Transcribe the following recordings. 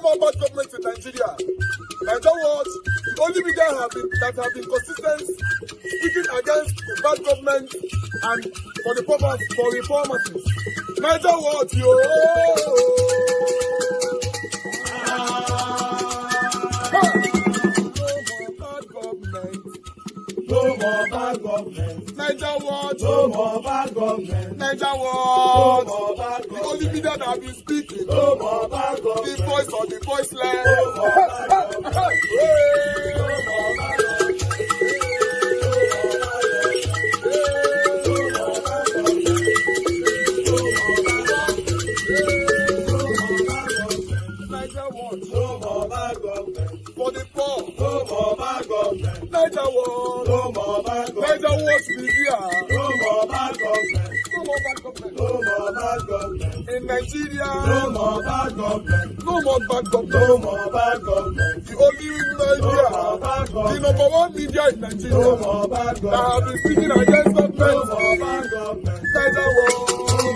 power bad government in Nigeria. Nigeria Watch, the only media that have been consistent speaking against the bad government and for the purpose for reformers. Nigeria Watch, yo. No more bad government. Nigeria Watch. No more bad government. Nigeria Watch. No more bad government. The only media that have been speaking. No more bad government. The voice of the voiceless. No more bad government. No more bad for the poor. No more bad government. Nigeria Watch. No more bad government. Nigeria Watch media. No more bad government. No more bad government. No more bad government. In Nigeria. No more bad government. No more bad government. No more bad government. The only media. No more bad government. The number one media in Nigeria. No more bad government. That have been speaking against government. No more bad government. Nigeria Watch. No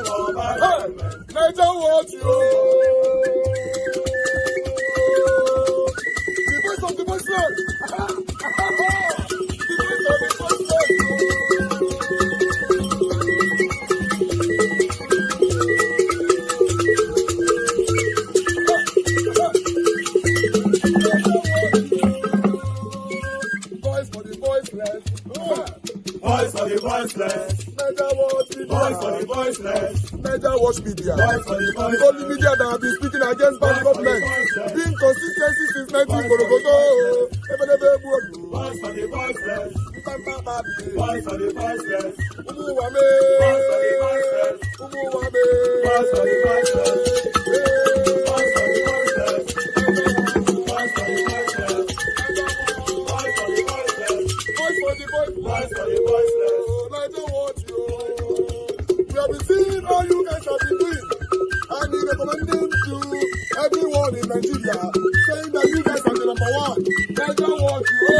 more bad government. Nigeria Watch, yo. The voice of the voiceless. The voice of the voiceless. Voice for the voiceless. Voice for the voiceless. Nigeria Watch media. Voice for the voiceless. Nigeria Watch media. Voice for the voiceless. The only media that have been speaking against bad government. Being consistency since 1944. Voice for the voiceless. Voice for the voiceless. Umuwame. Voice for the voiceless. Umuwame. Voice for the voiceless. Voice for the voiceless. Voice for the voiceless. Voice for the voiceless. Voice for the voiceless. Voice for the voiceless. Nigeria Watch, yo. We have been seeing all you guys have been doing, and we recommending to everyone in Nigeria, saying that you guys are the number one. Nigeria Watch, yo.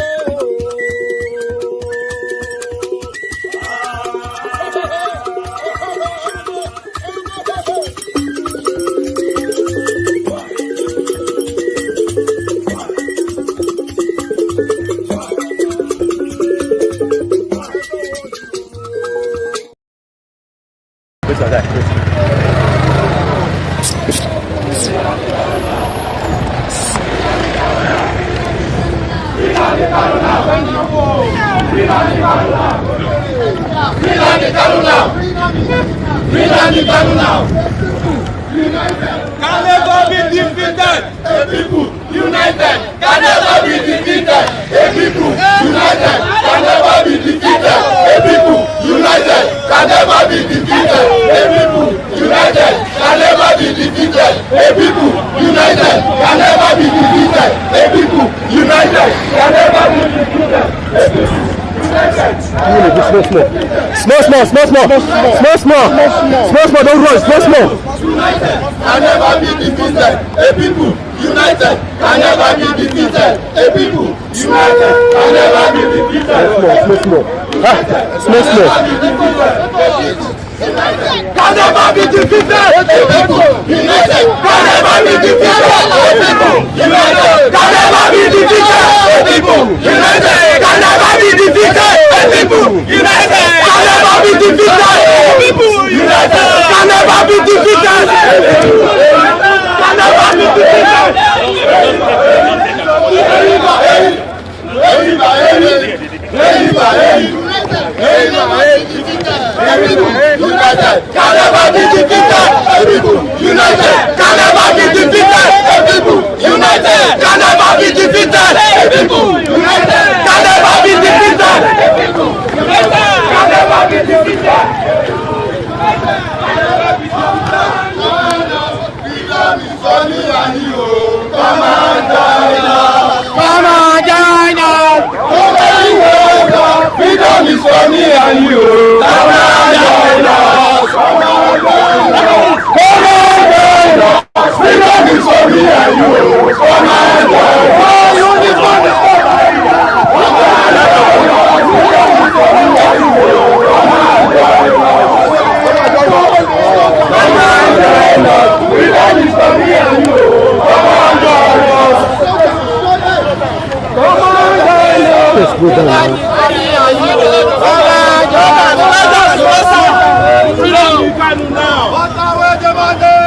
Nnamdi Kanu now. Can never be defeated. A people united can never be defeated. A people united can never be defeated. A people united can never be defeated. A people united can never be defeated. A people united can never be defeated. A people united can never be defeated. Small, don't rush, small. Can never be defeated. A people united can never be defeated. A people united can never be defeated. Small. Can never be defeated. A people united can never be defeated. A people united can never be defeated. A people united can never be defeated. A people united can never be defeated. A people united can never be defeated. Can never be defeated. United can never be defeated. People united can never be defeated. People united can never be defeated. People united can never be defeated. People united can never be defeated. Come on, join us. Freedom is for me and you. Come on, join us. Come on, join us.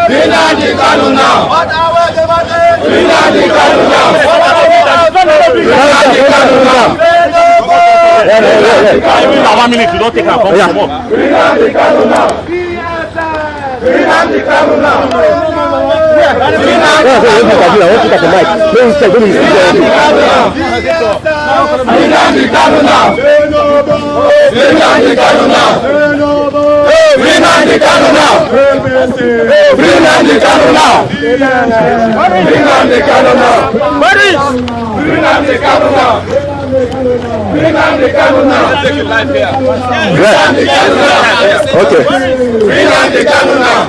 Nnamdi Kanu now. What are we demanding? Nnamdi Kanu now. Nnamdi Kanu now. 1 minute, you don't take her. Come on. Nnamdi Kanu now. Nnamdi Kanu now. Nnamdi Kanu now. Nnamdi Kanu now. Nnamdi Kanu now. Nnamdi Kanu now. Nnamdi Kanu now. Nnamdi Kanu now. Nnamdi Kanu now. Take it live here. Nnamdi Kanu now. Okay. Nnamdi Kanu now.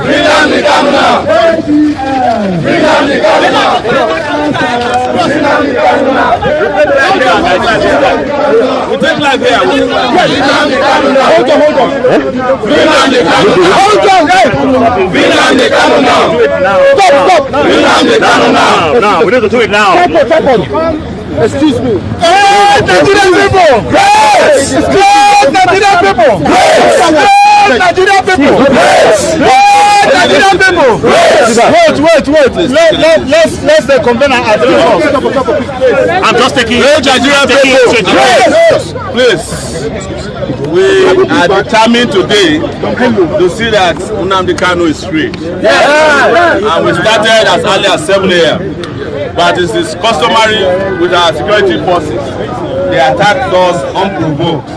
Nnamdi Kanu now. Nnamdi Kanu now. Nnamdi Kanu now. We take live here. Nnamdi Kanu now. Hold on. Nnamdi Kanu now. Hold on, guys. Nnamdi Kanu now. Stop. Nnamdi Kanu now. Now, we need to do it now. Excuse me. Great Nigerian people! Great Nigerian people! Great Nigerian people! Great Nigerian people! Wait. Let's convene and address. I'm just taking Nigerian people. Please, we are determined today to see that Nnamdi Kanu is free. And we started as early as 7 a.m. But it is customary with our security forces. They attacked us unprovoked.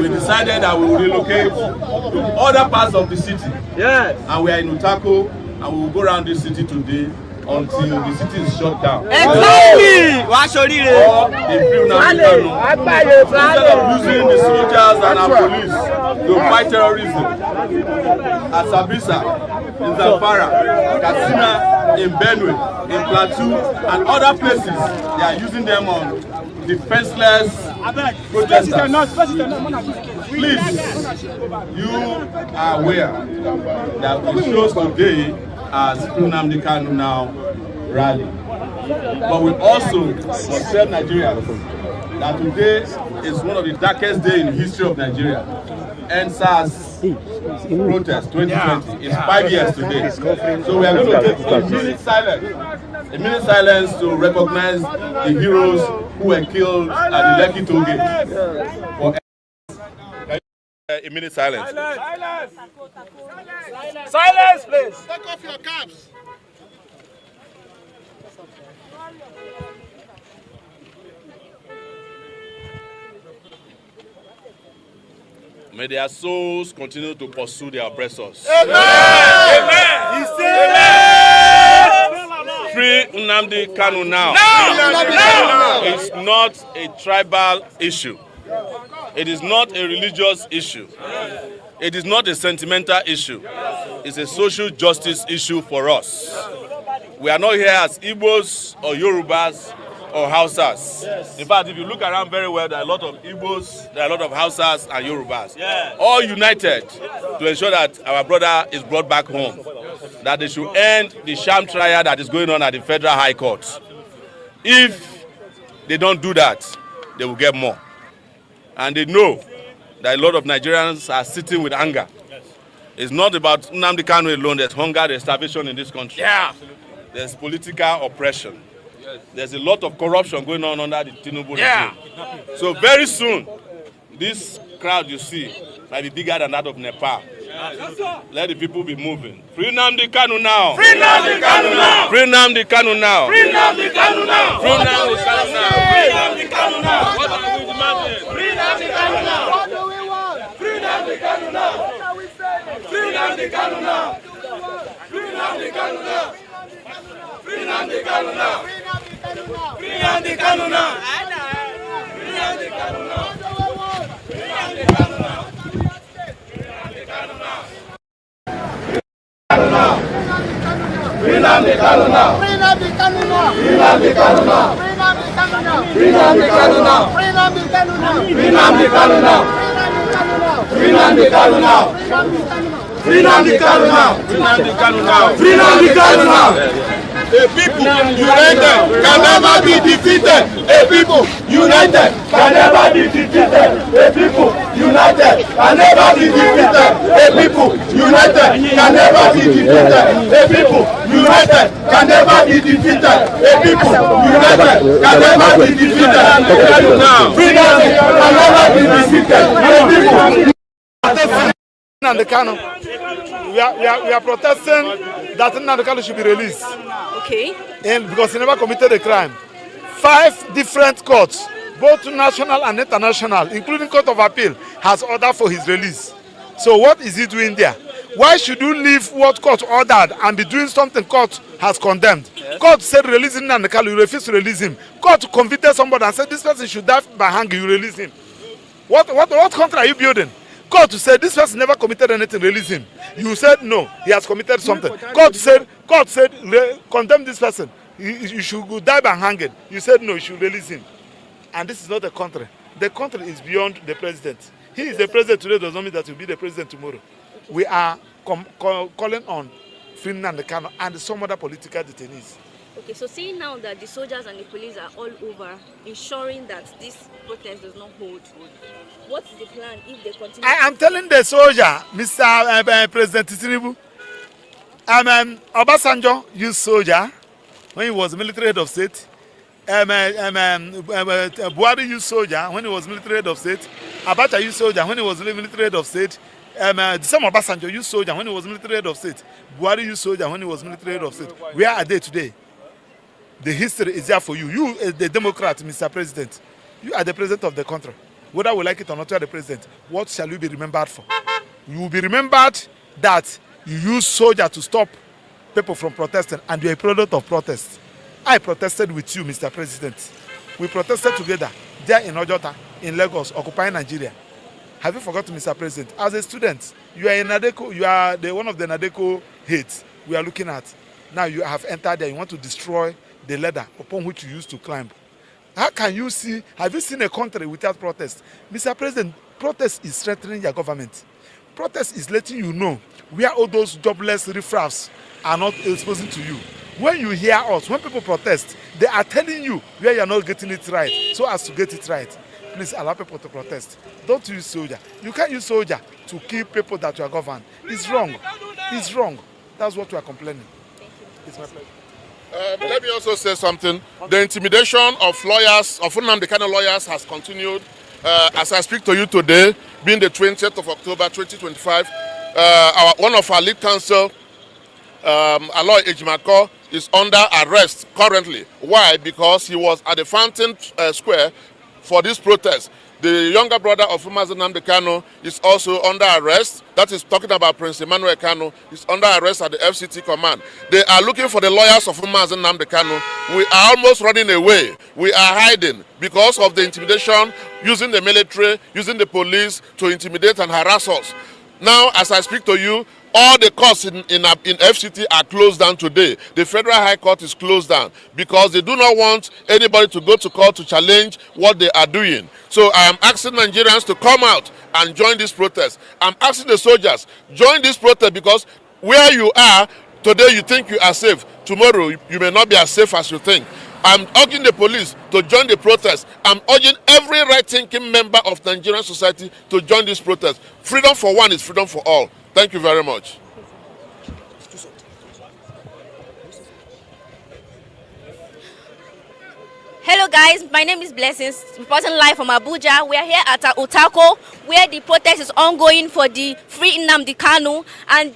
We decided that we will relocate to other parts of the city. Yes. And we are in Utako, and we will go around the city today until the city is shut down. Exactly. Or the free Nnamdi Kanu. Instead of using the soldiers and our police to fight terrorism at Sabisa, in Zamfara, Katsina, in Benue, in Plateau, and other places, they are using them on defenseless protesters. Please, you are aware that we chose today as Nnamdi Kanu now rally. But we also tell Nigerians that today is one of the darkest days in the history of Nigeria. NSAS protest 2020 is 5 years today. So we are going to take a minute silence to recognize the heroes who were killed at the Lekki toll gate. A minute silence. Silence, please. Take off your caps. May their souls continue to pursue their oppressors. Amen. Amen. Free Nnamdi Kanu now. It's not a tribal issue. It is not a religious issue. It is not a sentimental issue. It's a social justice issue for us. We are not here as Igbos or Yorubas or Hausas. In fact, if you look around very well, there are a lot of Igbos, there are a lot of Hausas and Yorubas. All united to ensure that our brother is brought back home. That they should end the sham trial that is going on at the Federal High Court. If they don't do that, they will get more. And they know that a lot of Nigerians are sitting with anger. It's not about Nnamdi Kanu alone. There's hunger, there's starvation in this country. There's political oppression. There's a lot of corruption going on under the Tinubu regime. So very soon, this crowd you see might be bigger than that of Nepal. Let the people be moving. Free Nnamdi Kanu now. Free Nnamdi Kanu now. Free Nnamdi Kanu now. Free Nnamdi Kanu now. Free Nnamdi Kanu now. Free Nnamdi Kanu now. What are we demanding? Free Nnamdi Kanu now. What do we want? Free Nnamdi Kanu now. What are we saying? Free Nnamdi Kanu now. Free Nnamdi Kanu now. Free Nnamdi Kanu now. Free Nnamdi Kanu now. Free Nnamdi Kanu now. Free Nnamdi Kanu now. Free Nnamdi Kanu now. Free Nnamdi Kanu now. Free Nnamdi Kanu now. Free Nnamdi Kanu now. Free Nnamdi Kanu now. Free Nnamdi Kanu now. Free Nnamdi Kanu now. Free Nnamdi Kanu now. Free Nnamdi Kanu now. Free Nnamdi Kanu now. Free Nnamdi Kanu now. Free Nnamdi Kanu now. A people united can never be defeated. A people united can never be defeated. A people united can never be defeated. A people united can never be defeated. A people united can never be defeated. A people united can never be defeated. Freedom can never be defeated. A people. Nnamdi Kanu. We are protesting that Nnamdi Kanu should be released. Okay. And because he never committed a crime. 5 different courts, both national and international, including Court of Appeal, has ordered for his release. So what is he doing there? Why should you leave what court ordered and be doing something court has condemned? Yes. Court said releasing Nnamdi Kanu, you refuse to release him. Court convicted somebody and said this person should die by hanging, you release him. What country are you building? Court said this person never committed anything, release him. You said no, he has committed something. Court said condemn this person. You should die by hanging. You said no, you should release him. And this is not the country. The country is beyond the president. He is the president today, does not mean that he will be the president tomorrow. We are calling on freeing Nnamdi Kanu and some other political detainees. Okay, so seeing now that the soldiers and the police are all over, ensuring that this protest does not hold, what is the plan if they continue? I am telling the soldier, Mr. President Tinubu, Obasanjo used soldier when he was military head of state. Buhari used soldier when he was military head of state. Abacha used soldier when he was military head of state. Some Obasanjo used soldier when he was military head of state. Buhari used soldier when he was military head of state. Where are they today? The history is there for you. You, the Democrat, Mr. President, you are the president of the country. Whether we like it or not, you are the president. What shall you be remembered for? You will be remembered that you used soldier to stop people from protesting, and you are a product of protest. I protested with you, Mr. President. We protested together there in Ojota, in Lagos, occupying Nigeria. Have you forgotten, Mr. President? As a student, you are in Nadeko. You are one of the Nadeko heads we are looking at. Now you have entered there. You want to destroy the ladder upon which you used to climb. How can you see? Have you seen a country without protest? Mr. President, protest is strengthening your government. Protest is letting you know where all those jobless riffraffs are not exposing to you. When you hear us, when people protest, they are telling you where you are not getting it right, so as to get it right. Please allow people to protest. Don't use soldier. You can't use soldier to kill people that you are governed. It's wrong. It's wrong. That's what we are complaining. It's my pleasure. Let me also say something. The intimidation of lawyers, of Nnamdi Kanu lawyers, has continued. As I speak to you today, being the 20th of October 2025, one of our lead counsel, Aloy Ejimako, is under arrest currently. Why? Because he was at the Fountain Square for this protest. The younger brother of Nnamdi Kanu is also under arrest. That is talking about Prince Emmanuel Kanu. He's under arrest at the FCT command. They are looking for the lawyers of Nnamdi Kanu. We are almost running away. We are hiding because of the intimidation, using the military, using the police to intimidate and harass us. Now, as I speak to you, all the courts in FCT are closed down today. The Federal High Court is closed down because they do not want anybody to go to court to challenge what they are doing. So I am asking Nigerians to come out and join this protest. I'm asking the soldiers, join this protest, because where you are today, you think you are safe. Tomorrow, you may not be as safe as you think. I'm urging the police to join the protest. I'm urging every right-thinking member of Nigerian society to join this protest. Freedom for one is freedom for all. Thank you very much. Hello guys, my name is Blessings, reporting live from Abuja. We are here at Utako, where the protest is ongoing for the free Nnamdi Kanu, and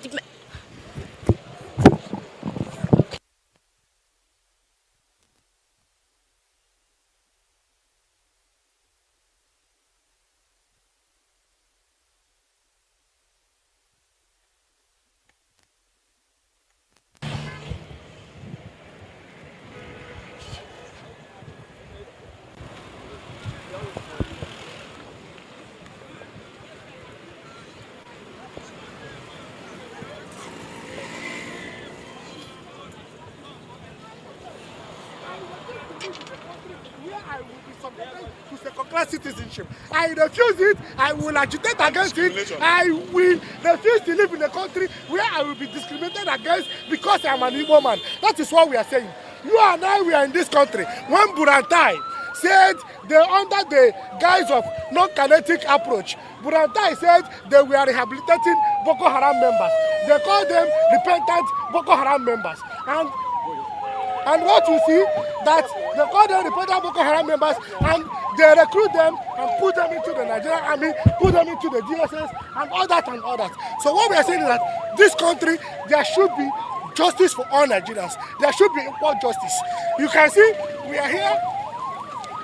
to second-class citizenship. I refuse it. I will agitate against it. I will refuse to live in a country where I will be discriminated against because I am an Igbo man. That is what we are saying. You and I, we are in this country. When Burantai said they under the guise of non-kinetic approach, Burantai said they were rehabilitating Boko Haram members. They called them repentant Boko Haram members. And what you see, that they call them repentant Boko Haram members and they recruit them and put them into the Nigerian army, put them into the DSS and all that and all that. So what we are saying is that this country, there should be justice for all Nigerians. There should be equal justice. You can see we are here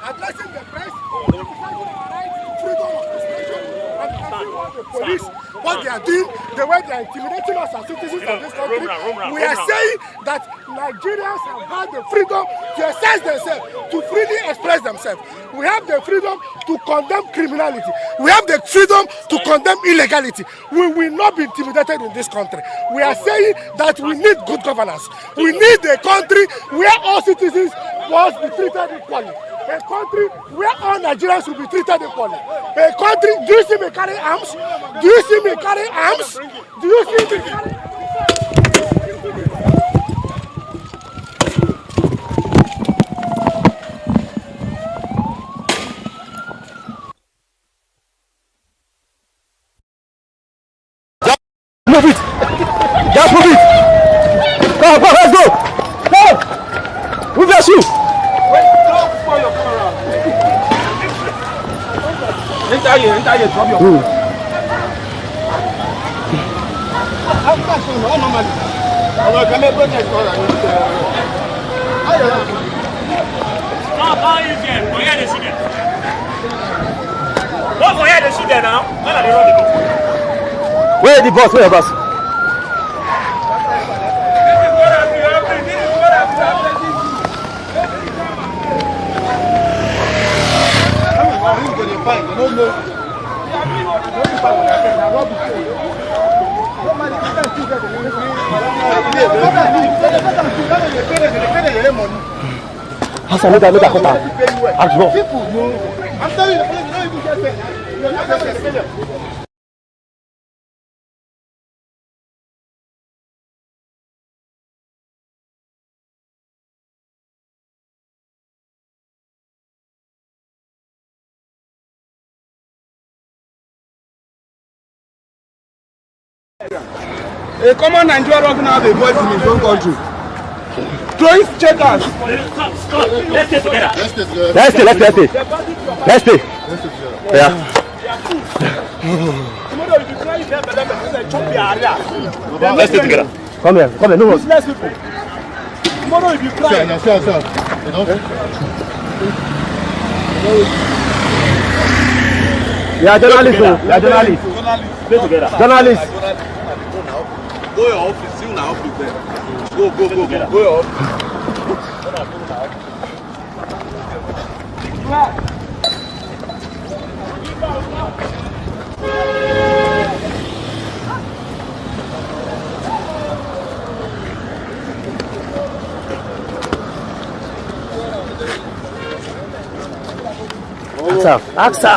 addressing the press, emphasizing our rights, freedom of expression, and you can see what the police, what they are doing, the way they are intimidating us as citizens of this country. We are saying that Nigerians have had the freedom to express themselves, to freely express themselves. We have the freedom to condemn criminality. We have the freedom to condemn illegality. We will not be intimidated in this country. We are saying that we need good governance. We need a country where all citizens must be treated equally. A country where all Nigerians will be treated equally. A country, do you see me carry arms? Do you see me carry arms? Do you see me carry arms? Move it! Just move it! Come, let's go! Come! Move your shoe! Enter here, drop your phone. Where the boss? Where the boss? Hassan, look at that. I'm telling you, you don't even get it. A common Nigerian doesn't have a voice in his own country. Throwing checkers. Let's stay together. Let's stay. Yeah. Let's stay together. Come here, no one. Tomorrow if you cry. Sure. Yeah, journalists. Stay together. Journalists. Go your office, see your office there. Go your office. Axa.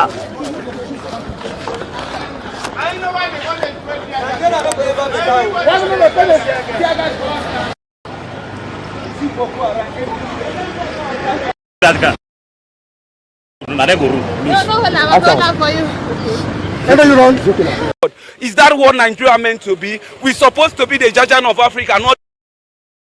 Is that what Nigeria meant to be? We're supposed to be the judge of Africa, not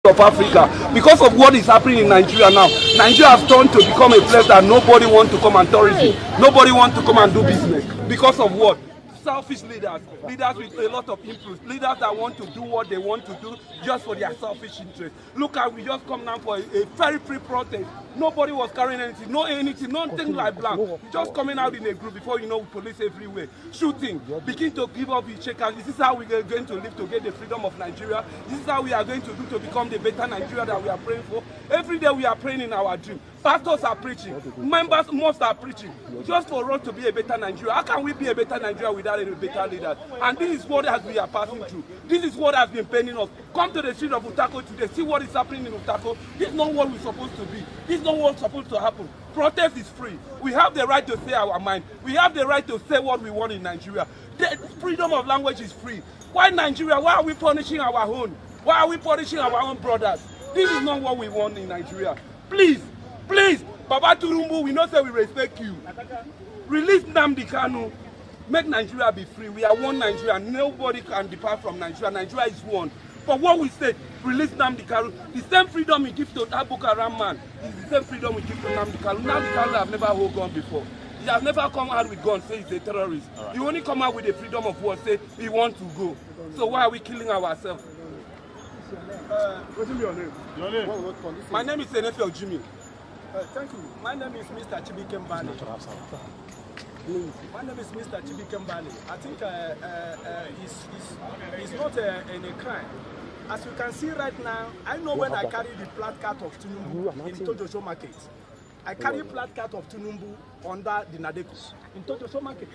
of Africa. Because of what is happening in Nigeria now, Nigeria has turned to become a place that nobody wants to come and tourism. Nobody wants to come and do business. Because of what? Selfish leaders with a lot of influence, leaders that want to do what they want to do just for their selfish interest. Look at, we just come down for a very free protest. Nobody was carrying anything, nothing like blank. Just coming out in a group before you know police everywhere. Shooting, begin to give up each checkers. This is how we are going to live to get the freedom of Nigeria. This is how we are going to do to become the better Nigeria that we are praying for. Every day we are praying in our dream. Pastors are preaching, members most are preaching, just for us to be a better Nigeria. How can we be a better Nigeria without a better leader? And this is what we are passing through. This is what has been paining us. Come to the street of Utako today. See what is happening in Utako. This is not what we're supposed to be. This is not what's supposed to happen. Protest is free. We have the right to say our mind. We have the right to say what we want in Nigeria. The freedom of language is free. Why Nigeria? Why are we punishing our own? Why are we punishing our own brothers? This is not what we want in Nigeria. Please, please, Baba Turumbu, we know say we respect you. Release Nnamdi Kanu. Make Nigeria be free. We are one Nigeria. Nobody can depart from Nigeria. Nigeria is one. But what we say, release Nnamdi Kanu. The same freedom we give to that Boko Haram man is the same freedom we give to Nnamdi Kanu. Nnamdi Kanu have never hold gun before. He has never come out with guns, say he's a terrorist. Right. He only come out with the freedom of war, say he want to go. So why are we killing ourselves? What's your name? Your name? My name is Senefiel Jimmy. Thank you. My name is Mr. Chibi Kembali. My name is Mr. Chibi Kembali. I think he's not in a crime. As you can see right now, I know when I carry the placard of Tinubu in Tojoso Market. I carry placard of Tinubu under the Nadeko in Tojoso Market.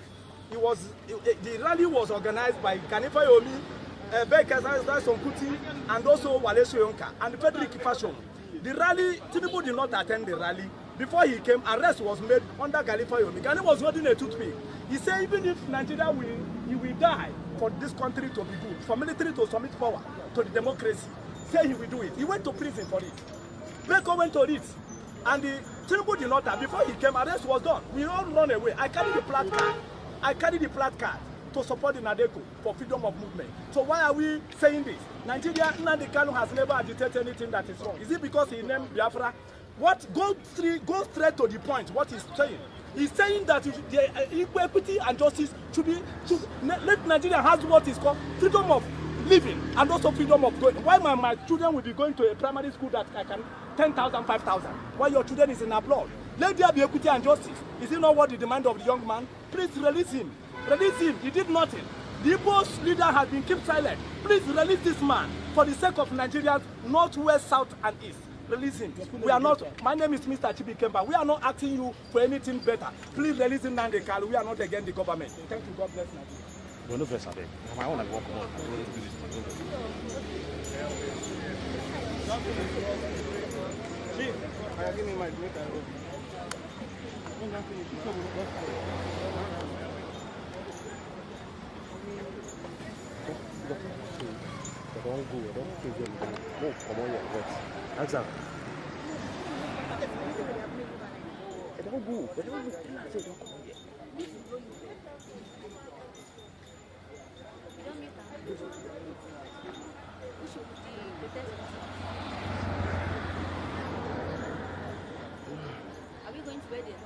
The rally was organized by Ganifa Yomi, Bekazai Sonkuti, and also Wale Soyonka and Frederick Fashion. The rally, Tinubu did not attend the rally. Before he came, arrest was made under Ganifa Yomi. Gani was holding a toothpick. He said even if Nigeria will die for this country to be good, for military to submit power to the democracy, say he will do it. He went to prison for it. Beko went to it. And the Tinubu did not have. Before he came, arrest was done. We all run away. I carry the placard to support the Nadeko for freedom of movement. So why are we saying this? Nigeria, Nnamdi Kanu has never agitated anything that is wrong. Is it because he named Biafra? What go straight to the point, what he's saying. He's saying that the equity and justice should let Nigeria has what is called freedom of living and also freedom of going. Why my children will be going to a primary school that I can 10,000, 5,000, while your children is in abroad? Let there be equity and justice. Is it not what the demand of the young man? Please release him. Release him. He did nothing. The Igbo's leader has been kept silent. Please release this man for the sake of Nigerians, north, west, south, and east. Release him. We are not. My name is Mr. Chibi Kemba. We are not asking you for anything better. Please release him, Nnamdi Kanu. We are not against the government. Thank you. God bless Nigeria. Well, no bless again. I want to walk on. Chief, I am giving my drink. Don't go. Don't kill them. Don't come on your voice. Answer. Don't go. Don't go. Don't come here. Are we going to wear this?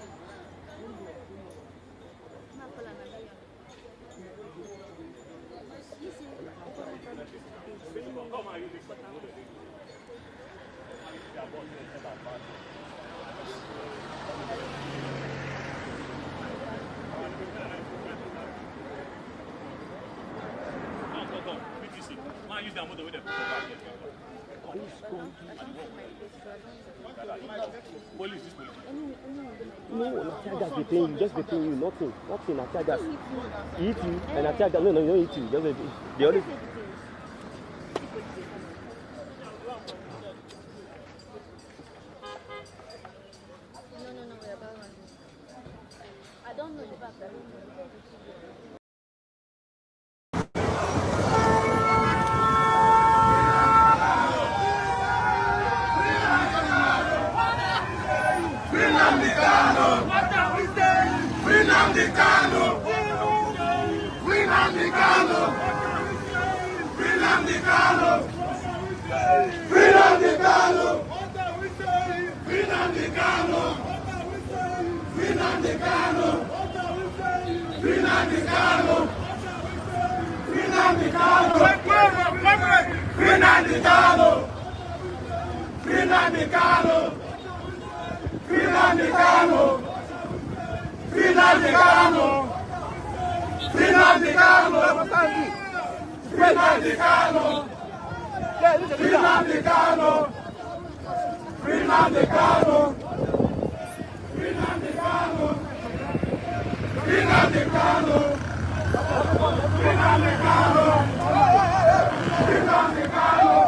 No, Natiagas between you, just between you, nothing, Natiagas. Eat you, and Natiagas, no, you don't eat you, just the only. No, we're about one. I don't know the fact. I don't know. Nnamdi Kanu! Free Nnamdi Kanu! Free Nnamdi Kanu! Free Nnamdi Kanu! Free Nnamdi Kanu! Free Nnamdi Kanu! Free Nnamdi Kanu! Free Nnamdi Kanu! Free Nnamdi Kanu! Free Nnamdi Kanu! Free Nnamdi Kanu! Free Nnamdi Kanu! Free Nnamdi Kanu! Free Nnamdi Kanu! Free Nnamdi Kanu! Free Nnamdi Kanu! Free Nnamdi Kanu! Free Nnamdi Kanu! Free Nnamdi Kanu! Free Nnamdi Kanu!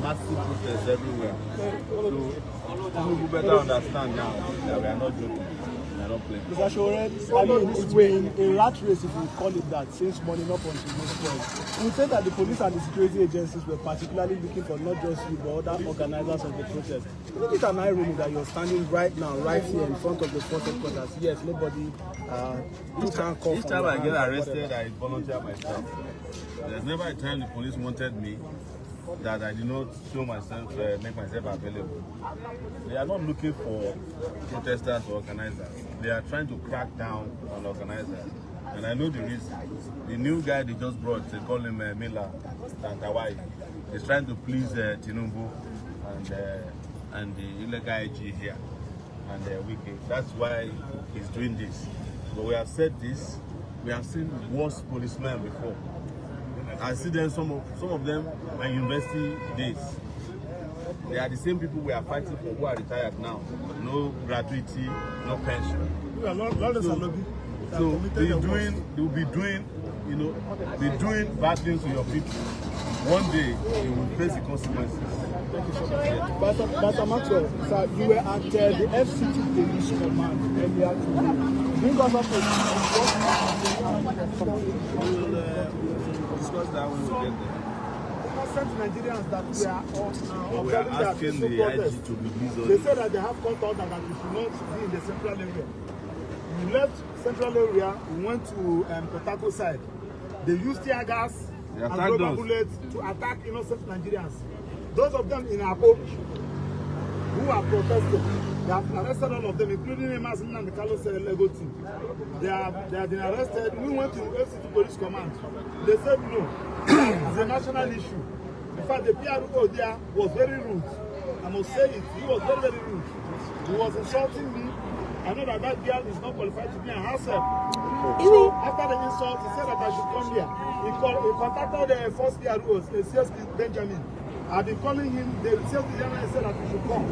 massive protests everywhere. So people better understand now that we are not joking. We are not playing. Mr. Sowore, I mean, it's been a rat race, if you call it that, since morning up until this point. We say that the police and the security agencies were particularly looking for not just you, but other organizers of the protest. Isn't it an irony that you're standing right now, right here in front of the force headquarters? Yes, nobody can't call. Each time I get arrested, I volunteer myself. There's never a time the police wanted me that I did not show myself, make myself available. They are not looking for protesters or organizers. They are trying to crack down on organizers. And I know the reason. The new guy they just brought, they call him Mila Tantawai. He's trying to please Tinubu and the illegal IG here and Wiki. That's why he's doing this. But we have said this. We have seen worse policemen before. I see them, some of them are university days. They are the same people we are fighting for who are retired now. No gratuity, no pension. So they will be doing bad things to your people. One day you will face the consequences. Thank you so much. But Maxwell, sir, you were at the FCT police command earlier today. Bring us up Discuss that when we get there. Nigerians that we are we are asking the IG to release all. They said that they have court order that we should not be in the central area. We left central area, we went to Potako side. They used tear gas and rubber bullets to attack innocent Nigerians. Those of them in Apo who are protesting, they have arrested all of them, including Nnamdi Kanu Lego team. They have been arrested. We went to the FCT police command. They said no, it's a national issue. In fact, the PRO there was very rude. I must say it. He was very, very rude. He was insulting me. I know that girl is not qualified to be in herself. So after the insult, he said that I should come here. He contacted the first PRO, CSP Benjamin. I've been calling him. The CSP Benjamin said that we should come.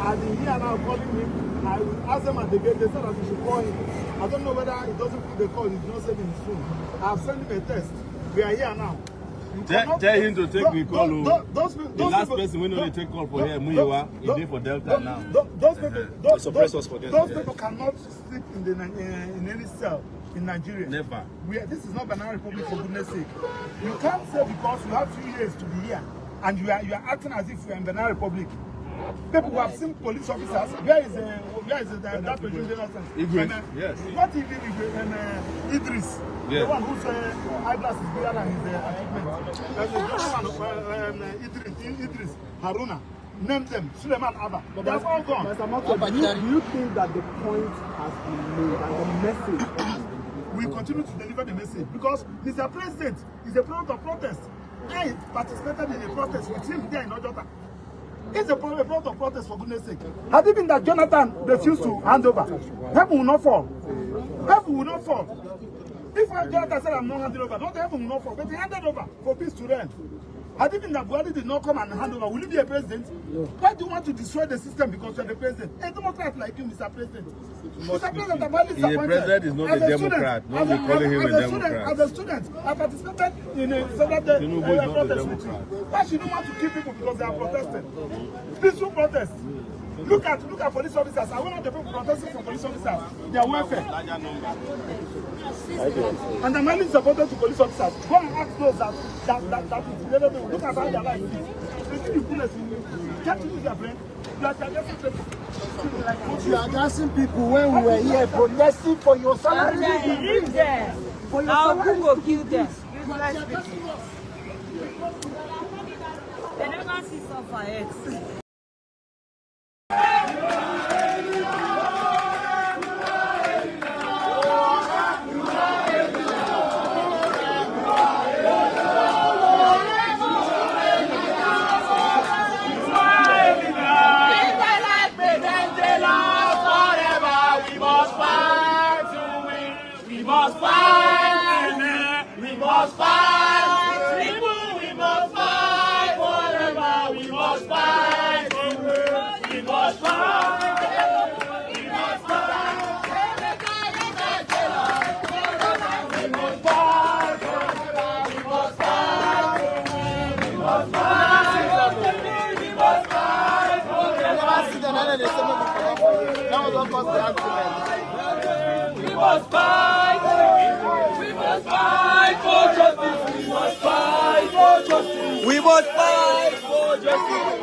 I've been here now calling him. I will ask them at the gate. They said that we should call him. I don't know whether he doesn't pick the call. He's not sending his phone. I've sent him a test. We are here now. Tell him to take the call. The last person we know they take call for here, Muyiwa, he did for Delta now. Those people cannot sleep in any cell in Nigeria. Never. This is not Banana Republic, for goodness sake. You can't say because you have 2 years to be here and you are acting as if you are in Banana Republic. People who have seen police officers, where is that president? Yes. What he did with Idris, the one whose eyeglasses bigger than his achievement. Idris, Haruna, name them, Suleiman Abba. They have all gone. Do you think that the point has been made and the message? We continue to deliver the message because Mr. President is a product of protest. I participated in a protest with him there in Ojota. It's a product of protest, for goodness sake. Had it been that Jonathan refused to hand over, heaven will not fall. Heaven will not fall. If Jonathan said I'm not handing over, not heaven will not fall, but he handed over for peace to reign. Had it been that Buhari did not come and hand over, will you be a president? No. Why do you want to destroy the system because you're the president? A Democrat like you, Mr. President. Mr. President, I'm highly disappointed. The president is not a Democrat. Not be calling him a Democrat. As a student, I participated in several protests with you. Why should you want to kill people because they are protesting? Peaceful protest. Look at police officers. I went out the people protesting for police officers. Their welfare. And I'm highly supported to police officers. Go and ask those that look at how their life is. They give you bullets. Can't you use your brain? You are addressing people. You are addressing people when we were here protesting for your salary. Leave them. Our who will kill them. They never see suffer yet. We must fight, forever we must fight. not cause the accident. We must fight. We must fight for justice. We must fight for justice. We must fight for justice.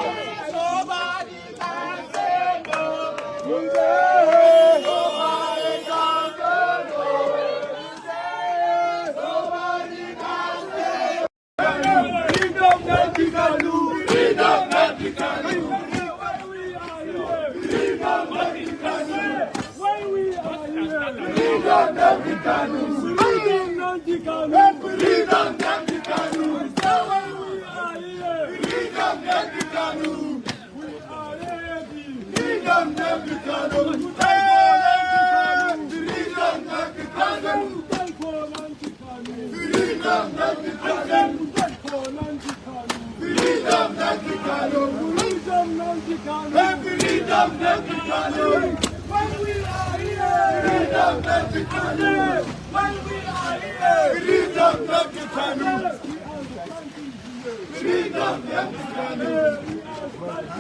Nobody can say no. Nobody can say no. Nobody can say no. Freedom, Nnamdi Kanu. Freedom, Nnamdi Kanu. Freedom, Nnamdi Kanu. When we are here. Freedom, Nnamdi Kanu. Freedom, Nnamdi Kanu. Freedom, Nnamdi Kanu. When we are here. Freedom, Nnamdi Kanu. We are ready. Freedom, Nnamdi Kanu. Freedom, Nnamdi Kanu. Freedom, Nnamdi Kanu. Freedom, Nnamdi Kanu. Freedom, Nnamdi Kanu. Freedom, Nnamdi Kanu. When we are here. Freedom, Nnamdi Kanu. When we are here. Freedom, Nnamdi Kanu. Freedom, Nnamdi Kanu. Freedom,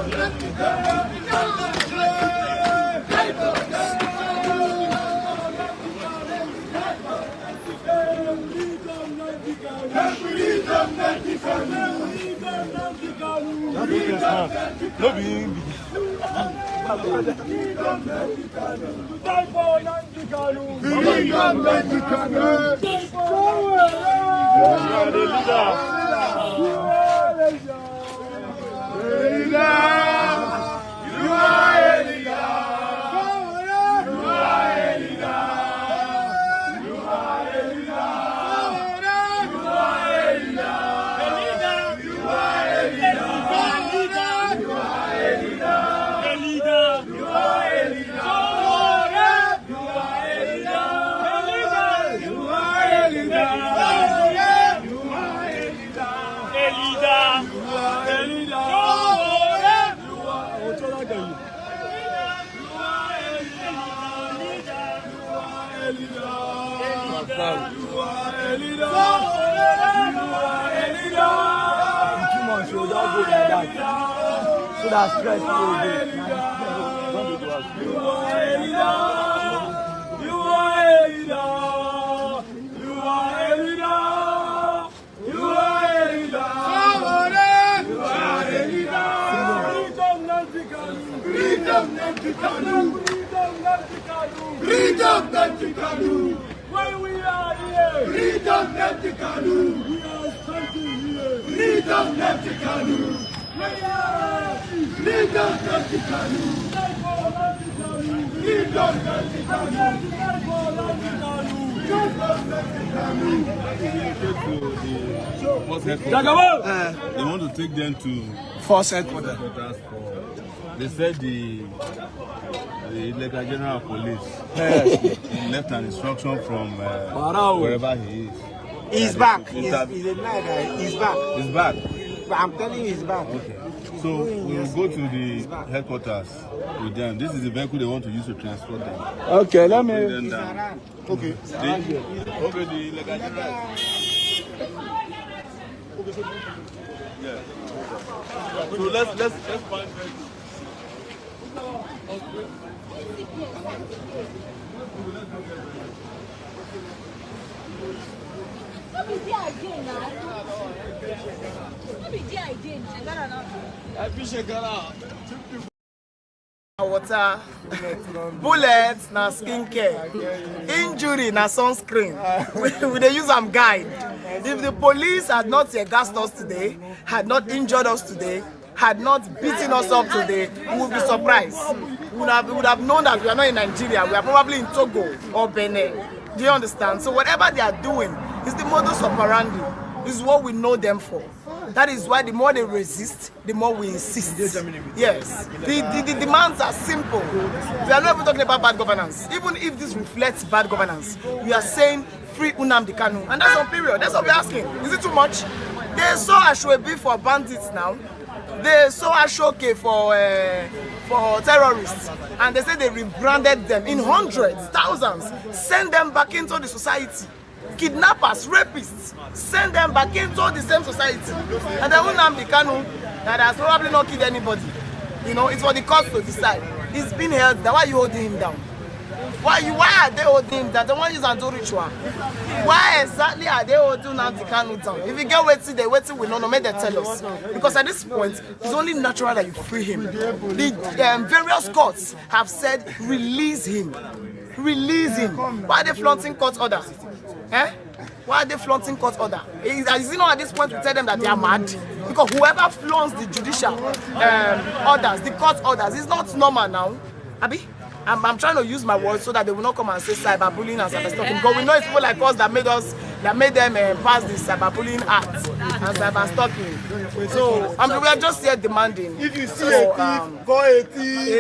Nnamdi Kanu. Freedom, Nnamdi So that's stress. You are a leader. You are a leader. You are a leader. You are a leader. You are a leader. Freedom, Nnamdi Kanu. Freedom, Nnamdi Kanu. Freedom, Nnamdi Kanu. Freedom, Nnamdi Kanu. When we are here. Freedom, Nnamdi Kanu. We are standing here. Freedom, Nnamdi Kanu. Freedom, Nnamdi Kanu. Freedom, Nnamdi Kanu. They want to take them to Force headquarters. They said the Illegal General of Police left an instruction from wherever he is. He's back. He's a nice guy. He's back. He's back. I'm telling you, he's back. Okay. So we will go to the headquarters with them. This is the vehicle they want to use to transport them. Okay, let me. Okay. The Illegal General. Yeah. So let's find vehicles. Water, bullets, na skincare, injury, na sunscreen. We dey use them guide. If the police had not gassed us today, had not injured us today, had not beaten us up today, we would be surprised. We would have known that we are not in Nigeria. We are probably in Togo or Benin. Do you understand? So whatever they are doing is the modus operandi. This is what we know them for. That is why the more they resist, the more we insist. Yes. The demands are simple. We are not even talking about bad governance. Even if this reflects bad governance, we are saying free Nnamdi Kanu. And that's on period. That's what we're asking. Is it too much? They saw Ashwebi for bandits now. They saw Ashoke for terrorists, and they say they rebranded them in hundreds, thousands, send them back into the society. Kidnappers, rapists, send them back into the same society. And then Nnamdi Kanu, that has probably not killed anybody. You know, it's for the courts to decide. He's been held down. Why are you holding him down? Why are they holding him down? They want to use and do ritual. Why exactly are they holding Nnamdi Kanu down? If you get waiting, they waiting will not know, make them tell us. Because at this point, it's only natural that you free him. The various courts have said, release him. Release him. Why are they flaunting court order? Eh? Why are they flaunting court order? Is it not at this point we tell them that they are mad? Because whoever flaunts the judicial orders, the court orders, is not normal now. Abi? I'm trying to use my words so that they will not come and say cyberbullying and cyberstalking. Because we know it's people like us that made them pass the cyberbullying act and cyberstalking. So we are just here demanding. If you see a thief, call a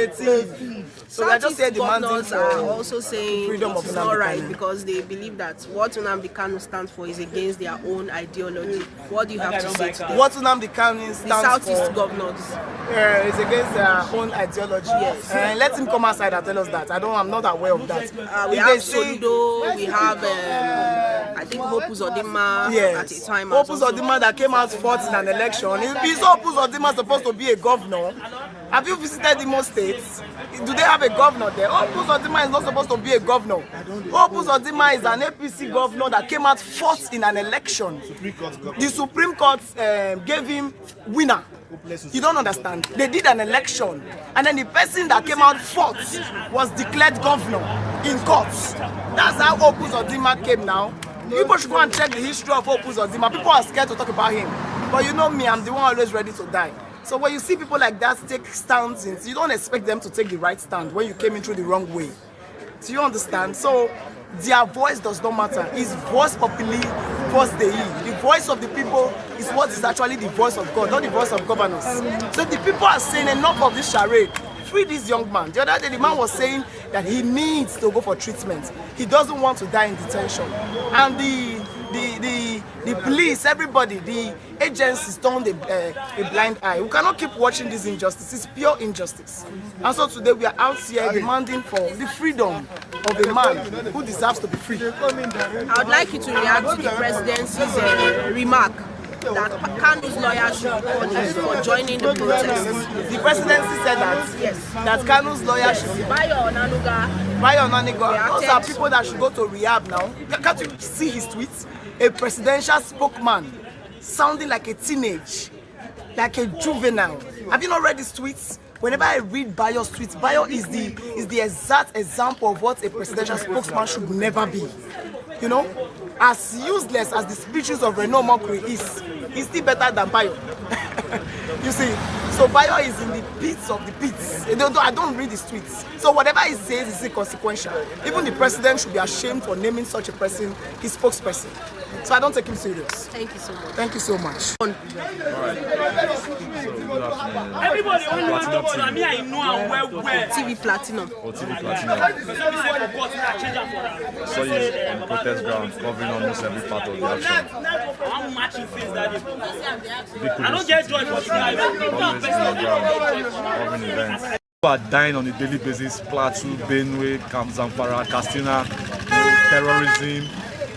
thief. So we are just here demanding governors are also saying freedom of it's not right because they believe that what Nnamdi Kanu stands for is against their own ideology. What do you have to say to them? What Nnamdi Kanu stands the Southeast for governors is against their own ideology. Yes. Let him come outside and tell us that. I'm not aware of that. We have Soludo, we have I think Hope Uzodinma at a time. Hope Uzodinma that came out fourth in an election. Is Hope Uzodinma supposed to be a governor? Have you visited Imo State? Do they have a governor there? Hope Uzodinma is not supposed to be a governor. Hope Uzodinma is an APC governor that came out fourth in an election. The Supreme Court gave him winner. You don't understand. They did an election, and then the person that came out fourth was declared governor in courts. That's how Hope Uzodinma came now. People should go and check the history of Hope Uzodinma. People are scared to talk about him. But you know me, I'm the one always ready to die. So when you see people like that take stands, you don't expect them to take the right stand when you came in through the wrong way. Do you understand? So their voice does not matter. It's voice populi, voice Dei. The voice of the people is what is actually the voice of God, not the voice of governors. So the people are saying enough of this charade. Free this young man. The other day the man was saying that he needs to go for treatment. He doesn't want to die in detention. And the police, everybody, the agencies turned a blind eye. We cannot keep watching this injustice. It's pure injustice. And so today we are out here demanding for the freedom of a man who deserves to be free. I would like you to react to the presidency's remark that Kanu's lawyer should be punished for joining the protest. The presidency said that? Yes. That Kanu's lawyer should be... Bayo Onanuga. Those are people that should go to rehab now. Can't you see his tweets? A presidential spokesman sounding like a teenage, like a juvenile. Have you not read his tweets? Whenever I read Bayo's tweets, Bayo is the exact example of what a presidential spokesman should never be. You know, as useless as the speeches of Renaud Mokri is, he's still better than Bayo. You see, so Bayo is in the pits of the pits. I don't read his tweets. So whatever he says is inconsequential. Even the president should be ashamed for naming such a person his spokesperson. So I don't take him serious. Thank you so much. Thank you so much. Alright. Everybody only want to know me. I know where. TV Platinum. Oh, TV Platinum. So you on protest ground covering almost every part of the action. I'm matching face that day. I don't get joy for tonight. Always on the ground covering events. People are dying on a daily basis. Plateau, Benue, Camp Zamfara, Castina, terrorism,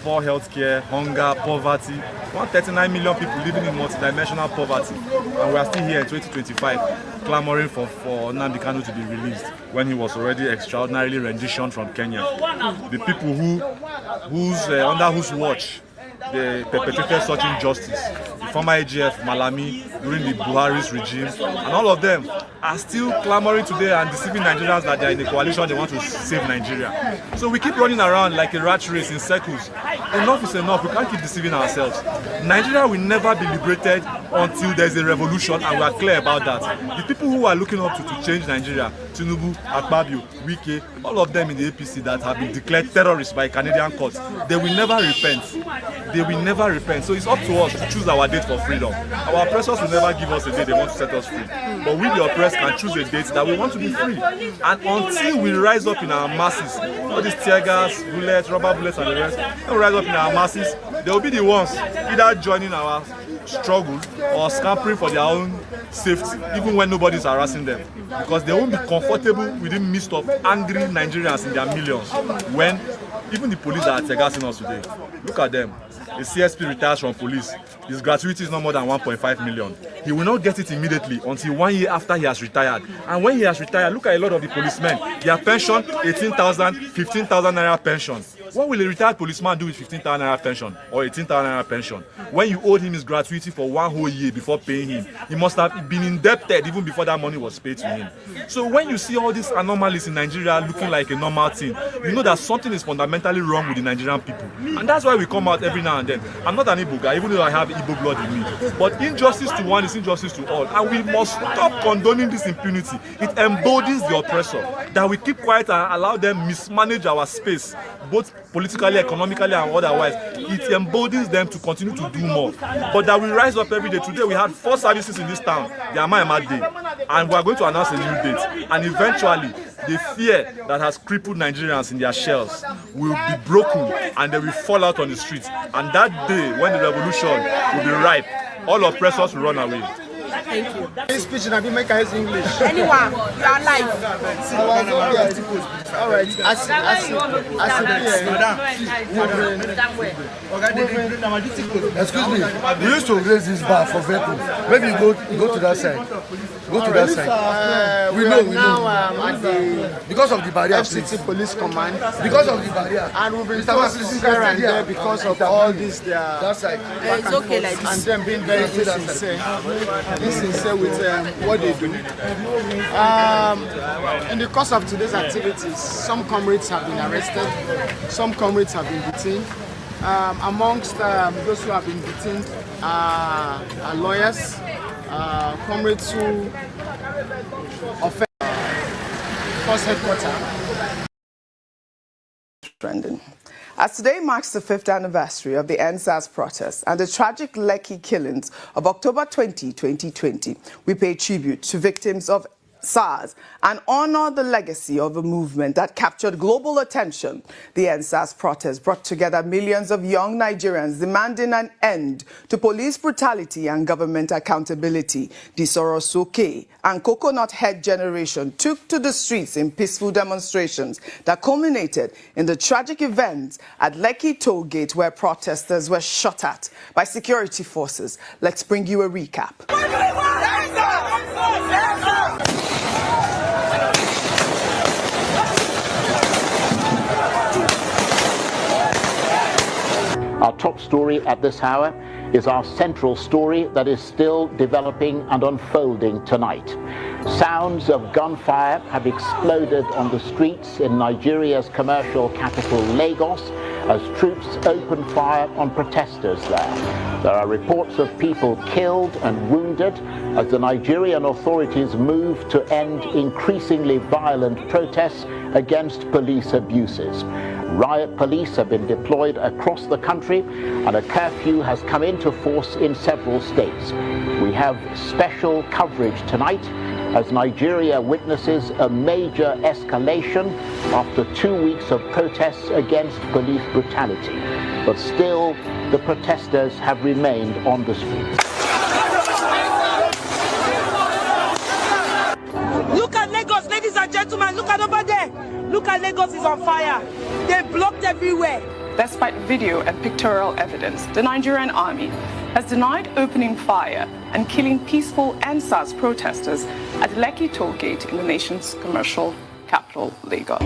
poor healthcare, hunger, poverty. 139 million people living in multidimensional poverty, and we are still here in 2025 clamoring for Nnamdi Kanu to be released when he was already extraordinarily renditioned from Kenya. The people under whose watch they perpetrated such injustice, the former AGF, Malami, during the Buhari's regime, and all of them are still clamoring today and deceiving Nigerians that they are in a coalition, they want to save Nigeria. So we keep running around like a rat race in circles. Enough is enough, we can't keep deceiving ourselves. Nigeria will never be liberated until there is a revolution, and we are clear about that. The people who are looking up to change Nigeria, Tinubu, Akpabio, Wike, all of them in the APC that have been declared terrorists by Canadian courts, they will never repent. They will never repent. So it's up to us to choose our date for freedom. Our oppressors will never give us a date they want to set us free. But we, the oppressed, can choose a date that we want to be free. And until we rise up in our masses, all these tear gas, bullets, rubber bullets and the rest, we rise up in our masses, they will be the ones either joining our struggle or scampering for their own safety, even when nobody's harassing them, because they won't be comfortable within the midst of angry Nigerians in their millions. When even the police that are tegassing us today, look at them. A CSP retires from police. His gratuity is not more than 1.5 million. He will not get it immediately until 1 year after he has retired. And when he has retired, look at a lot of the policemen. Their pension, 18,000, 15,000 naira pension. What will a retired policeman do with 15,000 naira pension or 18,000 naira pension? When you owed him his gratuity for 1 whole year before paying him, he must have been indebted even before that money was paid to him. So when you see all these anomalies in Nigeria looking like a normal thing, you know that something is fundamentally wrong with the Nigerian people. And that's why we come out every now and then. I'm not an Igbo guy, even though I have Igbo blood in me. But injustice to one is injustice to all. And we must stop condoning this impunity. It emboldens the oppressor. That we keep quiet and allow them mismanage our space, both politically, economically, and otherwise. It emboldens them to continue to do more. But that we rise up every day. Today we had 4 services in this town, the Ama Day, and we are going to announce a new date. And eventually, the fear that has crippled Nigerians in their shells will be broken and they will fall out on the streets. And that day, when the revolution will be ripe, all oppressors will run away. Thank you. This speech and I make his English. Anyone, you are live. All right. Excuse me. We used to raise this bar for vehicles. Maybe you go to that side. Go to that side. We know. At the because of the barrier. FCT Police Command. Because of the barrier. And we've been tossing here and there because of all this. That side. It's okay like this. And them being very sincere with what they do. In the course of today's activities, some comrades have been arrested, some comrades have been detained. Amongst those who have been detained are lawyers, comrades who offend force headquarters. Trending. As today marks the 5th anniversary of the NSAS protests and the tragic Lekki killings of October 20, 2020, we pay tribute to victims of SARS and honor the legacy of a movement that captured global attention. The NSAS protests brought together millions of young Nigerians demanding an end to police brutality and government accountability. The Sorosoke and Coconut Head generation took to the streets in peaceful demonstrations that culminated in the tragic events at Lekki Toll Gate, where protesters were shot at by security forces. Let's bring you a recap. Our top story at this hour is our central story that is still developing and unfolding tonight. Sounds of gunfire have exploded on the streets in Nigeria's commercial capital, Lagos, as troops open fire on protesters there. There are reports of people killed and wounded as the Nigerian authorities move to end increasingly violent protests against police abuses. Riot police have been deployed across the country and a curfew has come into force in several states. We have special coverage tonight as Nigeria witnesses a major escalation after 2 weeks of protests against police brutality. But still, the protesters have remained on the streets. Look at Lagos, ladies and gentlemen, look at over there. Look at Lagos is on fire. They're blocked everywhere. Despite video and pictorial evidence, the Nigerian army has denied opening fire and killing peaceful NSAS protesters at Lekki Toll Gate in the nation's commercial capital, Lagos.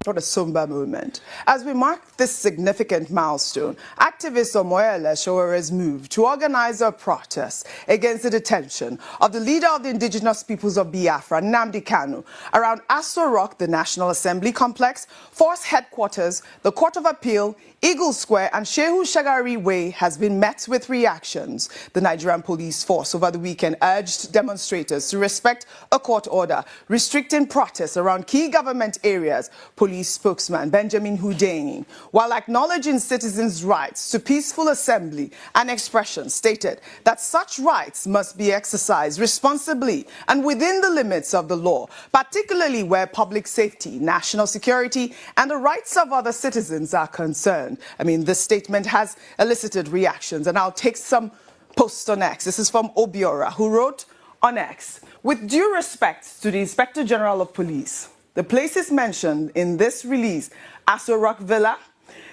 What a somber moment. As we mark this significant milestone, activist Omoyele Sowore's move to organize a protest against the detention of the leader of the indigenous peoples of Biafra, Nnamdi Kanu, around Aso Rock, the National Assembly Complex, Force Headquarters, the Court of Appeal, Eagle Square and Shehu Shagari Way has been met with reactions. The Nigerian police force over the weekend urged demonstrators to respect a court order restricting protests around key government areas. Police spokesman Benjamin Hundeyin, while acknowledging citizens' rights to peaceful assembly and expression, stated that such rights must be exercised responsibly and within the limits of the law, particularly where public safety, national security and the rights of other citizens are concerned. I mean, this statement has elicited reactions, and I'll take some posts on X. This is from Obiora, who wrote on X, with due respect to the Inspector General of Police, the places mentioned in this release, Aso Rock Villa,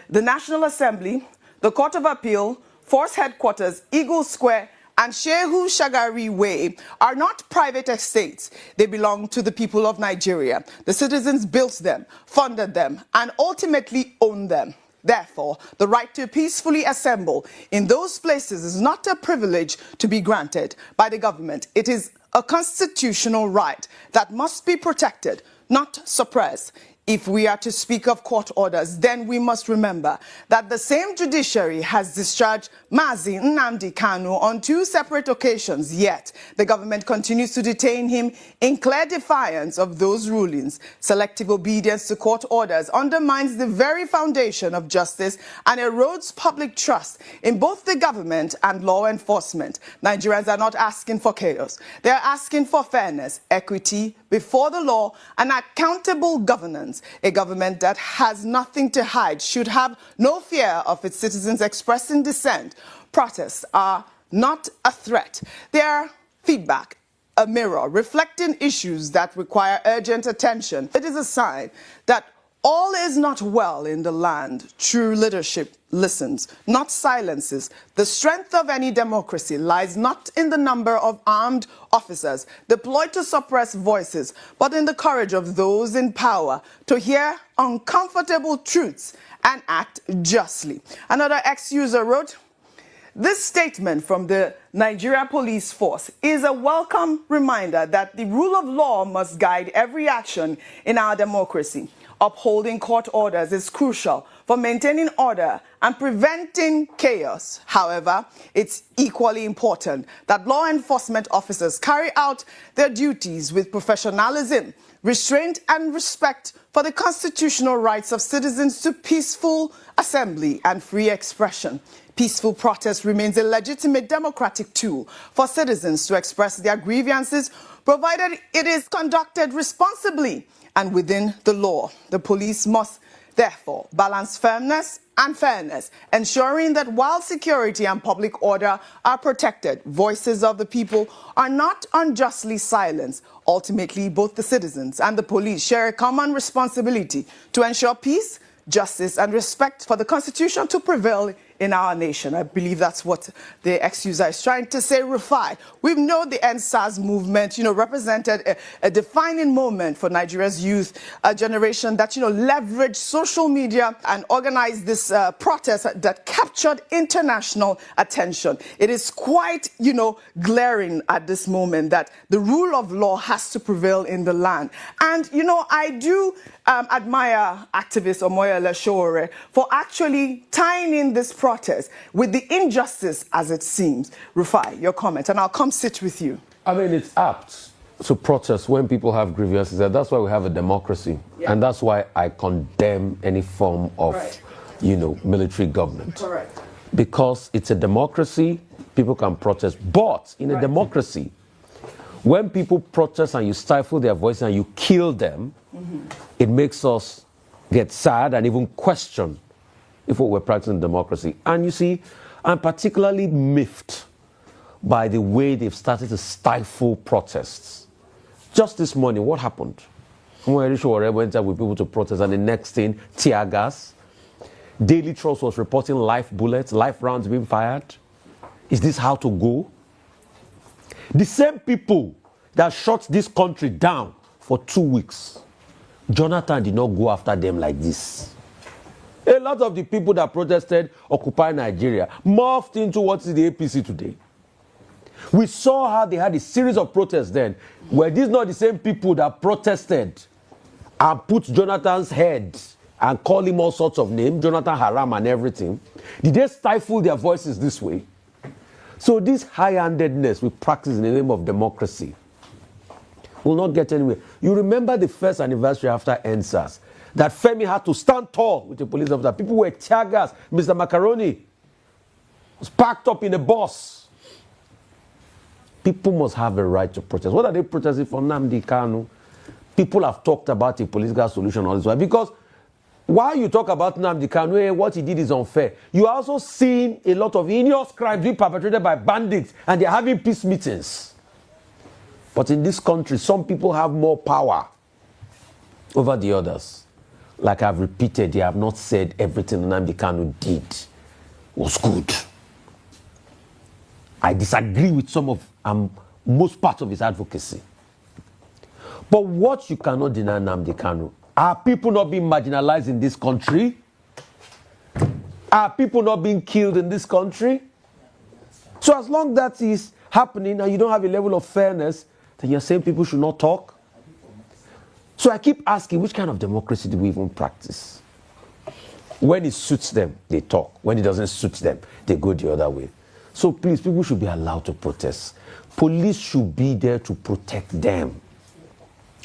the National Assembly, the Court of Appeal, Force Headquarters, Eagle Square, and Shehu Shagari Way are not private estates. They belong to the people of Nigeria. The citizens built them, funded them, and ultimately own them. Therefore, the right to peacefully assemble in those places is not a privilege to be granted by the government. It is a constitutional right that must be protected, not suppressed. If we are to speak of court orders, then we must remember that the same judiciary has discharged Mazi Nnamdi Kanu on 2 separate occasions, yet the government continues to detain him in clear defiance of those rulings. Selective obedience to court orders undermines the very foundation of justice and erodes public trust in both the government and law enforcement. Nigerians are not asking for chaos. They are asking for fairness, equity before the law, and accountable governance. A government that has nothing to hide should have no fear of its citizens expressing dissent. Protests are not a threat. They are feedback, a mirror reflecting issues that require urgent attention. It is a sign that all is not well in the land. True leadership listens, not silences. The strength of any democracy lies not in the number of armed officers deployed to suppress voices, but in the courage of those in power to hear uncomfortable truths and act justly. Another ex-user wrote, this statement from the Nigeria Police Force is a welcome reminder that the rule of law must guide every action in our democracy. Upholding court orders is crucial for maintaining order and preventing chaos. However, it's equally important that law enforcement officers carry out their duties with professionalism, restraint and respect for the constitutional rights of citizens to peaceful assembly and free expression. Peaceful protest remains a legitimate democratic tool for citizens to express their grievances, provided it is conducted responsibly and within the law. The police must therefore balance firmness and fairness, ensuring that while security and public order are protected, voices of the people are not unjustly silenced. Ultimately, both the citizens and the police share a common responsibility to ensure peace, justice, and respect for the Constitution to prevail in our nation. I believe that's what the ex-user is trying to say, Rufai. We know the NSAS movement, represented a defining moment for Nigeria's youth, a generation that, leveraged social media and organized this protest that captured international attention. It is quite, glaring at this moment that the rule of law has to prevail in the land. And, I do admire activist Omoyele Sowore for actually tying in this protest with the injustice as it seems. Rufai, your comment, and I'll come sit with you. I mean, it's apt to protest when people have grievances. That's why we have a democracy. Yeah. And that's why I condemn any form of, military government. Correct. Because it's a democracy, people can protest. But in a democracy, when people protest and you stifle their voice and you kill them, it makes us get sad and even question if what we're practicing democracy. And you see, I'm particularly miffed by the way they've started to stifle protests. Just this morning, what happened? Sowore went out with people to protest, and the next thing, tear gas. Daily Trust was reporting live bullets, live rounds being fired. Is this how to go? The same people that shut this country down for 2 weeks Jonathan did not go after them like this. A lot of the people that protested Occupy Nigeria morphed into what is the APC today. We saw how they had a series of protests then. Were these not the same people that protested and put Jonathan's head and call him all sorts of names, Jonathan Haram and everything? Did they stifle their voices this way? So this high-handedness we practice in the name of democracy will not get anywhere. You remember the first anniversary after NSAS, that Femi had to stand tall with the police officer. People were tear gas. Mr. Macaroni was packed up in a bus. People must have a right to protest. What are they protesting for? Nnamdi Kanu. People have talked about a political solution all this while. Because while you talk about Nnamdi Kanu, what he did is unfair. You are also seeing a lot of heinous crimes being perpetrated by bandits, and they're having peace meetings. But in this country, some people have more power over the others. Like I've repeated, they have not said everything Nnamdi Kanu did was good. I disagree with some of most parts of his advocacy. But what you cannot deny Nnamdi Kanu, are people not being marginalized in this country? Are people not being killed in this country? So as long as that is happening and you don't have a level of fairness, then you're saying people should not talk? So I keep asking, which kind of democracy do we even practice? When it suits them, they talk. When it doesn't suit them, they go the other way. So please, people should be allowed to protest. Police should be there to protect them.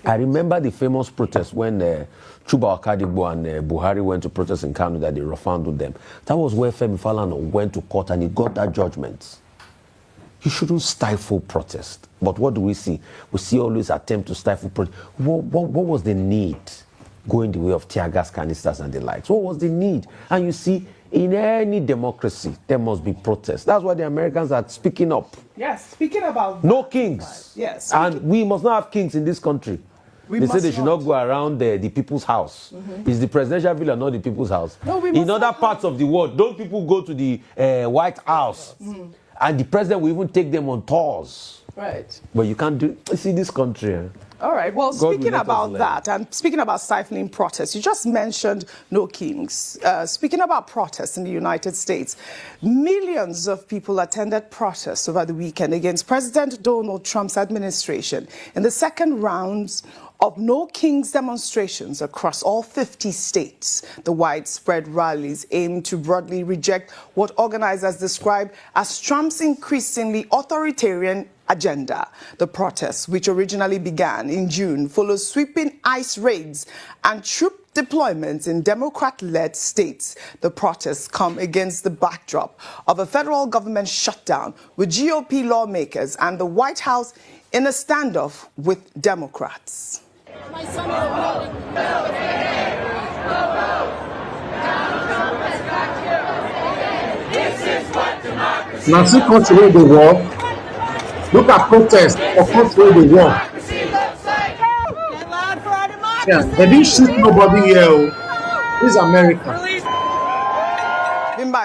I remember the famous protest when Chuba Akadigbo and Buhari went to protest in Kanu that they refounded them. That was where Femi Falana went to court and he got that judgment. You shouldn't stifle protest. But what do we see? We see always attempt to stifle protest. What was the need going the way of tear gas canisters and the likes? What was the need? And you see, in any democracy, there must be protest. That's why the Americans are speaking up. Yes, speaking about no kings. Yes. And we must not have kings in this country. They say they should not go around the people's house. Mm-hmm. It's the presidential villa, not the people's house. No, in other parts of the world, don't people go to the White House? Mm-hmm. And the president will even take them on tours. Right. But you can't do. See this country. All right. Well, speaking about that and speaking about stifling protests, you just mentioned no kings. Speaking about protests in the United States, millions of people attended protests over the weekend against President Donald Trump's administration in the second rounds of No Kings demonstrations across all 50 states. The widespread rallies aim to broadly reject what organizers describe as Trump's increasingly authoritarian agenda. The protests, which originally began in June, follow sweeping ICE raids and troop deployments in Democrat-led states. The protests come against the backdrop of a federal government shutdown, with GOP lawmakers and the White House in a standoff with Democrats. Now see country where they work. Look at protests of country where they work. Yeah, they didn't shoot nobody here. This is America.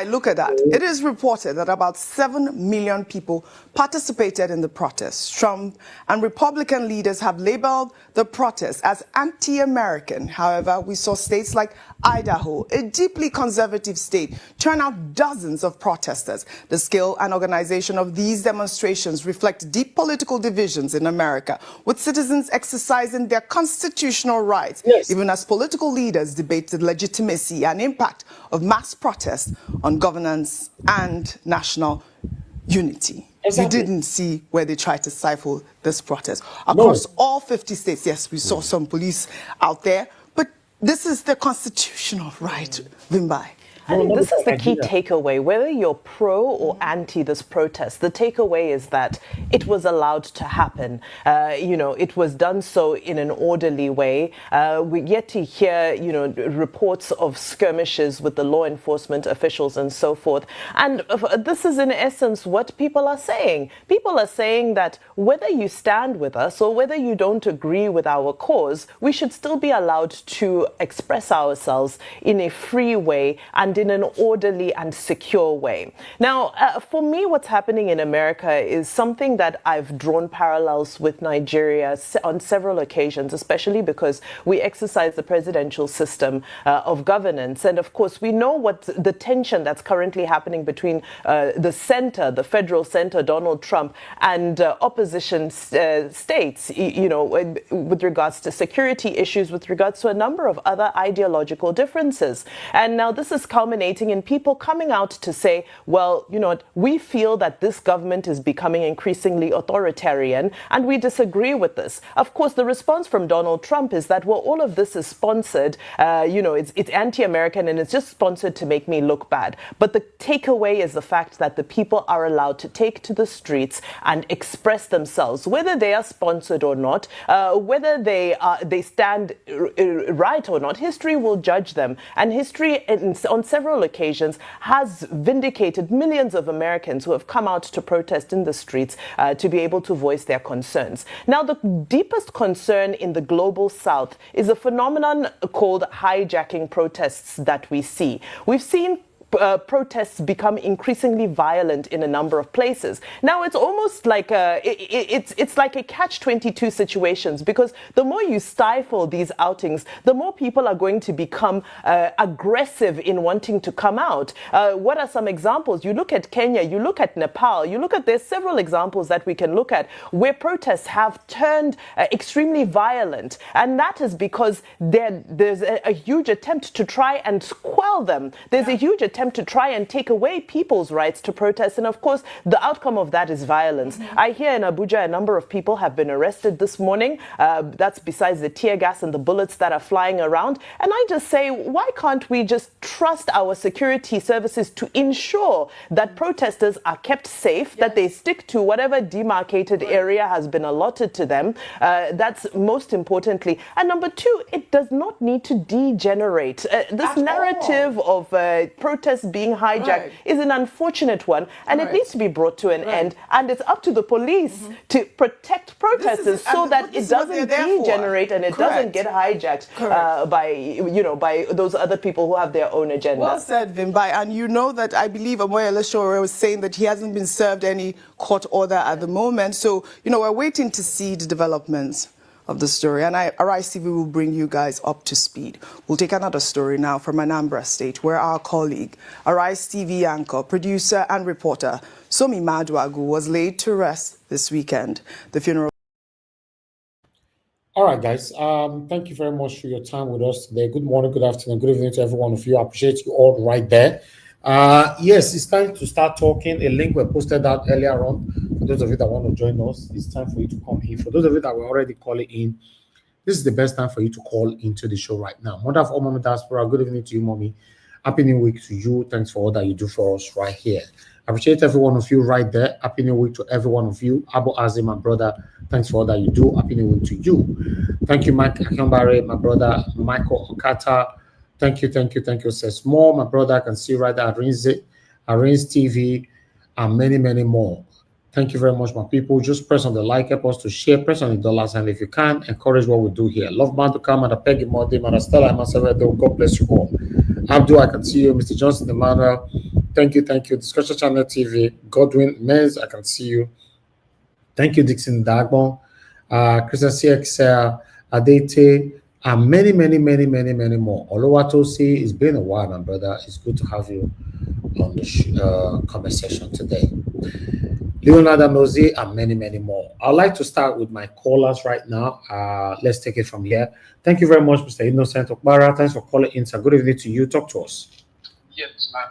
Look at that. It is reported that about 7 million people participated in the protests. Trump and Republican leaders have labeled the protests as anti-American. However, we saw states like Idaho, a deeply conservative state, turn out dozens of protesters. The scale and organization of these demonstrations reflect deep political divisions in America, with citizens exercising their constitutional rights, even as political leaders debate the legitimacy and impact of mass protests on governance and national unity. Exactly. You didn't see where they tried to stifle this protest. Across all 50 states, yes, we saw some police out there, but this is the constitutional right, Vimbai. I think this is the key takeaway. Whether you're pro or anti this protest, the takeaway is that it was allowed to happen. It was done so in an orderly way. We yet to hear, reports of skirmishes with the law enforcement officials and so forth. And this is in essence what people are saying. People are saying that whether you stand with us or whether you don't agree with our cause, we should still be allowed to express ourselves in a free way and in an orderly and secure way. Now, for me, what's happening in America is something that I've drawn parallels with Nigeria on several occasions, especially because we exercise the presidential system of governance. And of course, we know what the tension that's currently happening between the center, the federal center, Donald Trump, and opposition states, with regards to security issues, with regards to a number of other ideological differences. And now this is culminating in people coming out to say, well, we feel that this government is becoming increasingly authoritarian and we disagree with this. Of course, the response from Donald Trump is that, well, all of this is sponsored, it's anti-American and it's just sponsored to make me look bad. But the takeaway is the fact that the people are allowed to take to the streets and express themselves, whether they are sponsored or not, whether they stand right or not. History will judge them. And history, on several occasions, has vindicated millions of Americans who have come out to protest in the streets to be able to voice their concerns. Now, the deepest concern in the global south is a phenomenon called hijacking protests that we see. We've seen protests become increasingly violent in a number of places. Now it's almost like it's like a catch-22 situations, because the more you stifle these outings, the more people are going to become aggressive in wanting to come out. What are some examples? You look at Kenya, you look at Nepal, there's several examples that we can look at where protests have turned extremely violent, and that is because there's a huge attempt to try and quell them. There's a huge attempt to try and take away people's rights to protest. And of course, the outcome of that is violence. I hear in Abuja, a number of people have been arrested this morning. That's besides the tear gas and the bullets that are flying around. And I just say, why can't we just trust our security services to ensure that protesters are kept safe, that they stick to whatever demarcated area has been allotted to them? That's most importantly. And number two, it does not need to degenerate. This narrative of protests being hijacked is an unfortunate one, and it needs to be brought to an end. And it's up to the police to protect protesters so that it doesn't degenerate and it doesn't get hijacked by those other people who have their own agenda. Well said, Vimbai. And you know that I believe Omoyele Sowore was saying that he hasn't been served any court order at the moment. So, we're waiting to see the developments of the story, and Arise TV will bring you guys up to speed. We'll take another story now from Anambra State, where our colleague, Arise TV anchor, producer and reporter Somi Maduagu was laid to rest this weekend. The funeral. All right, guys. Thank you very much for your time with us today. Good morning, good afternoon, good evening to every one of you. I appreciate you all right there. Yes, it's time to start talking. A link was posted out earlier on. For those of you that want to join us, it's time for you to come in. For those of you that were already calling in, this is the best time for you to call into the show right now. Mother of all Mommy Diaspora, good evening to you, Mommy. Happy New Week to you. Thanks for all that you do for us right here. I appreciate every one of you right there. Happy New Week to every one of you. Abu Azim, my brother, thanks for all that you do. Happy New Week to you. Thank you, Mike Akambare, my brother, Michael Okata. Thank you, Says More, my brother. I can see right there, Arrange TV, and many, many more. Thank you very much, my people. Just press on the like, help us to share, press on the dollar sign if you can. Encourage what we do here. Love man to come, and Peggy Modi, and Stella, God bless you all. Abdul, I can see you. Mr. Johnson Emmanuel, thank you. Discussion Channel TV, Godwin Mez, I can see you. Thank you, Dixon Dagbon, Christian CXL, Adete, and many, many, many, many, many more. Oluwatosi, it's been a while, my brother. It's good to have you on the comment section today. Leonardo Nozi, and many, many more. I'd like to start with my callers right now. Let's take it from here. Thank you very much, Mr. Innocent Okbara. Thanks for calling in, sir. Good evening to you. Talk to us. Yes, my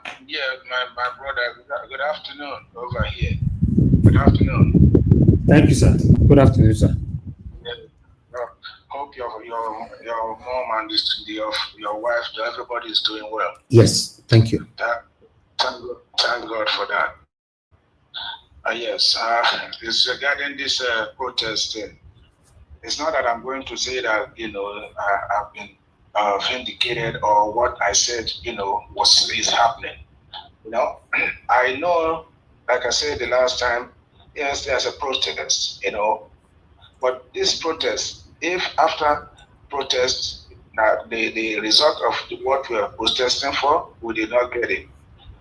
brother. Good afternoon over here. Good afternoon. Thank you, sir. Good afternoon, sir. Hope your mom and your wife, everybody is doing well. Yes, thank you. Thank God for that. Yes, it's regarding this protest. It's not that I'm going to say that I've been vindicated or what I said is happening. I know, like I said the last time, yes, there's a protest, but this protest, if after protest Now, the result of what we are protesting for, we did not get it.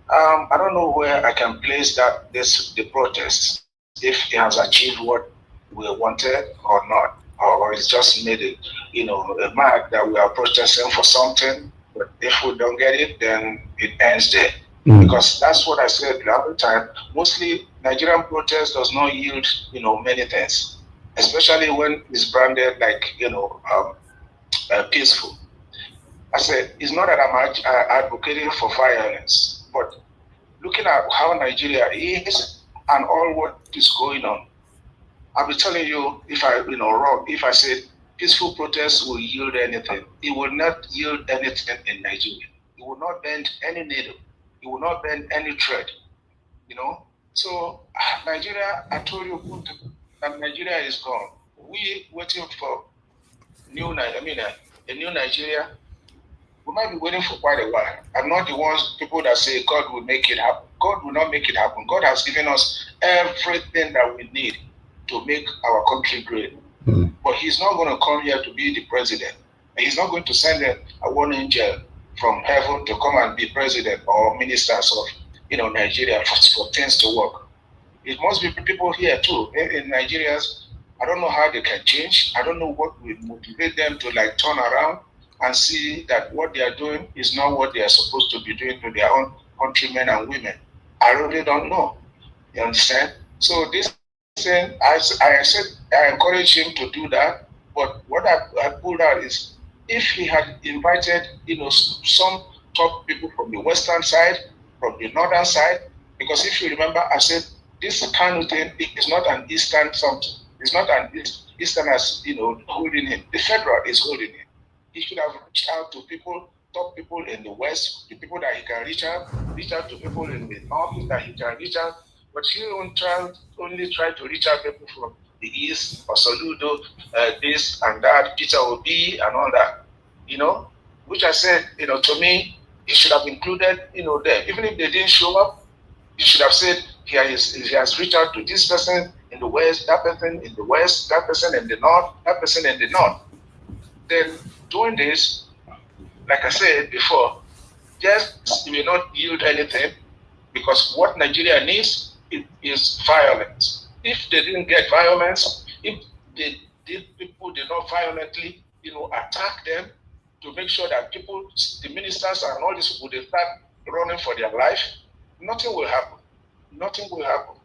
I don't know where I can place the protest, if it has achieved what we wanted or not, or it's just made it, a mark that we are protesting for something. But if we don't get it, then it ends there. Because that's what I said the other time. Mostly Nigerian protest does not yield, many things, especially when it's branded like, peaceful. I said, it's not that I'm advocating for violence, but looking at how Nigeria is and all what is going on, I'll be telling you, if I, wrong, if I said peaceful protests will yield anything, it will not yield anything in Nigeria. It will not bend any needle. It will not bend any thread, So Nigeria, I told you that Nigeria is gone. We waiting for a new Nigeria. We might be waiting for quite a while. I'm not the people that say God will make it happen. God will not make it happen. God has given us everything that we need to make our country great. But he's not going to come here to be the president. He's not going to send a one angel from heaven to come and be president or ministers of Nigeria for things to work. It must be people here too. In Nigeria, I don't know how they can change. I don't know what will motivate them to turn around and see that what they are doing is not what they are supposed to be doing to their own countrymen and women. I really don't know. You understand? So this thing, I said, I encourage him to do that. But what I pulled out is, if he had invited, some top people from the western side, from the northern side, because if you remember, I said this Kanu thing is not an eastern something. It's not an eastern as holding him. The federal is holding him. He should have reached out to top people in the west, the people that he can reach out to people in the north that he can reach out. But he only try to reach out to people from the east, or Soludo, this and that, Peter Obi and all that, which I said, to me, he should have included, them. Even if they didn't show up, he should have said, he has reached out to this person in the west, that person in the west, that person in the north, that person in the north. Then doing this, like I said before, just may not yield anything, because what Nigeria needs is violence. If they didn't get violence, if people did not violently, attack them to make sure that the ministers and all these people, they start running for their life, nothing will happen. Nothing will happen.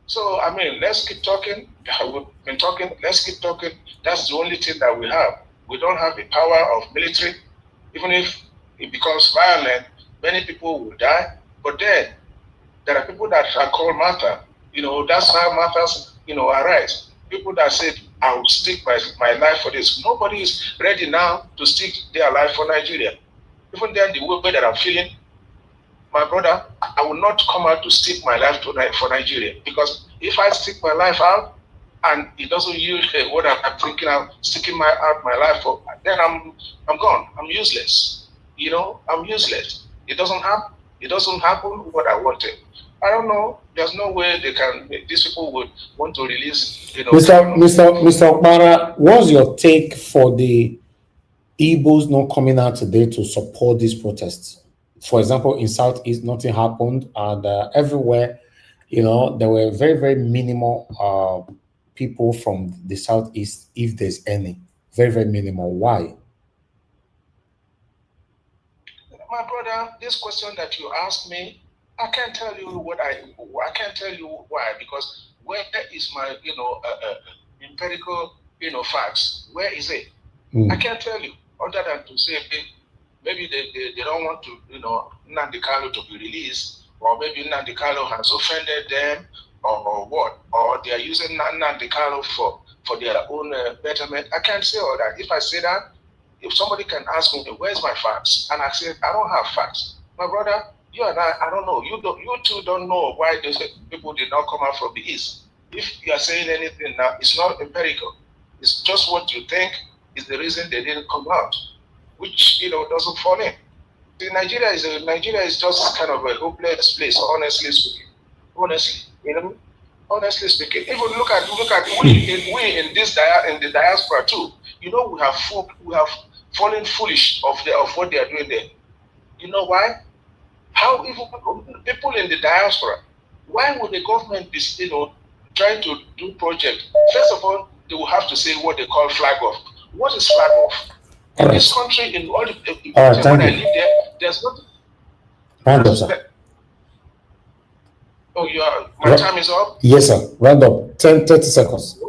So, let's keep talking. We've been talking, let's keep talking. That's the only thing that we have. We don't have the power of military. Even if it becomes violent, many people will die. But then, there are people that are called martyrs. That's how martyrs, arise. People that said, I will stick my life for this. Nobody is ready now to stick their life for Nigeria. Even then, the way that I'm feeling, my brother, I will not come out to stick my life for Nigeria. Because if I stick my life out and it doesn't yield what I'm thinking of sticking my life for, then I'm gone. I'm useless. I'm useless. It doesn't happen what I wanted. I don't know. There's no way these people would want to release, Mr. Okpara, what's your take for the Igbos not coming out today to support these protests? For example, in Southeast, nothing happened, and everywhere, there were very, very minimal people from the Southeast, if there's any. Very, very minimal. Why? My brother, this question that you asked me, I can't tell you I can't tell you why, because where is my, empirical, facts? Where is it? I can't tell you, other than to say, maybe they don't want to, Nnamdi Kanu to be released, or maybe Nnamdi Kanu has offended them, or what, or they are using Nnamdi Kanu for their own betterment. I can't say all that. If I say that, if somebody can ask me, where's my facts? And I say, I don't have facts. My brother, you and I don't know. You two don't know why those people did not come out from the East. If you are saying anything now, it's not empirical. It's just what you think is the reason they didn't come out, which, doesn't fall in. See, Nigeria is just kind of a hopeless place, honestly speaking. Honestly speaking. Even look at we in the diaspora too. We have falling foolish of what they are doing there. You know why? How even people in the diaspora, why would the government be, trying to do project? First of all, they will have to say what they call flag off. What is flag off? In this country, in all the when I live there, there's not. Round up, sir. Oh, my time is up? Yes, sir. Round up. 30 seconds.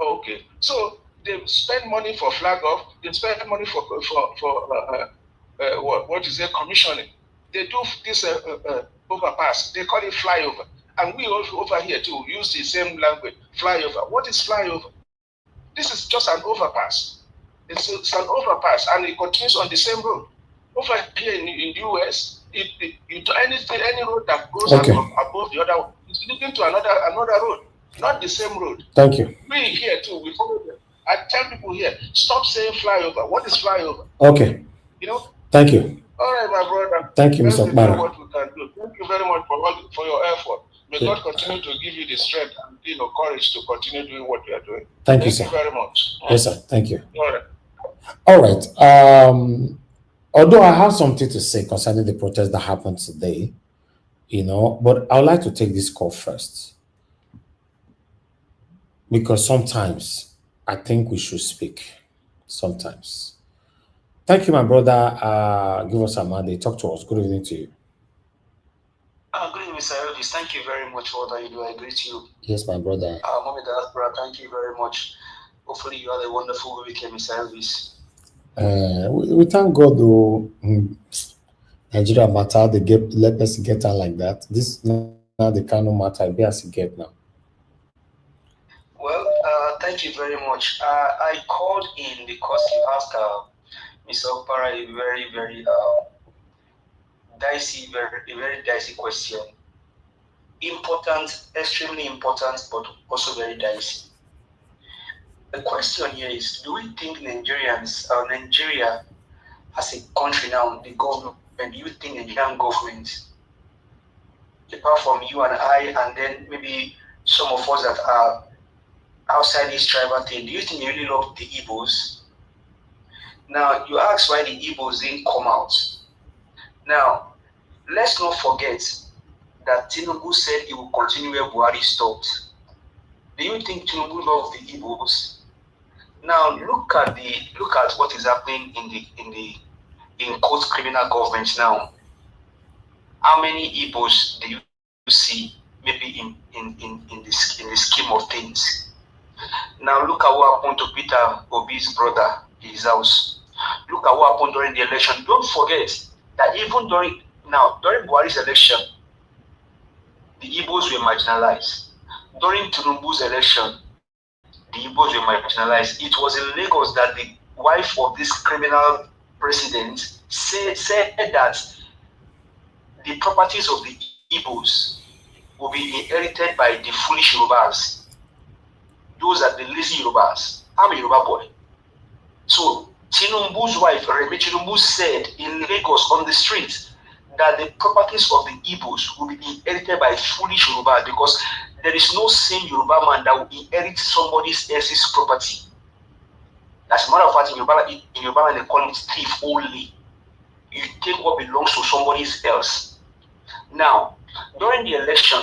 Okay. So they spend money for flag off, they spend money for what is it, commissioning. They do this overpass, they call it flyover. And we also over here too use the same language, flyover. What is flyover? This is just an overpass. It's an overpass and it continues on the same road. Over here in the US, any road that goes above the other is leading to another road, not the same road. Thank you. We here too, we follow them. I tell people here, stop saying flyover. What is flyover? Okay. Thank you. All right, my brother. Thank you, Mr. Mara. What we can do. Thank you very much for your effort. May God continue to give you the strength and courage to continue doing what you are doing. Thank you, sir. Thank you very much. Yes, sir. Thank you. All right. All right. Although I have something to say concerning the protest that happened today, but I would like to take this call first. Because sometimes I think we should speak. Sometimes. Thank you, my brother. Give us a Monday. Talk to us. Good evening to you. Good evening, Mr. Elvis. Thank you very much for what you do. I greet you. Yes, my brother. Mommy Diaspora, thank you very much. Hopefully you had a wonderful weekend, Mr. Elvis. We thank God, though. Nigeria matter, let us get on like that. This now the Kanu matter, be as you get now. Well, thank you very much. I called in because you asked Mr. Okpara a very, very dicey question. Important, extremely important, but also very dicey. The question here is, do we think Nigeria as a country now, the government, and do you think the Nigerian government, apart from you and I, and then maybe some of us that are outside this tribal thing, do you think they really love the Igbos? Now, you ask why the Igbos didn't come out. Now, let's not forget that Tinubu said he will continue where Buhari stopped. Do you think Tinubu loves the Igbos? Now, look at what is happening in quote criminal government now. How many Igbos do you see maybe in the scheme of things? Now look at what happened to Peter Obi's brother, his house. Look at what happened during the election. Don't forget that even during Buhari's election, the Igbos were marginalized. During Tinubu's election, the Igbos were marginalized. It was in Lagos that the wife of this criminal president said that the properties of the Igbos will be inherited by the foolish Yorubas. Those are the lazy Yorubas. I'm a Yoruba boy. So Tinubu's wife, Remi Tinubu, said in Lagos on the street that the properties of the Igbos will be inherited by foolish Yoruba, because there is no sane Yoruba man that will inherit somebody else's property. As a matter of fact, in Yoruba man, they call it thief only. You take what belongs to somebody else. Now, during the election,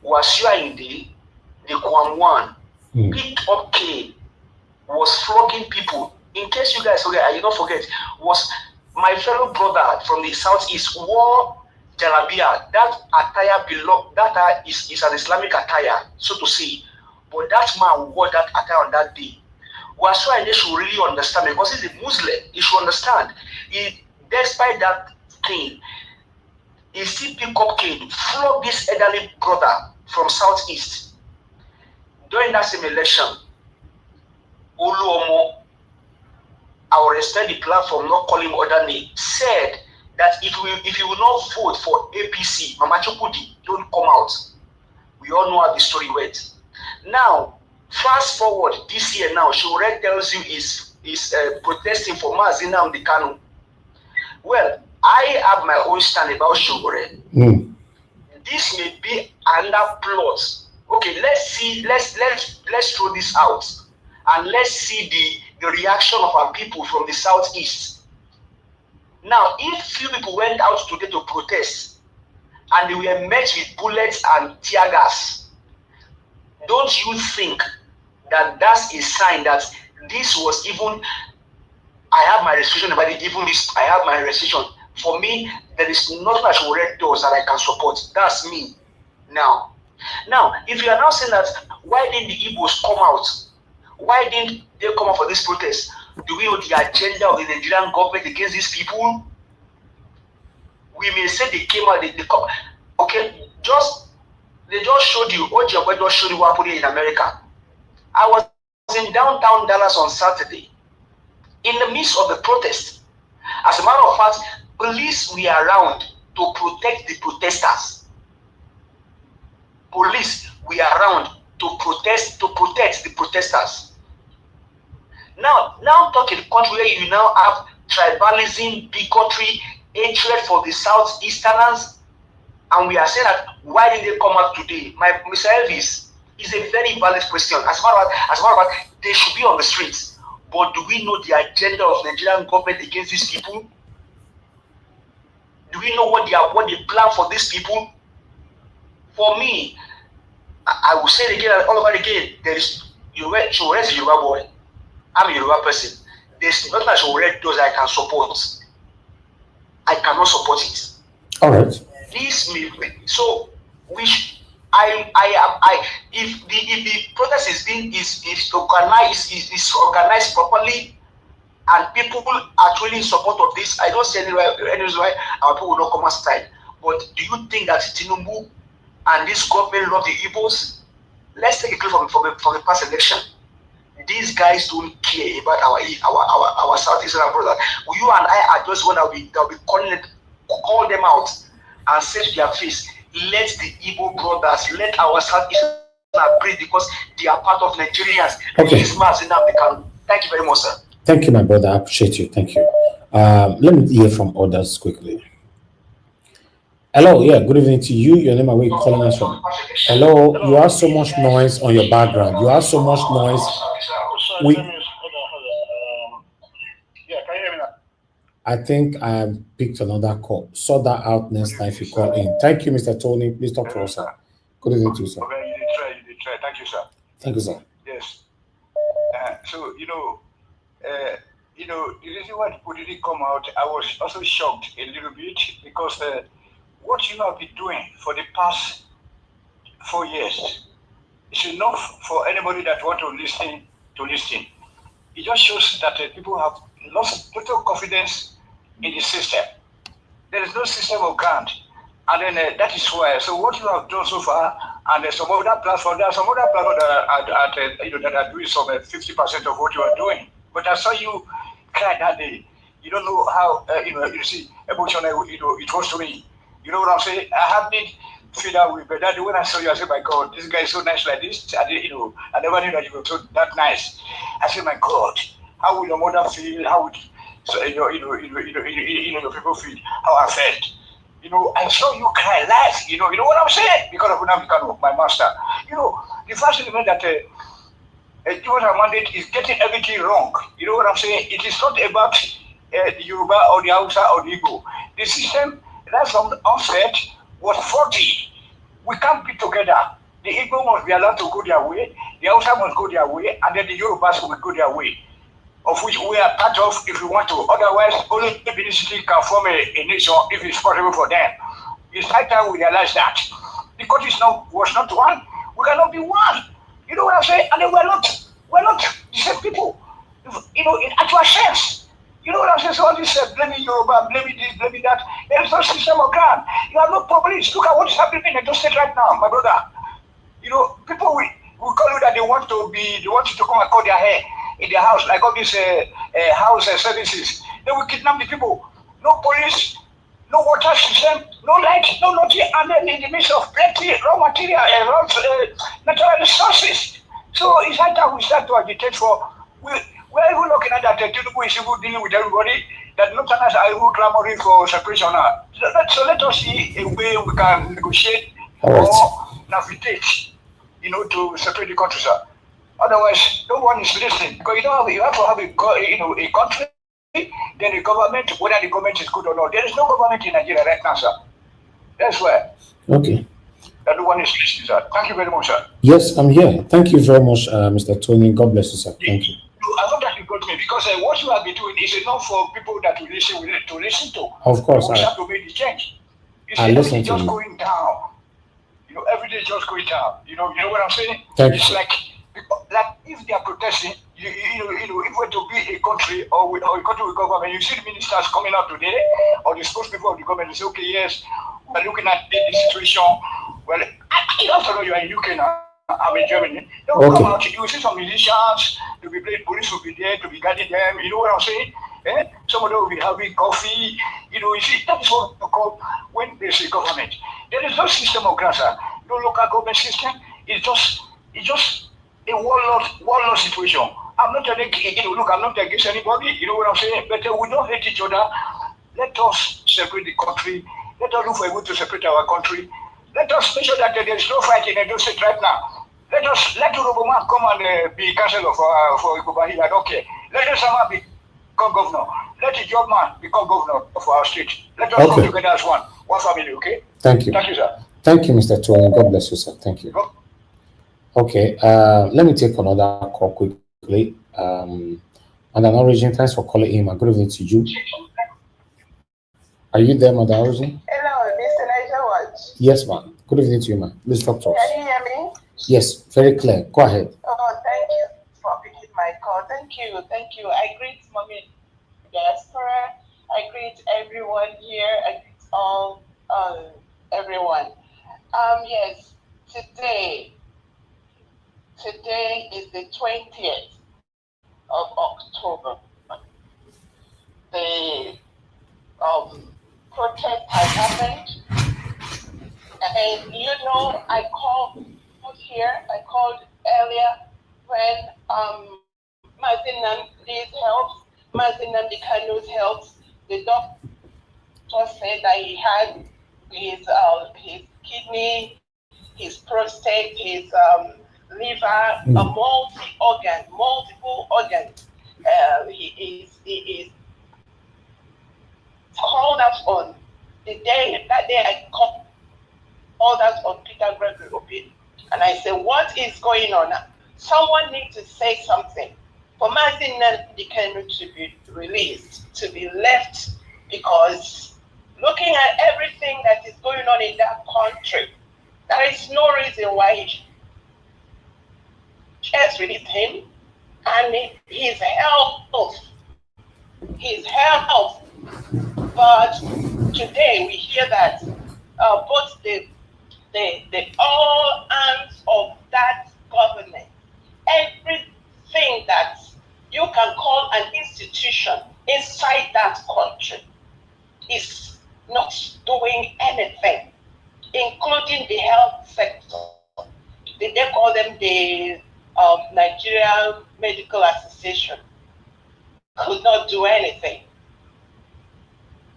Wasiu Ayinde, the Kwamwan, picked up cane, was flogging people. In case you guys forget, I did not forget, was my fellow brother from the southeast wore jalabia. That attire is an Islamic attire, so to say. But that man wore that attire on that day. Wasiu Ayinde should really understand, because he's a Muslim. He should understand. Despite that thing, he still picked up cane, flogged this elderly brother from southeast. During that same election, Oluomo, I will respect the platform, not calling him other name, said that if you will not vote for APC, Mama Chukudi, don't come out. We all know how the story went. Now, fast forward this year now, Sowore tells you is protesting for Nnamdi Kanu. Well, I have my own stand about Sowore. This may be another plot. Okay, let's throw this out, and let's see the reaction of our people from the southeast. Now, if few people went out today to protest and they were met with bullets and tear gas, don't you think that that's a sign that this was even, I have my restriction about it, even this, I have my restriction. For me, there is nothing that Sowore does that I can support. That's me. Now, if you are now saying that, why didn't the Igbos come out? Why didn't they come out for this protest? Do we know the agenda of the Nigerian government against these people? We may say they came out, they come. Okay, they just showed you, Ojiabwe just showed you what happened in America. I was in downtown Dallas on Saturday, in the midst of the protest. As a matter of fact, police were around to protect the protesters. Police were around to protect the protesters. Now talking country where you now have tribalism, bigotry, hatred for the Southeasterners, and we are saying that why did they come out today? Mr. Elvis, is a very valid question. As a matter of fact, they should be on the streets. But do we know the agenda of the Nigerian government against these people? Do we know what they plan for these people? For me, I will say it again and all over again. There is Sowore is a Yoruba boy. I'm a Yoruba person. There's nothing that Sowore does I can support. I cannot support it. All right. This movement. So if the protest is organized properly and people are truly in support of this, I don't see any reason why our people will not come outside. But do you think that Tinubu and this government love the Igbos? Let's take a clue from the past election. These guys don't care about our Southeastern brothers. You and I are just one that will be call them out and say to their face, let the Igbo brothers, let our Southeastern breathe, because they are part of Nigerians. Okay. Thank you very much, sir. Thank you, my brother. I appreciate you. Thank you. Let me hear from others quickly. Hello, yeah, good evening to you. Your name and where you're calling us from. Hello, you have so much noise on your background. You have so much noise. I think I have picked another call. Sort that out next time if you call in. Thank you, Mr. Tony. Please talk to us, sir. Good evening to you, sir. Okay, you did try. Thank you, sir. Thank you, sir. Yes. So, the reason why people didn't come out, I was also shocked a little bit, because what you have been doing for the past 4 years is enough for anybody that want to listen to listen. It just shows that people have lost total confidence in the system. There is no system of grant, and then that is why. So what you have done so far, and there's some other platforms. There are some other platforms that are doing some 50% of what you are doing. But I saw you cry that day. You don't know how you see emotional. It was to me. You know what I'm saying? I have been feel that way, but that when I saw you, I said, "My God, this guy is so nice like this." I never knew that you were so that nice. I said, "My God, how will your mother feel? How would your people feel? How I felt." I saw you cry live. You know what I'm saying? Because of Nnamdi Kanu, my master. The first thing that Joshua mandate is getting everything wrong. You know what I'm saying? It is not about the Yoruba or the Hausa or the Igbo. The system right from the onset was faulty. We can't be together. The Igbo must be allowed to go their way, the Hausa must go their way, and then the Yorubas will go their way, of which we are part of if we want to. Otherwise, only the Benin City can form a nation if it's possible for them. It's high time we realize that. The country was not one. We cannot be one. You know what I'm saying? And then we're not the same people. In actual sense. You know what I'm saying? So all this blaming Yoruba, blaming this, blaming that. There is no system of ground. You have no police. Look at what is happening in Edo State right now, my brother. People will call you that they want you to come and cut their hair in their house, like all these house services. They will kidnap the people. No police, no water system, no light, no nothing, and then in the midst of plenty raw material and natural resources. So it's like that we start to agitate for. We're even looking at that Tinubu is even dealing with everybody, that Northerners are even clamoring for separation now. So let us see a way we can negotiate or navigate, to separate the country, sir. Otherwise, don't everyone is listening. Because you have to have a country, then a government, whether the government is good or not. There is no government in Nigeria right now, sir. That's why. Okay. Everyone is listening, sir. Thank you very much, sir. Yes, I'm here. Thank you very much, Mr. Tony. God bless you, sir. Thank you. I hope that you got me, because what you have been doing is enough for people that you listen to. Of course, We have to make the change. You see, I listen everything to just you. going down. Every day just going down. You know what I'm saying? Thank It's you. like if they are protesting, if we're to be a country or a country with government, you see the ministers coming out today, or the spokespeople of the government, they say, okay, yes, we're looking at the situation. Well, you have to know you're in UK now. I'm in Germany. They will come out. You will see some musicians. They'll be playing. Police will be there to be guarding them. You know what I'm saying? Some of them will be having coffee. You see, that is what we call when there's a government. There is no system of grants. No local government system. It's just a warlord situation. I'm not look, I'm not against anybody. You know what I'm saying? But we don't hate each other. Let us separate the country. Let us look for a way to separate our country. Let us make sure that there is no fight in Edo State right now. Let Urubuma come and be councillor for Igubahi. I don't care. Let Osama become governor. Let the job man become governor of our state. Let us come together as one family, okay? Thank you. Thank you, sir. Thank you, Mr. Tony. God bless you, sir. Thank you. Okay, let me take another call quickly. And an origin, thanks for calling in. Good evening to you. Are you there, Madam Origin? Hello, Mr. Niger Watch. Yes, ma'am. Good evening to you, ma'am. Please talk to us. Can you hear me? Yes, very clear. Go ahead. Oh, thank you for picking my call. Thank you. I greet Mommy Diaspora. I greet everyone here. I greet all everyone. Yes, today is the 20th of October. The protest has happened. And I called earlier when Nnamdi Kanu's health, the doctor said that he had his kidney, his prostate, his liver, multiple organs. He is called us on that day I called us on Peter Gregory Obi, and I said, what is going on? Someone needs to say something for Nnamdi Kanu to be released, to be left, because looking at everything that is going on in that country, there is no reason why he just released him, and his health. But today we hear that both the all arms of that government, everything that you can call an institution inside that country, is not doing anything, including the health sector. They call them the Nigeria Medical Association. Could not do anything.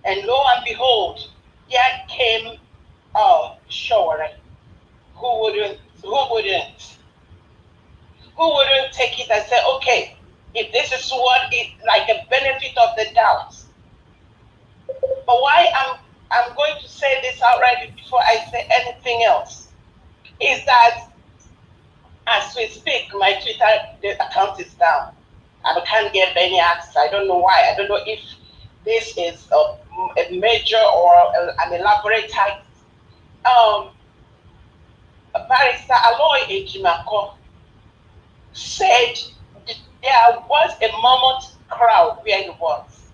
And lo and behold, here came Sowore, who wouldn't take it and say, okay, if this is what is like a benefit of the doubt. But why I'm going to say this outright before I say anything else is that as we speak, my Twitter account is down. I can't get any access. I don't know why. I don't know if this is a major or an elaborate type. Barrister Aloy Ejimako said there was a mammoth crowd where he was.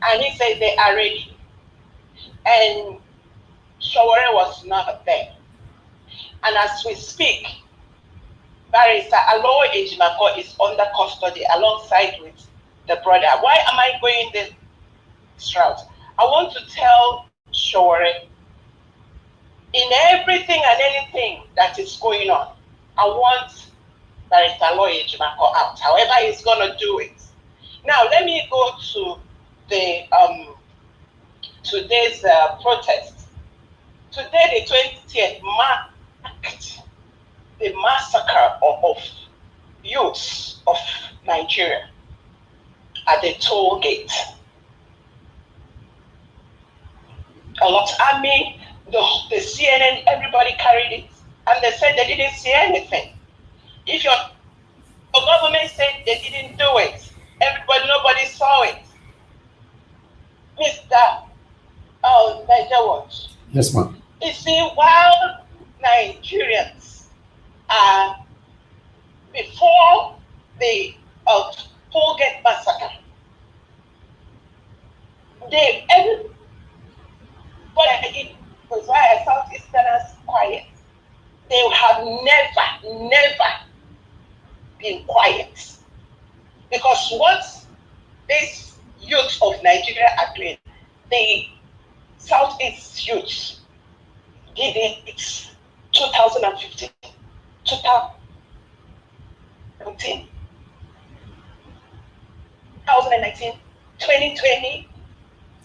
And he said they are ready. And Sowore was not there. And as we speak, Barrister Aloy Ejimako is under custody alongside with the brother. Why am I going this route? I want to tell Sowore, in everything and anything that is going on, I want Barrister Aloy Ejimako out. However he's going to do it. Now let me go to the today's protest. Today, the 20th, marked the massacre of youths, of Nigeria at the toll gate. A lot. I mean, the CNN, everybody carried it, and they said they didn't see anything. If your government said they didn't do it, nobody saw it. Mr. Niger Watch. Yes, ma'am. You see, while Nigerians are before the Tollgate massacre, everybody was why Southeasterners quiet. They have never been quiet. Because what these youths of Nigeria are doing, the Southeast youths did it 2015, 2017, 2019, 2020,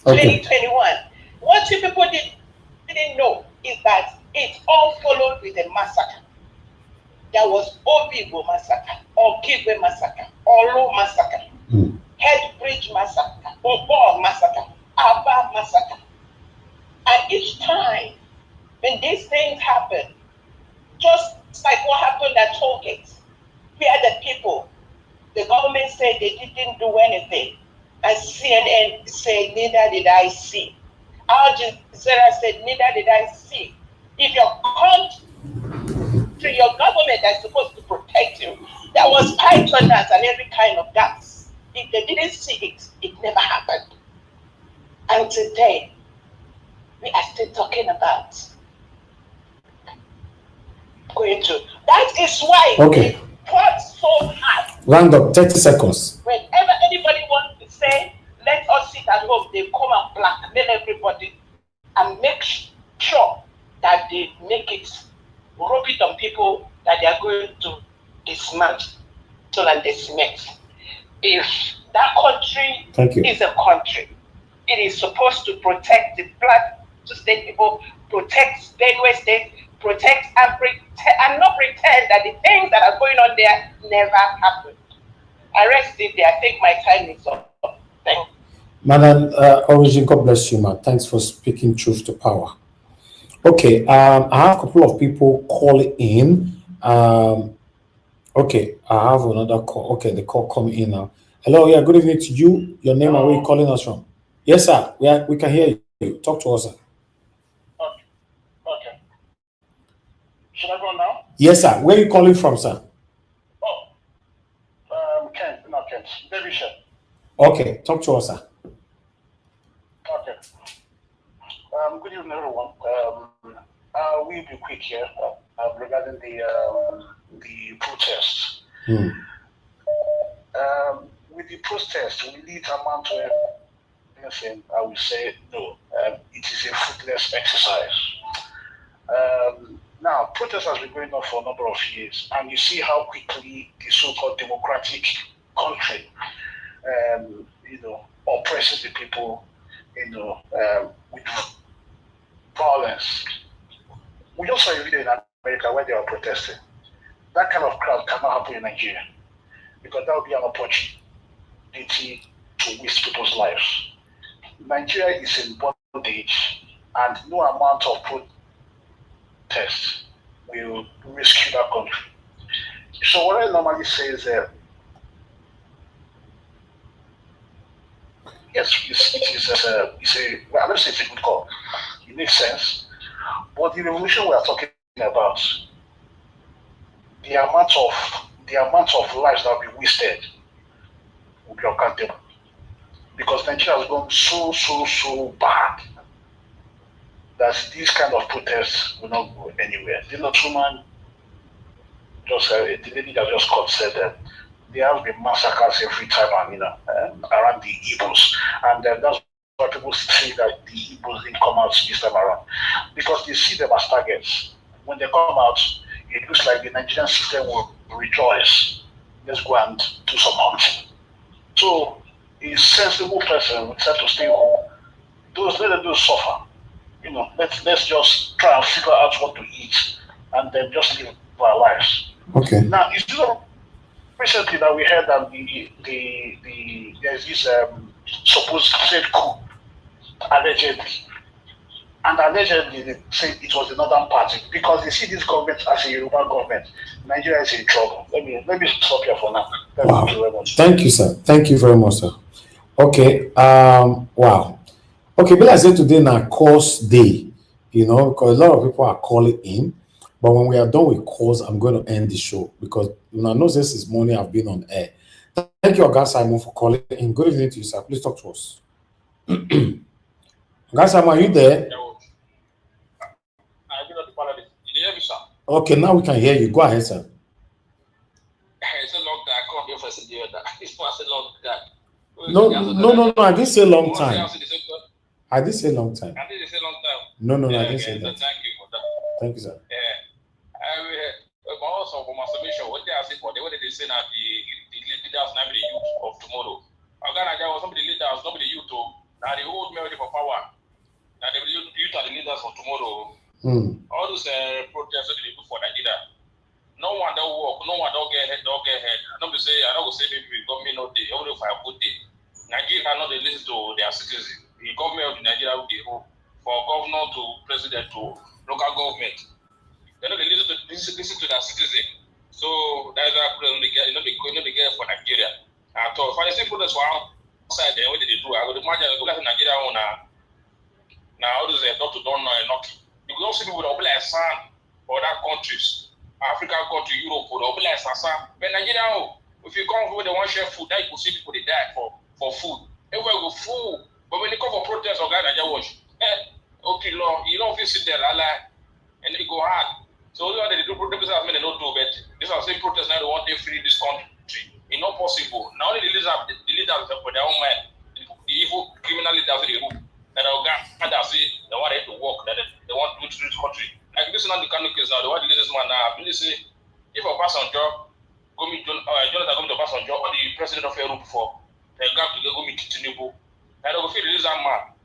2021. What you people didn't know is that it all followed with a massacre. There was Obibo massacre, Okigwe massacre, Olo massacre, Headbridge massacre, Obor massacre, Aba massacre. And each time when these things happen, just like what happened at Tollgate, where the people, the government said they didn't do anything, and CNN said, neither did I see. Al Jazeera said, neither did I see. If you come to your government that's supposed to protect you, there was pythoners and every kind of gas. If they didn't see it, it never happened. And today, we are still talking about going to. That is why we fought so hard. Round up, 30 seconds. Whenever anybody wants to say, let us sit at home, they come and blackmail everybody and make sure that they make it, rub it on people that they are going to dismantle and decimate. If that country is a country, it is supposed to protect the Plateau State people, protect Benue State, protect and not pretend that the things that are going on there never happened. I rest it there. I think my time is up. Thank you. Madam Origin, God bless you, man. Thanks for speaking truth to power. Okay, I have a couple of people calling in. Okay, I have another call. Okay, the call coming in now. Hello, yeah, good evening to you. Your name and where you calling us from? Yes, sir. We can hear you. Talk to us, sir. Okay. Should I go now? Yes, sir. Where are you calling from, sir? Kent, not Kent. Derbyshire. Okay, talk to us, sir. Okay. Good evening, everyone. We'll be quick here regarding the protests. With the protest, we need amount to anything. I will say no. It is a fruitless exercise. Now, protest has been going on for a number of years, and you see how quickly the so-called democratic country, oppresses the people, with violence. We just saw a video in America where they were protesting. That kind of crowd cannot happen in Nigeria, because that would be an opportunity to waste people's lives. Nigeria is in bondage, and no amount of protest will rescue that country. So what I normally say is yes, it's a good call. It makes sense. But the revolution we are talking about, the amount of lives that will be wasted will be uncountable. Because Nigeria has gone so bad that these kind of protests will not go anywhere. The Lotruman the lady that just called said that there have been massacres every time, around the Igbos, and that's why people say that the Igbos didn't come out this time around, because they see them as targets. When they come out, it looks like the Nigerian system will rejoice. Let's go and do some hunting. So a sensible person would have to stay home. Let them suffer. Let's just try and figure out what to eat and then just live our lives. Okay. Now, it's already recently that we heard that there's this supposed said coup allegedly. And allegedly they say it was the northern party because they see this government as a Yoruba government. Nigeria is in trouble. Let me stop here for now. Thank you very much. Thank you, sir. Thank you very much, sir. Okay. Wow. Okay, but I said today now course day, because a lot of people are calling in. But when we are done with calls, I'm going to end the show because I know this morning I've been on air. Thank you, Oga Simon, for calling in. Good evening to you, sir. Please talk to us. Oga Simon, are you there? Okay, now we can hear you. Go ahead, sir. It's a long time. I can't be first day that. It's past a long time. No. I didn't say long time. I didn't say long time. I didn't say long time. No, I didn't say that. Thank you for that. Thank you, sir. Also for my submission, what they are saying for the way they say that the leaders now be the youth of tomorrow. Ghana was some of the leaders, not the youth. Now the old melody for power. Now the youth are the leaders for tomorrow. All those protests that they do for Nigeria. No one don't walk, no one don't get ahead. I don't say maybe government not the only for a good day. Nigeria cannot listen to their citizens. The government of Nigeria will be for governor to president to local government. They don't listen to their citizens. So that's why they get for Nigeria. And so if I see protest for outside there, what did they do? I would imagine Nigeria on now how does a doctor don't know enough. You will also see people that will be like San for other countries, African country, Europe, or they'll be like Sasa. But Nigeria, if you come over, they want share food, then you will see people they die for food. Everywhere go full. But when they come for protest, or guys, Nigeria watch. Okay, Lord, you don't feel sit there, and they go hard. So all they do protest, I mean, they don't do, but this are same protest now. They want to free this country. It's not possible. Now the leaders for their own mind, the evil criminal leaders in the room. And Uganda say they want to work, that they want to do this country. Like this is not the Kanu case now. They want to do this man now. Really say, if a person job, Jonathan come to pass on job, or the president of Europe before, they got to go meet Tinubu. And they will feel this man.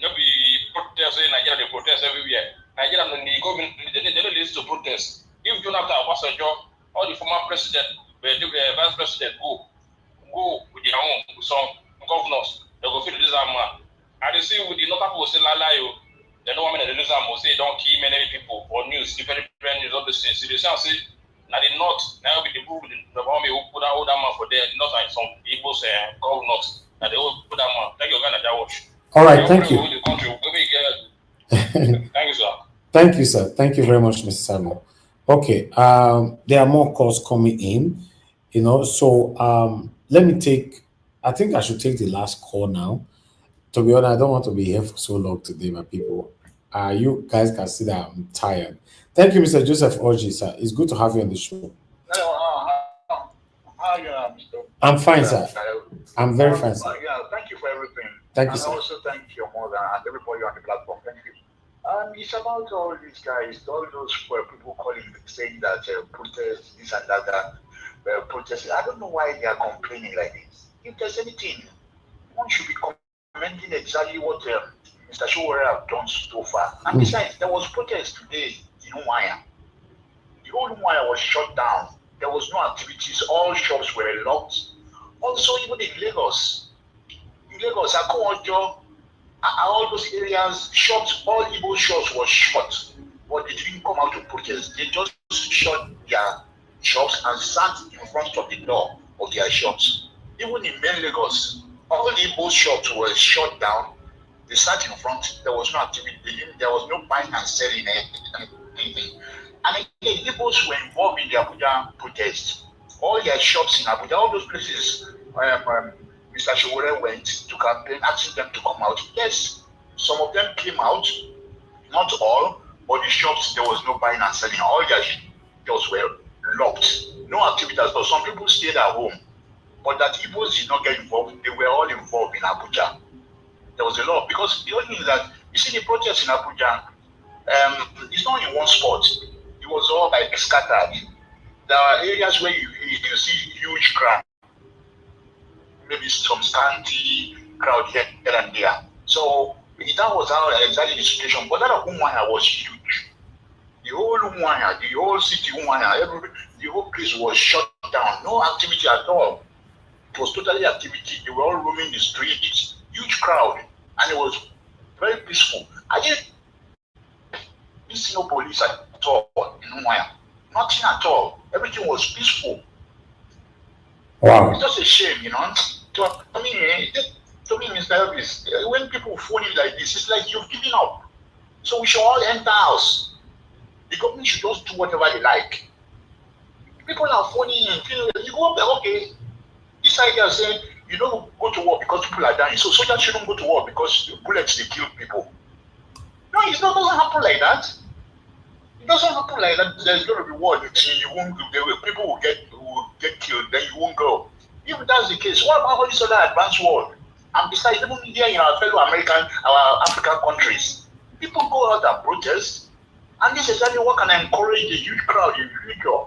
No be protest in Nigeria, they protest everywhere. Nigeria, the government, they don't listen to protest. If Jonathan pass on job, or the former president, the vice president go with their own, with some governors, they will feel this man. And they see with the local people say Lalayo, they don't want me to lose them, say don't kill many people for news, different news, all these things. So they say, now the North, now with the people, the army who put that man for there, not like some people's governors, that they will put that man. Thank you, Ghana, watch. All right, thank you. Thank you, sir. Thank you, sir. Thank you very much, Mr. Samuel. Okay, there are more calls coming in, so let me I think I should take the last call now. To be honest, I don't want to be here for so long today, my people. You guys can see that I'm tired. Thank you, Mr. Joseph Orji, sir. It's good to have you on the show. I'm fine, sir. I'm very fine, sir. Yeah, thank you for everything. Thank you, sir. And also thank your mother and everybody on the platform. Thank you. It's about all these guys, all those people calling, saying that protest, this and that, protest. I don't know why they are complaining like this. If there's anything, one should be commenting exactly what Mr. Sowore have done so far. And besides, there was protest today in Umuahia. The whole Umuahia was shut down. There was no activities. All shops were locked. Also, even in Lagos, Akowojo, all those areas, shops, all Igbo shops were shut. But they didn't come out to protest. They just shut their shops and sat in front of the door of their shops. Even in main Lagos, all the Igbo shops were shut down. They sat in front. There was no activity. There was no buying and selling anything. And again, Igbos were involved in the Abuja protest. All their shops in Abuja, all those places, Mr. Sowore went to campaign, asking them to come out. Yes, some of them came out, not all, but the shops, there was no buying and selling. All their shops were locked. No activities, but some people stayed at home. But that Igbos did not get involved. They were all involved in Abuja. There was a lot. Because the only thing is that, you see the protests in Abuja, it's not in one spot. It was all like scattered. There are areas where you see huge crowd. Maybe some scanty crowd here and there. So that was how exactly the situation. But that of Umuahia was huge. The whole Umuahia, the whole city Umuahia, the whole place was shut shut down. No activity at all. It was totally activity. They were all roaming the streets, huge crowd, and it was very peaceful. I didn't see no police at all in Nwaya. Nothing at all. Everything was peaceful. Wow. It's just a shame, you know. To me, Mr. Elvis, when people phone in like this, it's like you've given up. So we should all enter house. The government should just do whatever they like. People are phoning in. You go up there, okay. This idea saying you don't go to war because people are dying. So soldiers shouldn't go to war because bullets they kill people. No, it doesn't happen like that. It doesn't happen like that. There's going to be war. You won't. People will get killed. Then you won't go. If that's the case, what about all this other advanced world? And besides, even here in our fellow our African countries, people go out and protest. And this is exactly what can encourage a huge crowd in the future.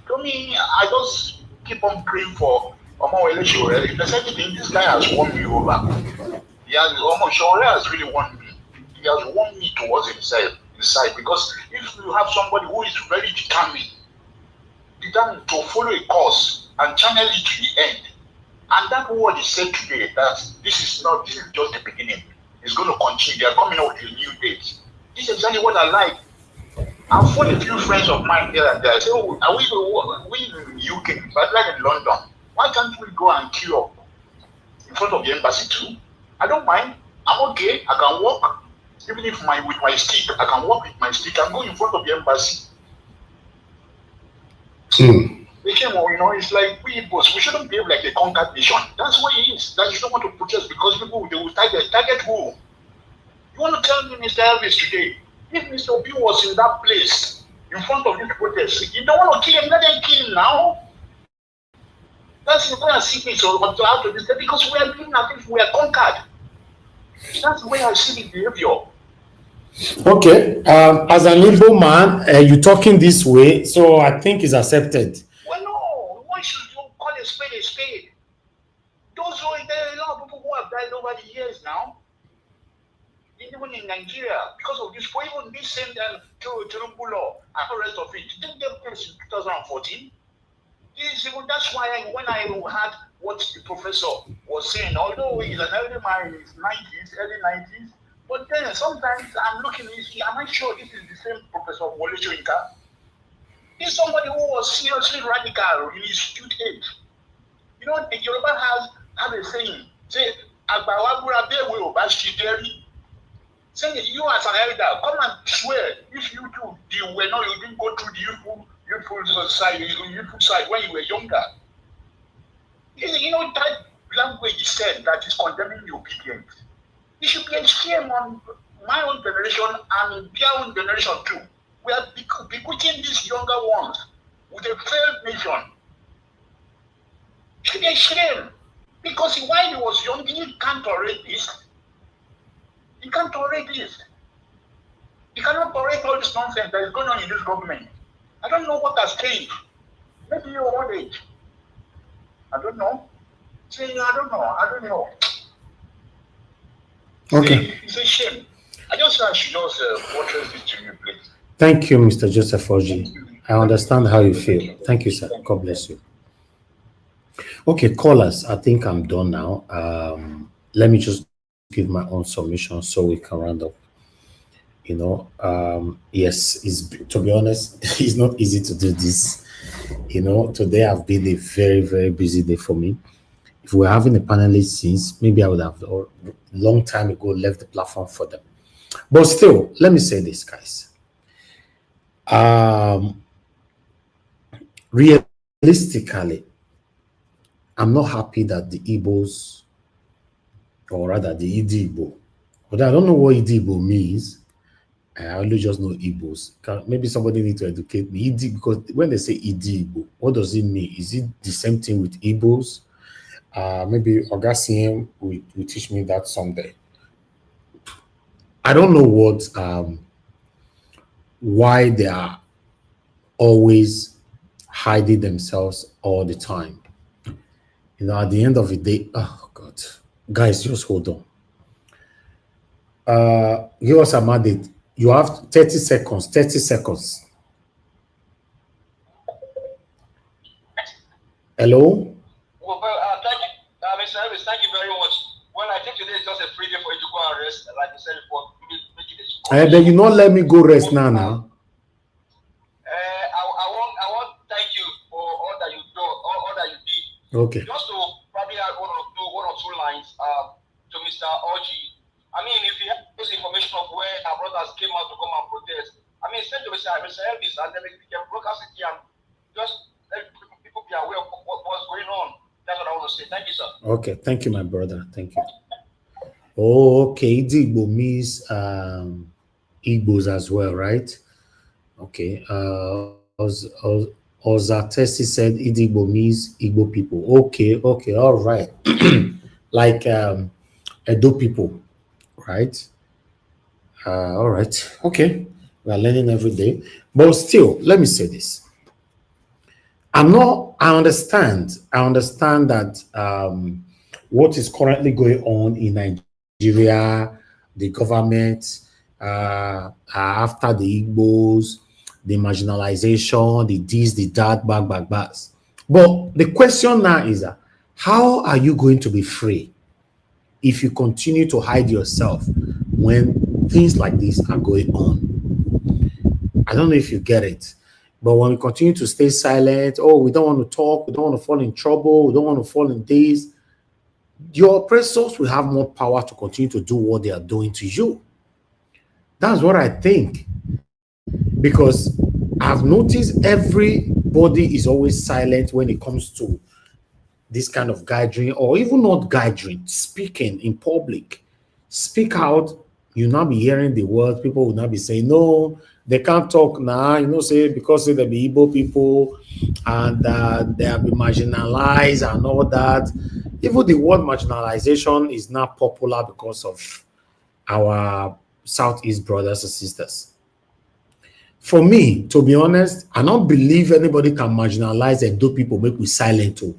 To me, I just keep on praying for Omo Elesho. If there's anything, this guy has won me over. Omo Sowore has really won me. He has won me towards himself, inside. Because if you have somebody who is very determined to follow a course and channel it to the end, and that word is said today that this is just the beginning. It's going to continue. They are coming out with a new date. This is exactly what I like. I've phoned a few friends of mine here and there. I say, oh, are we in the UK, but like in London? Why can't we go and queue up in front of the embassy too? I don't mind. I'm okay. I can walk. Even if with my stick, I can walk with my stick and go in front of the embassy. They came, it's like we Igbos, we shouldn't behave like a conquered nation. That's what it is. That you don't want to protest because people, they will target who? You want to tell me, Mr. Elvis, today, if Mr. Obi was in that place, in front of this protest, you don't want to kill him, let them kill him now. That's the way I see it, out of this day, because we are living as if we are conquered. That's the way I see the behavior. Okay, as an Igbo man, you're talking this way, so I think it's accepted. Well, no, why should you call a spade a spade? There are a lot of people who have died over the years now. Even in Nigeria, because of this, for even this same Tinubu law and the rest of it, didn't get place in 2014. That's why when I heard what the professor was saying, although he's an elder man in his 90s, early 90s, but then sometimes I'm looking, am I sure this is the same Professor Wole Soyinka? He's somebody who was seriously radical in his youth age. You know, the Yoruba have a saying, say, Agbawabura Bewe Obashideri. Saying you as an elder, come and swear if you too you didn't go through the youthful side when you were younger. That language is said that is condemning the obedient. It should be a shame on my own generation and their own generation too. We are bequeathing these younger ones with a failed nation. It should be a shame. Because while he was young, he can't tolerate this. He can't tolerate this. He cannot tolerate all this nonsense that is going on in this government. I don't know what has changed. Maybe your old age. I don't know. I don't know. Okay. It's a shame. I should just buttress this to you, please. Thank you, Mr. Joseph Oji. I understand how you feel. Thank you, sir. God bless you. Okay, callers, I think I'm done now. Let me just give my own submission so we can round up. Yes, to be honest, it's not easy to do this. Today have been a very, very busy day for me. If we're having a panelist since, maybe I would have a long time ago left the platform for them. But still, let me say this, guys. Realistically, I'm not happy that the Igbos, or rather the Igbo, but I don't know what Igbo means. I only just know Igbos. Maybe somebody need to educate me. Because when they say Igbo, what does it mean? Is it the same thing with Igbos? Maybe Augustine will teach me that someday. I don't know why they are always hiding themselves all the time. At the end of the day, oh God, guys, just hold on. Give us a mandate. You have 30 seconds. 30 seconds. Hello? Well, thank you. Mr. Elvis, thank you very much. Well, I think today is just a free day for you to go and rest, like you said before. Then you not let me go rest now. I want to thank you for all that you do, all that you did. Okay. Just to probably add one or two lines to Mr. Oji. I mean, if you have this information of where our brothers came out to come and protest, I mean, send to Mr. Elvis and then we can broadcast it here and just let people be aware of what's going on. That's what I want to say. Thank you, sir. Okay, thank you, my brother. Thank you. Oh, okay. Igbo means Igbos as well, right? Okay. Ozatesi said Igbo means Igbo people. Okay, all right. Like Edo people, right? All right. Okay. We are learning every day. But still, let me say this. I understand that what is currently going on in Nigeria, the government, after the Igbos, the marginalization, the this, the that, back. But the question now is, how are you going to be free if you continue to hide yourself when things like this are going on? I don't know if you get it. But when we continue to stay silent, we don't want to talk, we don't want to fall in trouble, we don't want to fall in this, your oppressors will have more power to continue to do what they are doing to you. That's what I think. Because I've noticed everybody is always silent when it comes to this kind of gathering, or even not gathering, speaking in public. Speak out, you'll not be hearing the words, people will not be saying, no, they can't talk now, say because they be Igbo people and they have been marginalized and all that. Even the word marginalization is not popular because of our Southeast brothers and sisters. For me, to be honest, I don't believe anybody can marginalize Edo people, make we silent too.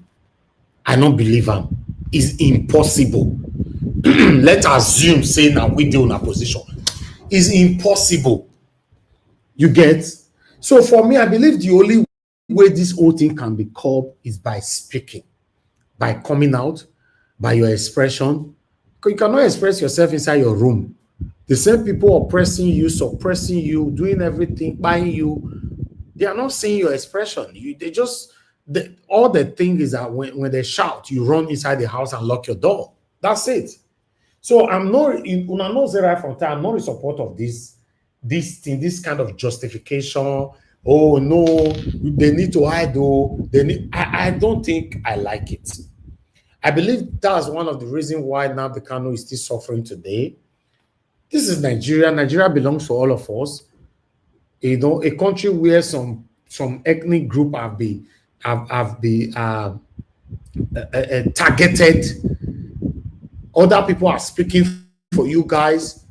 I don't believe them. It's impossible. Let's assume, say now we do in a position. It's impossible. You get? So for me, I believe the only way this whole thing can be curbed is by speaking, by coming out, by your expression. Because you cannot express yourself inside your room. The same people oppressing you, suppressing you, doing everything, buying you, they are not seeing your expression. All the thing is that when they shout, you run inside the house and lock your door. That's it. So I'm not in a support of this thing, this kind of justification. Oh no, they need to hide. I don't think I like it. I believe that's one of the reasons why Nnamdi Kanu is still suffering today. This is Nigeria. Nigeria belongs to all of us. A country where some ethnic group have been targeted. Other people are speaking for you guys.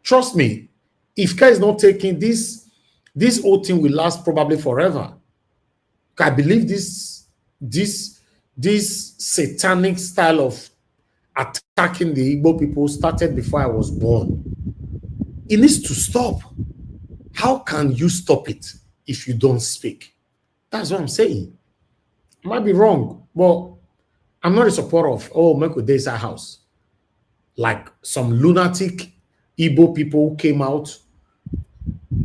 Trust me, if care is not taken, this whole thing will last probably forever. I believe this satanic style of attacking the Igbo people started before I was born. It needs to stop. How can you stop it if you don't speak? That's what I'm saying. I might be wrong, but I'm not a supporter of, make a Desa house. Like some lunatic Igbo people who came out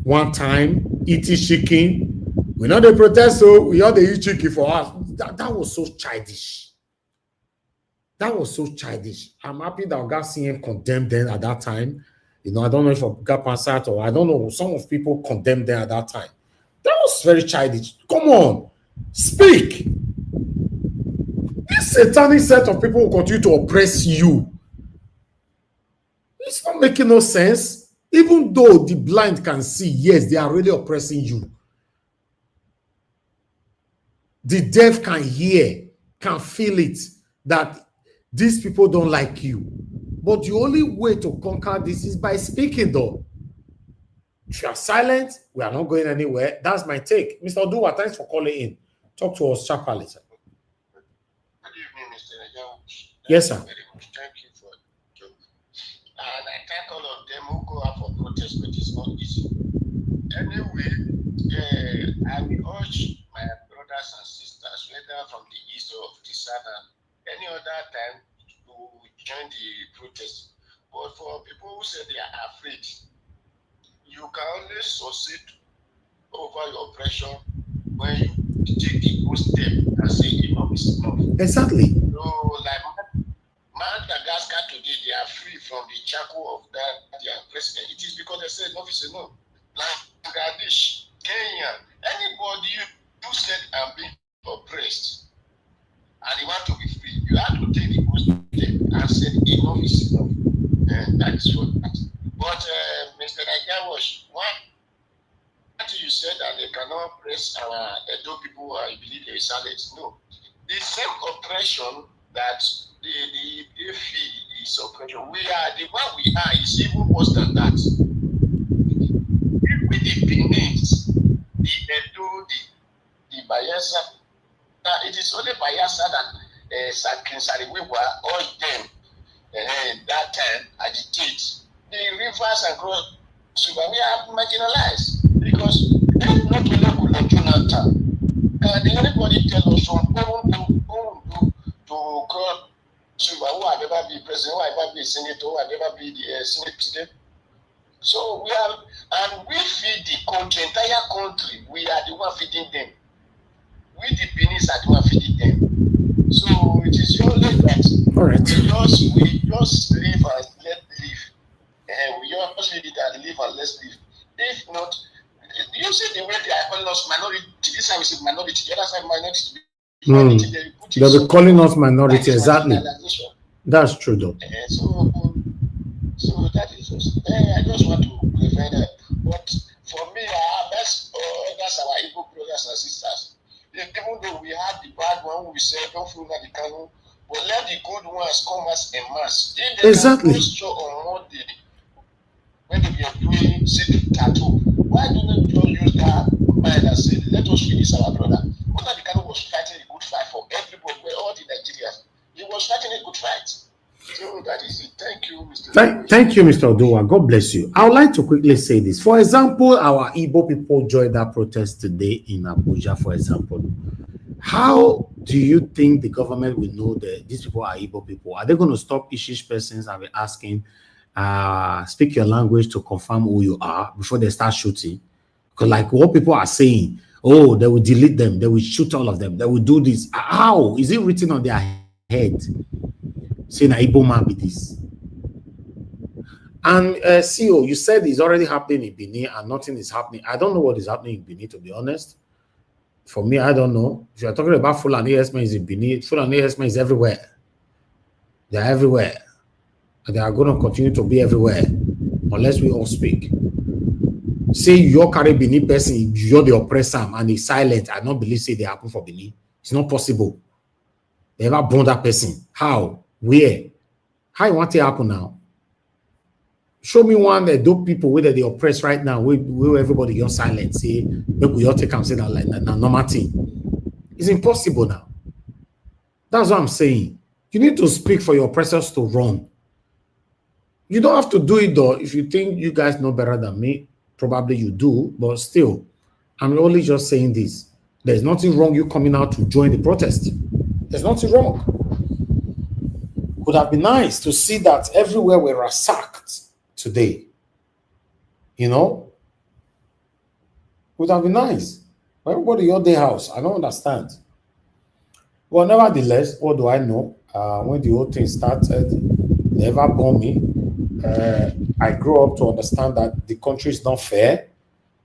one time, eating chicken. We know they protest, so we all they eat chicken for us. That was so childish. That was so childish. I'm happy that Oga CM condemned them at that time. I don't know if Oga Pansat or I don't know, some of people condemned them at that time. That was very childish. Come on, speak. This satanic set of people will continue to oppress you. It's not making no sense. Even though the blind can see, yes, they are really oppressing you. The deaf can hear, can feel it, that these people don't like you. But the only way to conquer this is by speaking, though. If you are silent, we are not going anywhere. That's my take. Mr. Oduwa, thanks for calling in. Talk to us sharply. Good evening, Mr. Najaw. Yes, sir. Very much. Thank you for the job. And I thank all of them who go out for protest, but it's not easy. Anyway, I will urge my brothers and sisters, whether from the east or the south, any other time to join the protest. But for people who say they are afraid, you can only succeed over your oppression when you take the good step and say enough is enough. Exactly. So, like Madagascar today, they are free from the shackle of that their president. It is because they said enough is enough. Bangladesh, Kenya, anybody who said I'm being oppressed and they want to be free, you have to take the good step and say enough is enough. And that is what that is. But Mr. Nagawash, one thing you said that they cannot press our Edo people, I believe they silence. No. The same oppression that they feel is oppression. We are the one we are is even worse than that. With the Benin, the Edo, the Bayelsa, it is only Bayelsa that Sakin Sariwiwa, all them that time agitate. The rivers and cross we are marginalized because not only Jonathan. Anybody tell us from to cross who have ever been president, who have ever been senator, who have ever been the senate president. So we are, and we feed the country, entire country. We are the one feeding them. We the Benin are the one feeding them. So it is only that. All right. We just live and let live. And we just live it and live and let's live. If not, you see the way they are calling us minority. This side we say minority, the other side minority. They'll be calling us minority, exactly. That's true, though. So that is just, I just want to prevent that. But for me, that's our Igbo brothers and sisters. Even though we had the bad one, we said, don't fool Nnamdi Kanu, but let the good ones come as a mass. Exactly. On Monday, when we are doing city tattoo, why don't you use that mind and say, let us release our brother? Nnamdi Kanu was fighting a good fight for everybody, all the Nigerians. He was fighting a good fight. So that is it. Thank you, Mr. Thank you, Mr. Odowa. God bless you. I would like to quickly say this. For example, our Igbo people joined that protest today in Abuja, for example. How do you think the government will know that these people are Igbo people? Are they going to stop each persons and be asking, speak your language to confirm who you are before they start shooting? Because like what people are saying, oh, they will delete them, they will shoot all of them, they will do this. How? Is it written on their head? Saying a Igbo man be this. And CEO, you said it's already happening in Benin and nothing is happening. I don't know what is happening in Benin, to be honest. For me, I don't know. If you're talking about Fulani herdsmen is in Benin, Fulani herdsmen is everywhere. They're everywhere. And they are going to continue to be everywhere unless we all speak. Say you're carrying Benin person, you're the oppressor and he's silent. I don't believe say they happen for Benin. It's not possible. They ever born that person. How? Where? How you want it to happen now? Show me one that those people whether they oppress right now, where everybody you're silent, say, look, we all take and say that like that normal thing. It's impossible now. That's what I'm saying. You need to speak for your oppressors to run. You don't have to do it though. If you think you guys know better than me, probably you do, but still, I'm only just saying this. There's nothing wrong you coming out to join the protest. There's nothing wrong. Would have been nice to see that everywhere we are sacked today. You know? Would have been nice. Everybody at their house. I don't understand. Well, nevertheless, what do I know? When the whole thing started, they ever born me. I grew up to understand that the country is not fair.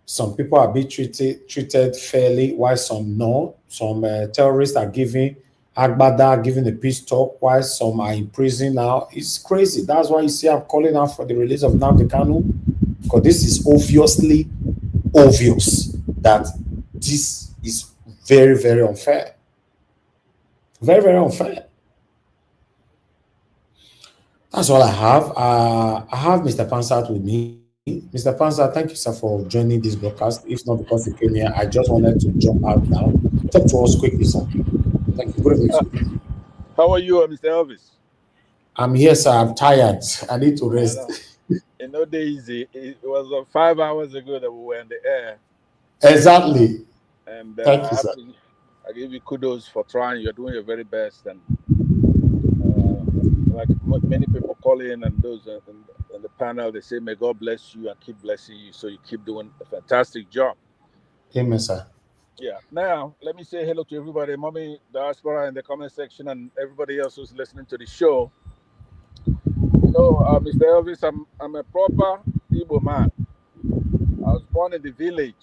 Some people are being treated fairly, while some no. Some terrorists are giving Agbada, giving a peace talk, while some are in prison now. It's crazy. That's why you see I'm calling out for the release of Nnamdi Kanu, because this is obviously obvious that this is very, very unfair. Very, very unfair. That's all I have. I have Mr. Pansat with me. Mr. Pansat, thank you, sir, for joining this broadcast. If not because you came here, I just wanted to jump out now. Talk to us quickly, sir. Thank you. Good evening. How are you, Mr. Elvis? I'm here, sir. I'm tired. I need to rest. It's not easy. It was 5 hours ago that we were in the air. Exactly. And thank you, sir. I I give you kudos for trying. You're doing your very best, and like many people call in, and those in the panel, they say, "May God bless you and keep blessing you." So you keep doing a fantastic job. Amen, sir. Yeah. Now, let me say hello to everybody, Mommy Diaspora in the comment section, and everybody else who's listening to the show. Mr. Elvis, I'm a proper Igbo man. I was born in the village.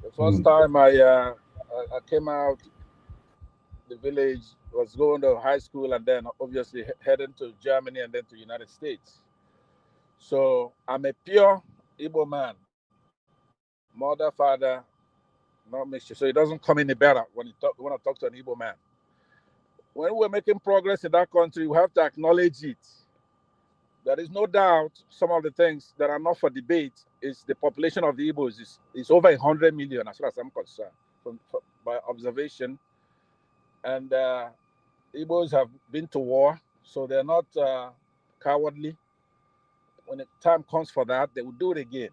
The first time I came out the village was going to high school, and then obviously heading to Germany and then to United States. So I'm a pure Igbo man. Mother, father, no mixture. So it doesn't come any better when I talk to an Igbo man. When we're making progress in that country, we have to acknowledge it. There is no doubt some of the things that are not for debate is the population of the Igbos is over 100 million, as far as I'm concerned, by observation. And Igbos have been to war, so they're not cowardly. When the time comes for that, they will do it again.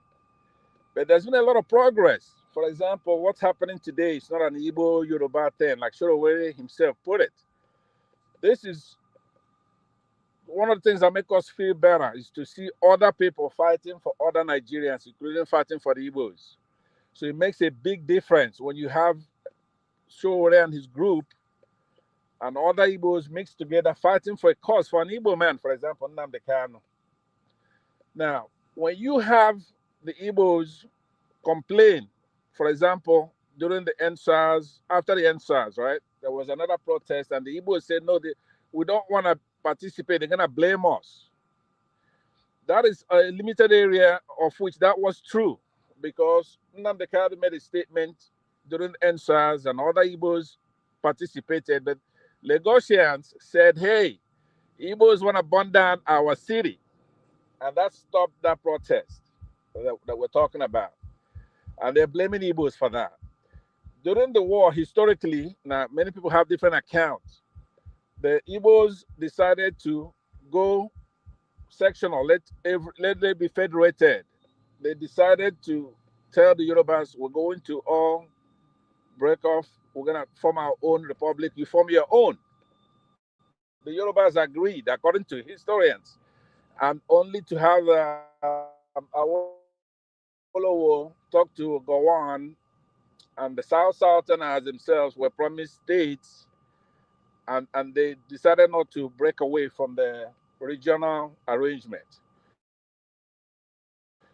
But there's been a lot of progress. For example, what's happening today is not an Igbo Yoruba thing, like Sowore himself put it. This is one of the things that make us feel better is to see other people fighting for other Nigerians, including fighting for the Igbos. So it makes a big difference when you have Sowore and his group and other Igbos mixed together fighting for a cause for an Igbo man, for example, Nnamdi Kanu. Now, when you have the Igbos complain, for example, during the NSAS, after the NSAS, right, there was another protest, and the Igbos said, no, we don't want to participate. They're going to blame us. That is a limited area of which that was true, because Nnamdi Kanu made a statement during NSAS, and other Igbos participated, but Lagosians said, hey, Igbos want to burn down our city. And that stopped that protest that we're talking about. And they're blaming Igbos for that. During the war, historically, now many people have different accounts. The Igbos decided to go sectional, let them be federated. They decided to tell the Yorubas, we're going to all break off, we're going to form our own republic, you form your own. The Yorubas agreed, according to historians, and only to have Awolowo talk to Gowon, and the Southerners themselves were promised states, and they decided not to break away from the regional arrangement.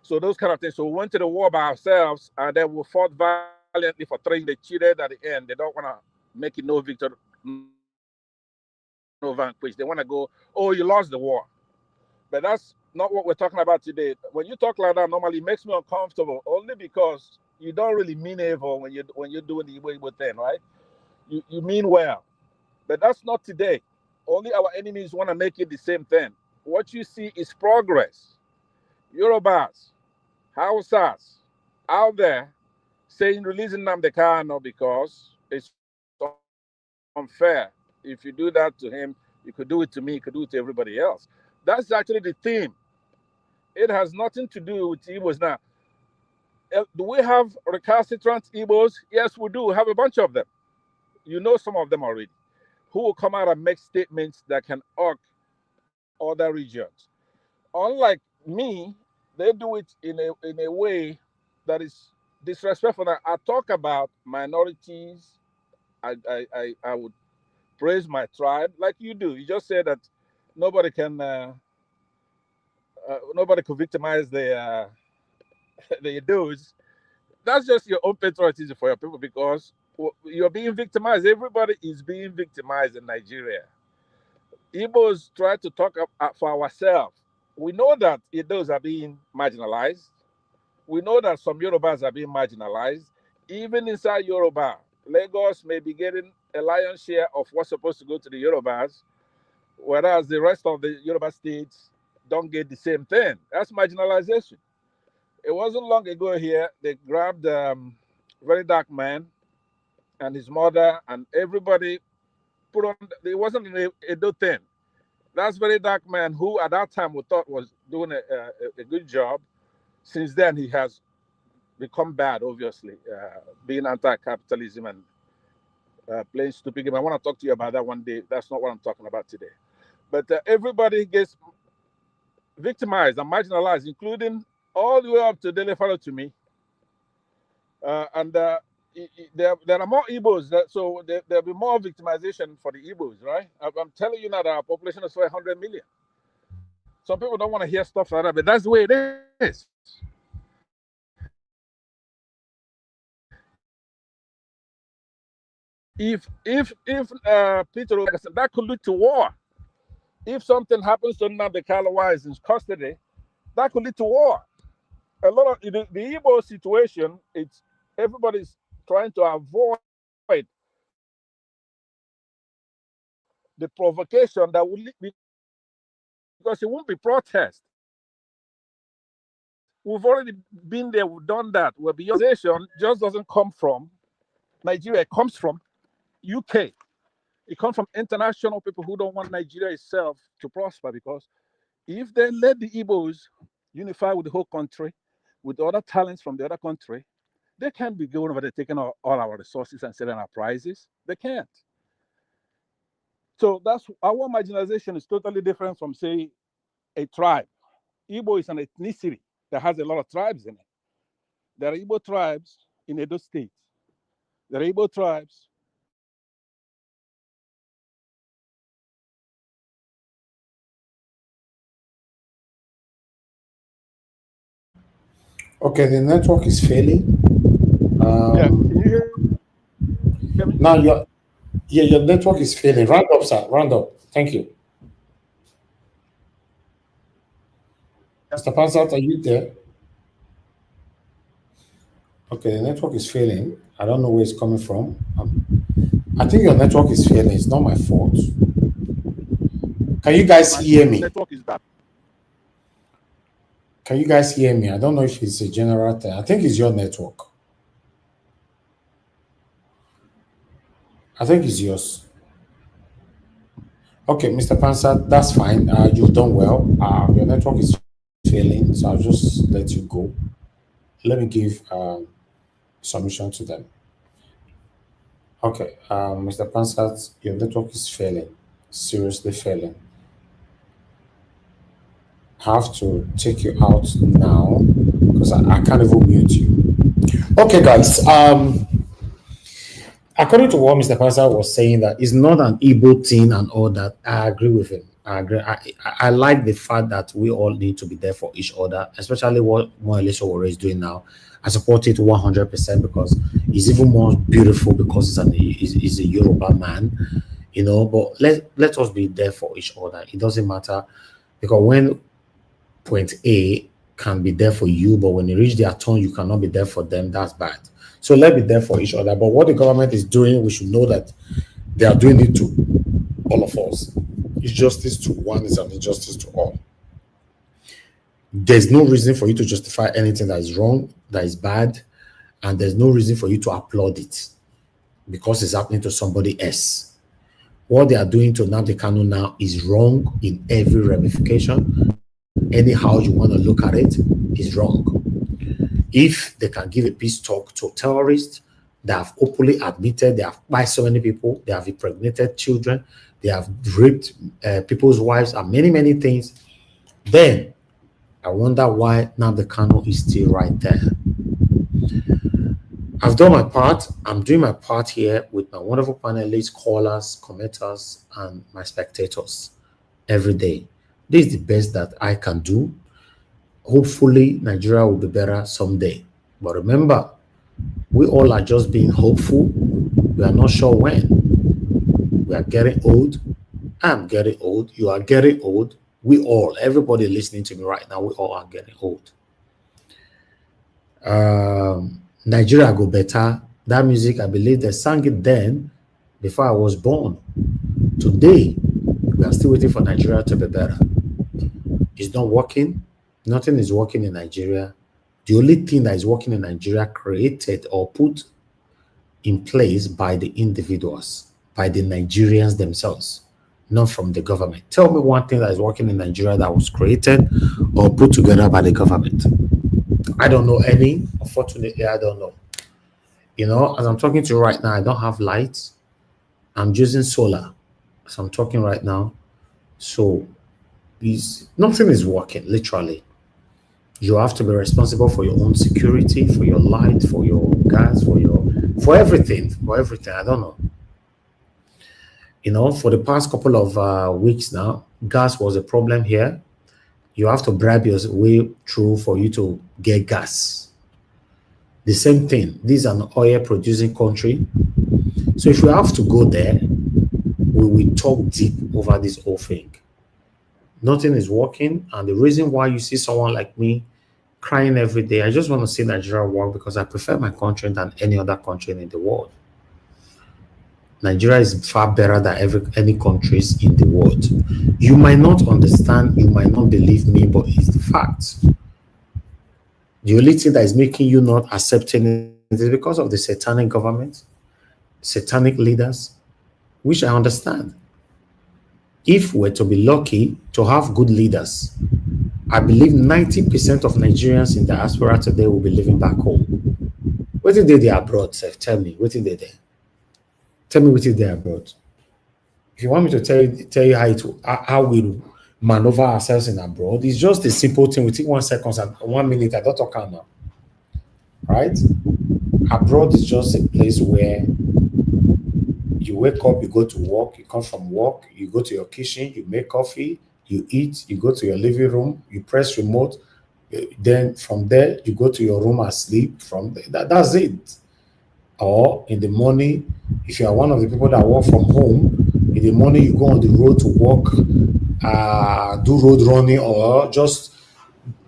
So those kind of things. So we went to the war by ourselves, and then we fought valiantly for 3 years. They cheated at the end. They don't want to make it no victor, no vanquish. They want to go, oh, you lost the war. But that's not what we're talking about today. When you talk like that, normally it makes me uncomfortable, only because you don't really mean evil when you're doing the Igbo thing, right? You mean well. But that's not today. Only our enemies want to make it the same thing. What you see is progress. Yorubas, Hausas, out there saying releasing Nnamdi Kanu because it's unfair. If you do that to him, you could do it to me, you could do it to everybody else. That's actually the theme. It has nothing to do with Igbos now. Do we have recalcitrant Igbos? Yes, we do. We have a bunch of them. You know some of them already, who will come out and make statements that can irk other regions. Unlike me, they do it in a way that is disrespectful. Now, I talk about minorities. I would praise my tribe like you do. You just said that nobody can nobody could victimize the dudes. That's just your own patriotism for your people, because you're being victimized. Everybody is being victimized in Nigeria. Igbos try to talk for ourselves. We know that Idos are being marginalized. We know that some Yorubas are being marginalized. Even inside Yoruba, Lagos may be getting a lion's share of what's supposed to go to the Yorubas, whereas the rest of the Yoruba states don't get the same thing. That's marginalization. It wasn't long ago here, they grabbed very dark man and his mother, and everybody put on, it wasn't an Edo thing. That's very dark man who at that time we thought was doing a good job. Since then, he has become bad, obviously, being anti-capitalism and playing stupid game. I want to talk to you about that one day. That's not what I'm talking about today. But everybody gets victimized and marginalized, including all the way up to Dele Follow to me. And there are more Igbos, so there'll be more victimization for the Igbos, right? I'm telling you now that our population is 100 million. Some people don't want to hear stuff like that, but that's the way it is. If Peter, that could lead to war. If something happens to Nnamdi Kanu while he's in custody, that could lead to war. A lot of the Igbo situation, it's everybody's trying to avoid the provocation that will lead, because it won't be protest. We've already been there, we've done that. Where the organization just doesn't come from Nigeria, it comes from UK. It comes from international people who don't want Nigeria itself to prosper, because if they let the Igbos unify with the whole country, with the other talents from the other country, they can't be going over there taking all our resources and selling our prices. They can't. So that's our marginalization is totally different from, say, a tribe. Igbo is an ethnicity that has a lot of tribes in it. There are Igbo tribes in Edo State. There are Igbo tribes. Okay, the network is failing. Can you hear me? Now your network is failing. Round up, sir. Round up. Thank you. Mr. Pansat, are you there? Okay, the network is failing. I don't know where it's coming from. I think your network is failing. It's not my fault. Can you guys hear me? Network is bad. Can you guys hear me? I don't know if it's a general thing. I think it's your network. I think it's yours. Okay, Mr. Pansat, that's fine. You've done well. Your network is failing, so I'll just let you go. Let me give submission to them. Okay, Mr. Pansat, your network is failing. Seriously failing. I have to take you out now because I can't even mute you. Okay, guys. According to what Mr. Pansat was saying, that it's not an Igbo thing and all that, I agree with him. I agree. I like the fact that we all need to be there for each other, especially what Sowore is doing now. I support it 100% because it's even more beautiful because he's a Yoruba man, you know. But let us be there for each other. It doesn't matter, because when point A can be there for you, but when you reach their turn, you cannot be there for them. That's bad. So let's be there for each other. But what the government is doing, we should know that they are doing it to all of us. Injustice to one is an injustice to all. There's no reason for you to justify anything that is wrong, that is bad, and there's no reason for you to applaud it because it's happening to somebody else. What they are doing to Nnamdi Kanu now is wrong in every ramification. Anyhow you want to look at it, is wrong. If they can give a peace talk to terrorists that have openly admitted they have killed so many people, they have impregnated children, they have raped people's wives and many things, then I wonder why Nnamdi Kanu is still right there. I've done my part. I'm doing my part here with my wonderful panelists, callers, commenters, and my spectators every day. This is the best that I can do. Hopefully, Nigeria will be better someday. But remember, we all are just being hopeful. We are not sure when. We are getting old. I'm getting old. You are getting old. We all, everybody listening to me right now, we all are getting old. Nigeria go better. That music, I believe they sang it then, before I was born. Today, we are still waiting for Nigeria to be better. It's not working. Nothing is working in Nigeria. The only thing that is working in Nigeria created or put in place by the individuals, by the Nigerians themselves, not from the government. Tell me one thing that is working in Nigeria that was created or put together by the government. I don't know any. Unfortunately, I don't know. You know, as I'm talking to you right now, I don't have lights. I'm using solar as I'm talking right now. So nothing is working, literally. You have to be responsible for your own security, for your light, for your gas, for everything, I don't know. You know, for the past couple of weeks now, gas was a problem here. You have to bribe your way through for you to get gas. The same thing. This is an oil producing country. So if we have to go there, we will talk deep over this whole thing. Nothing is working. And the reason why you see someone like me crying every day, I just want to see Nigeria work because I prefer my country than any other country in the world. Nigeria is far better than any countries in the world. You might not understand, you might not believe me, but it's the fact. The only thing that is making you not accepting it is because of the satanic government, satanic leaders, which I understand. If we're to be lucky to have good leaders, I believe 90% of Nigerians in diaspora today will be living back home. What did they abroad, Seth? Tell me, what did they there? Tell me what is there abroad. If you want me to tell you how we maneuver ourselves in abroad, it's just a simple thing. We take 1 second and 1 minute. I don't talk now. Right? Abroad is just a place where you wake up, you go to work, you come from work, you go to your kitchen, you make coffee, you eat, you go to your living room, you press remote, then from there you go to your room and sleep. From there, that's it. Or in the morning, if you are one of the people that work from home, in the morning you go on the road to work, do road running, or just,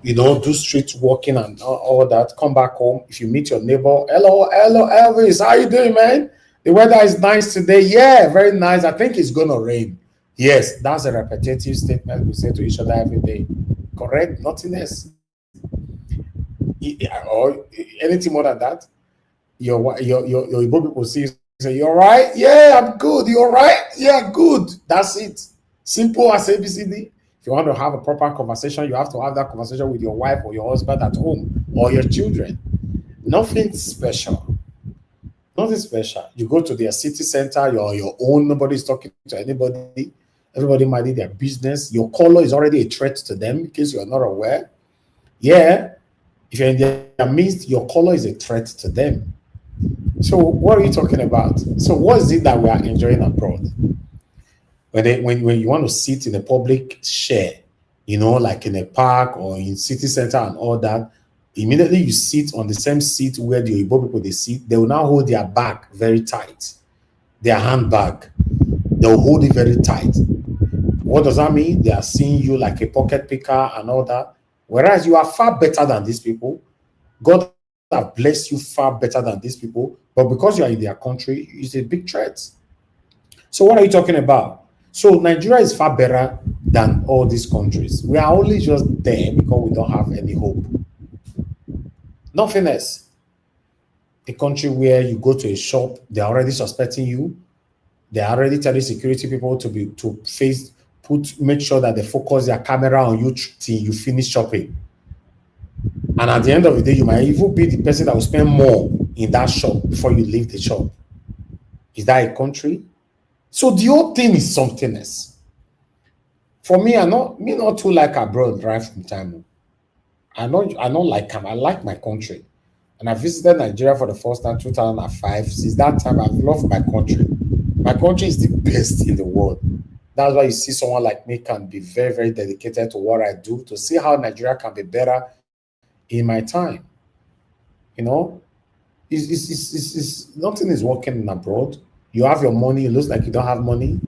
you know, do street walking and all that. Come back home. If you meet your neighbor, hello Elvis, how you doing, man? The weather is nice today. Yeah, very nice. I think it's gonna rain. Yes, that's a repetitive statement we say to each other every day. Correct? Nothing else. Or anything more than that. Your Igbo people see, say, you're right? Yeah, I'm good. You're right? Yeah, good. That's it. Simple as ABCD. If you want to have a proper conversation, you have to have that conversation with your wife or your husband at home or your children. Nothing special. Nothing special. You go to their city center, you're on your own, nobody's talking to anybody. Everybody minding their business. Your color is already a threat to them in case you're not aware. Yeah. If you're in their midst, your color is a threat to them. So what are you talking about? So what is it that we are enjoying abroad? When you want to sit in a public share, you know, like in a park or in city center and all that, immediately you sit on the same seat where the Igbo people they sit, they will now hold their bag very tight, their handbag. They'll hold it very tight. What does that mean? They are seeing you like a pocket picker and all that. Whereas you are far better than these people. God have blessed you far better than these people, but because you are in their country, it's a big threat. So what are you talking about? So Nigeria is far better than all these countries. We are only just there because we don't have any hope. Nothing else. A country where you go to a shop, they're already suspecting you. They're already telling security people make sure that they focus their camera on you till you finish shopping. And at the end of the day, you might even be the person that will spend more in that shop before you leave the shop. Is that a country? So the whole thing is something else. For me, I not too like abroad right from time. I don't like them. I like my country. And I visited Nigeria for the first time in 2005. Since that time, I've loved my country. My country is the best in the world. That's why you see someone like me can be very, very dedicated to what I do, to see how Nigeria can be better in my time. You know, it's nothing is working abroad. You have your money, it looks like you don't have money.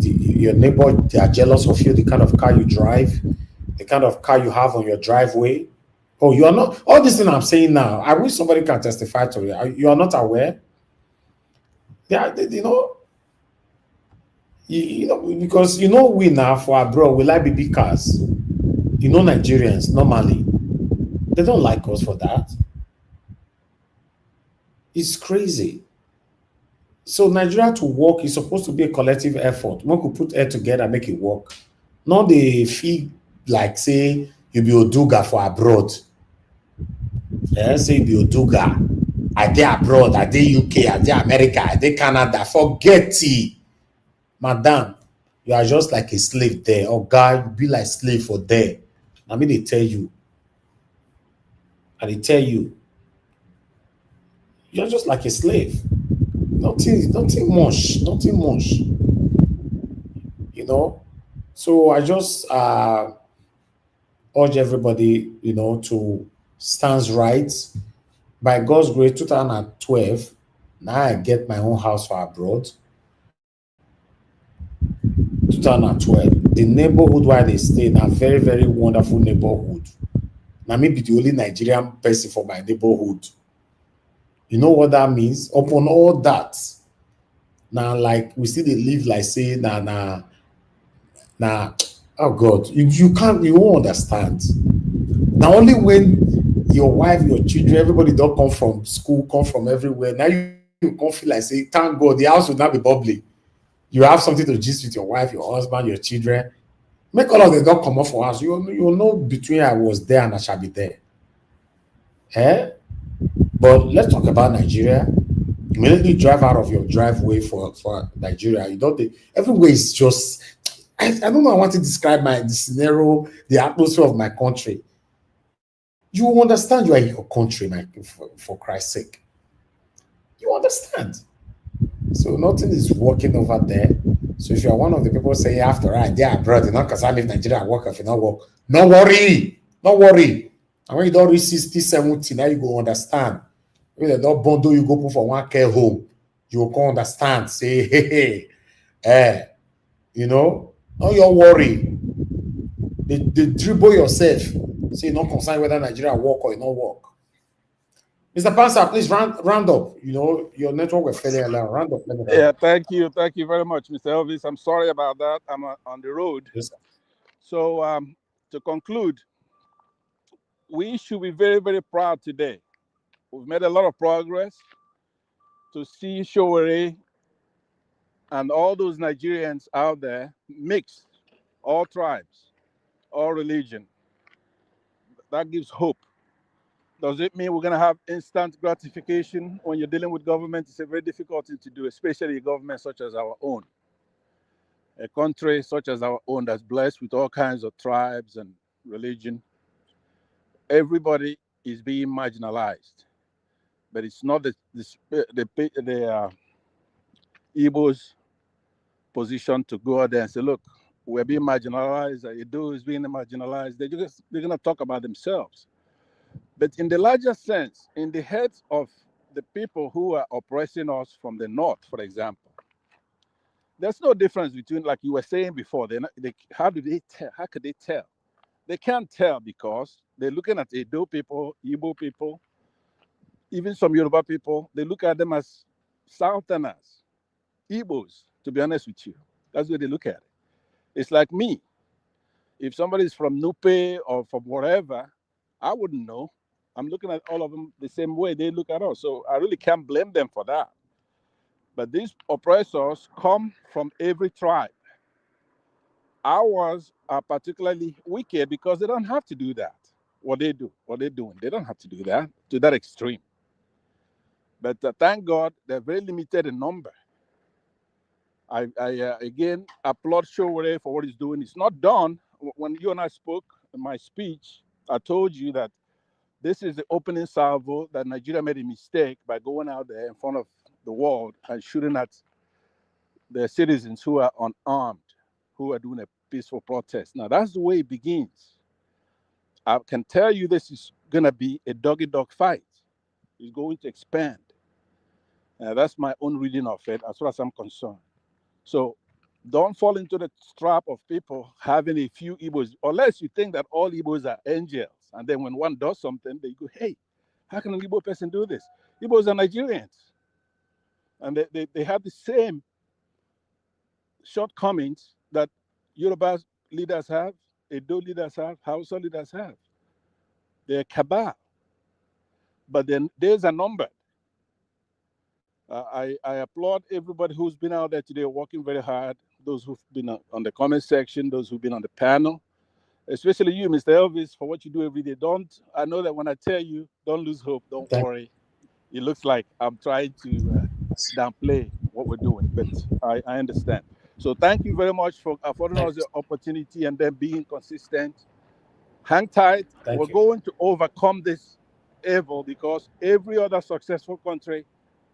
Your neighbor, they are jealous of you, the kind of car you drive, the kind of car you have on your driveway. Oh, you are not, all this thing I'm saying now, I wish somebody can testify to it. You are not aware? Yeah, you know, because you know we now for abroad, we like BB cars. You know, Nigerians, normally, they don't like us for that. It's crazy. So Nigeria to work is supposed to be a collective effort. One could put it together and make it work. Not the feel like say you be Oduga for abroad. Say be Oduga, I dey abroad, I dey UK, I dey America, I dey Canada. Forget it. Madam, you are just like a slave there. Or God, you be like slave for there. I mean, they tell you. And they tell you, you're just like a slave. Nothing much. Nothing much. You know? So I just urge everybody, to stand right. By God's grace, 2012, now I get my own house for abroad. 2012, the neighborhood where they stay in a very, very wonderful neighborhood. Now me be the only Nigerian person for my neighborhood. You know what that means? Upon all that, now like we still dey live like say na oh God, you won't understand. Now only when your wife, your children, everybody don't come from school, come from everywhere. Now you can't feel like say, thank God, the house will not be bubbly. You have something to gist with your wife, your husband, your children. Make all of them don't come off for us. You know between I was there and I shall be there. But let's talk about Nigeria. Immediately drive out of your driveway for Nigeria. You don't everywhere is just I don't know. I want to describe the scenario, the atmosphere of my country. You understand you are in your country, for Christ's sake. You understand. So nothing is working over there. So if you are one of the people saying after they are abroad, not because I live Nigeria and work if you not work. No worry. No worry. And when you don't reach 60, 70, now you go understand. When they don't bundle, you go put for one care home. You will understand. Say, hey, no your worry. They dribble yourself. Say not concerned whether Nigeria work or not work. Mr. Pansa, please round up. Your network was failing around. Round up. Yeah, thank you very much, Mr. Elvis. I'm sorry about that. I'm on the road. Yes, so to conclude, we should be very, very proud today. We've made a lot of progress to see Sowore and all those Nigerians out there mixed, all tribes, all religion. That gives hope. Does it mean we're going to have instant gratification when you're dealing with government? It's a very difficult thing to do, especially a government such as our own. A country such as our own that's blessed with all kinds of tribes and religion. Everybody is being marginalized. But it's not the Igbo's position to go out there and say, look, we're being marginalized, Edo is being marginalized. They're going to talk about themselves. But in the larger sense, in the heads of the people who are oppressing us from the north, for example, there's no difference between, like you were saying before, how could they tell? They can't tell because they're looking at Edo people, Igbo people, even some Yoruba people, they look at them as Southerners, Igbos, to be honest with you. That's the way they look at it. It's like me. If somebody is from Nupe or from wherever, I wouldn't know. I'm looking at all of them the same way they look at us. So I really can't blame them for that. But these oppressors come from every tribe. Ours are particularly wicked because they don't have to do that. What they're doing, they don't have to do that to that extreme. But thank God, they're very limited in number. I again applaud Sowore for what he's doing. It's not done. When you and I spoke in my speech, I told you that this is the opening salvo, that Nigeria made a mistake by going out there in front of the world and shooting at the citizens who are unarmed, who are doing a peaceful protest. Now, that's the way it begins. I can tell you this is going to be a dog-eat-dog fight. It's going to expand. That's my own reading of it, as far as I'm concerned. So don't fall into the trap of people having a few Igbos, unless you think that all Igbos are angels. And then when one does something, they go, hey, how can an Igbo person do this? Igbos are Nigerians. And they have the same shortcomings that Yoruba leaders have, Edo leaders have, Hausa leaders have. They're cabal. But then there's a number. I applaud everybody who's been out there today working very hard, those who've been on the comment section, those who've been on the panel. especially you, Mr. Elvis, for what you do every day. I know that when I tell you, don't lose hope, don't worry. It looks like I'm trying to downplay what we're doing, but I understand. So thank you very much for affording us the opportunity and then being consistent. Hang tight. We're going to overcome this evil because every other successful country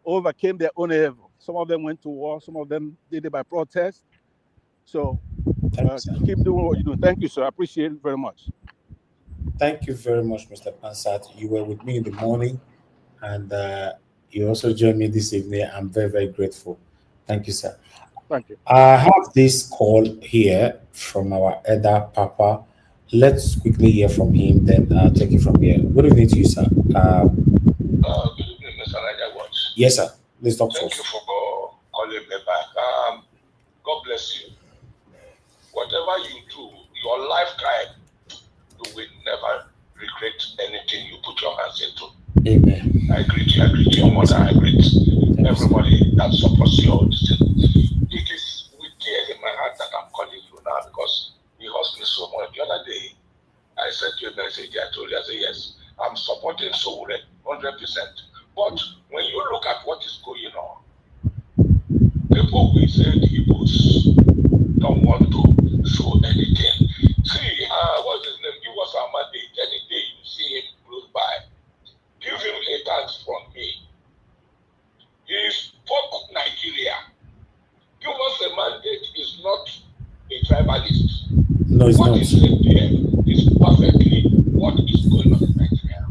overcame their own evil. Some of them went to war. Some of them did it by protest. So keep doing what you're doing. Thank you, sir. I appreciate it very much. Thank you very much, Mr. Pansat. You were with me in the morning, and you also joined me this evening. I'm very, very grateful. Thank you, sir. Thank you. I have this call here from our elder Papa. Let's quickly hear from him, then take it from here. Good evening to you, sir. Good evening, Mr. Naija Watch. Yes, sir. Let's talk Thank you for calling me back. God bless you. Whatever you do, your lifetime, you will never regret anything you put your hands into. Amen. I greet you. I greet your mother. I greet everybody that supports your decision. It is with tears in my heart that I'm calling you now because you hurt me so much. The other day, I sent you a message. I told you, I said, yes, I'm supporting Sowore 100%. But when you look at what is going on, people will say the Igbos don't want to show anything. See, what's his name? Give us our mandate. Any day you see him close by, give him a thanks from me. He spoke Nigeria. Give us a mandate is not a tribalist. No, it's what not. He said there is perfectly what is going on in Nigeria.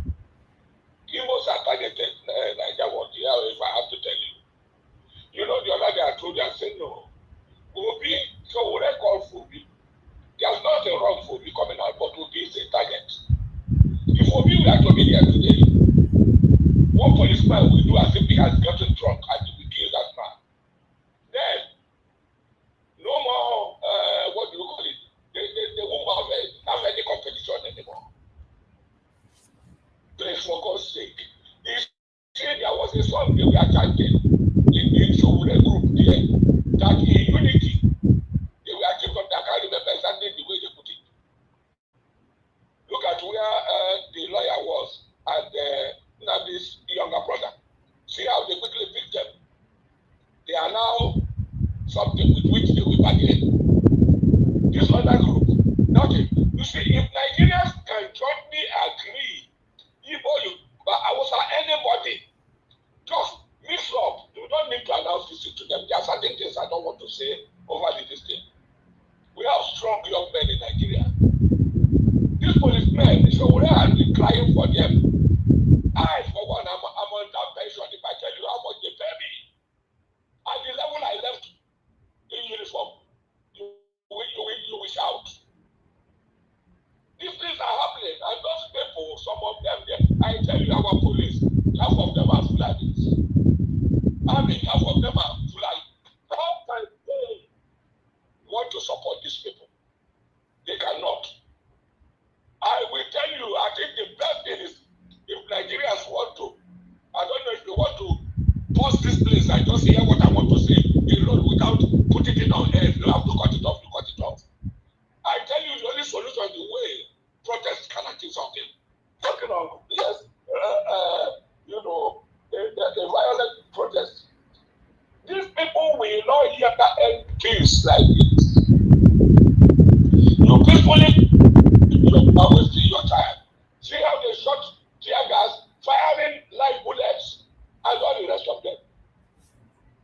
Igbos are targeted Nigeria. What? Yeah, if I have to tell you. You know, the other day I told you, I said no. Obi, so we call Obi. There's nothing wrong for Obi coming out, but Obi is a target. If Obi were to be here today, one policeman will do as if he has gotten drunk and he will kill that man. Then, no more, what do you call it? They won't have any competition anymore. Please, for God's sake. He said there was a song they were chanting in the Sowore group there, that in unity, they were given, I can't remember exactly the way they put it. Look at where the lawyer was and Nnamdi's younger brother. See how they quickly picked them. They are now something with which they will bargain. This other group, nothing. You see, if Nigerians can jointly agree, I was anybody, just mix up. You don't need to announce this to them. There are certain things I don't want to say over this thing. We have strong young men in Nigeria. These policemen, Sowore has been crying for them. I, for one, I'm on that pension. If I tell you how much they pay me, at the level I left in uniform, you will shout. These things are happening, and those people, some of them, I tell you, our police, half of them are Fulanis. I mean, half of them are Fulani. How can they want to support these people? They cannot. I will tell you, I think the best thing is if Nigerians want to, I don't know if you want to pause this place and just hear what I want to say alone without putting it on air. If you have to cut it off, you cut it off. I tell you, the only solution is the way protest can achieve something. Talking of, yes, you know, the violent protest. These people will not hear that end peace like this. You peacefully, you're wasting your time. See how they shot tear gas, firing live bullets, and all the rest of them.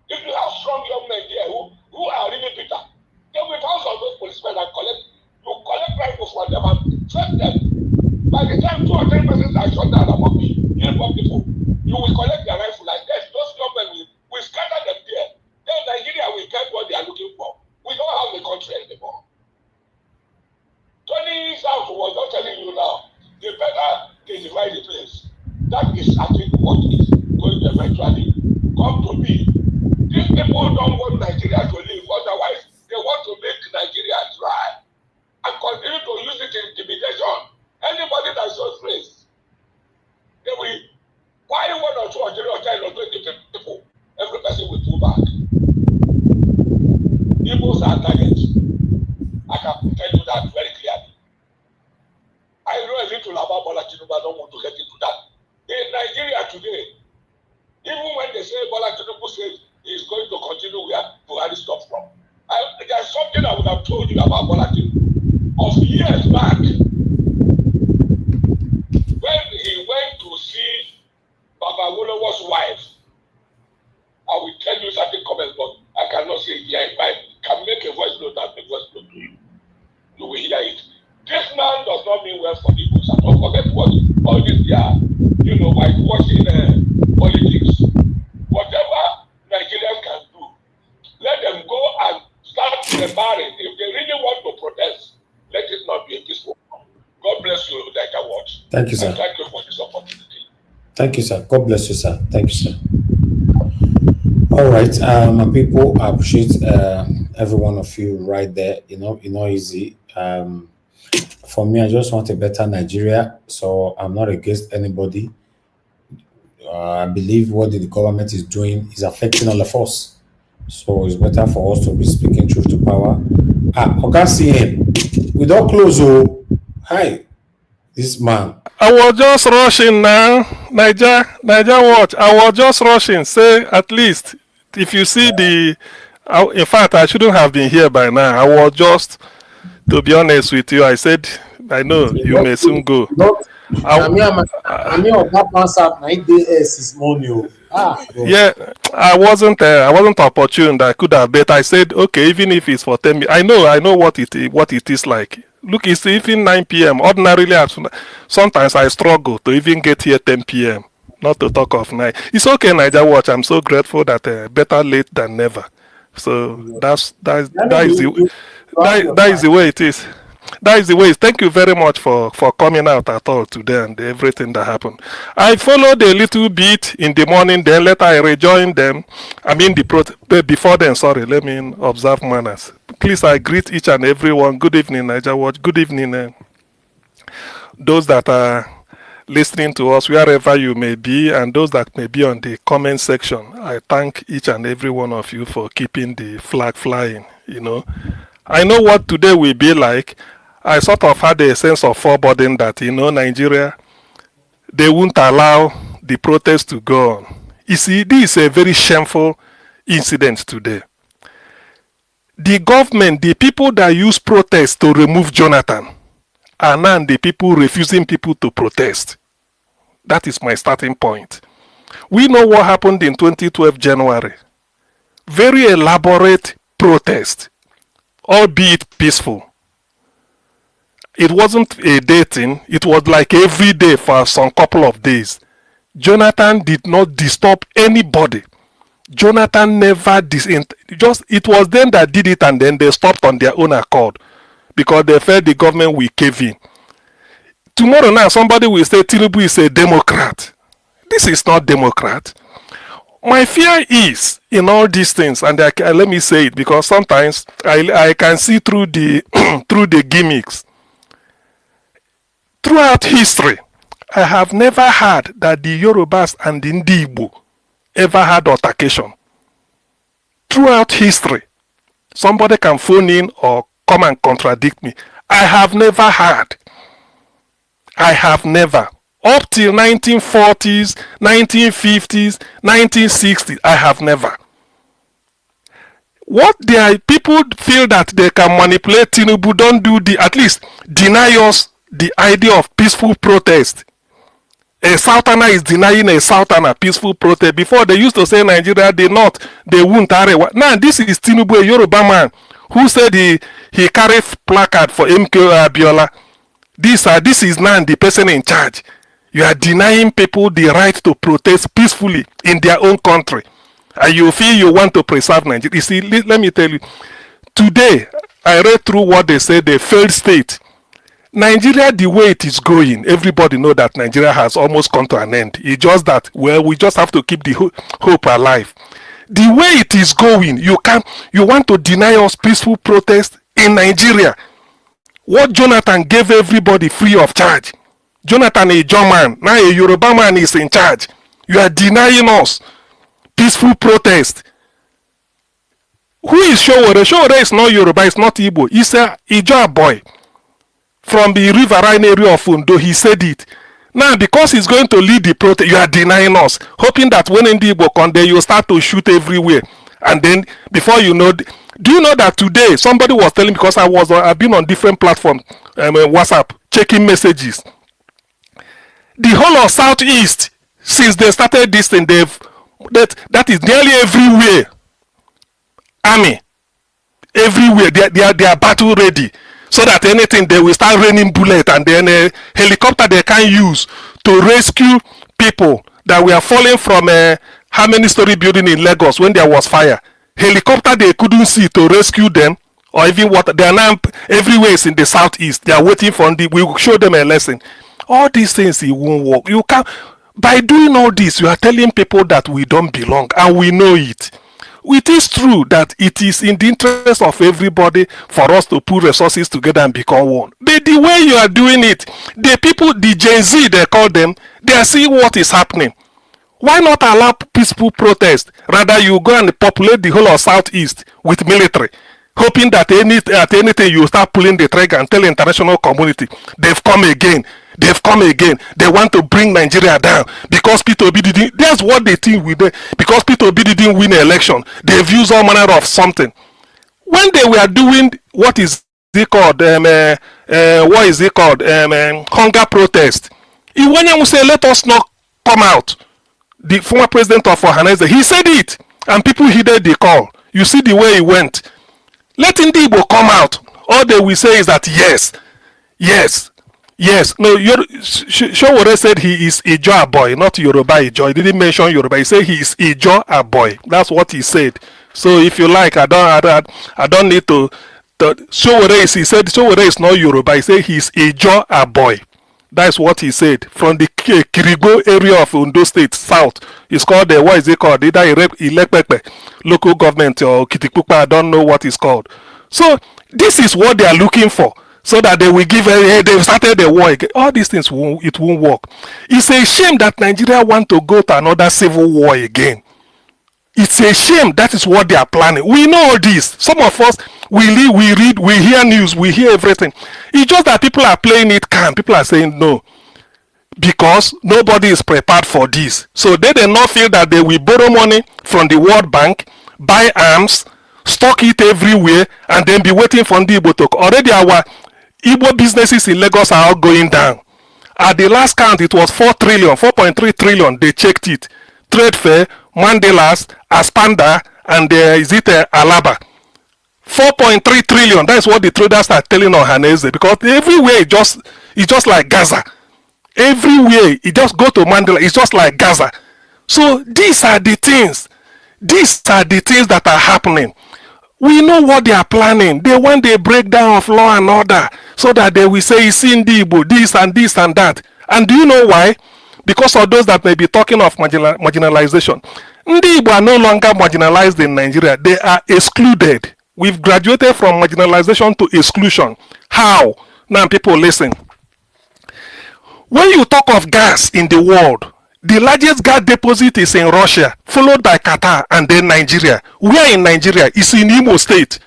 If you have strong young men there who are really bitter, they will house of those policemen and collect rifles from them and track them. By the time 2 or 3 persons are shot down among the uniform people, you will collect their rifle like that. Those young men will scatter them there. Then Nigeria will get what they are looking for. We don't have the country anymore. Tony South was not telling you now. The better they divide the place. That is, I think, what is going to eventually come to be. These people don't want Nigeria to live. Otherwise, they want to make Nigeria dry and continue to use it in intimidation. Anybody that shows face, they will, why 1 or 2 or 3 or 10 or 20 people, every person will pull back. Igbos are targets. I can tell you that very clearly. something I would have told you about Bolaki of years back when he went to see Baba Wolowo's wife. I will tell you certain comments, but I cannot say it here. If I can make a voice note, I'll make a voice note to you. You will hear it. This man does not mean well for the Igbos. And don't forget what all this whitewashing politics. Whatever Nigerians can do, let them go and start preparing. If they really want to protest, let it not be a peaceful one. God bless you, Niger Watch. Thank you, sir. And thank you for this opportunity. Thank you, sir. God bless you, sir. Thank you, sir. All right, my people, I appreciate every one of you right there. Easy. For me, I just want a better Nigeria, so I'm not against anybody. I believe what the government is doing is affecting all of us. So it's better for us to be speaking truth to power. I can't see him. We don't close. Oh, hi, this man. I was just rushing now. Niger Watch. I was just rushing. Say at least if you see in fact, I shouldn't have been here by now. I was just, to be honest with you, I said, I know you may soon go. Yeah, I wasn't opportune. I could have bet. I said, okay, even if it's for 10 minutes, I know what it is like. Look, it's even 9 p.m. Ordinarily, sometimes I struggle to even get here 10 p.m. Not to talk of 9. It's okay, Niger Watch. I'm so grateful that better late than never. So that is the way it is. That is the way. Thank you very much for coming out at all today and everything that happened. I followed a little bit in the morning, then later I rejoined them. I mean before then, sorry, let me observe manners. Please, I greet each and everyone. Good evening, Niger Watch. Good evening, those that are listening to us wherever you may be, and those that may be on the comment section. I thank each and every one of you for keeping the flag flying. I know what today will be like. I sort of had a sense of foreboding that, Nigeria, they won't allow the protest to go on. You see, this is a very shameful incident today. The government, the people that use protest to remove Jonathan, are now the people refusing people to protest. That is my starting point. We know what happened in 2012 January. Very elaborate protest, albeit peaceful. It wasn't a day thing. It was like every day for some couple of days. Jonathan did not disturb anybody. Jonathan never it was them that did it, and then they stopped on their own accord because they felt the government will cave in. Tomorrow now, somebody will say Tinubu is a Democrat. This is not Democrat. My fear is in all these things, and let me say it because sometimes I can see through the through the gimmicks. Throughout history, I have never heard that the Yorubas and the Igbo ever had altercation. Throughout history, somebody can phone in or come and contradict me. I have never heard. I have never. Up till 1940s, 1950s, 1960s, I have never. What people feel that they can manipulate Tinubu, don't do at least deny us the idea of peaceful protest. A Southerner is denying a Southerner peaceful protest. Before they used to say Nigeria, they won't. Now this is Tinubu, a Yoruba man, who said he carried placard for MK Abiola. This is now the person in charge. You are denying people the right to protest peacefully in their own country. And you feel you want to preserve Nigeria. You see, let me tell you, today I read through what they said, the failed state. Nigeria, the way it is going, everybody know that Nigeria has almost come to an end. It's just that, well, we just have to keep the hope alive. The way it is going, you want to deny us peaceful protest in Nigeria. What Jonathan gave everybody free of charge. Jonathan, a German, now a Yoruba man is in charge. You are denying us peaceful protest. Who is Sowore? Sowore is not Yoruba, it's not Igbo. He's a Ijaw boy from the riverine area of Ondo. He said it. Now, because he's going to lead the protest, you are denying us, hoping that when Igbo come there, you start to shoot everywhere. And then, before you know, Do you know that today somebody was telling, because I've been on different platforms, WhatsApp, checking messages. The whole of Southeast, since they started this thing, that is nearly everywhere. Army, everywhere they are battle ready, so that anything they will start raining bullets, and then a helicopter they can use to rescue people that were falling from how many story building in Lagos when there was fire. Helicopter they couldn't see to rescue them, or even water. They are now everywhere is in the Southeast. They are waiting for we will show them a lesson. All these things, it won't work. You can't. By doing all this, you are telling people that we don't belong, and we know it. It is true that it is in the interest of everybody for us to put resources together and become one. But the way you are doing it, the people, the Gen Z, they call them, they are seeing what is happening. Why not allow peaceful protest? Rather, you go and populate the whole of Southeast with military, hoping that at anything you start pulling the trigger and tell the international community, they've come again. They've come again. They want to bring Nigeria down because P2B didn't. That's what they think we do. Because P2B didn't win the election, they've used all manner of something. When they were doing what is it called? Hunger protest. Iwanya will say, let us not come out. The former president of Ohaneze, he said it, and people heeded the call. You see the way he went. Let Ndibo come out. All they will say is that yes. No, Sowore said he is Ijo boy, not Yoruba Ijo. He didn't mention Yoruba. He said he is Ijo boy. That's what he said. So if you like, I don't need to. Sowore, he said Sowore is not Yoruba. He said he is Ijo boy. That's what he said. From the Kirigo area of Ondo State, south. It's called what is it called? Either Ilepepe, local government, or Kitikpupa. I don't know what it's called. So this is what they are looking for. So that they will give, they started the war again. All these things, it won't work. It's a shame that Nigeria want to go to another civil war again. It's a shame. That is what they are planning. We know all this. Some of us, we read, we hear news, we hear everything. It's just that people are playing it calm. People are saying no. Because nobody is prepared for this. So they do not feel that they will borrow money from the World Bank, buy arms, stock it everywhere, and then be waiting for the Igbo to. Already our Igbo businesses in Lagos are all going down. At the last count, it was 4.3 trillion. They checked it. Trade Fair, Mandela's, Aspanda, and is it Alaba? 4.3 trillion. That's what the traders are telling Ohaneze, because everywhere it's just like Gaza. Everywhere it just go to Mandela. It's just like Gaza. So these are the things. These are the things that are happening. We know what they are planning. They want a breakdown of law and order so that they will say, it's in Igbo, this and this and that. And do you know why? Because of those that may be talking of marginalization. Ndi Igbo are no longer marginalized in Nigeria. They are excluded. We've graduated from marginalization to exclusion. How? Now people listen. When you talk of gas in the world, the largest gas deposit is in Russia, followed by Qatar, and then Nigeria. Where in Nigeria? It's in Imo State.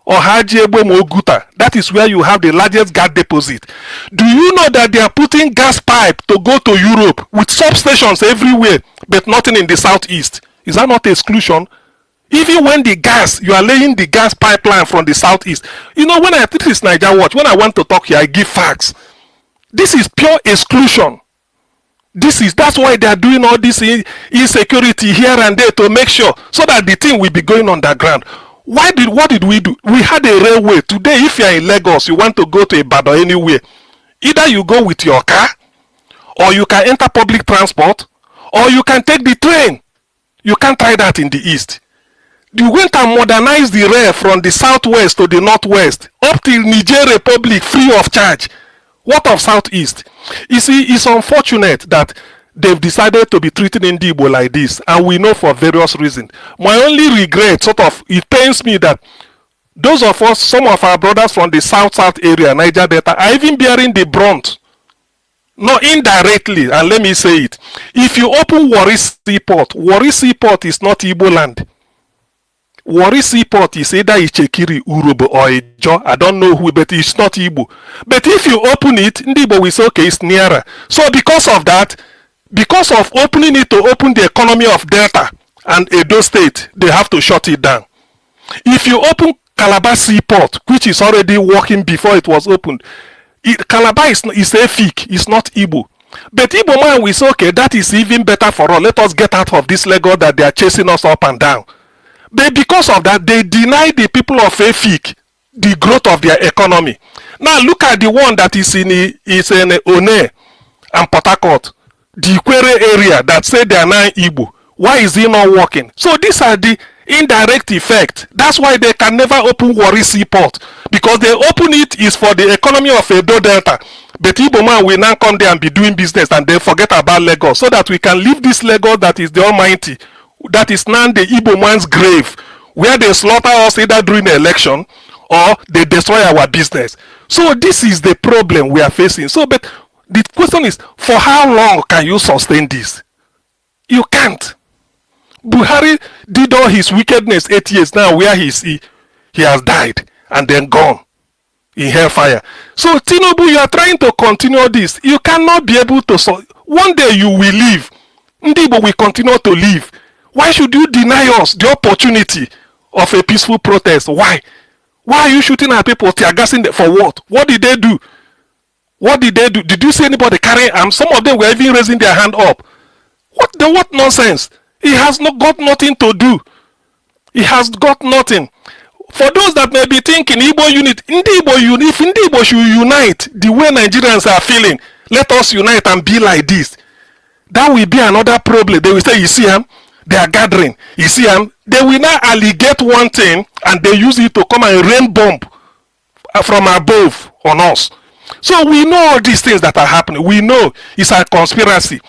Or Moguta. That is where you have the largest gas deposit. Do you know that they are putting gas pipe to go to Europe with substations everywhere, but nothing in the southeast? Is that not exclusion? Even when the gas, you are laying the gas pipeline from the southeast. You know, when this is Niger Watch, when I want to talk here, I give facts. This is pure exclusion. That's why they are doing all this insecurity here and there to make sure, so that the thing will be going underground. What did we do? We had a railway. Today, if you are in Lagos, you want to go to Ibadan anywhere, either you go with your car, or you can enter public transport, or you can take the train. You can't try that in the east. You went and modernized the rail from the southwest to the northwest, up till Niger Republic, free of charge. What of southeast? You see, it's unfortunate that they've decided to be treating Ndibo like this, and we know for various reasons. My only regret, it pains me that those of us, some of our brothers from the south area, Niger Delta, are even bearing the brunt. No, indirectly, and let me say it. If you open Warri Seaport is not Igbo land. Warri Seaport is either Ichekiri, Urobo, or Ijo. I don't know who, but it's not Igbo. But if you open it, Ndibo will say, okay, it's nearer. So because of that, because of opening it to open the economy of Delta and Edo State, they have to shut it down. If you open Calabar Seaport, which is already working before it was opened, Calabar is a fake, it's not Igbo. But Igbo man will say, okay, that is even better for us. Let us get out of this Lagos that they are chasing us up and down. But because of that, they deny the people of Efik the growth of their economy. Now look at the one that is in One and Port Harcourt, the Ikwere area that say they are now Igbo. Why is it not working? So these are the indirect effect. That's why they can never open Warri Seaport, because they open it is for the economy of Edo Delta. But Igbo man will now come there and be doing business and then forget about Lagos, so that we can leave this Lagos that is the Almighty, that is now the Igbo man's grave, where they slaughter us either during the election or they destroy our business. So this is the problem we are facing. So, but the question is, for how long can you sustain this? You can't. Buhari did all his wickedness 8 years now, where he has died and then gone in hellfire. So Tinubu, you are trying to continue this. You cannot be able to. One day you will leave. Ndibo will continue to live. Why should you deny us the opportunity of a peaceful protest? Why? Why are you shooting at people, tear gassing them for what? What did they do? What did they do? Did you see anybody carrying arms? Some of them were even raising their hand up. What nonsense? He has not got nothing to do. He has got nothing. For those that may be thinking Igbo unit, if Igbo should unite the way Nigerians are feeling, let us unite and be like this. That will be another problem. They will say, you see them, they are gathering. You see them, they will now allegate one thing and they use it to come and rain bomb from above on us. So we know all these things that are happening. We know it's a conspiracy.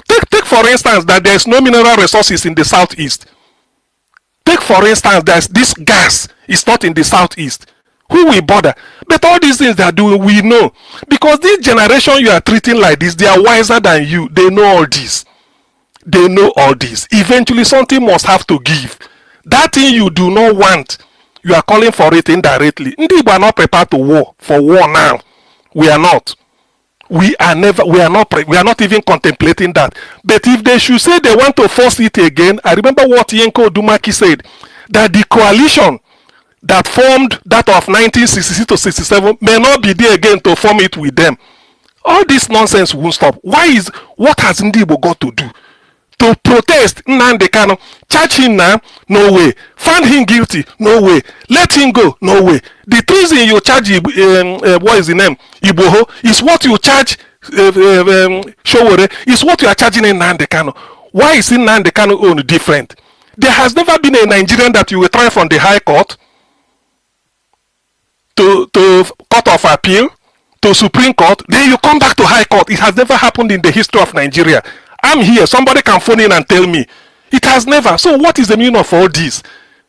Take for instance that there is no mineral resources in the southeast. Take for instance that this gas is not in the southeast. Who will bother? But all these things they are doing, we know. Because this generation you are treating like this, they are wiser than you. They know all this. They know all this. Eventually something must have to give. That thing you do not want, you are calling for it indirectly. Indeed, we are not prepared to for war now. We are not. We are not even contemplating that. But if they should say they want to force it again, I remember what Yenko Dumaki said, that the coalition that formed that of 1966 to 67 may not be there again to form it with them. All this nonsense won't stop. What has Ndibo got to do? To protest Nnamdi Kanu, charge him now? No way. Find him guilty? No way. Let him go? No way. The treason you charge, what is the name? Iboho, is what you charge Sowore, is what you are charging in Nnamdi Kanu. Why is Nnamdi Kanu own different? There has never been a Nigerian that you will try from the High Court to Court of Appeal to Supreme Court, then you come back to High Court. It has never happened in the history of Nigeria. I'm here. Somebody can phone in and tell me. It has never. So what is the meaning of all this?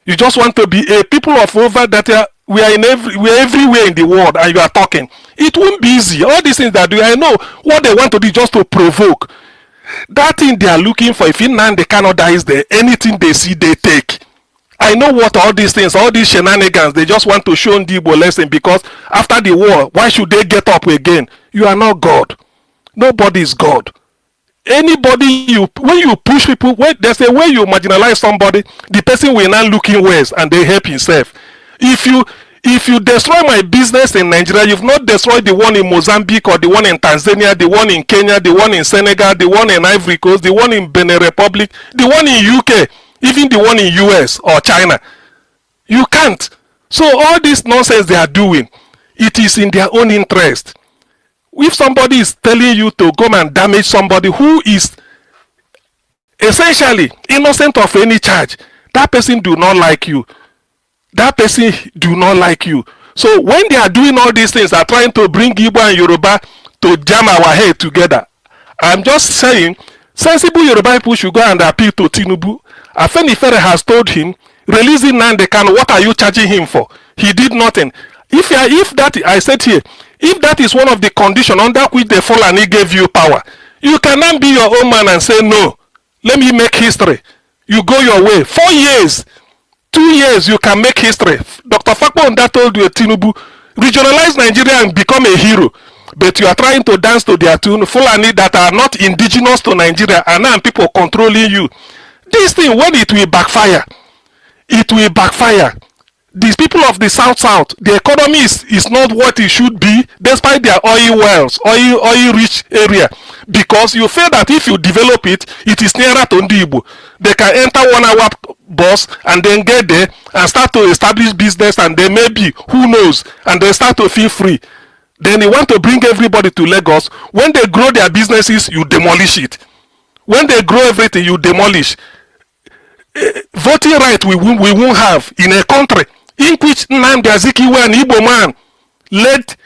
You just want to be a people of over that we are everywhere in the world and you are talking. It won't be easy. All these things that I know what they want to do just to provoke. That thing they are looking for, if Nnamdi Kanu dies there, anything they see, they take. I know what all these things, all these shenanigans, they just want to show Ndibo lesson because after the war, why should they get up again? You are not God. Nobody is God. Anybody when you push people, there's a way you marginalize somebody, the person will not look in ways and they help himself. If you destroy my business in Nigeria, you've not destroyed the one in Mozambique or the one in Tanzania, the one in Kenya, the one in Senegal, the one in Ivory Coast, the one in Benin Republic, the one in UK, even the one in US or China. You can't. So all this nonsense they are doing, it is in their own interest. If somebody is telling you to go and damage somebody who is essentially innocent of any charge, that person do not like you. That person do not like you. So when they are doing all these things, are trying to bring Igbo and Yoruba to jam our head together, I'm just saying, sensible Yoruba people should go and appeal to Tinubu. Afenifere has told him, releasing Nnamdi Kanu, what are you charging him for? He did nothing. If that, I said here, if that is one of the conditions under which the Fulani gave you power, you cannot be your own man and say, no, let me make history. You go your way. 4 years, 2 years, you can make history. Dr. Fakpo Onda told you, Tinubu, regionalize Nigeria and become a hero. But you are trying to dance to their tune. Fulani that are not indigenous to Nigeria, and now people controlling you. This thing, when it will backfire, it will backfire. These people of the South, the economy is not what it should be, despite their oil wells, oil rich area. Because you feel that if you develop it, it is nearer to Ndibo. They can enter 1 hour bus and then get there and start to establish business, and then maybe, who knows, and they start to feel free. Then you want to bring everybody to Lagos. When they grow their businesses, you demolish it. When they grow everything, you demolish. Voting right we won't have in a country in which Nnamdi Azikiwe, an Igbo man, led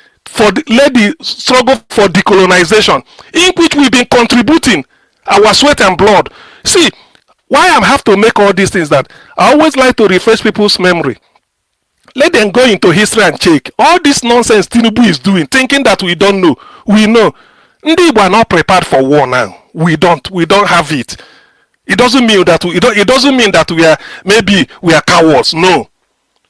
the struggle for decolonization, in which we've been contributing our sweat and blood. See, why I have to make all these things, that I always like to refresh people's memory. Let them go into history and check. All this nonsense Tinubu is doing, thinking that we don't know. We know. Ndi Igbo are not prepared for war now. We don't have it. It doesn't mean that we are cowards. No.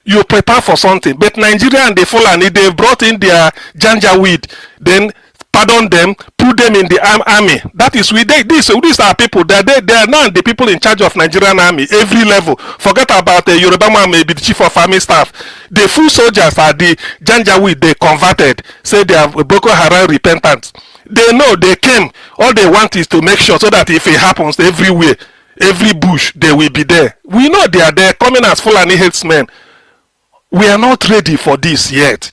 You prepare for something. But Nigeria and the Fulani, they brought in their janjaweed, then pardon them, put them in the army. That is these are people. They are now the people in charge of Nigerian army, every level. Forget about the Yoruba man, maybe the chief of army staff. The full soldiers are the janjaweed they converted. Say they are Boko Haram repentants. They know they came. All they want is to make sure so that if it happens everywhere, every bush, they will be there. We know they are there, coming as Fulani headsmen. We are not ready for this yet.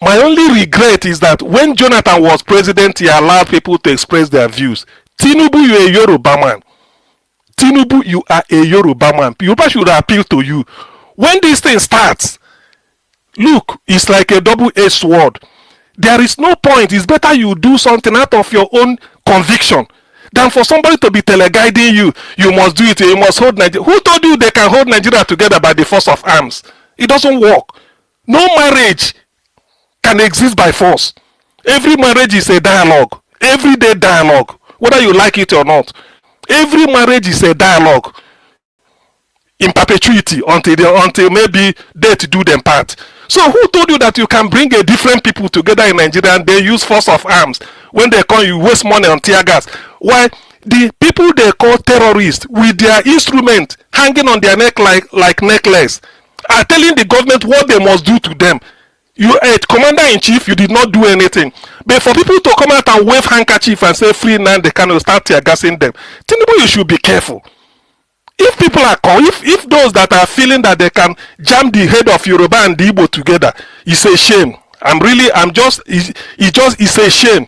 My only regret is that when Jonathan was president, he allowed people to express their views. Tinubu, you are a Yoruba man. Tinubu, you are a Yoruba man. Yoruba should appeal to you. When this thing starts, look, it's like a double-edged sword. There is no point. It's better you do something out of your own conviction than for somebody to be teleguiding you. You must do it. You must hold Nigeria. Who told you they can hold Nigeria together by the force of arms? It doesn't work. No marriage can exist by force. Every marriage is a dialogue. Everyday dialogue. Whether you like it or not. Every marriage is a dialogue. In perpetuity until maybe death do them part. So who told you that you can bring a different people together in Nigeria and they use force of arms? When they come, you waste money on tear gas. Why? The people they call terrorists with their instrument hanging on their neck like necklace are telling the government what they must do to them. You a commander-in-chief, you did not do anything. But for people to come out and wave handkerchief and say free Nnamdi Kanu, start tear gassing them. Tinubu, you should be careful. If people are if those that are feeling that they can jam the head of Yoruba and the Igbo together, it's a shame. It's a shame.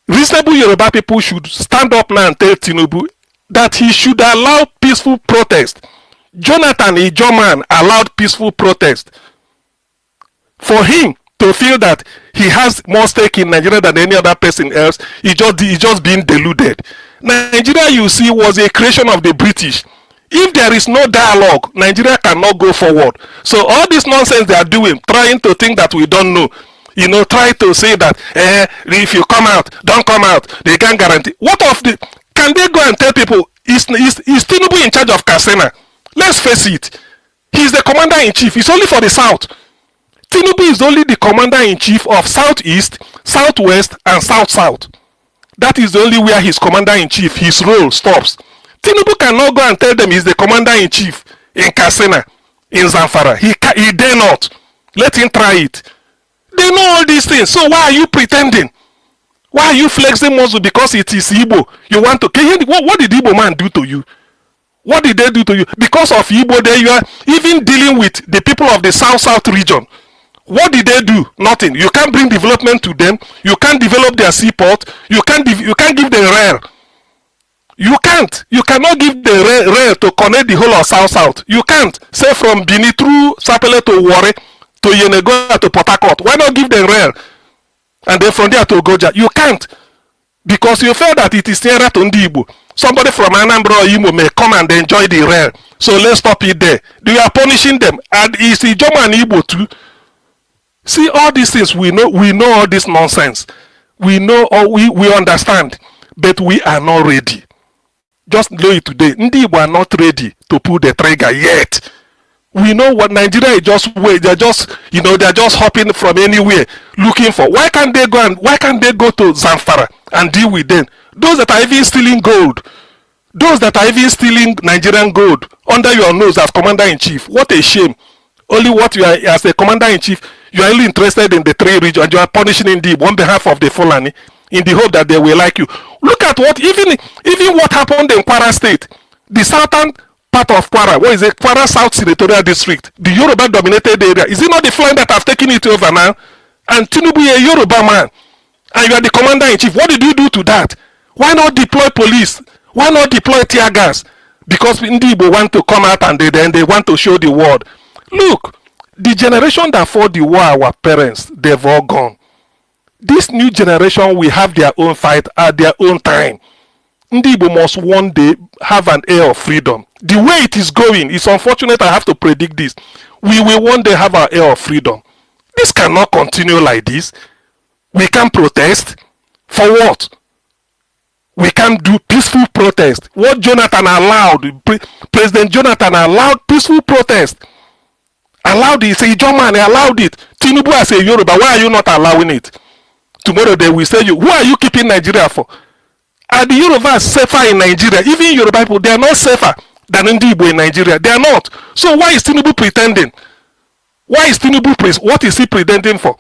Reasonable Yoruba people should stand up now and tell Tinubu that he should allow peaceful protest. Jonathan Ijoman allowed peaceful protest. For him to feel that he has more stake in Nigeria than any other person else, he's just being deluded. Nigeria, you see, was a creation of the British. If there is no dialogue, Nigeria cannot go forward. So all this nonsense they are doing, trying to think that we don't know, try to say that if you come out, don't come out, they can't guarantee. Can they go and tell people, is Tinubu in charge of Kasena? Let's face it. He's the commander-in-chief. It's only for the South. Tinubu is only the commander-in-chief of Southeast, Southwest, and South-South. That is the only where his commander-in-chief, his role stops. Tinubu cannot go and tell them he's the commander-in-chief in Kasena, in Zamfara. He dare not. Let him try it. They know all these things. So why are you pretending? Why are you flexing muscle because it is Igbo? You want to... What did Igbo man do to you? What did they do to you? Because of Igbo, you are even dealing with the people of the South-South region. What did they do? Nothing. You can't bring development to them. You can't develop their seaport. You can't give them rail. You can't. You cannot give the rail to connect the whole of South-South. You can't. Say from Bini through Sapele to Warri to Yenegoa to Port Harcourt. Why not give them rail? And then from there to Goja. You can't. Because you feel that it is nearer to Ndibo. Somebody from Anambra or Imo may come and enjoy the rail. So let's stop it there. You are punishing them. And it's Ijoma and Igbo too. See, all these things, we know all this nonsense. We know, we understand. But we are not ready. Just know it today. Ndi Igbo are not ready to pull the trigger yet. We know what Nigeria is just wait. They're just hopping from anywhere looking for. Why can't they go to Zamfara and deal with them? Those that are even stealing gold, Those that are even stealing Nigerian gold under your nose as commander-in-chief. What a shame. Only what you are, as a commander-in-chief, you are only interested in the 3 regions, and you are punishing Ndib on behalf of the Fulani in the hope that they will like you. Look at what, even what happened in Kwara State, the southern part of Kwara, what is it, Kwara South Senatorial District, the Yoruba dominated area. Is it not the Fulani that have taken it over now? And Tinubu is a Yoruba man, and you are the commander-in-chief. What did you do to that? Why not deploy police? Why not deploy tear gas? Because Ndib want to come out and then they want to show the world. Look, the generation that fought the war, our parents, they've all gone. This new generation will have their own fight at their own time. Ndib must one day have an air of freedom. The way it is going, it's unfortunate I have to predict this. We will one day have our air of freedom. This cannot continue like this. We can protest. For what? We can't do peaceful protest. What Jonathan allowed, President Jonathan allowed peaceful protest. Allowed it. Say, John Man, allowed it. Tinubu as a Yoruba, why are you not allowing it? Tomorrow they will say you, who are you keeping Nigeria for? Are the Yorubas safer in Nigeria? Even Yoruba people, they are not safer than Ndib in Nigeria. They are not. So why is Tinubu pretending? Why is Tinubu, what is he pretending for?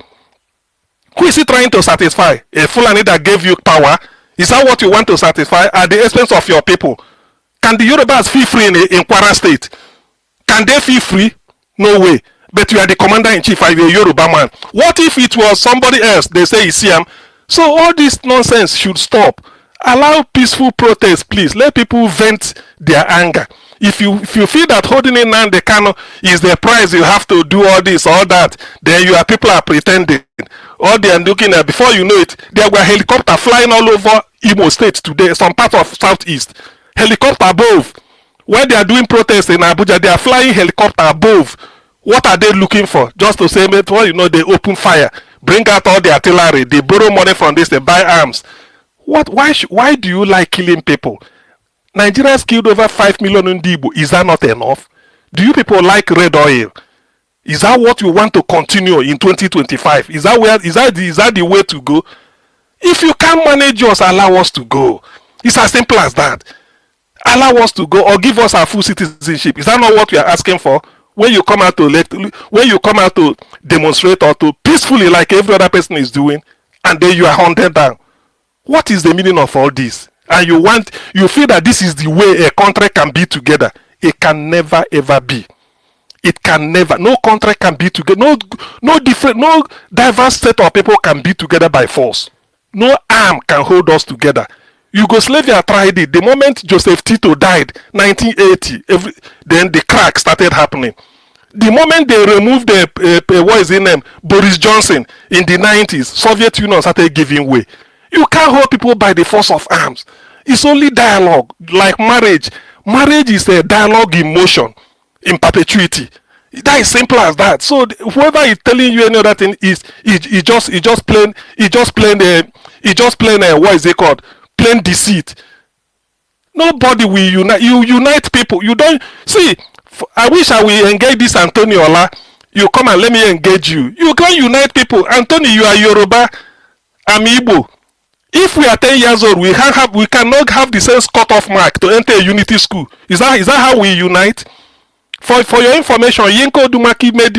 Who is he trying to satisfy? A Fulani that gave you power? Is that what you want to satisfy at the expense of your people? Can the Yorubas feel free in Kwara State? Can they feel free? No way. But you are the commander-in-chief, you are a Yoruba man. What if it was somebody else? They say Isiam. So all this nonsense should stop. Allow peaceful protest, please. Let people vent their anger. If you feel that holding in Nnamdi Kanu is the price, you have to do all this, all that, then your people are pretending. All they are looking at, before you know it, there were helicopters flying all over Imo State today, some part of Southeast. Helicopter above. When they are doing protests in Abuja, they are flying helicopter above. What are they looking for? Just to say, well, you know, they open fire, bring out all the artillery, they borrow money from this, they buy arms. What? Why do you like killing people? Nigerians killed over 5 million Ndib. Is that not enough? Do you people like red oil? Is that what you want to continue in 2025? Is that the way to go? If you can't manage us, allow us to go. It's as simple as that. Allow us to go or give us our full citizenship. Is that not what we are asking for? When you come out to demonstrate or to peacefully, like every other person is doing, and then you are hunted down. What is the meaning of all this? And you feel that this is the way a country can be together. It can never ever be. It can never. No country can be together. No diverse set of people can be together by force. No arm can hold us together. Yugoslavia tried it. The moment Joseph Tito died, 1980, then the crack started happening. The moment they removed what is his name, Boris Johnson in the 90s, Soviet Union started giving way. You can't hold people by the force of arms. It's only dialogue, like marriage. Marriage is a dialogue in motion, in perpetuity. That is simple as that. So whoever is telling you any other thing is just plain what is it called? Plain deceit. Nobody will unite. You unite people. You don't see. I wish I will engage this Antonio Ola. You come and let me engage you. You can't unite people. Antonio, you are Yoruba. I'm Igbo. If we are 10 years old, we cannot have the same cutoff mark to enter a unity school. Is that how we unite? For your information, Yinko Dumaki made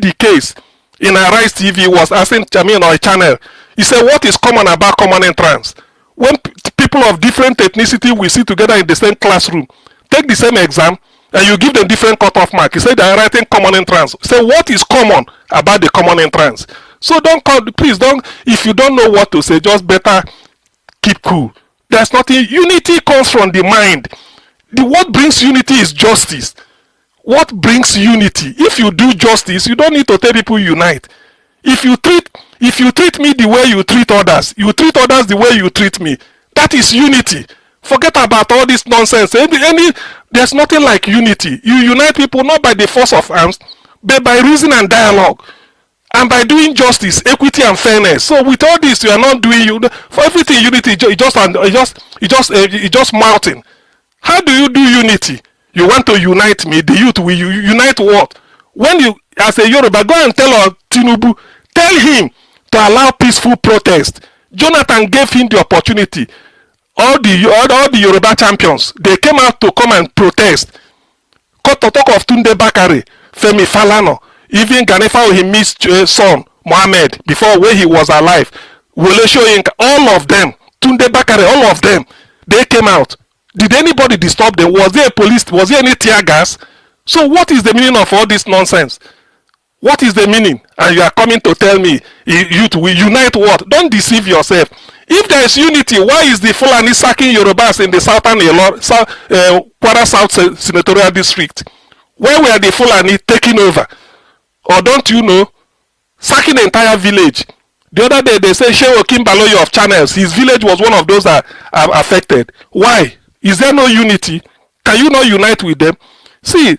the case in Arise TV, was asking Chamin or a channel. He said, what is common about common entrance? When people of different ethnicity will sit together in the same classroom, take the same exam, and you give them different cutoff mark. He said they are writing common entrance. Say, what is common about the common entrance? So please don't, if you don't know what to say, just better keep cool. There's nothing. Unity comes from the mind. What brings unity is justice. What brings unity? If you do justice, you don't need to tell people unite. If you treat me the way you treat others the way you treat me, that is unity. Forget about all this nonsense. There's nothing like unity. You unite people not by the force of arms, but by reason and dialogue. And by doing justice, equity, and fairness. So with all this, you are not doing for everything. Unity is just mouthing. How do you do unity? You want to unite me? The youth will unite what? When you, as a Yoruba, go and tell Tinubu, tell him to allow peaceful protest. Jonathan gave him the opportunity. all the Yoruba champions, they came out to come and protest. Talk of Tunde Bakare, Femi Falana, even Ganifa Ohimi's son, Mohammed, before when he was alive, Wole Soyinka, all of them, Tunde Bakare, all of them, they came out. Did anybody disturb them? Was there a police? Was there any tear gas? So what is the meaning of all this nonsense? What is the meaning? And you are coming to tell me youth will unite what? Don't deceive yourself. If there is unity, why is the Fulani sacking Yorubas in the southern Kwara South Senatorial District? Where were the Fulani taking over? Or don't you know? Sacking the entire village. The other day they say Shehu Kimbaloyo of Channels, his village was one of those that are affected. Why? Is there no unity? Can you not unite with them? See,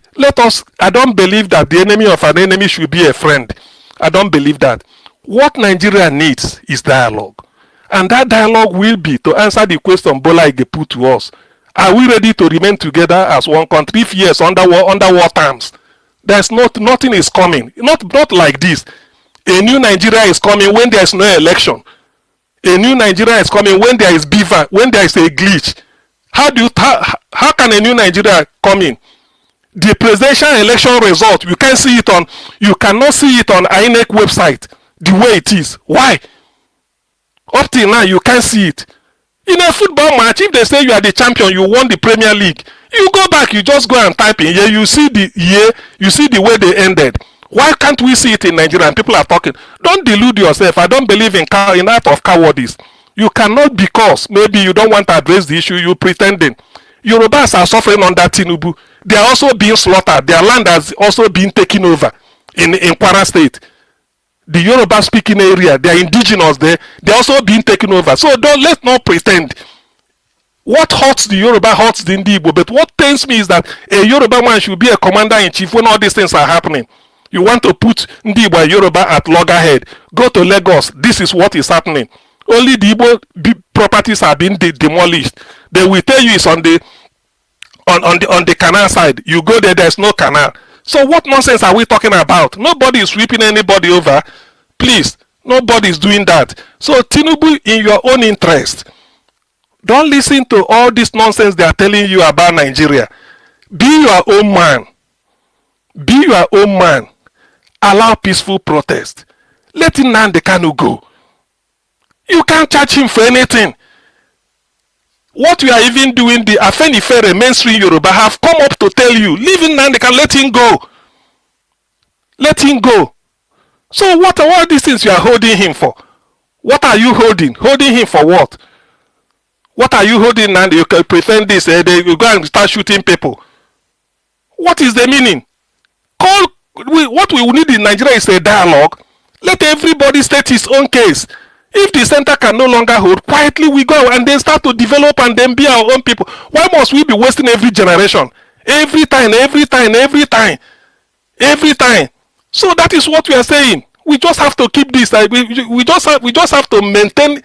I don't believe that the enemy of an enemy should be a friend. I don't believe that. What Nigeria needs is dialogue. And that dialogue will be to answer the question Bola Ige put to us. Are we ready to remain together as one country? If yes, under war terms. There's nothing is coming. Not like this. A new Nigeria is coming when there is no election. A new Nigeria is coming when there is beaver, when there is a glitch. How can a new Nigeria come in? The presidential election result, you cannot see it on INEC website the way it is. Why? Up till now, you can't see it. In a football match, if they say you are the champion, you won the Premier League, you go back, you just go and type in here, you see the way they ended. Why can't we see it in Nigeria? And people are talking. Don't delude yourself. I don't believe in act of cowardice. You cannot, because maybe you don't want to address the issue, you pretending. Yorubas are suffering under Tinubu. They are also being slaughtered. Their land has also been taken over in Kwara State. The Yoruba speaking area, they are indigenous there. They are also being taken over. So let's not pretend. What hurts the Yoruba hurts the Igbo. But what pains me is that a Yoruba man should be a commander-in-chief when all these things are happening. You want to put Igbo and Yoruba at loggerhead. Go to Lagos. This is what is happening. Only the Igbo properties are being demolished. They will tell you it's on the canal side. You go there, there's no canal. So what nonsense are we talking about? Nobody is sweeping anybody over. Please, nobody is doing that. So Tinubu, in your own interest, don't listen to all this nonsense they are telling you about Nigeria. Be your own man. Be your own man. Allow peaceful protest. Let Nnamdi Kanu go. You can't charge him for anything. What you are even doing, the Afenifere mainstream Yoruba have come up to tell you, leave Nnamdi Kanu, let him go. Let him go. So what are all these things you are holding him for? What are you holding? Holding him for what? What are you holding Nnamdi? You can pretend this, they will go and start shooting people. What is the meaning? What we need in Nigeria is a dialogue. Let everybody state his own case. If the center can no longer hold, quietly we go and then start to develop and then be our own people. Why must we be wasting every generation? Every time. So that is what we are saying. We just have to keep this. We just have to maintain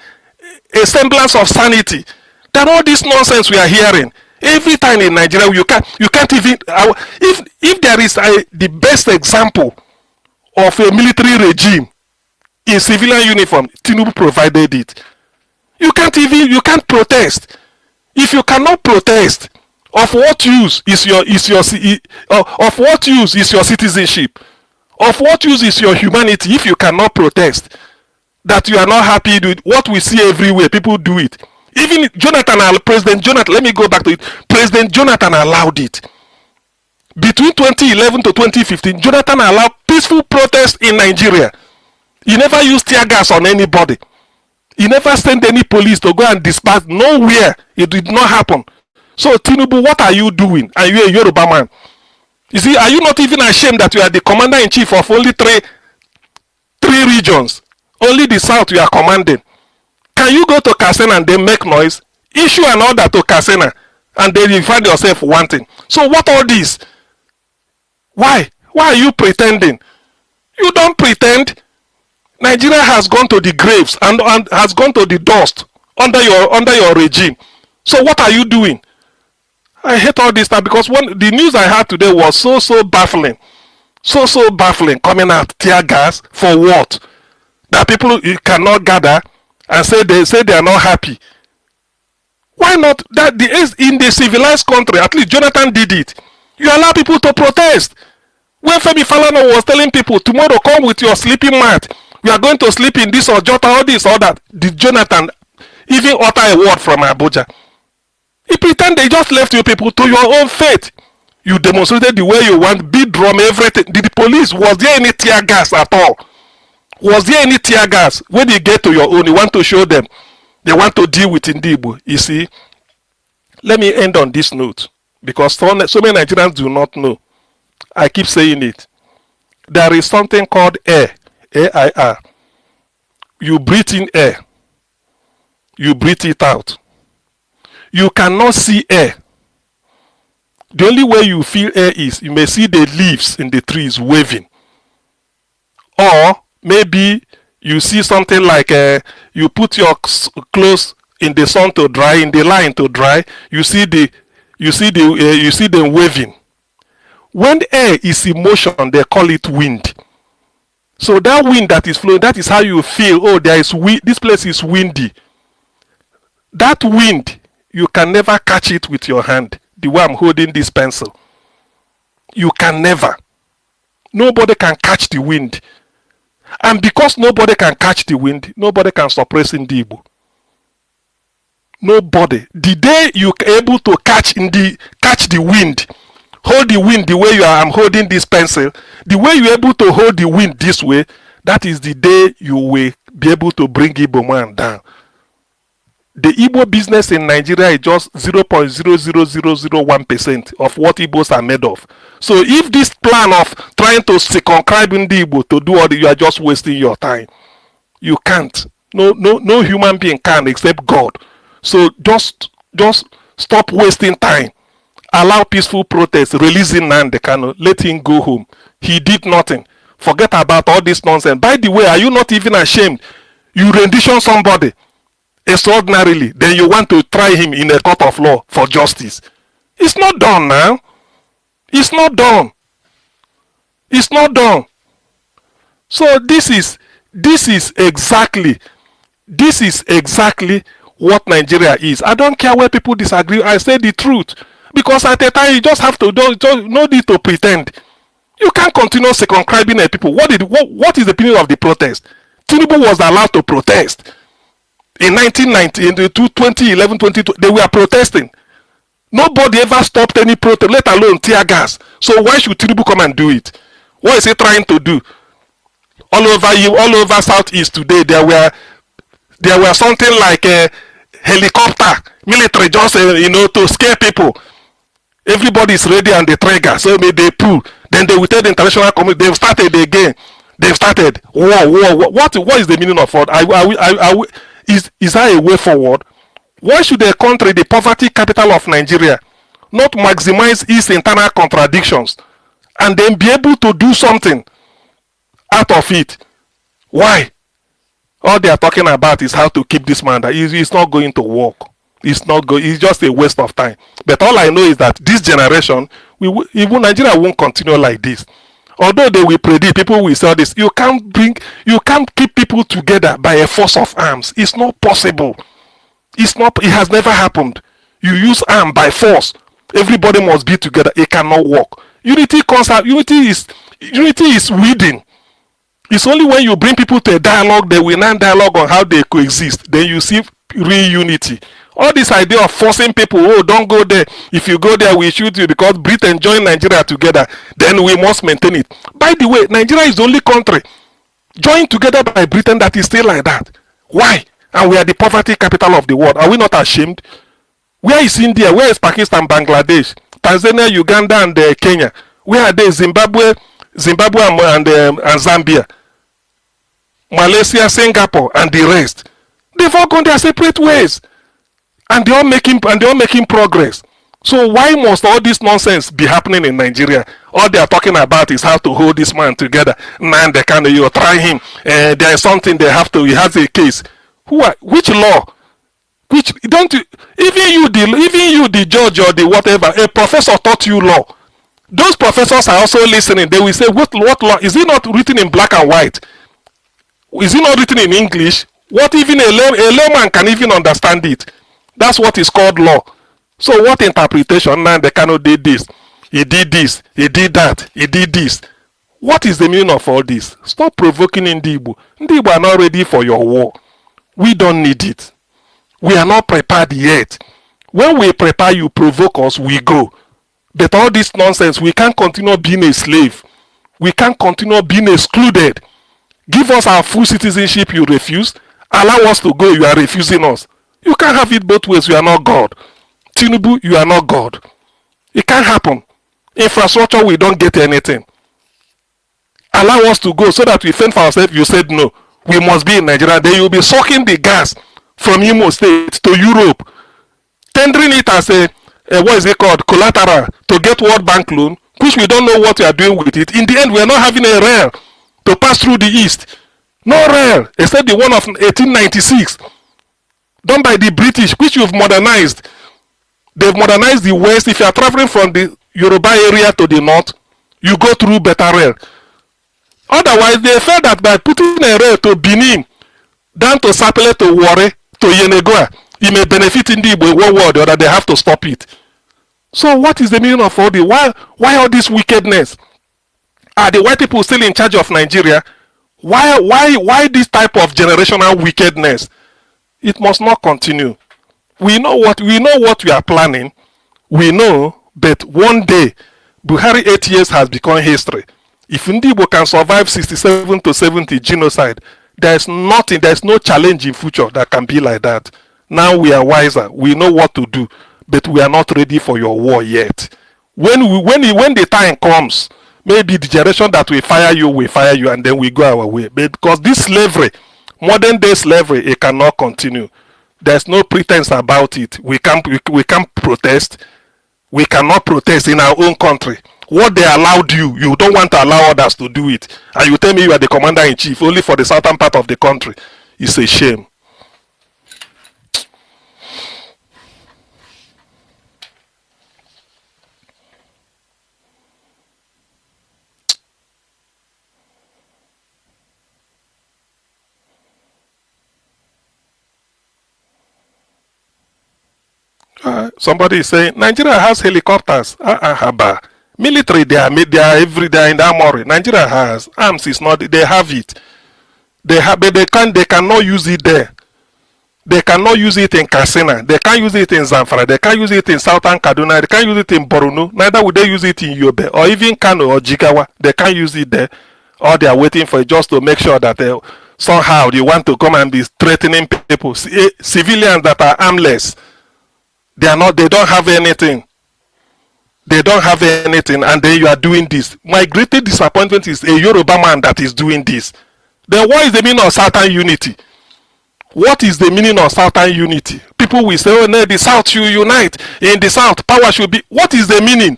a semblance of sanity. That all this nonsense we are hearing every time in Nigeria, you can't even. If there is the best example of a military regime in civilian uniform, Tinubu provided it. You can't protest. If you cannot protest, of what use is your citizenship? Of what use is your humanity if you cannot protest? That you are not happy with what we see everywhere, people do it. Even President Jonathan, let me go back to it. President Jonathan allowed it. Between 2011 to 2015, Jonathan allowed peaceful protest in Nigeria. He never used tear gas on anybody. He never sent any police to go and disperse. Nowhere. It did not happen. So Tinubu, what are you doing? Are you a Yoruba man? You see, are you not even ashamed that you are the commander-in-chief of only three regions? Only the south you are commanding. Can you go to Kasena and then make noise? Issue an order to Kasena and then you find yourself wanting. So what all this? Why? Why are you pretending? You don't pretend. Nigeria has gone to the graves and has gone to the dust under your regime. So what are you doing? I hate all this stuff because the news I had today was so baffling. So baffling, coming out tear gas for what? That people cannot gather and say they are not happy. Why not? That in the civilized country, at least Jonathan did it. You allow people to protest. When Femi Falana was telling people, tomorrow come with your sleeping mat, we are going to sleep in this or Jota or this or that, did Jonathan even utter a word from Abuja? He pretend they just left you people to your own fate. You demonstrated the way you want, beat drum, everything. Did the police, was there any tear gas at all? Was there any tear gas? When you get to your own, you want to show them, they want to deal with Ndibo. You see, let me end on this note, because so many Nigerians do not know. I keep saying it. There is something called air, A-I-R. You breathe in air. You breathe it out. You cannot see air. The only way you feel air is you may see the leaves in the trees waving. Or maybe you see something like you put your clothes in the sun to dry, in the line to dry. You see them waving. When air is in motion, they call it wind. So that wind that is flowing, that is how you feel. Oh, there is wind. This place is windy. That wind, you can never catch it with your hand. The way I'm holding this pencil, you can never. Nobody can catch the wind. And because nobody can catch the wind, nobody can suppress Ndibo. Nobody. The day you are able to catch the wind, hold the wind the way you are, I'm holding this pencil, the way you're able to hold the wind this way, that is the day you will be able to bring Igbo man down. The Igbo business in Nigeria is just 0.00001% of what Igbos are made of. So if this plan of trying to circumscribe Igbo to do all this, you are just wasting your time. You can't. No human being can except God. So just stop wasting time. Allow peaceful protest. Releasing Nnamdi Kanu. Let him go home. He did nothing. Forget about all this nonsense. By the way, are you not even ashamed? You rendition somebody extraordinarily, then you want to try him in a court of law for justice. It's not done now. It's not done. It's not done. So this is exactly what Nigeria is. I don't care where people disagree. I say the truth. Because at a time you just have to no need to pretend. You can't continue circumscribing people. What is the opinion of the protest? Tinubu was allowed to protest. In 1990, in 2011, 2012, they were protesting. Nobody ever stopped any protest, let alone tear gas. So why should Tinubu come and do it? What is he trying to do? All over Southeast today, there were something like a helicopter, military, just to scare people. Everybody is ready and the trigger, so maybe they pull. Then they will tell the international community they've started again. They've started war. What is the meaning of what? Is that a way forward? Why should a country, the poverty capital of Nigeria, not maximize its internal contradictions and then be able to do something out of it? Why? All they are talking about is how to keep this man. It's not going to work. It's just a waste of time. But all I know is that this generation, even Nigeria won't continue like this. Although they will predict, people will say this. You can't keep people together by a force of arms. It's not possible. It has never happened. You use arm by force. Everybody must be together. It cannot work. Unity is weeding. It's only when you bring people to a dialogue, they will not dialogue on how they coexist. Then you see real unity. All this idea of forcing people, oh, don't go there. If you go there, we shoot you because Britain joined Nigeria together. Then we must maintain it. By the way, Nigeria is the only country joined together by Britain that is still like that. Why? And we are the poverty capital of the world. Are we not ashamed? Where is India? Where is Pakistan, Bangladesh, Tanzania, Uganda, and Kenya? Where are they? Zimbabwe and Zambia, Malaysia, Singapore, and the rest. They've all gone their separate ways. And they're all making progress. So why must all this nonsense be happening in Nigeria? All they are talking about is how to hold this man together. Nnamdi Kanu, you try him. There is something they have to. He has a case. Which law? Even you, the judge or the whatever, a professor taught you law. Those professors are also listening. They will say, what law? Is it not written in black and white? Is it not written in English? What even a layman can even understand it? That's what is called law. So what interpretation? Now the Kanu did this, he did this, he did that, he did this. What is the meaning of all this? Stop provoking Ndi Igbo. Ndi Igbo are not ready for your war. We don't need it. We are not prepared yet. When we prepare, you provoke us, we go. But all this nonsense, we can't continue being a slave. We can't continue being excluded. Give us our full citizenship, you refuse. Allow us to go, you are refusing us. You can't have it both ways, you are not God. Tinubu, you are not God. It can't happen. Infrastructure, we don't get anything. Allow us to go so that we fend for ourselves. You said no. We must be in Nigeria. Then you'll be sucking the gas from Imo State to Europe, tendering it as a what is it called, collateral to get World Bank loan, which we don't know what we are doing with it. In the end, we are not having a rail to pass through the East. No rail, except the one of 1896, done by the British, which you've modernized. They've modernized the West. If you are traveling from the Yoruba area to the North, you go through better rail. Otherwise, they felt that by putting a rail to Benin, down to Sapele, to Warri, to Yenegoa, it may benefit in the one way or the other. They have to stop it. So what is the meaning of all this? Why all this wickedness? Are the white people still in charge of Nigeria? Why this type of generational wickedness? It must not continue. We know what we are planning. We know, but one day, Buhari 8 years has become history. If Ndibo can survive 67 to 70 genocide, there's no challenge in future that can be like that. Now we are wiser. We know what to do, but we are not ready for your war yet. When the time comes, maybe the generation that will fire you, and then we go our way. But because this slavery, modern day slavery, it cannot continue. There's no pretense about it. We can't protest. We cannot protest in our own country. What they allowed you, you don't want to allow others to do it. And you tell me you are the commander-in-chief only for the southern part of the country. It's a shame. Somebody is saying Nigeria has helicopters. Military, they are every day in the armory. Nigeria has arms. Is not. They have it. But they cannot use it there. They cannot use it in Katsina. They can't use it in Zamfara. They can't use it in Southern Kaduna. They can't use it in Borno. Neither would they use it in Yobe or even Kano or Jigawa. They can't use it there. Or they are waiting for it just to make sure that somehow they want to come and be threatening people, civilians that are armless. They don't have anything. They don't have anything, and then you are doing this. My greatest disappointment is a Yoruba man that is doing this. Then what is the meaning of Southern unity? What is the meaning of Southern unity? People will say, oh no, the South should unite. In the South, power should be. What is the meaning?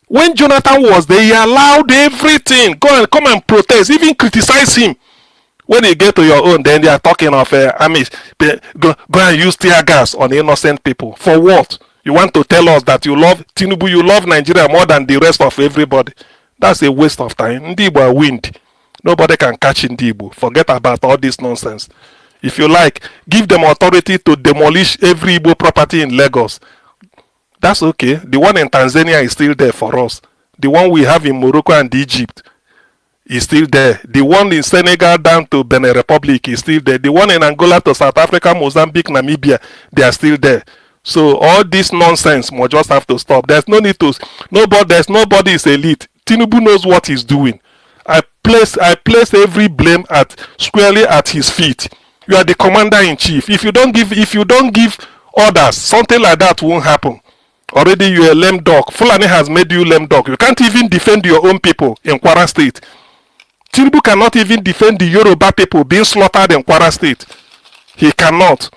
When Jonathan was there, he allowed everything. Come and protest, even criticize him. When you get to your own, then they are talking of armies. Go and use tear gas on innocent people. For what? You want to tell us that you love Tinubu, you love Nigeria more than the rest of everybody. That's a waste of time. Ndibo are wind. Nobody can catch Ndibo. Forget about all this nonsense. If you like, give them authority to demolish every Igbo property in Lagos. That's okay. The one in Tanzania is still there for us. The one we have in Morocco and Egypt is still there. The one in Senegal down to Benin Republic is still there. The one in Angola to South Africa, Mozambique, Namibia, they are still there. So all this nonsense must just have to stop. There's no need to. Nobody is elite. Tinubu knows what he's doing. I place every blame squarely at his feet. You are the commander-in-chief. If you don't give orders, something like that won't happen. Already you're a lame dog. Fulani has made you lame dog. You can't even defend your own people in Kwara State. Tinubu cannot even defend the Yoruba people being slaughtered in Kwara State. He cannot.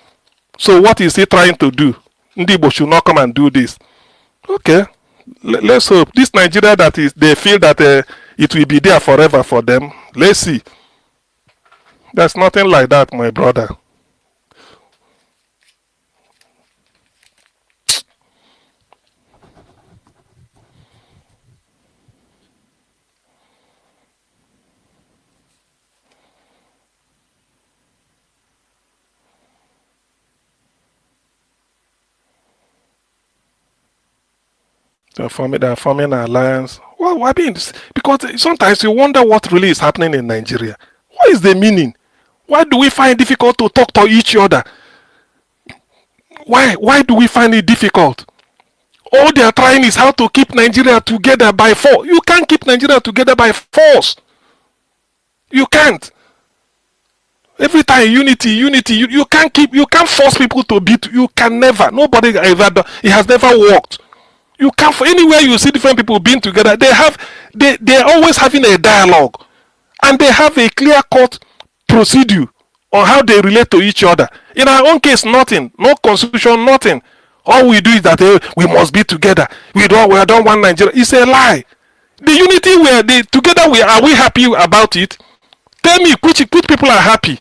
So what is he trying to do? Ndibo should not come and do this. Okay. Let's hope. This Nigeria they feel that it will be there forever for them. Let's see. There's nothing like that, my brother. They're forming an alliance. Well, I mean, because sometimes you wonder what really is happening in Nigeria. What is the meaning? Why do we find it difficult to talk to each other? Why do we find it difficult? All they are trying is how to keep Nigeria together by force. You can't keep Nigeria together by force. You can't. Every time unity, you can't force people to beat. You can never. Nobody ever done. It has never worked. You can't. Anywhere you see different people being together, they're always having a dialogue, and they have a clear-cut procedure on how they relate to each other. In our own case, nothing. No constitution, nothing. All we do is that we must be together. We don't want Nigeria. It's a lie. The unity together are we happy about it? Tell me which people are happy.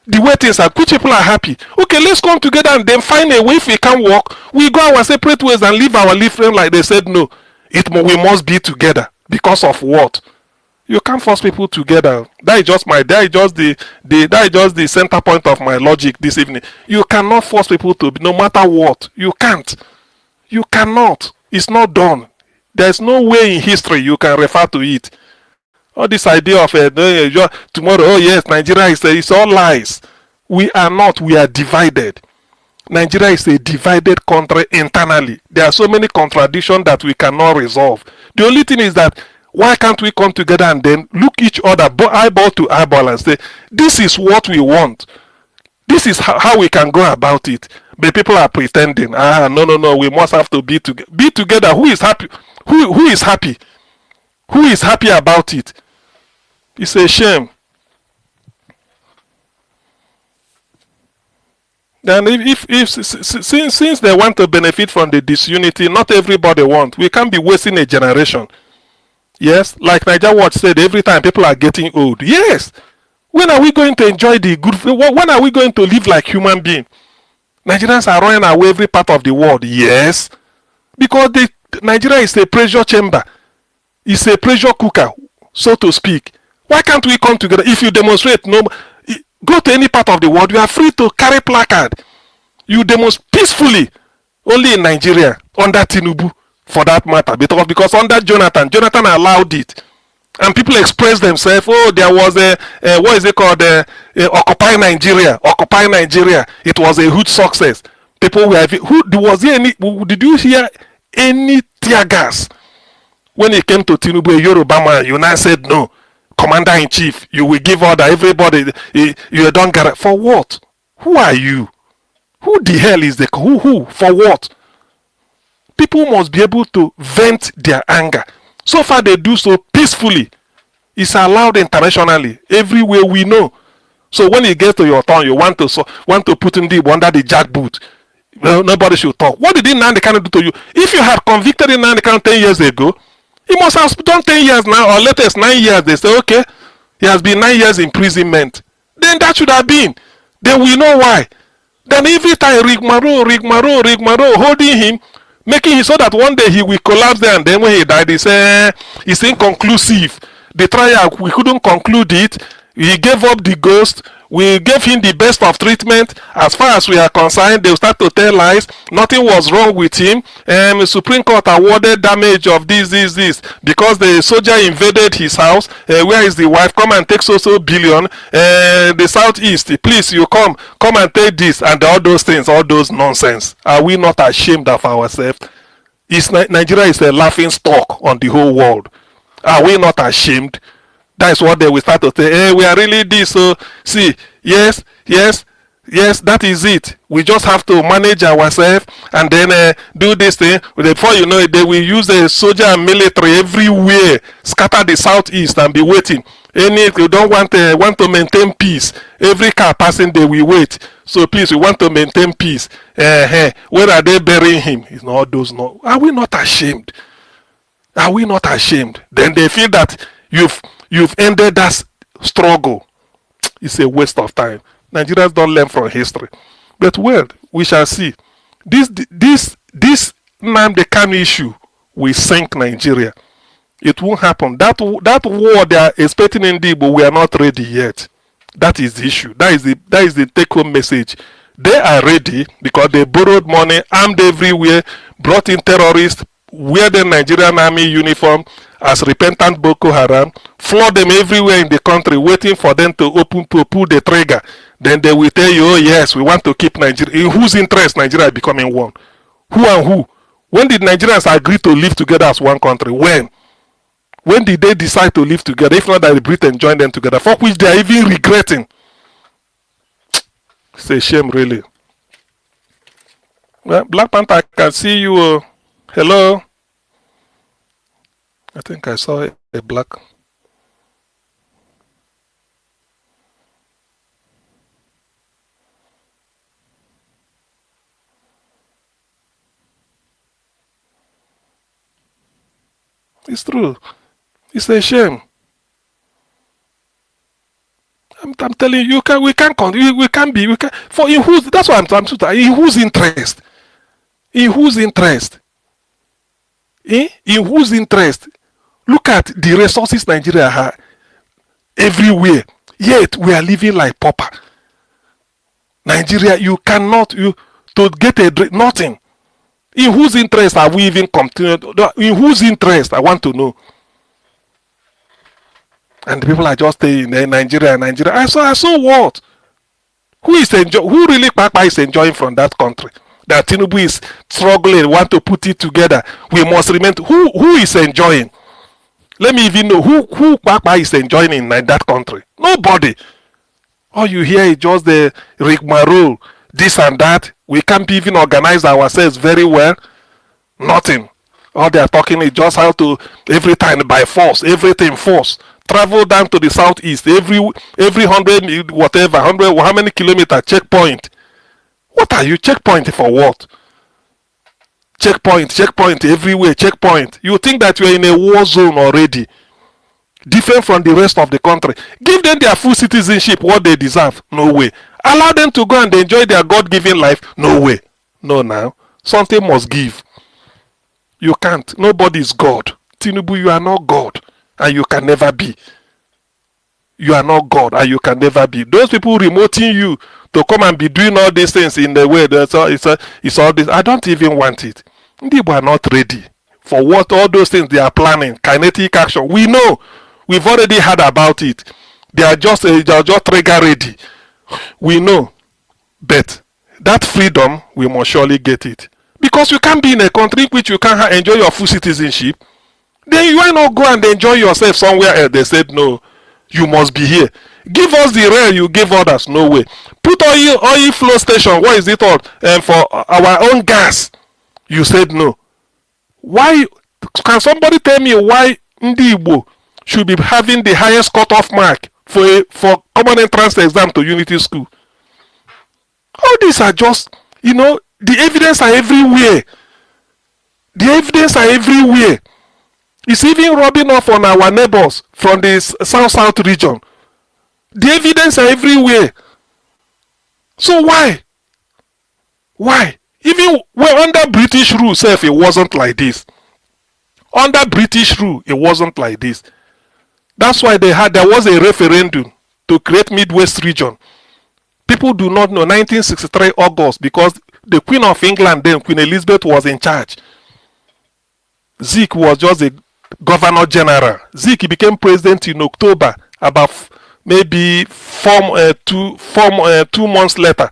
The way things are, which people are happy. Okay, let's come together and then find a way. If we can't work, we go our separate ways and live our life like they said. No, we must be together. Because of what? You can't force people together. That is just the center point of my logic this evening. You cannot force people to, no matter what. You can't. You cannot. It's not done. There's no way in history you can refer to it. All this idea of tomorrow, oh yes, Nigeria it's all lies. We are not. We are divided. Nigeria is a divided country internally. There are so many contradictions that we cannot resolve. The only thing is that why can't we come together and then look each other eyeball to eyeball and say, this is what we want. This is how we can go about it. But people are pretending. No. We must have to be together. Be together. Who is happy? Who is happy? Who is happy about it? It's a shame. Then since they want to benefit from the disunity, not everybody wants. We can't be wasting a generation. Yes, like Niger Watch said, every time people are getting old. Yes. When are we going to enjoy the good? When are we going to live like human beings? Nigerians are running away every part of the world. Yes. Because Nigeria is a pressure chamber. It's a pressure cooker, so to speak. Why can't we come together? If you demonstrate, go to any part of the world, you are free to carry placard. You demonstrate peacefully. Only in Nigeria, under Tinubu, for that matter. Because under Jonathan allowed it. And people express themselves, oh, there was what is it called? Occupy Nigeria. Occupy Nigeria. It was a huge success. People were, did you hear any tear gas? When it came to Tinubu, a Yoruba man, you now said no. Commander-in-chief, you will give order, everybody, you don't get it. For what? Who are you? Who the hell is who? For what? People must be able to vent their anger. So far they do so peacefully. It's allowed internationally, everywhere we know. So when it gets to your turn, you want to put Ndib under the jackboot. Well, nobody should talk. What did Nnamdi Kanu do to you? If you had convicted Nnamdi Kanu 10 years ago, he must have done 10 years now, or latest 9 years. They say, okay, he has been 9 years imprisonment. Then that should have been. Then we know why. Then every time Rigmaro, holding him, making it so that one day he will collapse there, and then when he died, they say it's inconclusive. The trial, we couldn't conclude it. He gave up the ghost. We gave him the best of treatment. As far as we are concerned, they'll start to tell lies. Nothing was wrong with him. The Supreme Court awarded damage of this, because the soldier invaded his house. Where is the wife? Come and take so billion. The Southeast, please, you come and take this, and all those things, all those nonsense. Are we not ashamed of ourselves? Nigeria is a laughing stock on the whole world. Are we not ashamed? That's what they will start to say. Hey, we are really this. So see, yes, that is it. We just have to manage ourselves and then do this thing. Before you know it, they will use a soldier and military everywhere, scatter the Southeast and be waiting. If you don't want to maintain peace, every car passing they will wait. So please, we want to maintain peace. Where are they burying him? It's not those. No. Are we not ashamed? Are we not ashamed? Then they feel that you've ended that struggle. It's a waste of time. Nigerians don't learn from history. But well, we shall see. This Nnamdi Kanu issue will sink Nigeria. It won't happen. That war they are expecting in Igbo, we are not ready yet. That is the issue. That is the take-home message. They are ready because they borrowed money, armed everywhere, brought in terrorists, wear the Nigerian army uniform as repentant Boko Haram, flood them everywhere in the country, waiting for them to pull the trigger. Then they will tell you, oh yes, we want to keep Nigeria. In whose interest Nigeria is becoming one? Who and who? When did Nigerians agree to live together as one country? When? When did they decide to live together? If not that Britain joined them together, for which they are even regretting. It's a shame, really. Well, Black Panther, I can see you. Hello. I think I saw a black. It's true. It's a shame. I'm telling you, we can't be, for in whose, that's what I'm saying, in whose interest? In whose interest? In whose interest? Look at the resources Nigeria has everywhere, yet we are living like pauper. Nigeria, you cannot, to get a drink, nothing. In whose interest are we even continuing? In whose interest? I want to know. And the people are just saying Nigeria. I saw what? Who really is enjoying from that country? That Tinubu is struggling, want to put it together. We must remember who is enjoying. Let me even know who is enjoying in that country. Nobody. All you hear is just the rigmarole, this and that. We can't even organize ourselves very well. Nothing. All they are talking is just how to, every time by force, everything force. Travel down to the southeast, every 100, whatever, 100, how many kilometers, checkpoint. What are you checkpoint for what? Checkpoint everywhere, checkpoint. You think that you are in a war zone already. Different from the rest of the country. Give them their full citizenship, what they deserve. No way. Allow them to go and enjoy their God-given life. No way. No now. Something must give. You can't. Nobody is God. Tinubu, you are not God. And you can never be. You are not God and you can never be. Those people remoting you to come and be doing all these things in the way, it's all this. I don't even want it. People are not ready for what all those things they are planning. Kinetic action. We know. We've already heard about it. They are just trigger ready. We know. But that freedom, we must surely get it. Because you can't be in a country in which you can't enjoy your full citizenship. Then you why not go and enjoy yourself somewhere else? They said no, you must be here. Give us the rail you give others. No way. Put oil flow station. What is it all? For our own gas. You said no. Why? Can somebody tell me why Ndi Igbo should be having the highest cutoff mark for common entrance exam to Unity School? All these are just, the evidence are everywhere. The evidence are everywhere. It's even rubbing off on our neighbors from the south region. The evidence are everywhere. So why? Why? Even when under British rule, it wasn't like this. Under British rule, it wasn't like this. That's why there was a referendum to create Midwest region. People do not know 1963 August because the Queen of England then, Queen Elizabeth, was in charge. Zeke was just a Governor General. Zeke became president in October, about maybe 2 months later.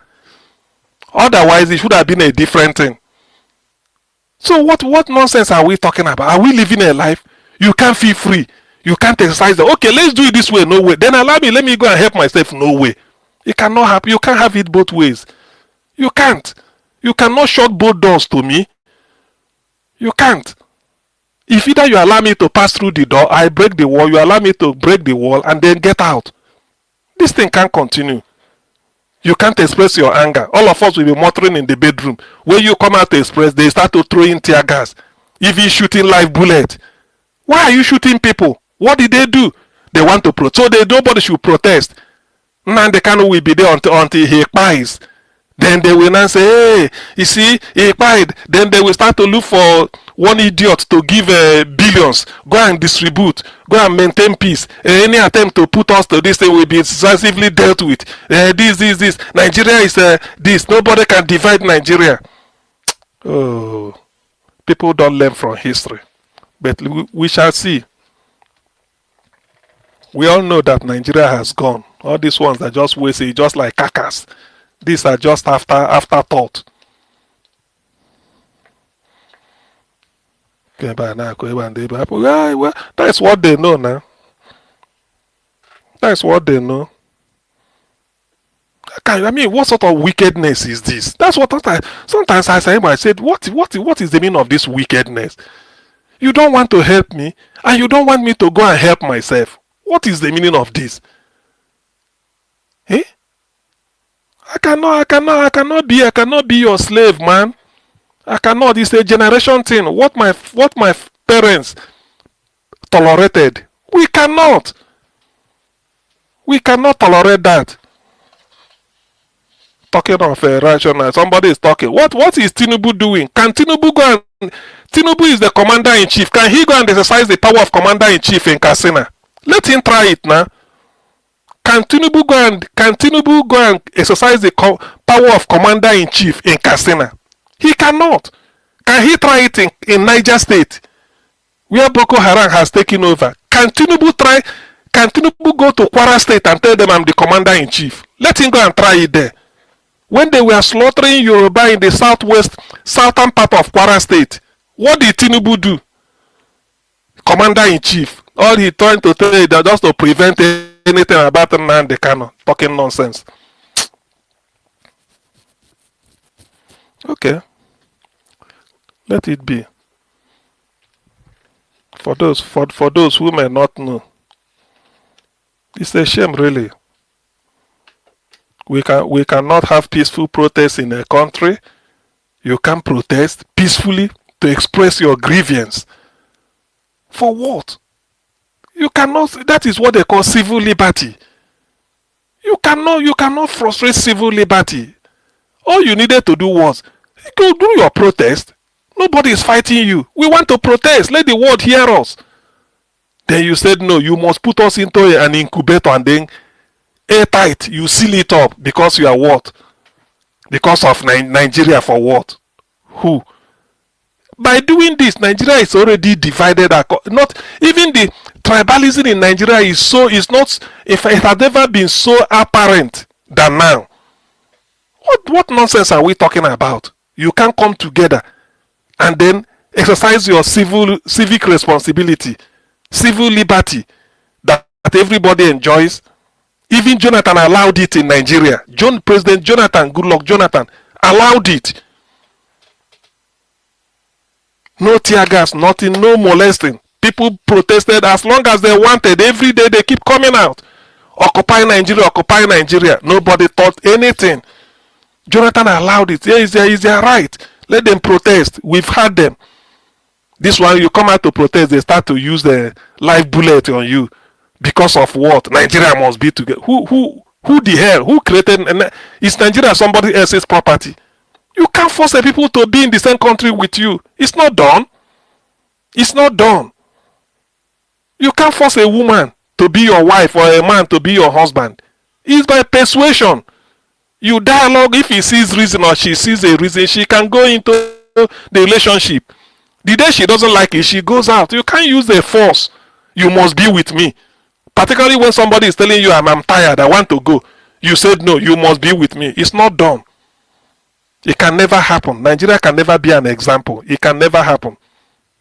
Otherwise, it should have been a different thing. So what nonsense are we talking about? Are we living a life? You can't feel free. You can't exercise. Okay, let's do it this way. No way. Then let me go and help myself. No way. It cannot happen. You can't have it both ways. You can't. You cannot shut both doors to me. You can't. If either you allow me to pass through the door, I break the wall, you allow me to break the wall and then get out. This thing can't continue. You can't express your anger. All of us will be muttering in the bedroom. When you come out to express, they start to throw in tear gas. Even shooting live bullet. Why are you shooting people? What did they do? They want to protest. So nobody should protest. Nnamdi Kanu will be there until he expires. Then they will now say, hey, you see, he expired. Then they will start to look for one idiot to give billions. Go and distribute. Go and maintain peace. Any attempt to put us to this thing will be decisively dealt with. This. Nigeria is this. Nobody can divide Nigeria. Oh. People don't learn from history. But we shall see. We all know that Nigeria has gone. All these ones that just waste it, just like cakas. These are just afterthought. Well, that's what they know now. That's what they know. I mean, what sort of wickedness is this? That's what sometimes I said, what is the meaning of this wickedness? You don't want to help me, and you don't want me to go and help myself. What is the meaning of this? Eh? I cannot be your slave, man. I cannot. It's a generation thing. What my parents tolerated, we cannot tolerate that. Talking of rational, somebody is talking. What is Tinubu doing? Can Tinubu go and Tinubu is the commander-in-chief. Can he go and exercise the power of commander-in-chief in Katsina? Let him try it now. Can Tinubu go and exercise the power of commander-in-chief in Katsina? He cannot. Can he try it in Niger State, where Boko Haram has taken over? Can Tinubu go to Kwara State and tell them I'm the commander-in-chief? Let him go and try it there. When they were slaughtering Yoruba in the southern part of Kwara State, what did Tinubu do? Commander-in-chief. All he trying to tell you that just to prevent anything about Nnamdi Kanu. Talking nonsense. Okay. Let it be. For those who may not know, it's a shame, really. We cannot have peaceful protests in a country. You can protest peacefully to express your grievance. For what? You cannot. That is what they call civil liberty. You cannot frustrate civil liberty. All you needed to do was go do your protest. Nobody is fighting you. We want to protest. Let the world hear us. Then you said no. You must put us into an incubator and then airtight, you seal it up because you are what? Because of Nigeria for what? Who? By doing this, Nigeria is already divided. Not even the tribalism in Nigeria is not. If it has never been so apparent than now. What nonsense are we talking about? You can't come together and then exercise your civic responsibility, civil liberty that everybody enjoys. Even Jonathan allowed it in Nigeria. President Jonathan, Goodluck Jonathan, allowed it. No tear gas, nothing, no molesting. People protested as long as they wanted. Every day they keep coming out. Occupy Nigeria, occupy Nigeria. Nobody thought anything. Jonathan allowed it. Yeah, it's their right. Let them protest. We've had them. This one, you come out to protest, they start to use the live bullet on you. Because of what? Nigeria must be together. Who the hell? Who created? Is Nigeria somebody else's property? You can't force the people to be in the same country with you. It's not done. It's not done. You can't force a woman to be your wife or a man to be your husband. It's by persuasion. You dialogue. If he sees reason or she sees a reason, she can go into the relationship. The day she doesn't like it, she goes out. You can't use the force. You must be with me. Particularly when somebody is telling you, I'm tired, I want to go. You said, no, you must be with me. It's not done. It can never happen. Nigeria can never be an example. It can never happen.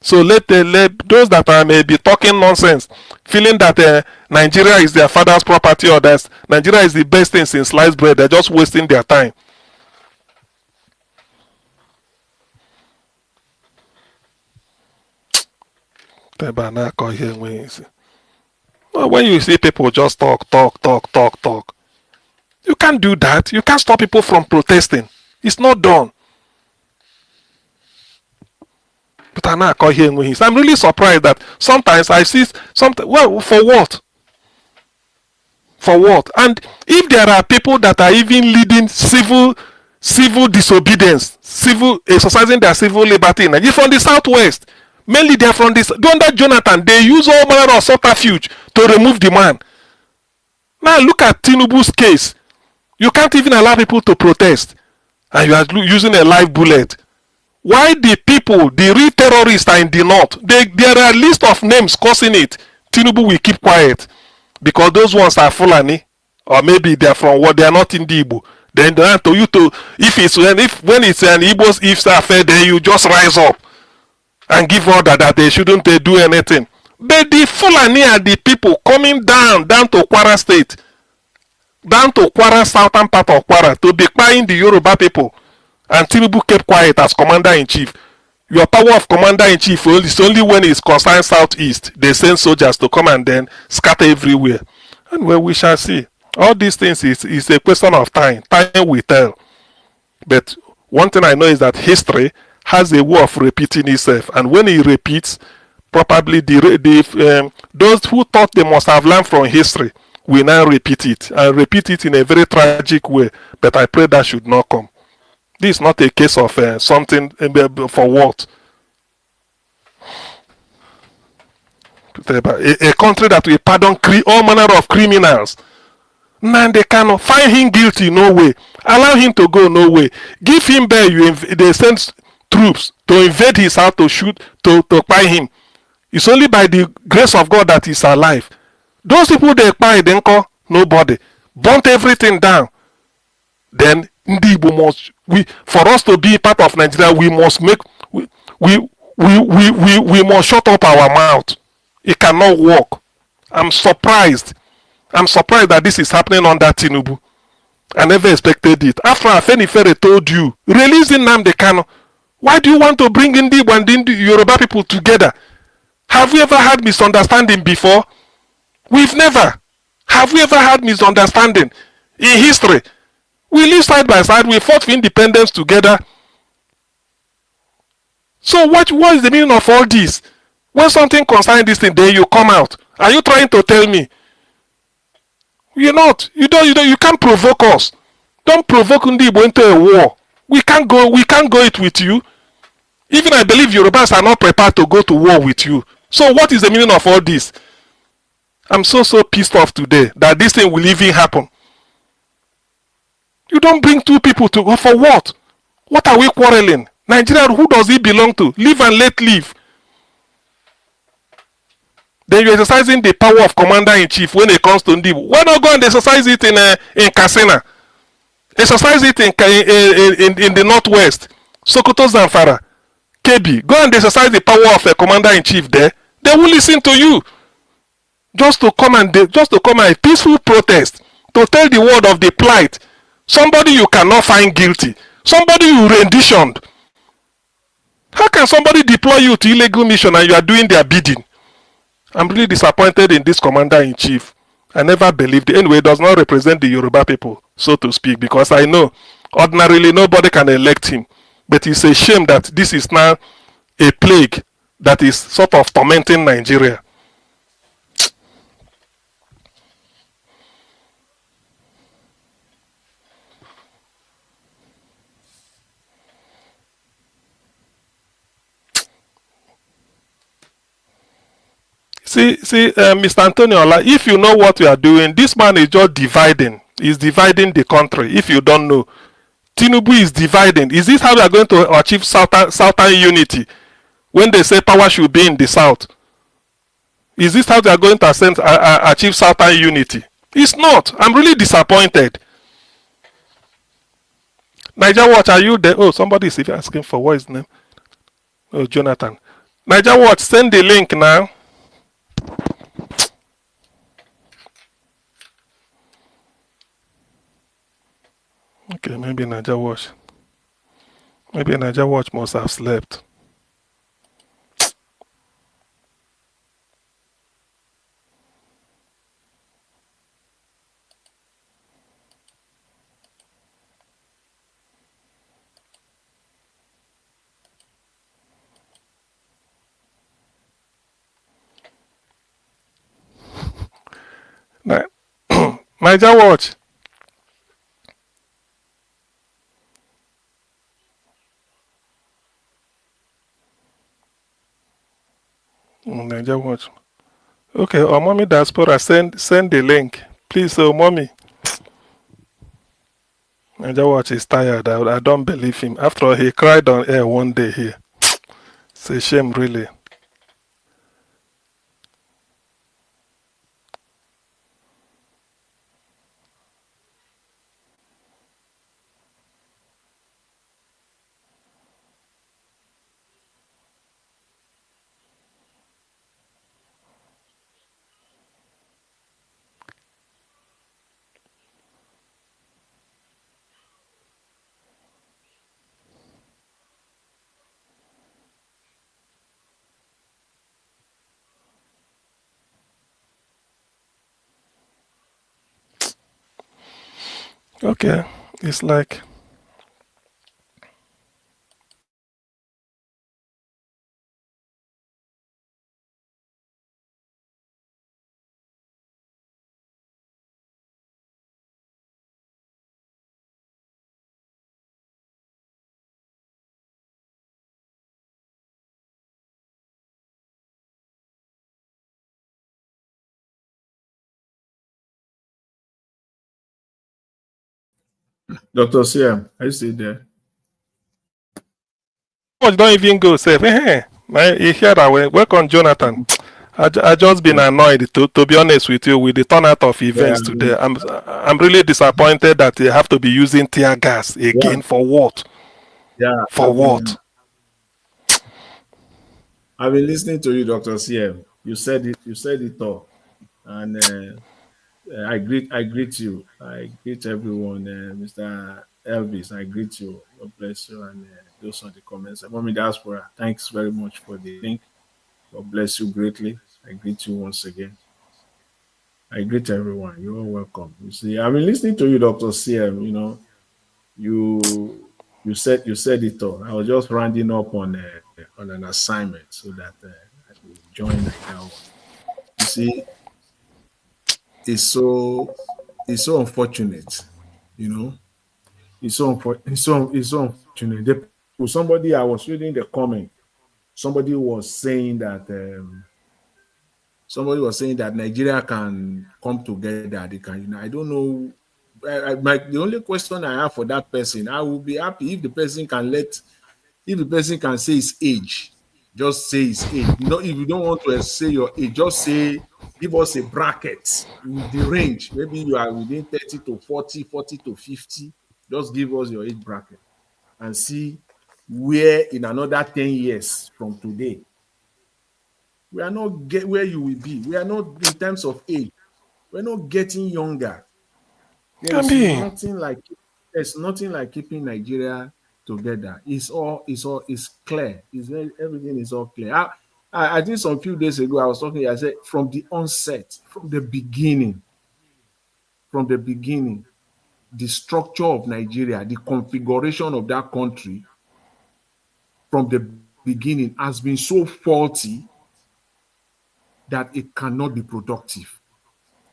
So let those that may be talking nonsense, feeling that Nigeria is their father's property or that Nigeria is the best thing since sliced bread, they're just wasting their time. When you see people just talk, you can't do that. You can't stop people from protesting. It's not done. But I'm really surprised that sometimes I see something. Well, for what? For what? And if there are people that are even leading civil disobedience, exercising their civil liberty, and you're from the southwest. Mainly they're from this. Under Jonathan, they use all manner of subterfuge to remove the man. Now look at Tinubu's case. You can't even allow people to protest. And you are using a live bullet. Why the people, the real terrorists are in the north? There are a list of names causing it. Tinubu will keep quiet because those ones are Fulani, or maybe they are from what they are not in the Igbo. Then they have to you to when it's an Igbo's if affair, then you just rise up and give order that they shouldn't do anything. But the Fulani are the people coming down to Kwara State, down to Kwara, southern part of Kwara, to be buying the Yoruba people. And Tinubu kept quiet as commander-in-chief. Your power of commander-in-chief is only when it's concerned southeast. They send soldiers to come and then scatter everywhere. And well, we shall see. All these things is a question of time. Time will tell. But one thing I know is that history has a way of repeating itself. And when it repeats, probably those who thought they must have learned from history will now repeat it. And repeat it in a very tragic way. But I pray that should not come. This is not a case of something for what? A country that will pardon all manner of criminals. Nnamdi Kanu, find him guilty, no way. Allow him to go, no way. Give him bail, they send troops to invade his house to shoot, to buy him. It's only by the grace of God that he's alive. Those people they buy, then call nobody. Burnt everything down. Then Ndibo must for us to be part of Nigeria, we must shut up our mouth. It cannot work. I'm surprised that this is happening under Tinubu. I never expected it. After Afenifere told you, releasing Nnamdi Kanu, why do you want to bring Ndibo and the Yoruba people together? Have we ever had misunderstanding before? We've never. Have we ever had misunderstanding in history? We live side by side. We fought for independence together. So what is the meaning of all this? When something concerns this thing, then you come out. Are you trying to tell me? You're not. You can't provoke us. Don't provoke Ndibo into a war. We can't go it with you. Even I believe Yorubas are not prepared to go to war with you. So what is the meaning of all this? I'm so pissed off today that this thing will even happen. You don't bring two people to go for what? What are we quarreling? Nigeria, who does it belong to? Live and let live. Then you're exercising the power of commander-in-chief when it comes to Ndibo. Why not go and exercise it in Katsina? Exercise it in the northwest. Sokoto, Zamfara, Kebbi. Go and exercise the power of a commander-in-chief there. They will listen to you. Just to come and peaceful protest to tell the world of the plight. Somebody you cannot find guilty. Somebody you renditioned. How can somebody deploy you to illegal mission and you are doing their bidding? I'm really disappointed in this commander-in-chief. I never believed it. Anyway, it does not represent the Yoruba people, so to speak, because I know ordinarily nobody can elect him. But it's a shame that this is now a plague that is sort of tormenting Nigeria. See, Mr. Antonio, if you know what you are doing, this man is just dividing. He's dividing the country. If you don't know, Tinubu is dividing. Is this how we are going to achieve southern unity? When they say power should be in the south, is this how they are going to achieve southern unity? It's not. I'm really disappointed. Niger Watch, are you there? Oh, somebody is even asking for what is his name? Oh, Jonathan. Niger Watch, send the link now. Okay, maybe Niger Watch. Maybe Niger Watch must have slept. Niger Watch. Niger Watch. Okay, or mommy diaspora, send the link. Please, oh mommy. Niger Watch is tired. I don't believe him. After all, he cried on air one day here. It's a shame, really. Okay, it's like Dr. Siam, are you still there? much don't even go safe. You hear that way? Welcome, Jonathan. I just been annoyed to be honest with you with the turnout of events today. I'm really disappointed that they have to be using tear gas again for what? Yeah, For what? I've been listening to you, Dr. CM. You said it. You said it all, and I greet you. I greet everyone, Mr. Elvis. I greet you. God bless you, and those are the comments. Mommy Diaspora, thanks very much for the link. God bless you greatly. I greet you once again. I greet everyone. You're all welcome. You see, I've been listening to you, Dr. CM. You know, you said it all. I was just rounding up on an assignment so that I could join Nigeria One. You see, it's so unfortunate, you know. It's so unfortunate. Somebody I was reading the comment. Somebody was saying that Nigeria can come together. They can, you know. I don't know. The only question I have for that person, I will be happy if the person can say his age, just say his age. No, if you don't want to say your age, just say, give us a bracket with the range. Maybe you are within 30 to 40, 40 to 50. Just give us your age bracket and see where in another 10 years from today, we are not get where you will be. We are not in terms of age. We're not getting younger. There's nothing like keeping Nigeria together. It's clear. Everything is all clear. I think some few days ago I was talking. I said from the onset, from the beginning, the structure of Nigeria, the configuration of that country, from the beginning has been so faulty that it cannot be productive,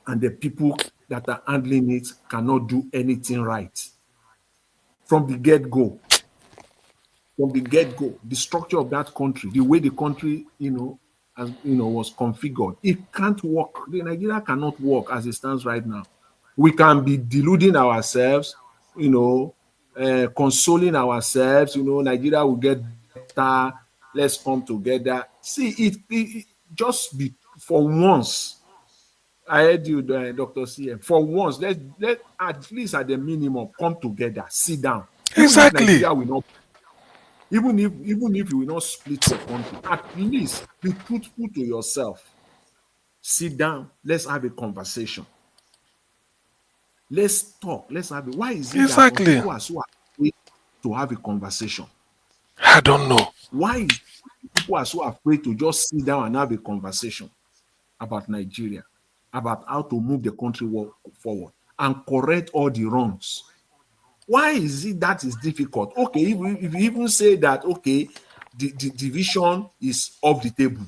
and the people that are handling it cannot do anything right from the get-go. The structure of that country, the way the country, was configured, it can't work. The Nigeria cannot work as it stands right now. We can be deluding ourselves, consoling ourselves. Nigeria will get better. Let's come together. See, it just be for once. I heard you, Dr. CM. For once, let at least at the minimum come together, sit down. Exactly. Even if Nigeria will not, even if you will not split the country, at least be truthful to yourself. Sit down. Let's have a conversation. Let's talk. Let's have it. Why is it that people are so afraid to have a conversation? I don't know. Why people are so afraid to just sit down and have a conversation about Nigeria, about how to move the country forward and correct all the wrongs? Why is it that is difficult? Okay, if you even say that, okay, the division is off the table.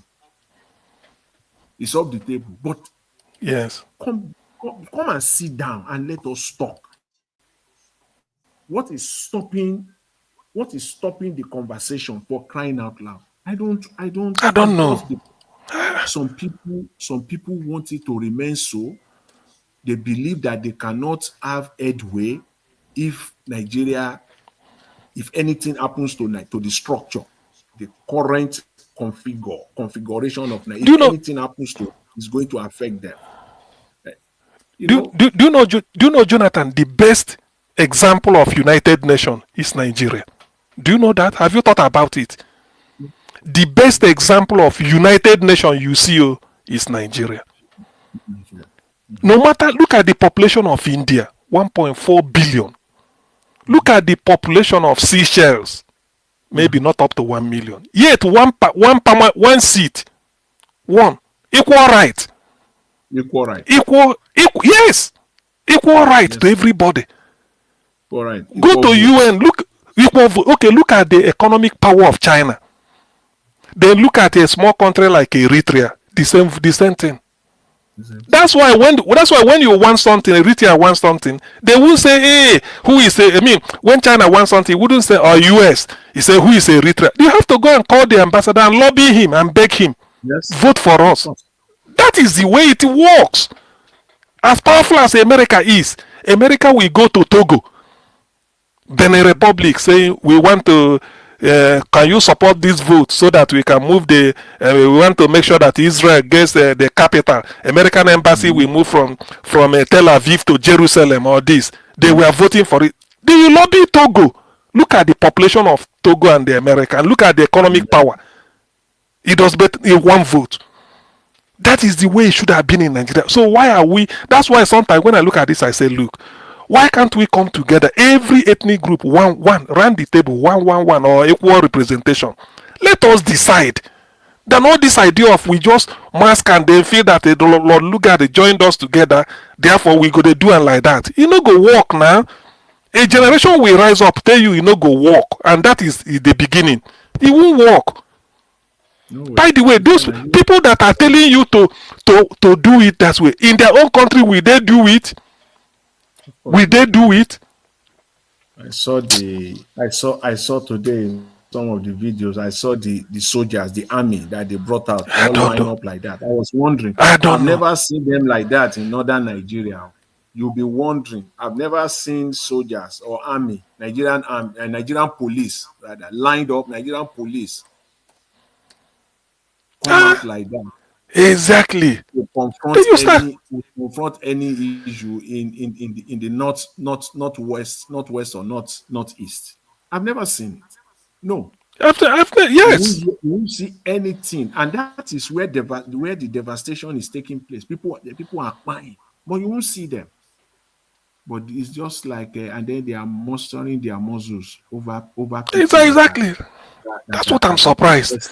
It's off the table. But yes, come and sit down and let us talk. What is stopping the conversation, for crying out loud? I don't know. Some people want it to remain so. They believe that they cannot have headway if Nigeria, if anything happens to the structure, the current configuration of Nigeria, if anything happens to it, it's going to affect them. Do you know, Jonathan, the best example of United Nations is Nigeria? Do you know that? Have you thought about it? The best example of United Nations you see is Nigeria. No matter, look at the population of India, 1.4 billion. Look at the population of Seychelles, maybe not up to 1 million. Yet one seat, one equal right. Equal right. Yes, equal right to everybody. All right. Go to UN. Look at the economic power of China. Then look at a small country like Eritrea. The same thing. That's why when you want something, Eritrea wants something, they will say, hey, who is I mean, when China wants something, it wouldn't say, US. He say, who is Eritrea? You have to go and call the ambassador and lobby him and beg him. Yes. Vote for us. That is the way it works. As powerful as America is, America will go to Togo, Benin Republic, saying, we want to, can you support this vote so that we can move we want to make sure that Israel gets the capital. American embassy will move from Tel Aviv to Jerusalem or this. They were voting for it. They will lobby Togo. Look at the population of Togo and the American. Look at the economic power. It does better in one vote. That is the way it should have been in Nigeria. So why are we? That's why sometimes when I look at this, I say, look, why can't we come together? Every ethnic group, one, round the table, one, or equal representation. Let us decide. Then all this idea of we just mask and then feel that Lord Lugard they joined us together, therefore we go to do it like that. You know go walk now. A generation will rise up, tell you no go walk, and that is the beginning. It won't walk. No. By the way, those people that are telling you to do it that way, in their own country, will they do it? Will they do it? I saw today in some of the videos, I saw the soldiers, the army that they brought out all lined up like that. I was wondering. I've never seen them like that in northern Nigeria. You'll be wondering. I've never seen soldiers or army, Nigerian police, rather, lined up, Nigerian police come out like that. Exactly. To confront any issue in the northwest or northeast. I've never seen it. No. After yes. You won't see anything, and that is where the devastation is taking place. People are crying, but you won't see them. But it's just like, and then they are mustering their muscles over. Exactly. That's what I'm surprised.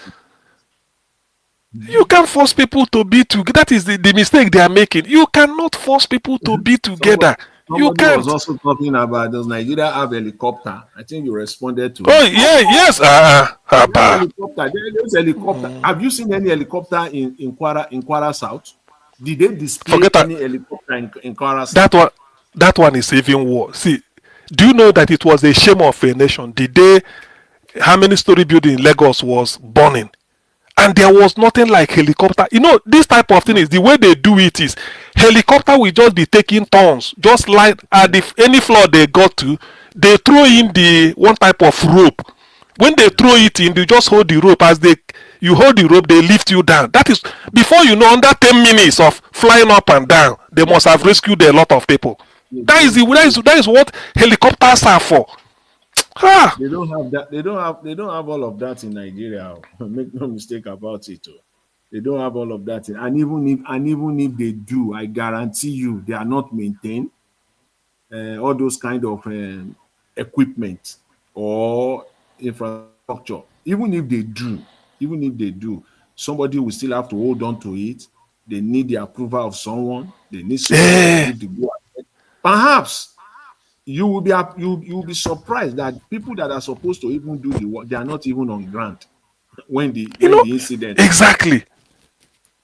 You can't force people to be together. That is the mistake they are making. You cannot force people to be together. You can't. Was also talking about, does Nigeria have helicopter? I think you responded to. Oh yeah, yes. Helicopter. There's helicopter. Have you seen any helicopter in Kwara South? Did they display any helicopter in Kwara South? That one is even worse. See, do you know that it was a shame of a nation the day how many story building in Lagos was burning? And there was nothing like helicopter. You know, this type of thing is the way they do it is helicopter will just be taking turns, just like at any floor they got to, they throw in the one type of rope. When they throw it in, they just hold the rope. You hold the rope, they lift you down. That is before you know, under 10 minutes of flying up and down, they must have rescued a lot of people. That is what helicopters are for. They don't have that. They don't have all of that in Nigeria. Make no mistake about it. They don't have all of that. And even if they do, I guarantee you, they are not maintained. All those kind of equipment or infrastructure. Even if they do, somebody will still have to hold on to it. They need the approval of someone. They need someone to go ahead. Perhaps. You will be surprised that people that are supposed to even do the work, they are not even on ground when the incident. Exactly.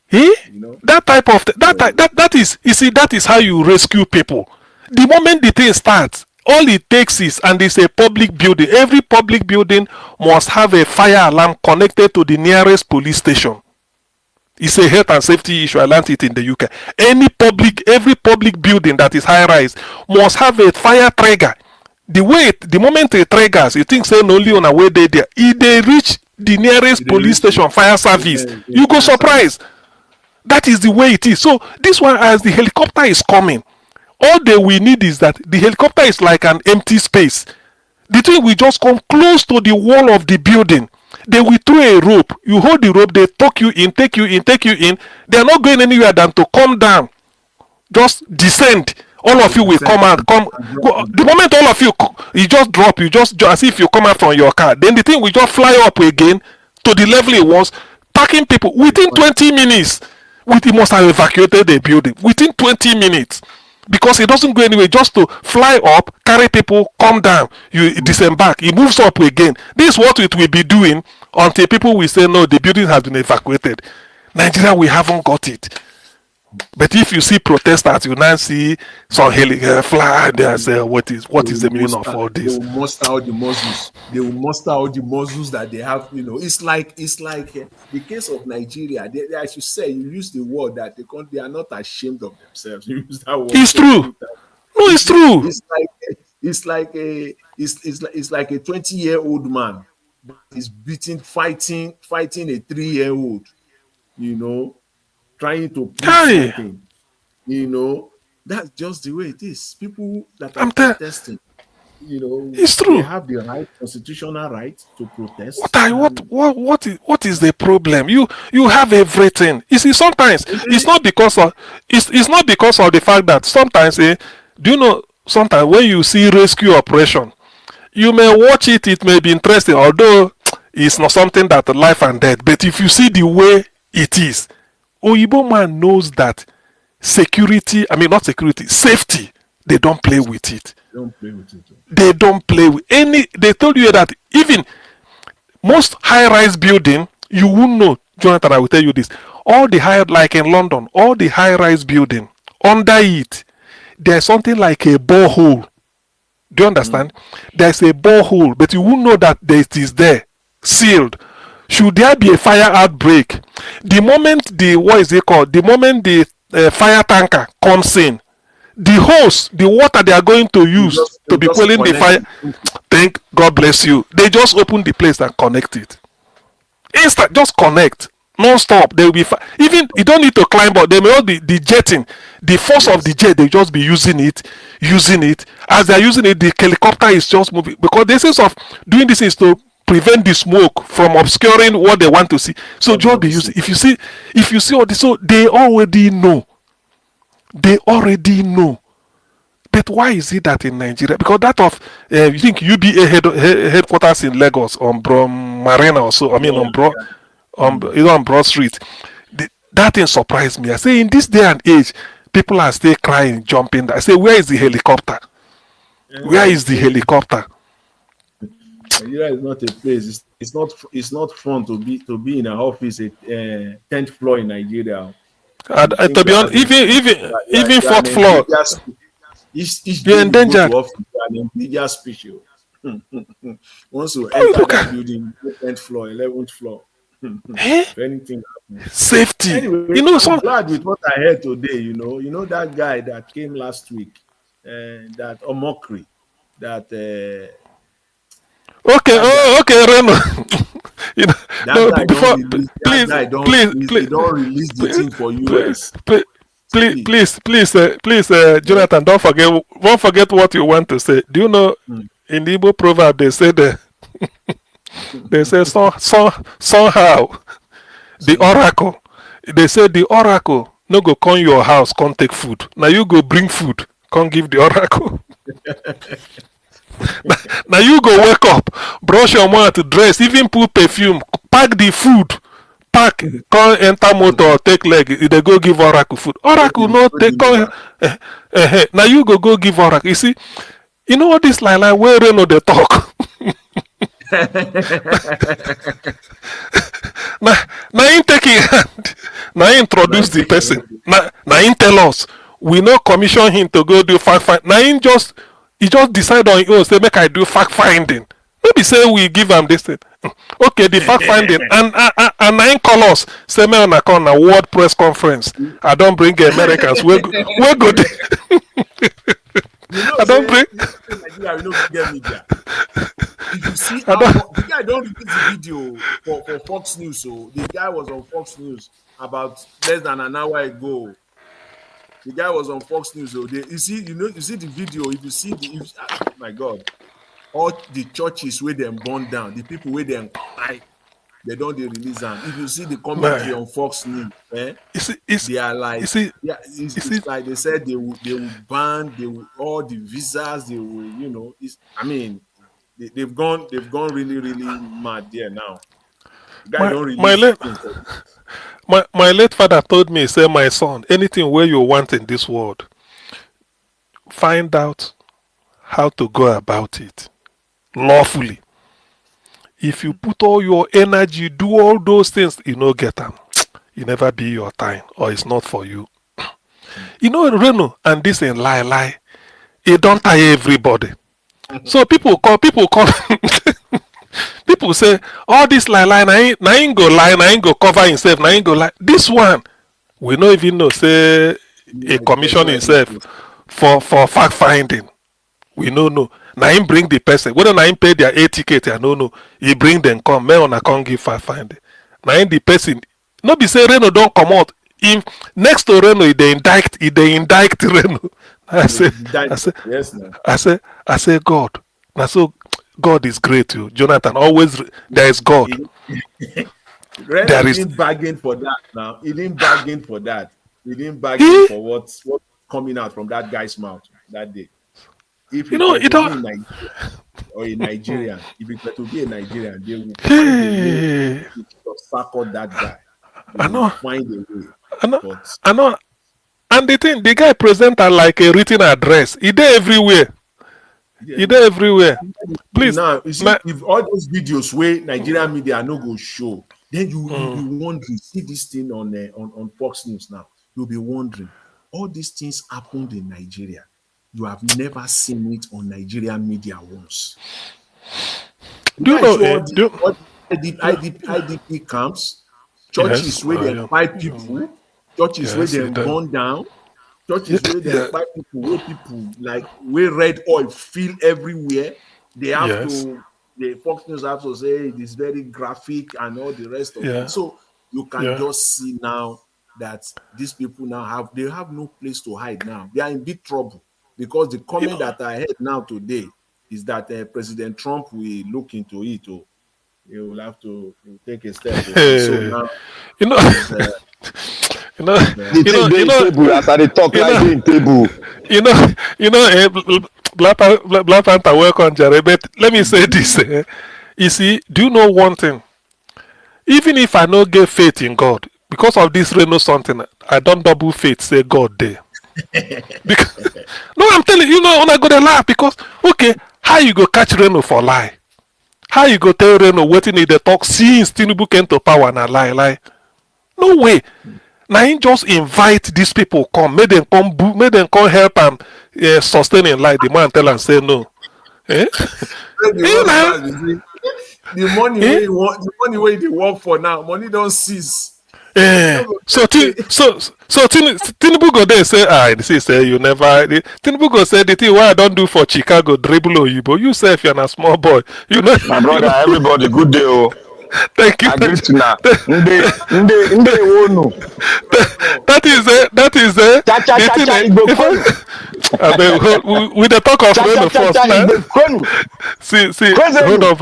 That type of that is how you rescue people. The moment the thing starts, all it takes is, and it's a public building. Every public building must have a fire alarm connected to the nearest police station. It's a health and safety issue. I learned it in the UK. Every public building that is high rise must have a fire trigger the moment it triggers, you think say no only on a way there, if they reach the nearest police station, fire service, you go surprised. That is the way it is. So this one, as the helicopter is coming, all that we need is that the helicopter is like an empty space. The thing will just come close to the wall of the building. They will throw a rope. You hold the rope, they take you in, take you in, take you in. They are not going anywhere than to come down. Just descend. All of you will come out. Go. The moment all of you, you just drop, you just as if you come out from your car. Then the thing will just fly up again to the level it was, packing people within 20 minutes. It must have evacuated the building within 20 minutes. Because it doesn't go anywhere, just to fly up, carry people, come down, you disembark, it moves up again. This is what it will be doing until people will say, no, the building has been evacuated. Nigeria, we haven't got it. But if you see protesters, you now see some fly there, say, what is the meaning of all this? They will muster out the muscles. They will muster out the muscles that they have. It's like the case of Nigeria. They, as you say, you use the word that they are not ashamed of themselves. You use that word. It's true. No, it's true. It's like a 20-year-old man that is fighting a 3-year-old. Trying to prove something, that's just the way it is. People that are protesting, it's true. They have the constitutional right to protest. What is the problem? You have everything. You see, sometimes it's not because of the fact that sometimes, do you know? Sometimes when you see rescue operation, you may watch it. It may be interesting, although it's not something that life and death. But if you see the way it is. Oyibo man knows that safety, they don't play with it. They don't play with any. They told you that even most high-rise building, you won't know, Jonathan, I will tell you this. All the like in London, all the high-rise building, under it, there's something like a borehole. Do you understand? There's a borehole, but you won't know that it is there, sealed. Should there be a fire outbreak, the moment the fire tanker comes in, the hose, the water they are going to use to be quelling the fire, thank God bless you, they just open the place and connect it. Instant, just connect, non-stop. They will be even you don't need to climb up. They may all be the jetting, the force of the jet. They just be using it. As they are using it, the helicopter is just moving because the essence of doing this is to prevent the smoke from obscuring what they want to see. So just be using. If you see all this, so they already know. But why is it that in Nigeria? Because that of you think UBA headquarters in Lagos on Marina or so. I mean on Broad Street. That thing surprised me. I say in this day and age, people are still crying, jumping. I say, where is the helicopter? Where is the helicopter? Nigeria is not a place. It's not fun to be in an office at 10th floor in Nigeria. To be honest, even fourth floor, you're endangered. Once you enter that building, 10th floor, 11th flour. If anything happens. Safety. Anyway, I'm glad with what I heard today. You know that guy that came last week, that Omokri, that. Okay, Reno. Before, please, don't release the thing for US. Please, Jonathan, don't forget what you want to say. Do you know in the Igbo proverb they say somehow the oracle. They say the oracle no go come your house, come take food. Now you go bring food, come give the oracle. Now you go wake up, brush your mouth, dress, even put perfume, pack the food, come enter motor, take leg. They go give oracle food. Oracle no take come. Now you go give oracle. You see, you know what this like where Reno they talk. Now him take his hand. Now introduce the person. Now him tell us we no commission him to go do fact find. Now him he just decide on his own, say make I do fact finding. Maybe say we give him this thing. Okay, the fact finding and I call us say me on a world press conference. I don't bring Americans. We go there. You know, I don't say bring. Nigeria, we don't get media. If you see I how don't. the guy don't release the video for Fox News, so the guy was on Fox News about less than an hour ago. The guy was on Fox News. So you see, you see the video. If you see my God, all the churches where them burn down, the people where them cry, they don't they release them. If you see the commentary Man, on Fox News, it's they are like, you see, yeah, it's like they said they will ban all the visas. They will, I mean, they've gone really mad there now. The guy my don't my release late things. my late father told me, say, my son, anything where you want in this world, find out how to go about it lawfully. If you put all your energy, do all those things, you know, get them. It never be your time, or it's not for you. You know, Reno and this in lie. It don't tie everybody. So people call, people say, all this lie, na ain't go lie, na ain't go cover himself, na ain't go lie. This one, we don't even know, say, a commission himself for fact finding. We no know. Na him bring the person. Whether na him pay their air ticket, I don't know. He bring them come. Me on can't give fact finding. Na him the person. No be say Reno don't come out. If next to Reno, they indict Reno. I say, yes, no. I say, God. Now so God is great, you. Jonathan, always there is God. Reno didn't bargain for that now. He didn't bargain for that. He didn't bargain for what's coming out from that guy's mouth that day. If it were to be in Nigeria or a Nigerian, if it were to be a Nigerian, they will find a way to sucker that guy. They will find a way. I know. And the thing, the guy present her like a written address. He there everywhere. He there everywhere. Please. Now, you see, if all those videos where Nigerian media no go show, then you will be wondering. See this thing on Fox News now. You'll be wondering. All these things happened in Nigeria. You have never seen it on Nigerian media once. Do you know all the IDP camps, churches where they fight people, churches where they burn down, churches where they fight people, where people like where red oil fill everywhere. They have to, the Fox News have to say it is very graphic and all the rest of it. So you can just see now that these people now have no place to hide now. They are in big trouble. Because the comment that I heard now today is that President Trump will look into it. Or he will have to take a step. So now, as I talk like in table. Black Panther, welcome, Jerry. But let me say this. You see, do you know one thing? Even if I don't get faith in God, because of this Reno something, I don't double faith, say God there. Because, no, I'm telling you, when I go to laugh, because okay, how you go catch Reno for lie? How you go tell Reno waiting in the talk since Tinubu came to power and lie? No way. Now he just invite these people come, make them come help and sustain in life. The man tell and say no. The money where they work for now, money don't cease. So Tinubu go there say, this say you never. Tinubu go say the thing why I don't do for Chicago dribble Oyibo. You say if you're a small boy, you know. My brother, everybody, good day. Oh. Thank you. That is with the talk of Reno first now. See, hold on,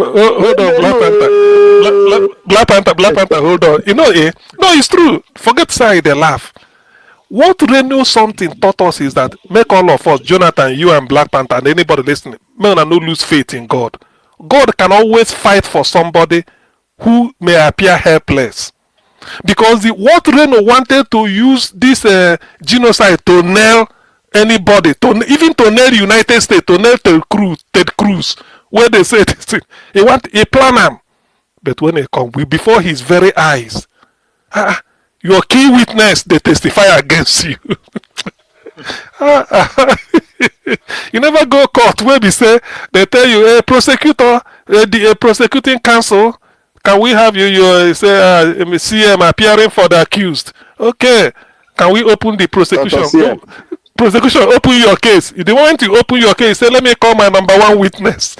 Black Panther, hold on. You know, no, it's true. Forget side they laugh. What Reno something taught us is that make all of us, Jonathan, you and Black Panther, and anybody listening, may not lose faith in God. God can always fight for somebody who may appear helpless. Because what Reno wanted to use this genocide to nail anybody, even to nail United States, to nail Ted Cruz, where they say this thing, he plan him. But when he come, before his very eyes, your key witness, they testify against you. You never go court where they say, they tell you, prosecutor, the prosecuting counsel, can we have you say CM appearing for the accused? Okay, can we open the prosecution? prosecution open your case. The moment you open your case, say, let me call my number one witness.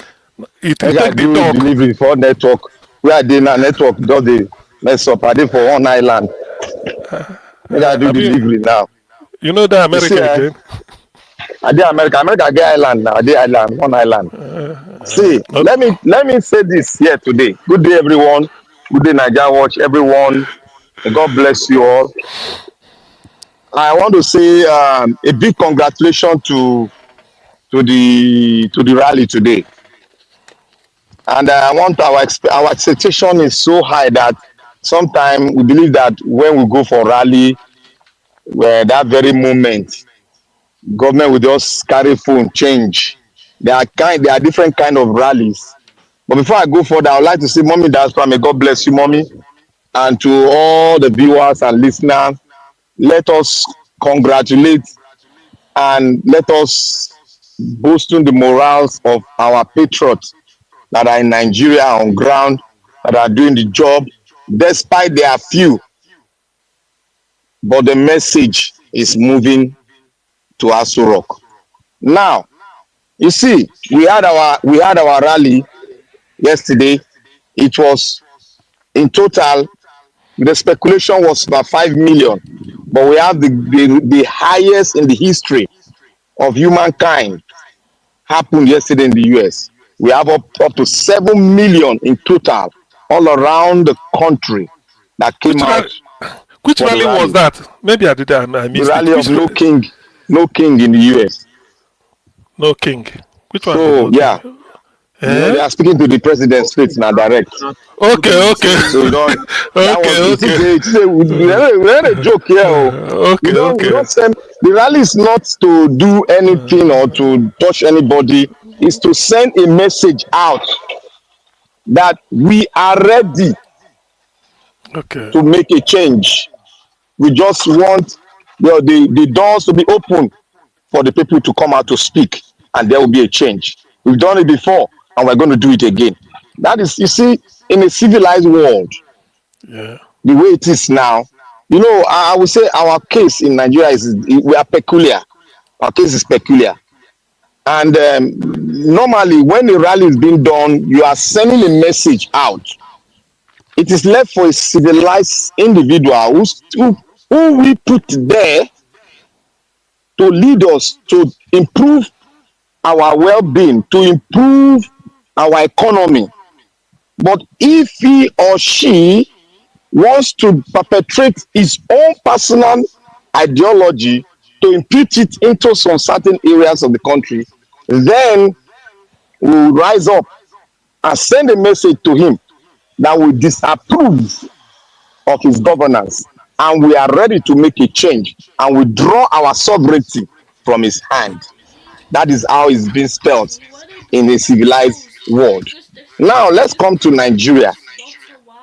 It will Make I take the do talk. delivery for network. Where I dey now, network does the mess up. I dey for one island. Make I do I mean, delivery now. you know the You see, America again. I dey America. America get island now. I dey island, one island. See, let me say this here today. Good day, everyone. Good day, Naija Watch, everyone. May God bless you all. I want to say a big congratulations to the rally today. And I want our expectation is so high that sometimes we believe that when we go for rally, where that very moment, government will just carry phone change. There are different kind of rallies. But before I go further, I would like to say, Mommy Diaspora, may God bless you, Mommy. And to all the viewers and listeners, let us congratulate and let us boosting the morals of our patriots that are in Nigeria on ground, that are doing the job, despite they are few, but the message is moving to Aso Rock. Now, you see, we had our rally yesterday. It was in total, the speculation was about 5 million, but we have the highest in the history of humankind happened yesterday in the US. We have up to 7 million in total all around the country that came out. Which rally was that? Maybe I did. I missed the rally it. of no king in the US. No king. Which one? So No yeah, king? they are speaking to the president straight now, direct. Okay. So we don't. That Okay. we a joke here. We don't send. The rally is not to do anything or to touch anybody. It's to send a message out that we are ready to make a change. We just want the doors to be open for the people to come out to speak, and there will be a change. We've done it before, and we're going to do it again. That is, you see, in a civilized world, yeah, the way it is now, I would say our case in Nigeria we are peculiar. Our case is peculiar. And normally, when the rally is being done, you are sending a message out. It is left for a civilized individual who we put there to lead us to improve our well-being, to improve our economy. But if he or she wants to perpetrate his own personal ideology to impute it into some certain areas of the country, then we'll rise up and send a message to him that we disapprove of his governance and we are ready to make a change and withdraw our sovereignty from his hand. That is how it's been spelled in a civilized world. Now let's come to Nigeria.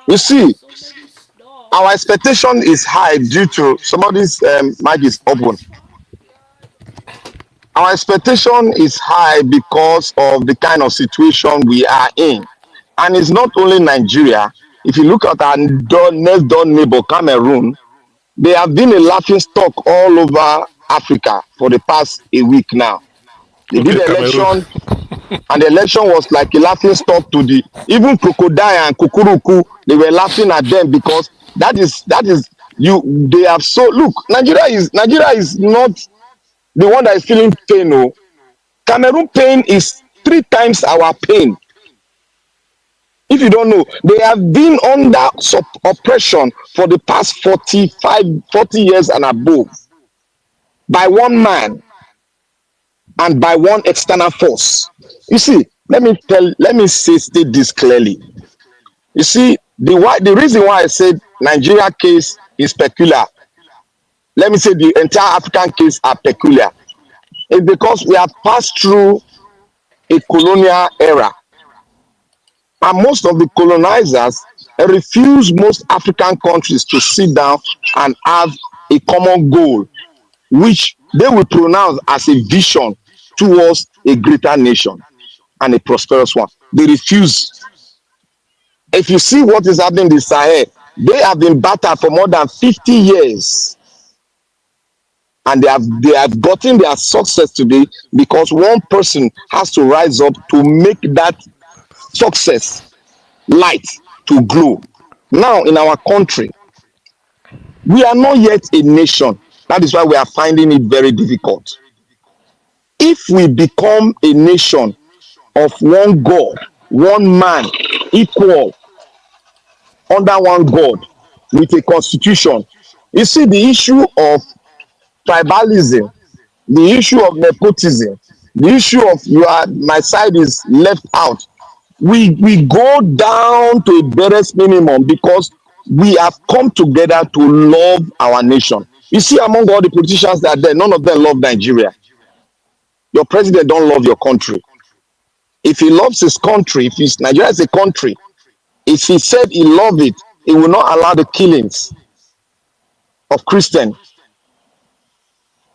You see, our expectation is high due to somebody's mic is open. Our expectation is high because of the kind of situation we are in. And it's not only Nigeria. If you look at our next door neighbor, Cameroon, they have been a laughing stock all over Africa for the past a week now. They did the election, and the election was like a laughing stock to even crocodile and kukuruku. They were laughing at them because that is they have look. Nigeria is not the one that is feeling pain. No, Cameroon pain is 3 times our pain. If you don't know, they have been under oppression for the past 40 years and above by one man and by one external force. You see, let me state this clearly. You see, the reason why I said Nigeria case is peculiar, let me say the entire African case are peculiar, is because we have passed through a colonial era. And most of the colonizers refuse most African countries to sit down and have a common goal, which they will pronounce as a vision towards a greater nation and a prosperous one. They refuse. If you see what is happening in the Sahel, they have been battered for more than 50 years. And they have gotten their success today because one person has to rise up to make that success light to glow. Now in our country, we are not yet a nation. That is why we are finding it very difficult. If we become a nation of one God, one man, equal under one God, with a constitution, you see the issue of tribalism, the issue of nepotism, the issue of my side is left out. We go down to a barest minimum because we have come together to love our nation. You see, among all the politicians that are there, none of them love Nigeria. Your president don't love your country. If he loves his country, if Nigeria is a country, if he said he loved it, he will not allow the killings of Christians.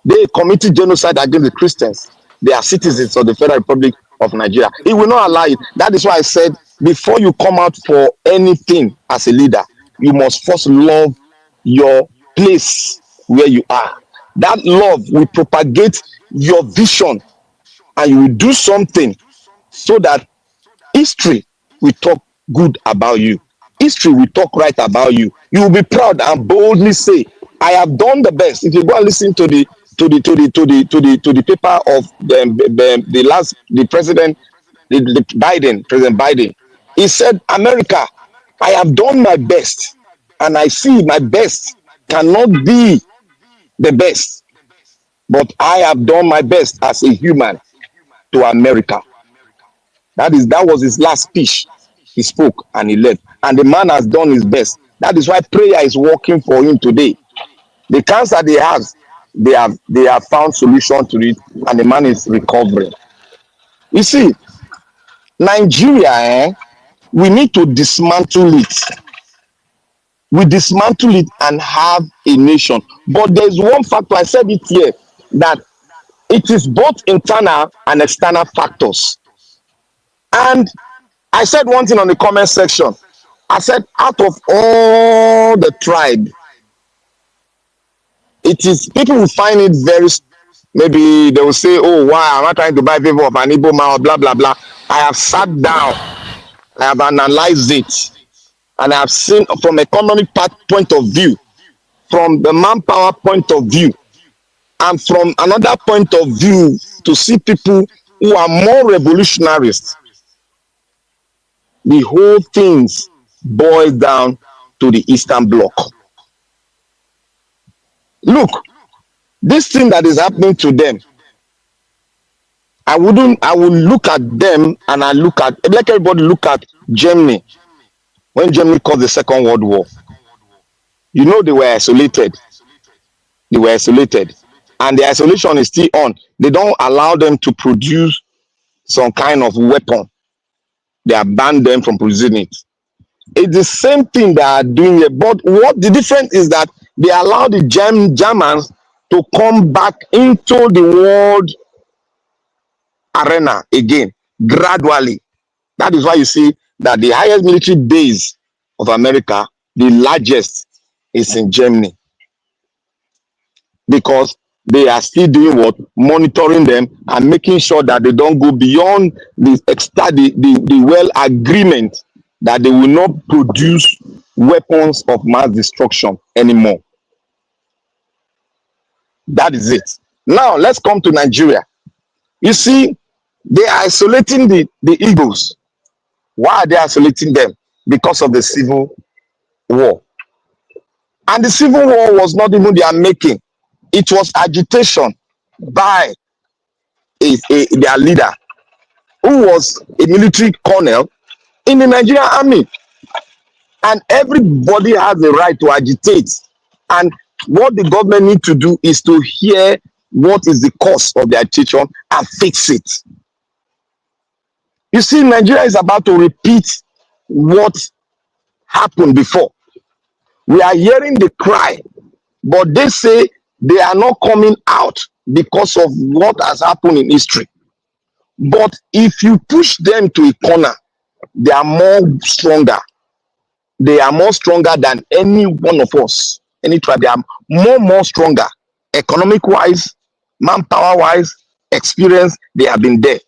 They committed genocide against the Christians. They are citizens of the Federal Republic of Nigeria. He will not allow it. That is why I said, before you come out for anything as a leader, you must first love your place where you are. That love will propagate your vision, and you will do something so that history will talk good about you. History will talk right about you. You will be proud and boldly say, I have done the best. If you go and listen to the paper of the president, President Biden, he said, America, I have done my best, and I see my best cannot be the best, but I have done my best as a human to America. That was his last speech. He spoke and he left. And the man has done his best. That is why prayer is working for him today. The cancer they have found solution to it, and the man is recovering. You see, Nigeria, we need to dismantle it. We dismantle it and have a nation. But there's one factor, I said it here, that it is both internal and external factors. And I said one thing on the comment section. I said, out of all the tribe, it is people will find it very, maybe they will say, oh, why am I trying to buy favor of an Igbo man or blah, blah, blah. I have sat down, I have analyzed it, and I have seen from economic point of view, from the manpower point of view, and from another point of view, to see people who are more revolutionaries. The whole things boils down to the Eastern Bloc. Look, this thing that is happening to them, I will look at them, and let everybody look at Germany. When Germany caused the Second World War, you know, they were isolated. They were isolated. And the isolation is still on. They don't allow them to produce some kind of weapon. They have banned them from producing it. It's the same thing they are doing here. But what the difference is that they allow the Germans to come back into the world arena again, gradually. That is why you see that the highest military base of America, the largest, is in Germany. Because they are still doing what? Monitoring them and making sure that they don't go beyond the well agreement that they will not produce weapons of mass destruction anymore. That is it. Now let's come to Nigeria. You see, they are isolating the Igbos. Why are they isolating them? Because of the civil war. And the civil war was not even their making. It was agitation by their leader, who was a military colonel in the Nigerian army. And everybody has the right to agitate. And what the government needs to do is to hear what is the cause of the agitation and fix it. You see, Nigeria is about to repeat what happened before. We are hearing the cry, but they say they are not coming out because of what has happened in history. But if you push them to a corner, they are more stronger. They are more stronger than any one of us, any tribe. They are more stronger. economic-wise, manpower-wise, experience, they have been there.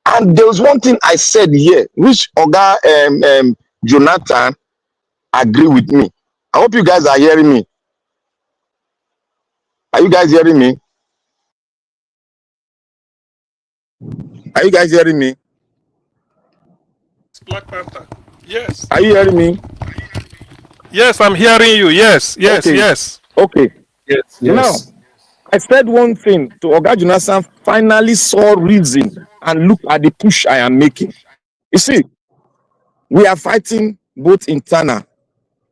And there was one thing I said here, which Oga Jonathan agree with me. I hope you guys are hearing me. Are you guys hearing me? Are you guys hearing me? Black Panther. Yes. Are you hearing me? Yes, I'm hearing you. Yes, yes, Okay. yes. Okay. Yes. Now, I said one thing to Oga Jonathan, finally saw reason and look at the push I am making. You see, we are fighting both internal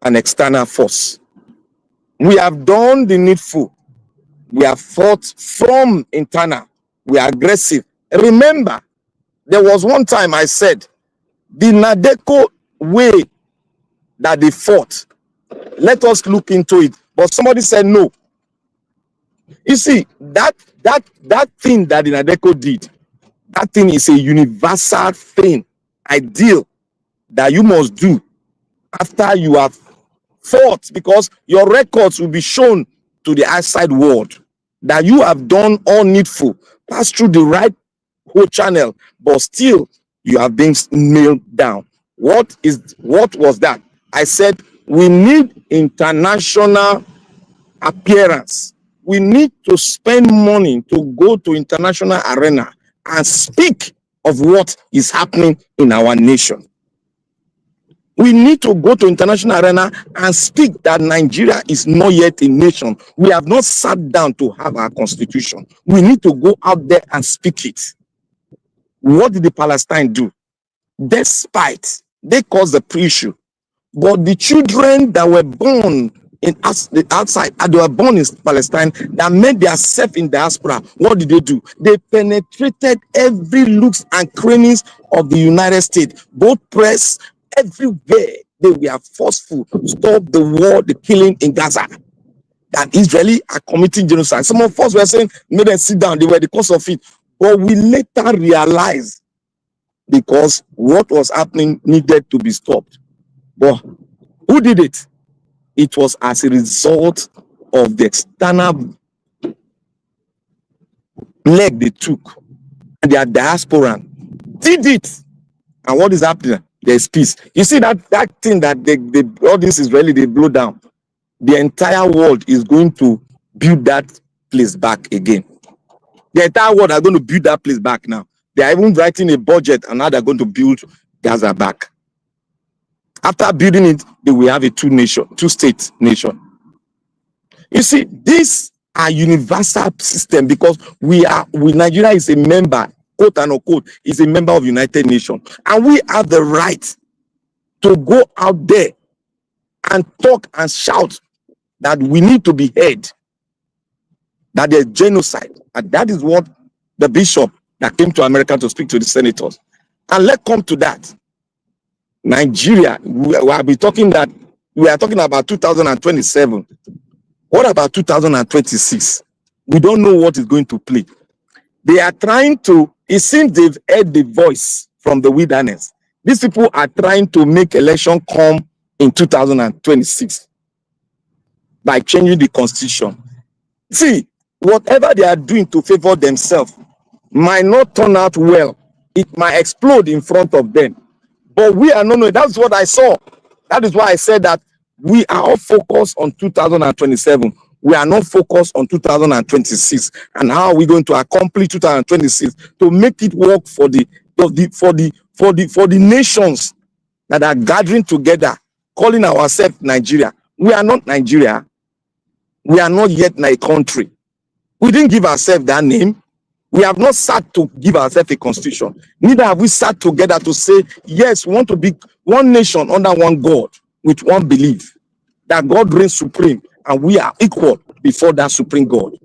and external force. We have done the needful. We have fought from internal. We are aggressive. Remember, there was one time I said, the Nadeko way that they fought, let us look into it. But somebody said no. You see, that thing that the Nadeko did, that thing is a universal thing, ideal, that you must do after you have fought, because your records will be shown to the outside world that you have done all needful, pass through the right whole channel, but still you have been nailed down. What was that? I said we need international appearance. We need to spend money to go to international arena and speak of what is happening in our nation. We need to go to international arena and speak that Nigeria is not yet a nation. We have not sat down to have our constitution. We need to go out there and speak it. What did the Palestine do? Despite they caused the issue, but the children that were born in the outside, they were born in Palestine, that made themselves in diaspora, what did they do? They penetrated every nooks and crannies of the United States, both press, everywhere. They were forceful to stop the war, the killing in Gaza. That Israeli are committing genocide. Some of us were saying, make them sit down, they were the cause of it. But we later realized, because what was happening needed to be stopped. But who did it? It was as a result of the external leg they took. And their diaspora did it. And what is happening? There's peace. You see that thing that all this Israeli, they blow down. The entire world is going to build that place back again. The entire world are going to build that place back now. They are even writing a budget, and now they're going to build Gaza back. After building it, they will have a two-state nation. You see, these are universal system, because Nigeria is a member, quote and unquote, is a member of United Nations, and we have the right to go out there and talk and shout that we need to be heard, that there's genocide, and that is what the bishop that came to America to speak to the senators. And let's come to that. Nigeria, we are talking about 2027. What about 2026? We don't know what is going to play. They are trying to, it seems they've heard the voice from the wilderness. These people are trying to make election come in 2026 by changing the constitution. See, whatever they are doing to favor themselves might not turn out well. It might explode in front of them. But we are not. That's what I saw. That is why I said that we are all focused on 2027. We are not focused on 2026. And how are we going to accomplish 2026 to make it work for the nations that are gathering together, calling ourselves Nigeria? We are not Nigeria. We are not yet a country. We didn't give ourselves that name. We have not sat to give ourselves a constitution. Neither have we sat together to say, yes, we want to be one nation under one God with one belief that God reigns supreme and we are equal before that supreme God.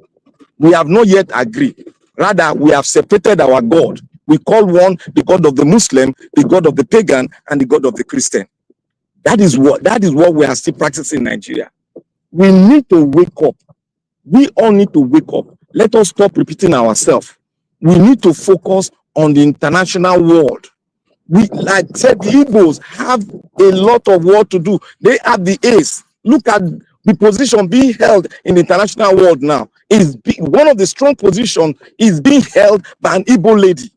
We have not yet agreed. Rather, we have separated our God. We call one the God of the Muslim, the God of the pagan, and the God of the Christian. That is what we are still practicing in Nigeria. We need to wake up. We all need to wake up. Let us stop repeating ourselves. We need to focus on the international world. We, like said, the Igbos have a lot of work to do. They have the ace. Look at the position being held in the international world now is one of the strong positions is being held by an Igbo lady,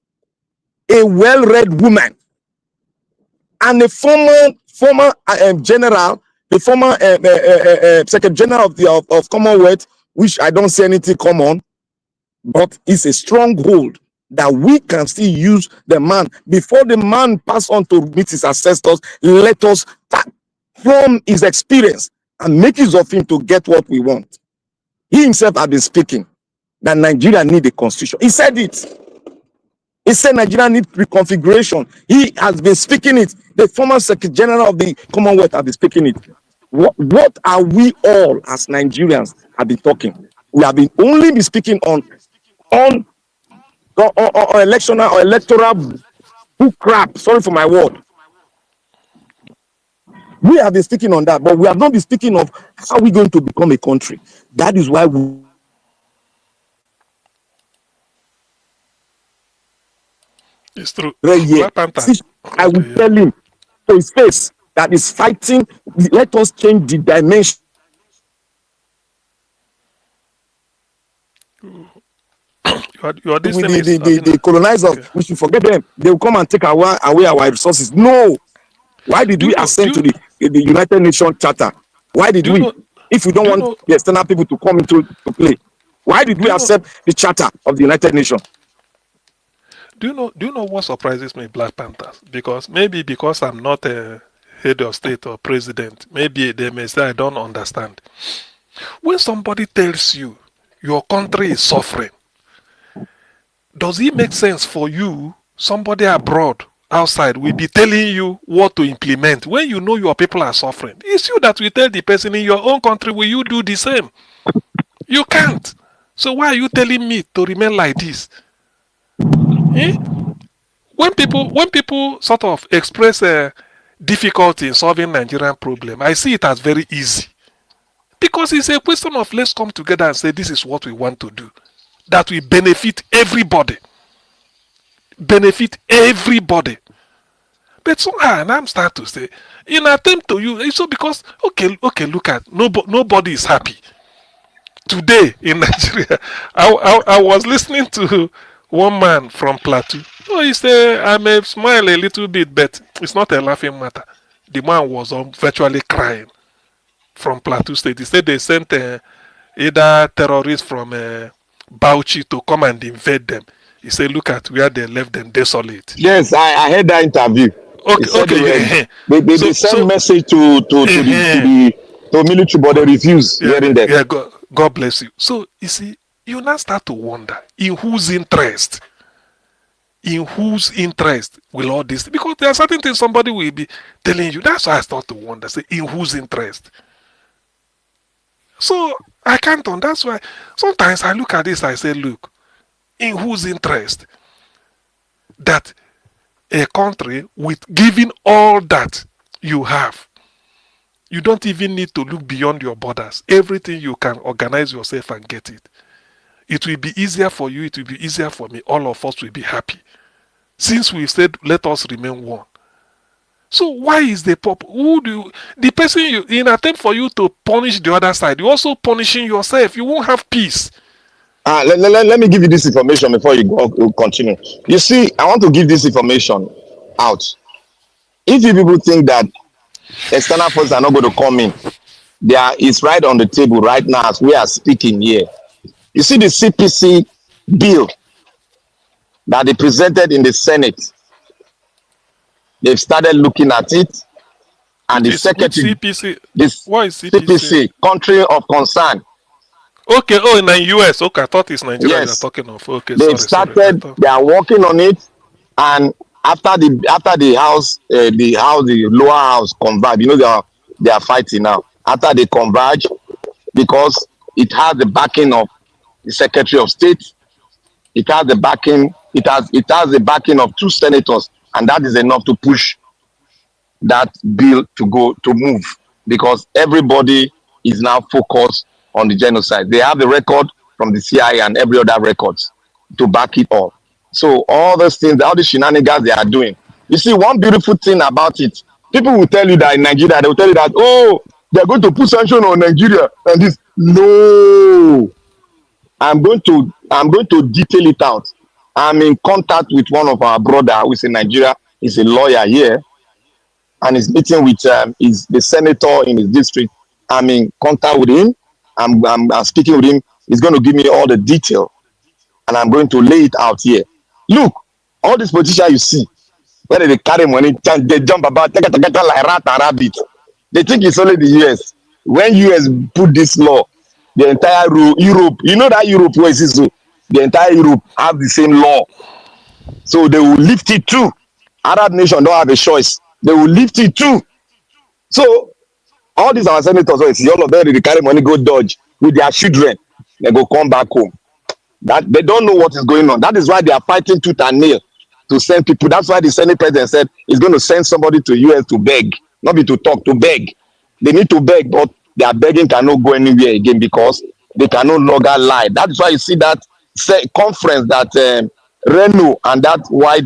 a well-read woman, and a former general, the former Secretary General of Commonwealth, which I don't see anything common, but it's a stronghold that we can still use the man. Before the man pass on to meet his ancestors, let us start from his experience and make use of him to get what we want. He himself has been speaking that Nigeria need a constitution. He said it. He said Nigeria needs reconfiguration. He has been speaking it. The former Secretary General of the Commonwealth has been speaking it. What are we all as Nigerians have been talking? We have been only been speaking on electoral or electoral book crap. Sorry for my word. We have been speaking on that, but we have not been speaking of how we're going to become a country. That is why we. It's true. Black Panther. I will tell him to his face that is fighting. Let us change the dimension. The colonizers, we should forget them. They will come and take away our resources. No. Why did we ascend to the United Nations Charter? Why did we? If we don't want the external people to come into play, why did we accept the Charter of the United Nations? Do you know what surprises me, Black Panthers? Because I'm not a head of state or president, maybe they may say I don't understand. When somebody tells you your country is suffering, does it make sense for you, somebody abroad, outside, will be telling you what to implement when you know your people are suffering? It's you that will tell the person in your own country, will you do the same? You can't. So why are you telling me to remain like this? When people sort of express a difficulty in solving Nigerian problem, I see it as very easy. Because it's a question of let's come together and say this is what we want to do. That will benefit everybody. Benefit everybody. But somehow, and I'm starting to say, in attempt to use, it's so because, okay, look at, nobody is happy. Today in Nigeria, I was listening to one man from Plateau. Oh, he said, I may smile a little bit, but it's not a laughing matter. The man was virtually crying from Plateau State. He said they sent either terrorists from Bauchi to come and invade them. He said, look at where they left them desolate. Yes, I heard that interview. Okay. They sent message to the military, but they refused hearing them. Yeah, God bless you. So, you see, you now start to wonder, in whose interest will all this, because there are certain things somebody will be telling you. That's why I start to wonder, say, in whose interest? So, I can't, that's why sometimes I look at this, I say, look, in whose interest that a country with giving all that you have, you don't even need to look beyond your borders. Everything you can organize yourself and get it. It will be easier for you, it will be easier for me. All of us will be happy. Since we said, let us remain one. So why is the person you, in attempt for you to punish the other side, you're also punishing yourself. You won't have peace. Let me give you this information before you continue. You see, I want to give this information out. If you people think that external forces are not going to come in, it's right on the table right now as we are speaking here. You see the CPC bill that they presented in the Senate. They've started looking at it, and the secretary. What is CPC? Country of concern. Okay, in the US. Okay, I thought it's Nigeria you're talking of. Okay, they've started. They are working on it, and after the house, the lower house converge. You know they are fighting now. After they converge, because it has the backing of the Secretary of State, it has the backing. It has the backing of 2 senators, and that is enough to push that bill to move, because everybody is now focused on the genocide. They have the record from the CIA and every other records to back it up. So all those things, all the shenanigans they are doing. You see, one beautiful thing about it, people will tell you that in Nigeria, they will tell you that, oh, They are going to put sanction on Nigeria and this. No, I'm going to detail it out. I'm in contact with one of our brother who is in Nigeria. He's a lawyer here, and he's meeting with is the senator in his district. I'm in contact with him. I'm speaking with him. He's going to give me all the detail, and I'm going to lay it out here. Look, all these politicians you see, when they carry money, they jump about like rat and rabbit. They think it's only the US. When US put this law, the entire Europe, you know that Europe where is so the entire Europe have the same law. So they will lift it too. Arab nation don't have a choice. They will lift it too. So all these our senators, all of them they carry money, go dodge with their children. They go come back home. That they don't know what is going on. That is why they are fighting tooth and nail to send people. That's why the Senate president said he's going to send somebody to US to beg, not be to talk, to beg. They need to beg, but their begging cannot go anywhere again because they can no longer lie. That is why you see that conference that Reno and that white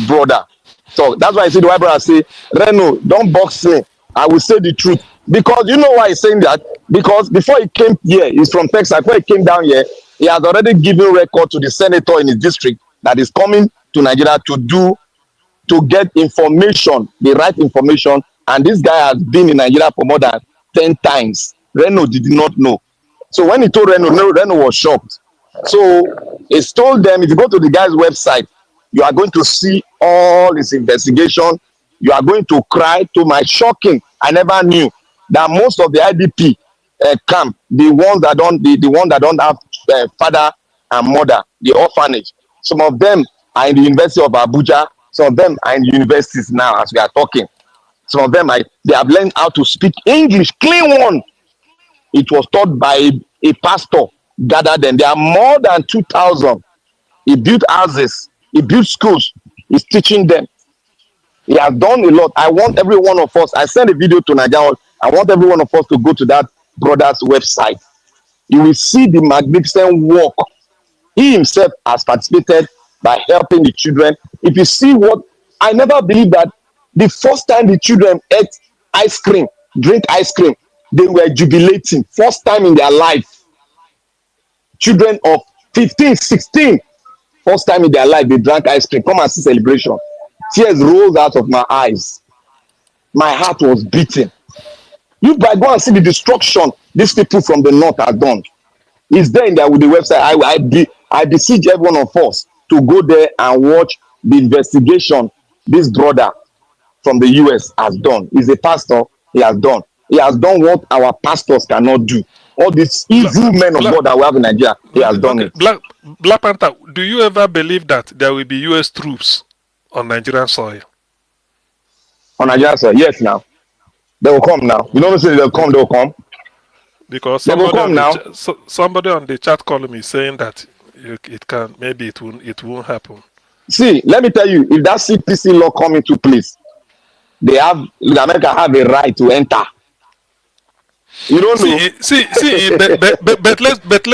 brother. So that's why I see the white brother say, Reno, don't box me. I will say the truth. Because you know why he's saying that? Because before he came here, he's from Texas. Before he came down here, he has already given record to the senator in his district that is coming to Nigeria to get information, the right information. And this guy has been in Nigeria for more than 10 times. Reno did not know. So when he told Reno, Reno was shocked. So he told them, if you go to the guy's website, you are going to see all his investigation. You are going to cry. To my shocking, I never knew that most of the IDP camp, the ones that don't have father and mother, the orphanage, some of them are in the University of Abuja. Some of them are in universities now as we are talking. Some of them they have learned how to speak English, clean one. It was taught by a pastor gathered them. There are more than 2,000. He built houses. He built schools. He's teaching them. He has done a lot. I want every one of us. I sent a video to Nigeria. I want every one of us to go to that brother's website. You will see the magnificent work. He himself has participated by helping the children. If you see what, I never believed that the first time the children ate ice cream, drink ice cream, they were jubilating. First time in their life. Children of 15, 16, first time in their life they drank ice cream. Come and see celebration. Tears rolled out of my eyes. My heart was beating. You go and see the destruction these people from the north have done. It's there in there with the website. I beseech every one of us to go there and watch the investigation this brother from the US has done. He's a pastor. He has done. He has done what our pastors cannot do. All these evil men of God that we have in Nigeria, he has done it. Black Panther, do you ever believe that there will be US troops on Nigerian soil? On Nigerian soil, yes. Now they will come. Now you know what I'm saying? They'll come. They'll come. Because somebody on the chat column is saying that it can, maybe it won't happen. See, let me tell you, if that CPC law come into place, America have a right to enter. You don't know.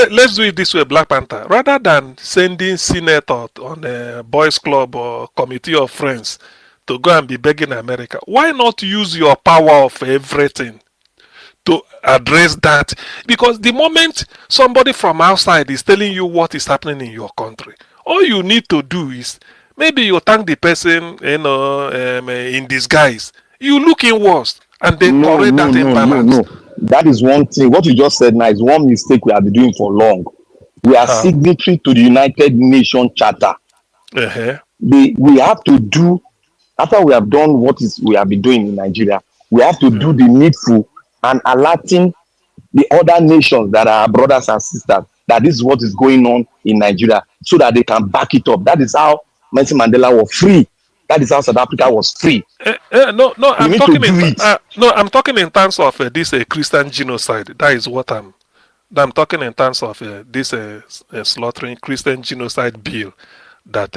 Let's do it this way, Black Panther. Rather than sending senator on a boys club or committee of friends to go and be begging America, why not use your power of everything to address that? Because the moment somebody from outside is telling you what is happening in your country, all you need to do is maybe you thank the person, in disguise. You look inwards and then correct that imbalance. No. That is one thing. What you just said now is one mistake we have been doing for long. We are signatory to the United Nations Charter. We have to do, after we have done we have been doing in Nigeria, we have to do the needful and alerting the other nations that are our brothers and sisters that this is what is going on in Nigeria, so that they can back it up. That is how Nelson Mandela was free. That is how South Africa was free. I'm talking in terms of this Christian genocide. That is what I'm talking in terms of this slaughtering Christian genocide bill that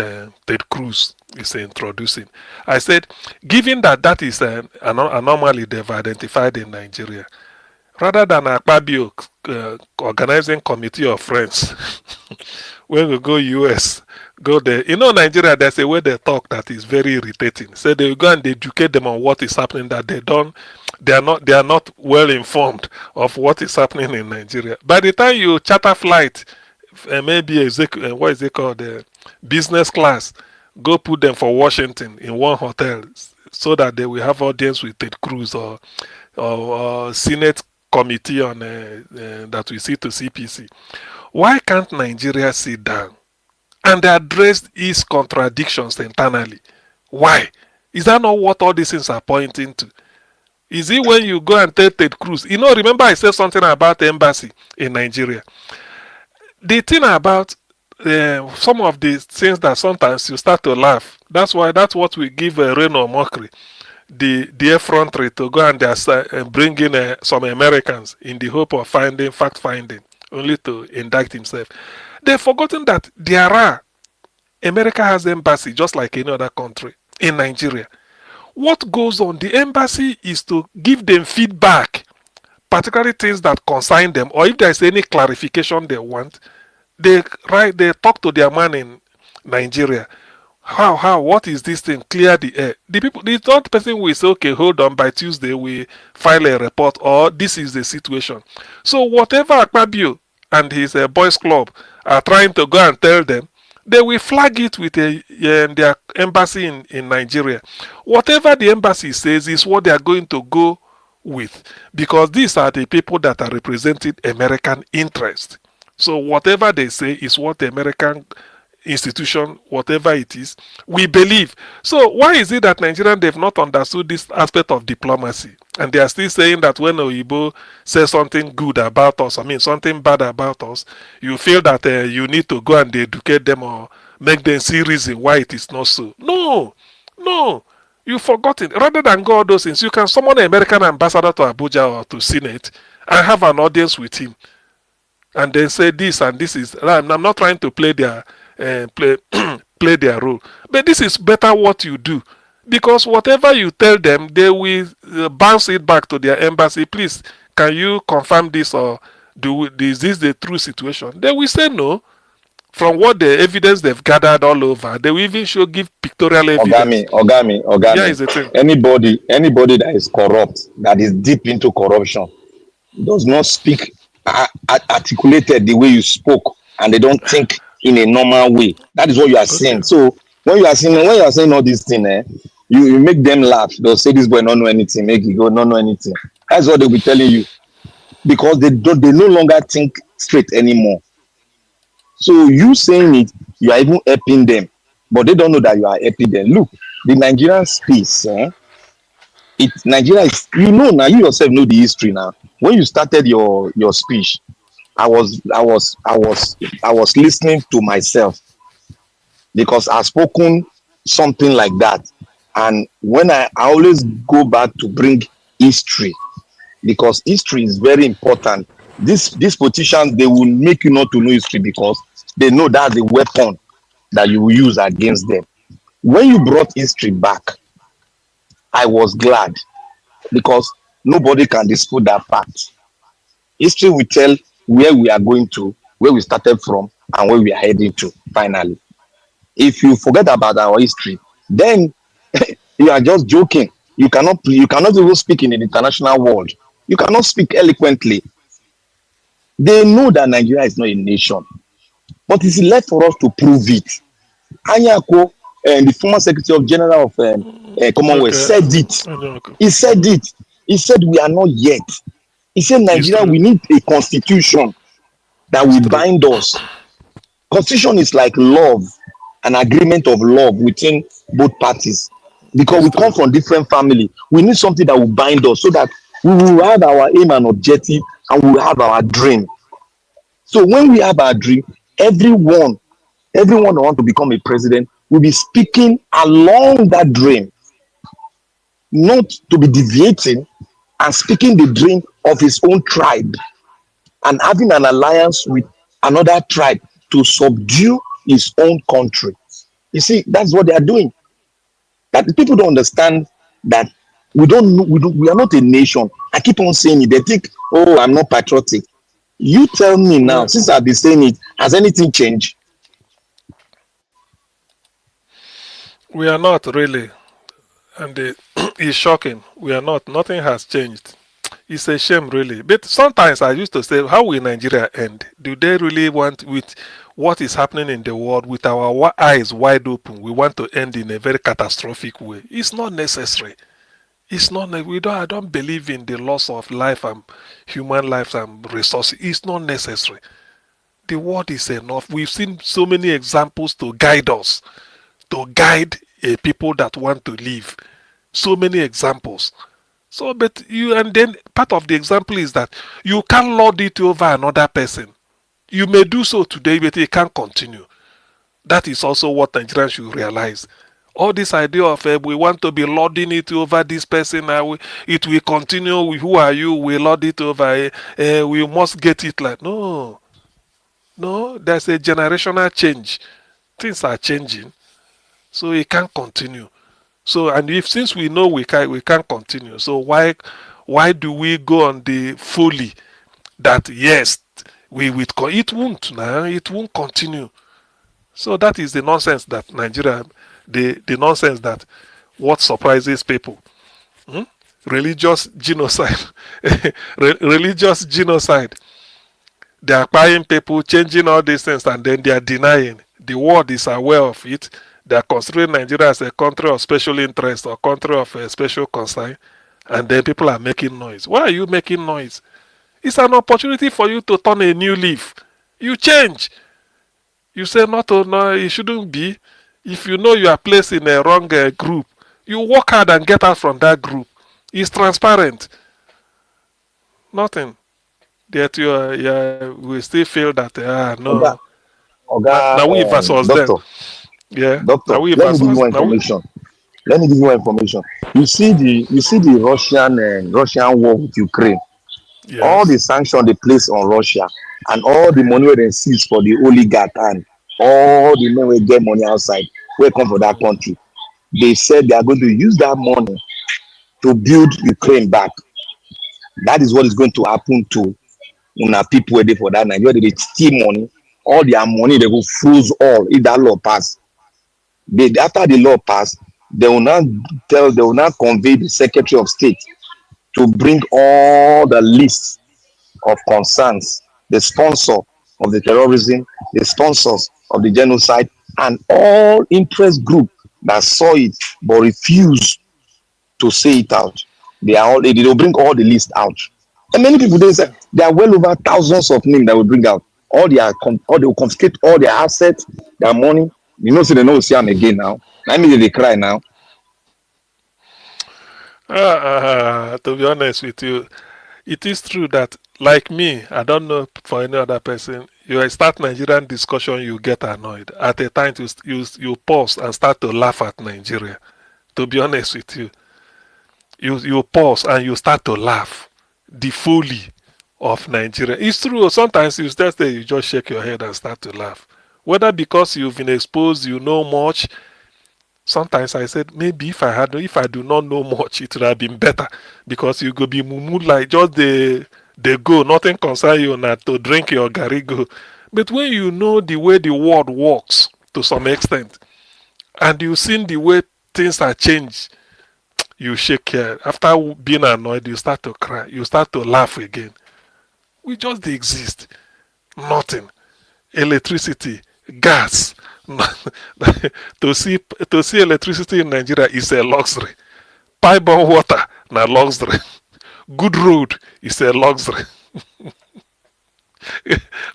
Ted Cruz is introducing. I said, given that is an anomaly they've identified in Nigeria, rather than Akpabio organizing committee of friends, when we go US, go there. You know, Nigeria, there's a way they talk that is very irritating. So they go and educate them on what is happening, that they don't, they are not well informed of what is happening in Nigeria. By the time you charter flight, maybe what is it called, business class, go put them for Washington in one hotel so that they will have audience with Ted Cruz or Senate committee on that we see to CPC. Why can't Nigeria sit down and address these contradictions internally? Why? Is that not what all these things are pointing to? Is it when you go and tell Ted Cruz? Remember I said something about the embassy in Nigeria. The thing about some of the things that sometimes you start to laugh. That's what we give Rain or Mockery the effrontery to go and bring in some Americans in the hope of fact finding, only to indict himself. They've forgotten that America has embassy just like any other country in Nigeria. What goes on? The embassy is to give them feedback, particularly things that concern them, or if there's any clarification they want, they talk to their man in Nigeria. What is this thing? Clear the air. The third person will say, okay, hold on, by Tuesday we file a report, or this is the situation. So whatever Akpabio and his boys club are trying to go and tell them, they will flag it with their embassy in Nigeria. Whatever the embassy says is what they are going to go with, because these are the people that are representing American interest. So whatever they say is what the American institution, whatever it is, we believe. So why is it that Nigerians, they've not understood this aspect of diplomacy, and they are still saying that when Oyibo says something good about us, something bad about us, you feel that you need to go and educate them or make them see reason why it is not so? No, you've forgotten. Rather than go all those things, you can summon an American ambassador to Abuja or to Senate and have an audience with him, and then say this and this is. I'm not trying to play their play their role, but this is better what you do, because whatever you tell them, they will bounce it back to their embassy. Please, can you confirm this, or is this the true situation? They will say no. From what the evidence they've gathered all over, they will even give pictorial evidence. Ogami. Yeah, is the thing. Anybody that is corrupt, that is deep into corruption, does not speak articulated the way you spoke, and they don't think in a normal way. That is what you are saying. So when you are saying all these things, you make them laugh. They'll say this boy don't know anything, make you go don't know anything. That's what they'll be telling you, because they no longer think straight anymore. So you saying it, you are even helping them, but they don't know that you are helping them. Look, the Nigerian space, Nigeria is, now, you yourself know the history now. When you started your speech, I was listening to myself, because I've spoken something like that. And when I always go back to bring history, because history is very important. These politicians, they will make you not to know history, because they know that's a weapon that you will use against them. When you brought history back, I was glad, because nobody can dispute that fact. History will tell where we are going to, where we started from, and where we are heading to finally. If you forget about our history, then you are just joking. You cannot even speak in the international world. You cannot speak eloquently. They know that Nigeria is not a nation, but it's left for us to prove it. Anyako, the former Secretary of General of Commonwealth, said it. He said it. He said we are not yet. He said Nigeria, we need a constitution that will bind us. Constitution is like love, an agreement of love within both parties, because we come from different family. We need something that will bind us, so that we will have our aim and objective, and we will have our dream. So when we have our dream, everyone that wants to become a president will be speaking along that dream, not to be deviating and speaking the dream of his own tribe, and having an alliance with another tribe to subdue his own country. You see, that's what they are doing. That the people don't understand that we are not a nation. I keep on saying it. They think, oh, I'm not patriotic. You tell me now, since I've been saying it, has anything changed? We are not really. And it's shocking. We are not. Nothing has changed. It's a shame, really. But sometimes I used to say, how will Nigeria end? Do they really want, with what is happening in the world, with our eyes wide open, we want to end in a very catastrophic way? It's not necessary. It's not. We don't. I don't believe in the loss of life and human lives and resources. It's not necessary. The world is enough. We've seen so many examples to guide us, to guide a people that want to live. So many examples. So, but you, and then part of the example is that you can't lord it over another person. You may do so today, but it can't continue. That is also what Nigerians should realize. All this idea of we want to be lording it over this person, it will continue. Who are you? We lord it over. We must get it like no, no. There's a generational change. Things are changing, so it can't continue. So, and if since we know we can't continue, so why do we go on the folly that yes it won't now, it won't continue. So that is the nonsense that Nigeria, the nonsense that what surprises people. Hmm? Religious genocide. Religious genocide. They are buying people, changing all these things, and then they are denying. The world is aware of it. They are considering Nigeria as a country of special interest or country of special concern, and then people are making noise. Why are you making noise? It's an opportunity for you to turn a new leaf. You change. You say not, oh, no, it shouldn't be. If you know you are placed in a wrong group, you work hard and get out from that group. It's transparent. Nothing. That we still feel that no. Now we versus them. Doctor, Yeah. doctor, Now we let me give you versus. more information. Let me give you more information. You see the Russian war with Ukraine. All Yes. the sanctions they place on Russia and all the money where they seize for the oligarch and all the men will get money outside will come for that country. They said they are going to use that money to build Ukraine back. That is what is going to happen to una people where they for that Nigeria. They steal money, all their money they will freeze all if that law pass. They after the law pass, they will not convey the Secretary of State to bring all the lists of concerns, the sponsor of the terrorism, the sponsors of the genocide, and all interest group that saw it but refused to say it out. They will bring all the list out. And many people they say there are well over thousands of names that will bring out. All they will confiscate all their assets, their money. You know, so they know see them again now. That means they cry now. To be honest with you, it is true that, like me, I don't know for any other person, you start Nigerian discussion, you get annoyed. At a time, you pause and start to laugh at Nigeria. To be honest with you, you pause and you start to laugh. The folly of Nigeria. It's true, sometimes you just shake your head and start to laugh. Whether because you've been exposed, you know much. Sometimes I said maybe if I do not know much, it would have been better because you could be mumu like just the go, nothing concern you not to drink your gari go. But when you know the way the world works to some extent, and you've seen the way things are changed, you shake your after being annoyed, you start to cry, you start to laugh again. We just exist, nothing, electricity, gas. to see electricity in Nigeria is a luxury. Pipe-borne water na luxury. Good road is a luxury.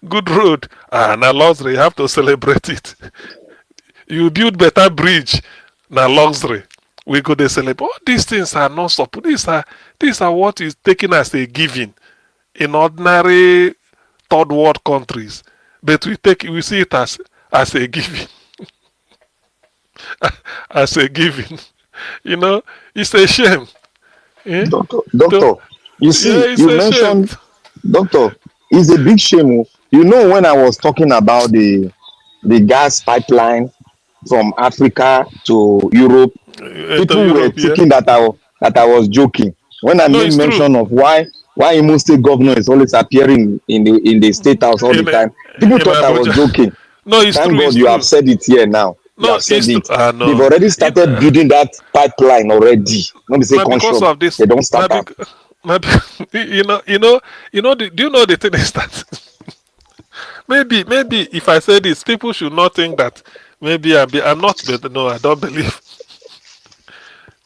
Good road na luxury. You have to celebrate it. You build better bridge na luxury. We go to celebrate. All these things are not support. These are what is taken as a given in ordinary third world countries. But we see it as a given. As a given. You know, it's a shame. Eh? Doctor, you see, Yeah, it's you a shame. mentioned, doctor, it's a big shame. Oh. You know, when I was talking about the gas pipeline from Africa to Europe, To people were Europe, yeah. thinking that I was joking. When I No, made it's true. mention of why Imo State governor is always appearing in the state house all the time, people In thought I was Abuja. joking. No, it's Thank true, God it's you have true. said it here now. You No, have said it. They've no. already started building that pipeline already. Let me say Now because construct. of this, They don't start up. do you know the thing is that maybe if I say this, people should not think that maybe I'm not, but no, I don't believe.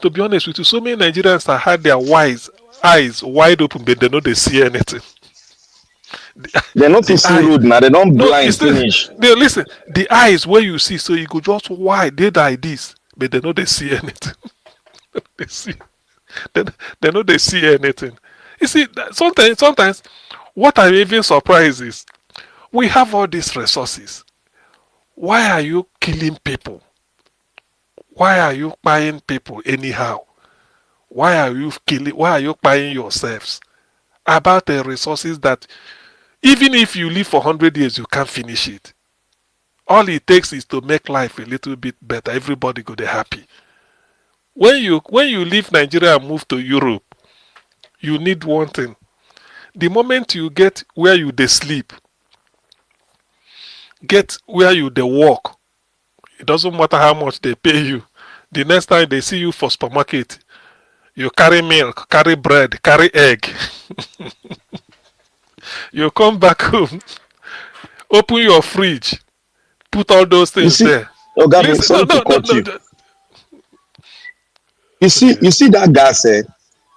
To be honest with you, so many Nigerians have had their eyes wide open, but they know they see anything. They're not to The see eye, road now. They don't no, blind it's still, finish. listen, the eyes where you see, so you go just wide, they like this, but they know they see anything. they see, they know they see anything. You see, sometimes, what I'm even surprised is, we have all these resources. Why are you killing people? Why are you buying people anyhow? Why are you killing? Why are you buying yourselves about the resources that even if you live for 100 years, you can't finish it? All it takes is to make life a little bit better. Everybody go there happy. When you leave Nigeria and move to Europe, you need one thing. The moment you get where you dey sleep, get where you dey work, it doesn't matter how much they pay you. The next time they see you for supermarket, you carry milk, carry bread, carry egg. You come back home, open your fridge, put all those You things see, there. Oga, Listen, sorry to cut you. You see that gas,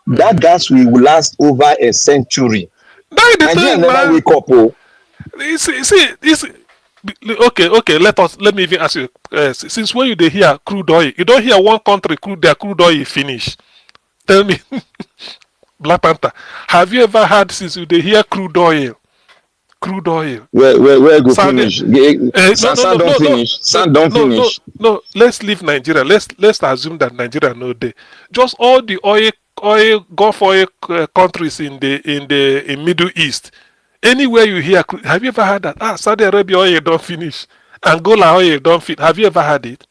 that gas will last over a century. That the Nigeria thing, never man. wake up, oh. Okay, let me even ask you, since when you dey hear crude oil, you don't hear one country their crude oil finish. Tell me, Black Panther, have you ever had since you dey hear crude oil? Crude oil. Where go Saudi, finish? no, Sand don't finish. Sand don't finish. no. Let's leave Nigeria. Let's assume that Nigeria no dey. Just all the Gulf oil countries in Middle East. Anywhere you hear, have you ever heard that? Saudi Arabia oil don't finish. Angola oil don't fit. Have you ever had it?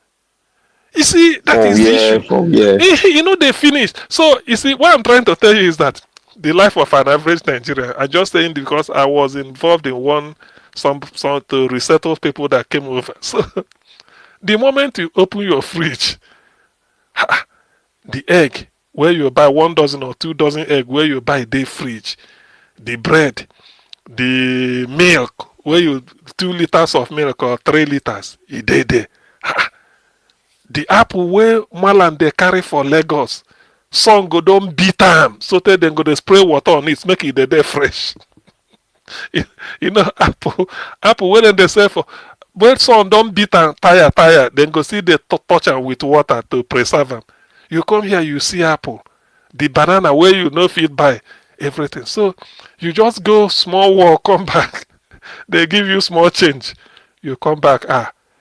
You see, that is the issue. You know they finished. So you see, what I'm trying to tell you is that the life of an average Nigerian. I'm just saying because I was involved in some to resettle people that came over. So the moment you open your fridge, the egg where you buy 1 dozen or 2 dozen egg where you buy day fridge, the bread, the milk where you 2 liters of milk or 3 liters, it dey there. The apple where Malan they carry for Lagos, sun go don't beat am, so they go to spray water on it, make it dey fresh. you know, apple when they say for when sun don't beat am tire, then go see they touch am with water to preserve am. You come here, you see apple, the banana where you no fit buy everything. So you just go small walk, come back. They give you small change. You come back,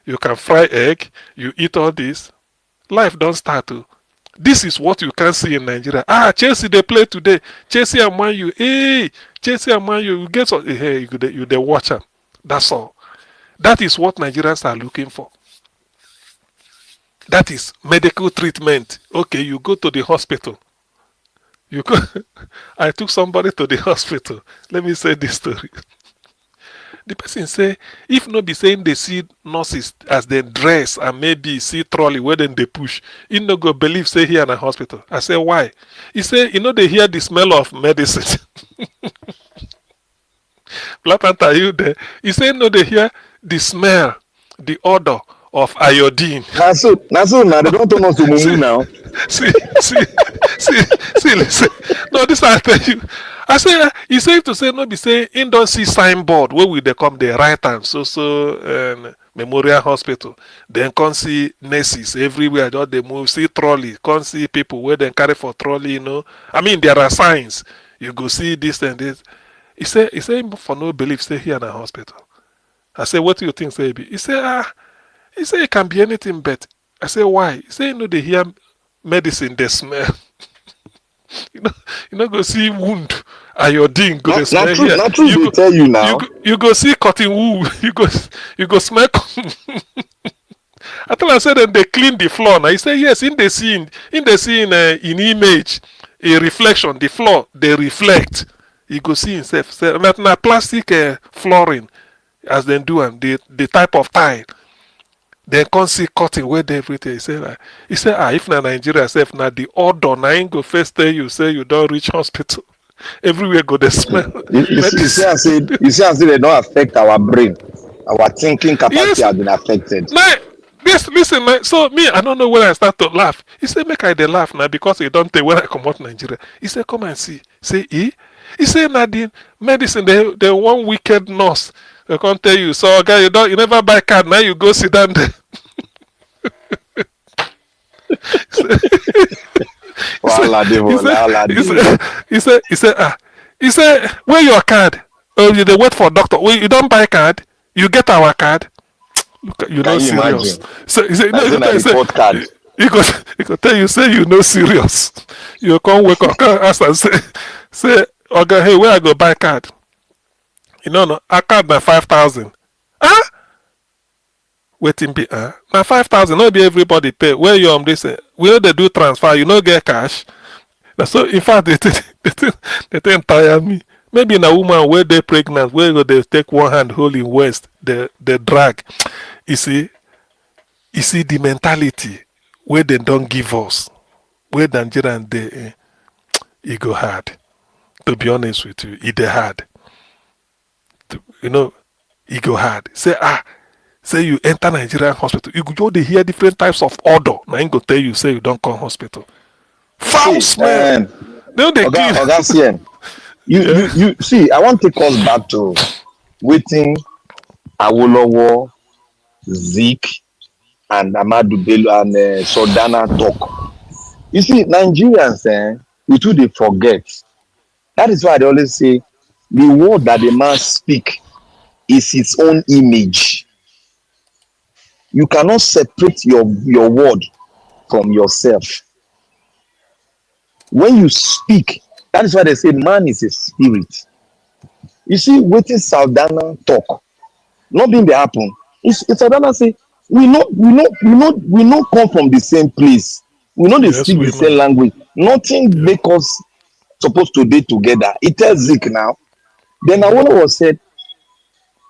you can fry egg, you eat all this. Life don't start to. This is what you can see in Nigeria. Chelsea they play today. Chelsea and Man U. Hey, Chelsea and Man U. You get so hey, you they watch them. That's all. That is what Nigerians are looking for. That is medical treatment. Okay, you go to the hospital. You go. I took somebody to the hospital. Let me say this story. The person say, if not be saying they see nurses as they dress and maybe see trolley where then they push, he no go believe say here in a hospital. I say, why? He say, they hear the smell of medicine. Black Panther, are you there? He say, no, they hear the smell, the odor of iodine. Now they don't turn us to Mumu now. See, listen. No, this I tell you. I say, he said to say, no, be say, in don't see signboard where will they come the right hand, so Memorial Hospital. Then come see nurses everywhere, just they move, see trolley, come see people where they carry for trolley, you know. I mean, there are signs. You go see this and this. He say for no belief, stay here in a hospital. I say, what do you think, say? He say, it can be anything but. I say, why? He say, they hear medicine, they smell. you know, go see wound, iodine, go smell here. Not true, they tell you now. You go see cotton wool, you go smell. I thought I said then they clean the floor. Now he said yes, in the scene, in image, a reflection, the floor they reflect. You go see himself. Say, plastic flooring, as they do, and the type of tile. Then come see cutting where they everything. He said, if na Nigeria self na the order, na ain't go first tell you say you don't reach hospital. Everywhere go the smell. You see, I said they don't affect our brain. Our thinking capacity has been affected. Listen, man. So me, I don't know when I start to laugh. He said, make I dey laugh now because he don't take when I come out Nigeria. He said, come and see. Say, He said, Nadine, medicine, they one wicked nurse. They can't tell you. So, guy, you never buy card. Now you go sit down there. He said, where your card? Oh, they wait for doctor. Well, you don't buy card. You get our card. Look, you know serious. So he said, no, he could tell you, say you know serious. You can't wake up, can't ask and say, okay, hey, where I go buy card? You know, no, I card by 5,000. Huh? Waiting be now 5,000. Not be everybody pay. Where you they say, where they do transfer, you know get cash. So in fact, they tire me. Maybe in a woman where they pregnant, where they take one hand holding waist, they drag. You see the mentality where they don't give us, where Nigerian they it go hard. To be honest with you, it hard. It go hard. Say you enter Nigerian hospital, you go they hear different types of order. Now ain't go tell you say you don't come hospital. Foul smell. You see, I want to take us back to waiting Awolowo, Zik, and Amadu Bello and Sodana talk. You see, Nigerians, we too they forget. That is why they always say the word that the man speak is his own image. You cannot separate your word from yourself. When you speak, that is why they say man is a spirit. You see, waiting Saldana talk, not being the happen. It's Saldana say, we not come from the same place. We know they speak the same language. Nothing make us supposed to be together. It tells Zik now. Then Awolowo was said,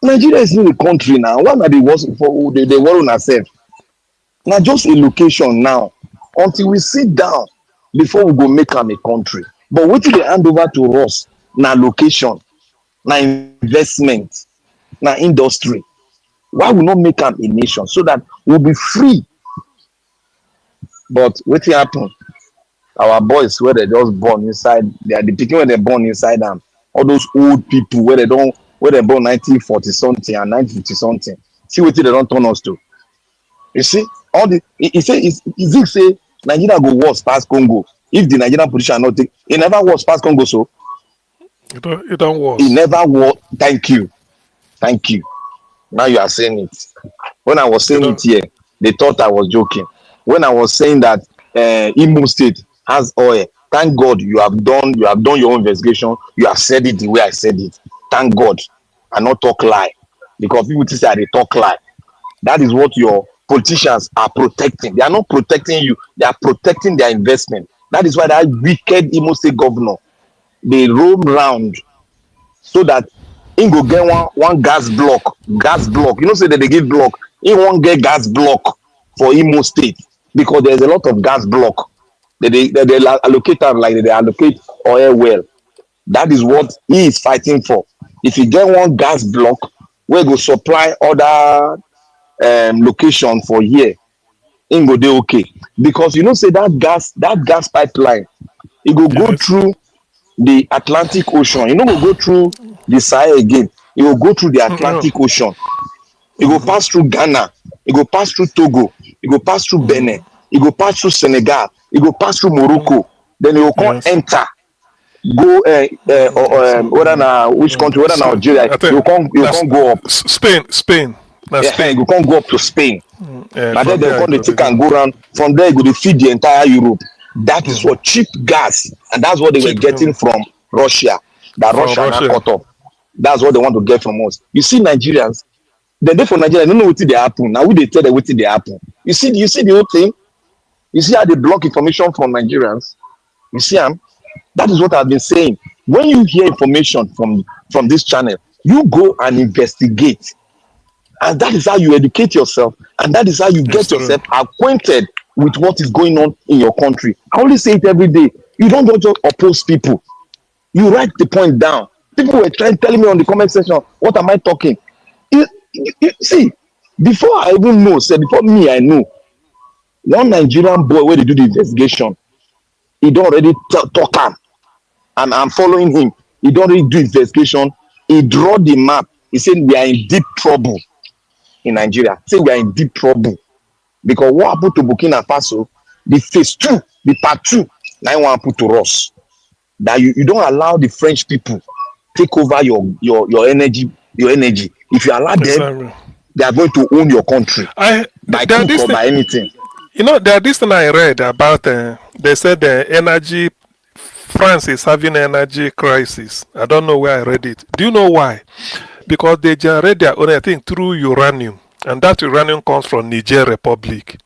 Nigeria is not a country now. Why are they worry on ourselves? Now just a location now. Until we sit down before we go make them a country. But what they hand over to us? Now location, now investment, now industry. Why we not make them a nation so that we'll be free? But what happen? Our boys where they just born inside, they are the picking when they born inside them. All those old people where they born 1940 something and 1950 something. See what they don't turn us to. You see, all the he say Nigeria go worse past Congo. If the Nigerian position not take, it never was past Congo. So it don't worse. It never was. Thank you. Now you are saying it. When I was saying it here, they thought I was joking. When I was saying that Imo State has oil, thank God you have done your own investigation. You have said it the way I said it. Thank God, I not talk lie, because people say they talk lie. That is what your politicians are protecting. They are not protecting you. They are protecting their investment. That is why that wicked Imo State governor, they roam round so that he go get one gas block. You know, say that they give block. He won't get gas block for Imo State because there's a lot of gas block. They allocate them like they allocate oil well. That is what he is fighting for. If you get one gas block, we go supply other location for here, it go dey okay, because you know say that gas pipeline, it go go through the Atlantic Ocean. You know, go through the Sahel again. It will go through the Atlantic Ocean. It go pass through Ghana. It go pass through Togo. It go pass through Benin. It go pass through Senegal. It go pass through Morocco. Then it will come enter. Go whether na which country, whether na Algeria, you can't go up. Spain. Yeah, you can't go up to Spain. But then they come the take and go around. From there, you go to feed the entire Europe. That is what cheap gas, and that's what they were getting from Russia. That Russia now cut off. That's what they want to get from us. You see, Nigerians, they for Nigeria, they don't know what they happen. Now we they tell them what they happen. You see the whole thing. You see how they block information from Nigerians. You see them. That is what I've been saying. When you hear information from this channel, you go and investigate. And that is how you educate yourself, and that is how you It's get true. yourself acquainted with what is going on in your country. I always say it every day. You don't just oppose people. You write the point down. People were telling me on the comment section, what am I talking? See, before I even know, say before me, I know one Nigerian boy where they do the investigation, he don't already talk am. And I'm following him. He don't already do investigation. He draw the map. He said we are in deep trouble in Nigeria. Say we are in deep trouble. Because what happened to Burkina Faso, the phase 2, the part 2, now want to put to us. That you don't allow the French people take over your energy. If you allow them, Exactly. they are going to own your country by There are cook this or thing, by anything. you know, there are this thing I read about. They said the energy. France is having an energy crisis. I don't know where I read it. Do you know why? Because they generate their own, I think, through uranium, and that uranium comes from Niger Republic.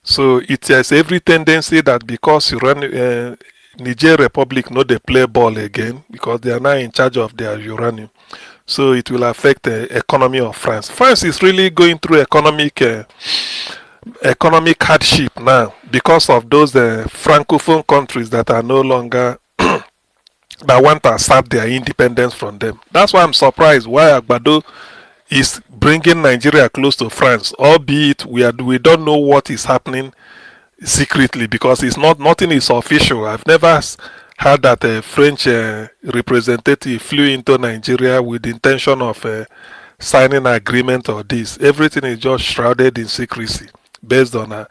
So it has every tendency that because Niger Republic know they play ball again because they are now in charge of their uranium. So it will affect the economy of France. France is really going through economic hardship now because of those francophone countries that are no longer that want to assert their independence from them. That's why I'm surprised why Agbado is bringing Nigeria close to France, albeit we don't know what is happening secretly because nothing is official. I've never heard that a French representative flew into Nigeria with the intention of signing an agreement or this. Everything is just shrouded in secrecy based on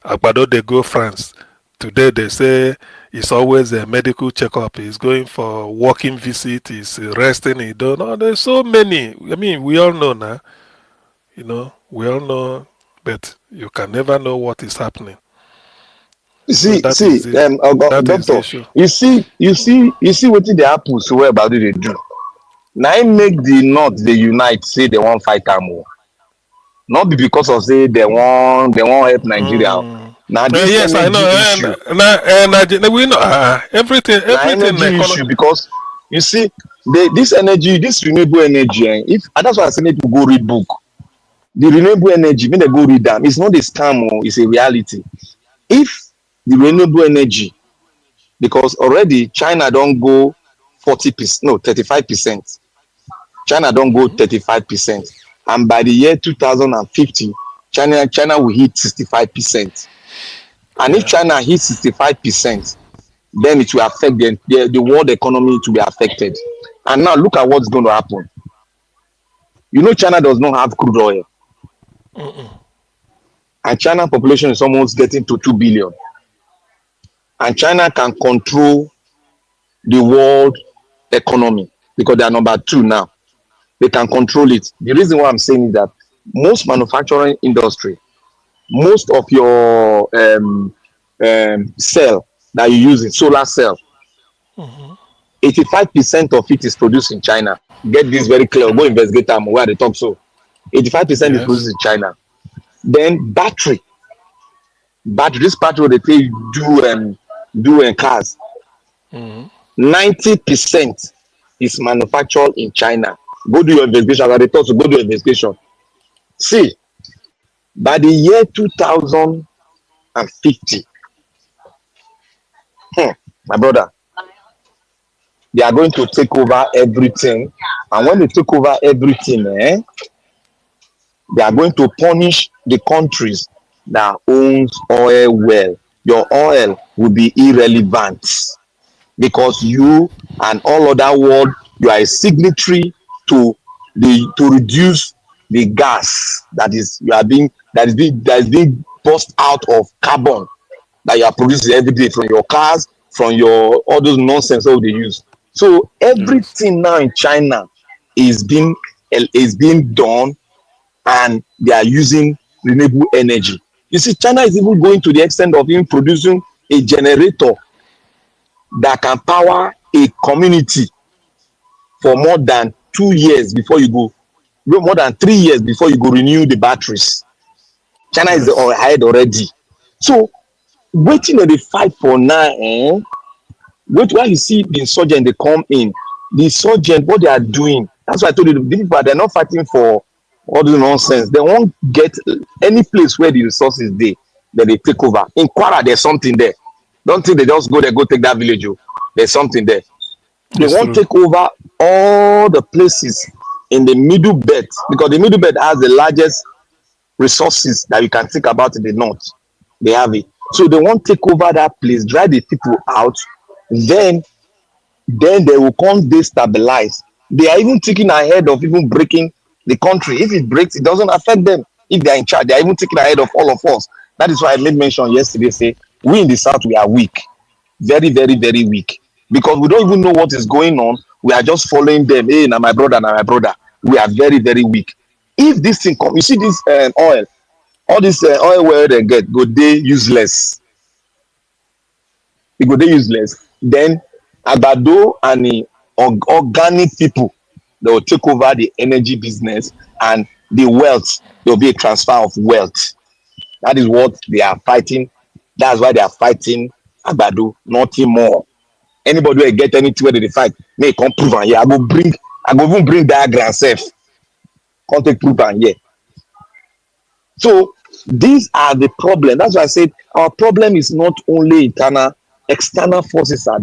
Agbado they go France. Today they say it's always a medical checkup. He's going for walking visit. He's resting. He don't know. There's so many. I mean, we all know now. You know, we all know, but you can never know what is happening. So that is it. That is the Doctor, issue. you see what they happen so well about it they do. Now it make the North they unite, say they want fight am more. Not be because of say they want help Nigeria. Now this Yes, I energy know. issue. We know everything. Now energy issue because you see this renewable energy. If and that's why I say make people go read book. The renewable energy, when they go read them, it's not a scam, it's a reality. If the renewable energy, because already China don't go 40%, no 35%. China don't go 35%, and by the year 2050, China will hit 65%. And if China hits 65%, then it will affect the world economy to be affected. And now look at what's going to happen. You know, China does not have crude oil. And China population is almost getting to 2 billion. And China can control the world economy because they are number 2 now. They can control it. The reason why I'm saying is that most manufacturing industry, most of your cell that you use in solar cell, 85% of it is produced in China. Get this very clear. Go investigate them where they talk so. 85% is produced in China. Then battery. This battery they take do cars. 90% is manufactured in China. Go do your investigation. As they talk, so go do your investigation. See, by the year 2050, my brother, they are going to take over everything. And when they take over everything, they are going to punish the countries that owns oil well. Your oil will be irrelevant because you and all other world, you are a signatory to reduce the gas that is being burst out of carbon that you are producing every day from your cars, from your all those nonsense that they use. So everything now in China is being done, and they are using renewable energy. You see, China is even going to the extent of even producing a generator that can power a community for more than 2 years before you go, more than 3 years before you go renew the batteries. China is ahead already. So waiting on the fight for now, wait while you see the insurgent they come in. The insurgent, what they are doing, that's why I told you, the people they're not fighting for All the nonsense. They won't get any place where the resources then they take over. In Kwara, there's something there. Don't think they just go there, go take that village. Oh. There's something there. They It's won't true. take over all the places in the middle belt because the middle belt has the largest resources that you can think about in the north. They have it. So they won't take over that place, drive the people out, then they will come destabilize. They are even thinking ahead of even breaking the country. If it breaks, it doesn't affect them. If they are in charge, they are even thinking ahead of all of us. That is why I made mention yesterday. Say we in the south we are weak, very, very, very weak, because we don't even know what is going on. We are just following them. Hey, now my brother, now my brother. We are very, very weak. If this thing come, you see this oil, all this oil where they get go dey useless. E go dey useless. Then Agbado and the organic people, they will take over the energy business and the wealth. There will be a transfer of wealth. That is what they are fighting. That's why they are fighting Agbado, nothing more. Anybody will get anything where they fight, may come prove am here. I go even bring diagram sef. Come take proof am here. So these are the problem. That's why I said our problem is not only internal, external forces are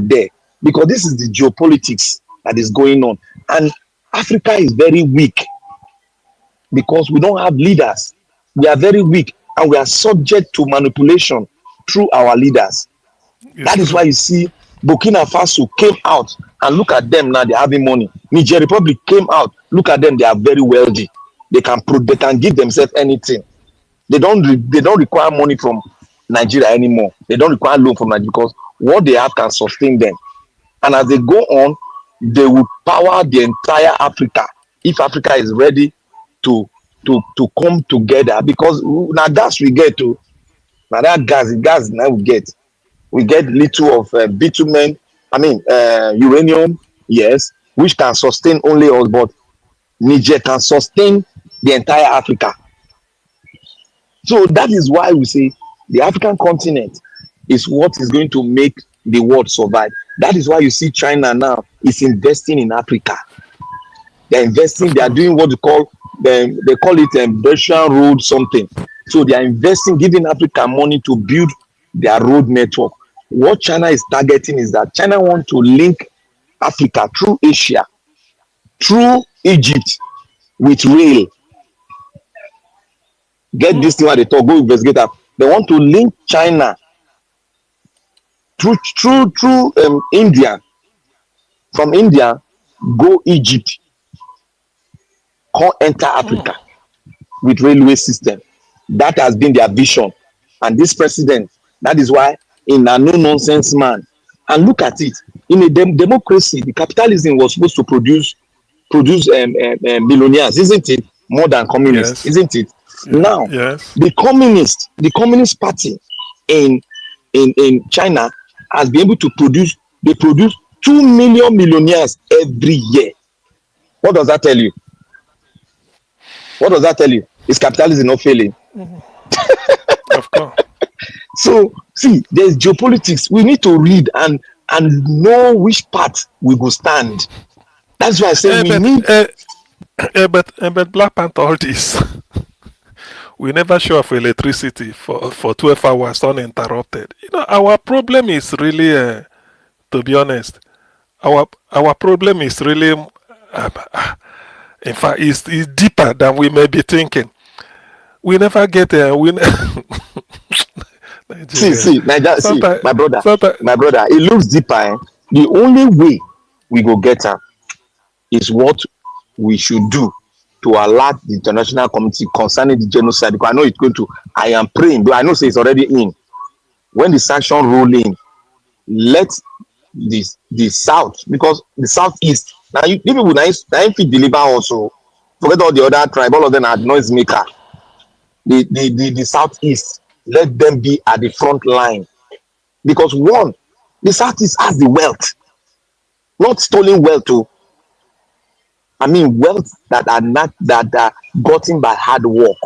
there because this is the geopolitics that is going on, and Africa is very weak because we don't have leaders. We are very weak and we are subject to manipulation through our leaders. It's That is true. why you see Burkina Faso came out and look at them now, they're having money. Niger Republic came out, look at them, they are very wealthy. They can give themselves anything. They don't require money from Nigeria anymore. They don't require loan from Nigeria because what they have can sustain them. And as they go on, they will power the entire Africa if Africa is ready to come together. Because now gas we get to now that gas now we get little of bitumen. I mean uranium, yes, which can sustain only us, but Niger can sustain the entire Africa. So that is why we say the African continent is what is going to make the world survive. That is why you see China now is investing in Africa. They're investing, Of they are course. doing what they call it Belt and Road something. So they are investing, giving Africa money to build their road network. What China is targeting is that China want to link Africa through Asia, through Egypt with rail. Get this thing what they talk, go investigate that. They want to link China through India. From India, go Egypt, come enter Africa with railway system. That has been their vision. And this president, that is why in a no nonsense man. And look at it, in a democracy, the capitalism was supposed to produce millionaires, isn't it? More than communists, Yes. isn't it? Yeah. Now, Yes. the communist party in China has been able to produce 2 million millionaires every year. What does that tell you? What does that tell you? Is capitalism not failing? Of course. So see, there's geopolitics. We need to read and know which part we go stand. That's why I say Eh, we but need. but Black Panther all this. We never show up for electricity for 12 hours uninterrupted. You know, our problem is really, to be honest, our problem is really, in fact, is deeper than we may be thinking. We never get there. Nigeria. See, Nigeria, see, Sometimes, my brother, it looks deeper. Eh? The only way we go get am is what we should do to alert the international community concerning the genocide. Because I know it's going to. I am praying, but I know say it's already in. When the sanction roll in, let the south, because the southeast now you people na im fit deliver also. Forget all the other tribe, all of them are noise maker. The southeast, let them be at the front line because one, the southeast has the wealth, not stolen wealth. Oh, I mean wealth that are gotten by hard work,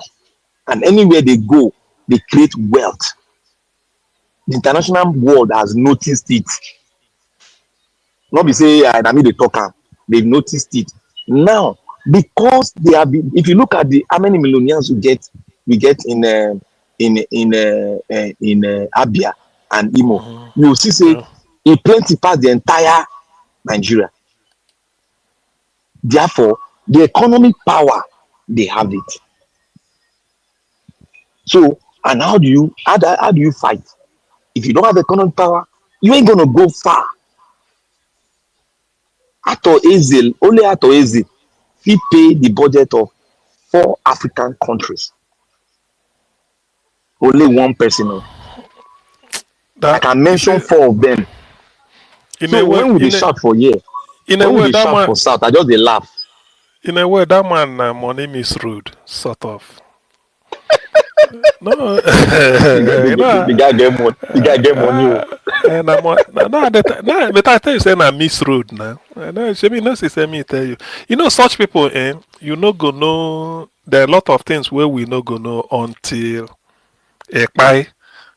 and anywhere they go, they create wealth. The international world has noticed it. Not be say na me dey talk am, they've noticed it. Now because they have been, if you look at the how many millionaires we get in Abia and Imo, you will see say it plenty past the entire Nigeria. Therefore, the economic power, they have it. So, and how do you fight? If you don't have economic power, you ain't gonna go far. Only Ato Eze, he pay the budget of 4 African countries. Only one person. Oh. I can mention 4 of them. So when we dey shout for here, when we dey shout for South, I just dey laugh. In a way, that man money misruled, sort of. No, the guy get money. The guy get money. But I tell you, say na misroad now. No, say me tell you. You know, such people, you no go know. There are a lot of things where we no go know until a pie.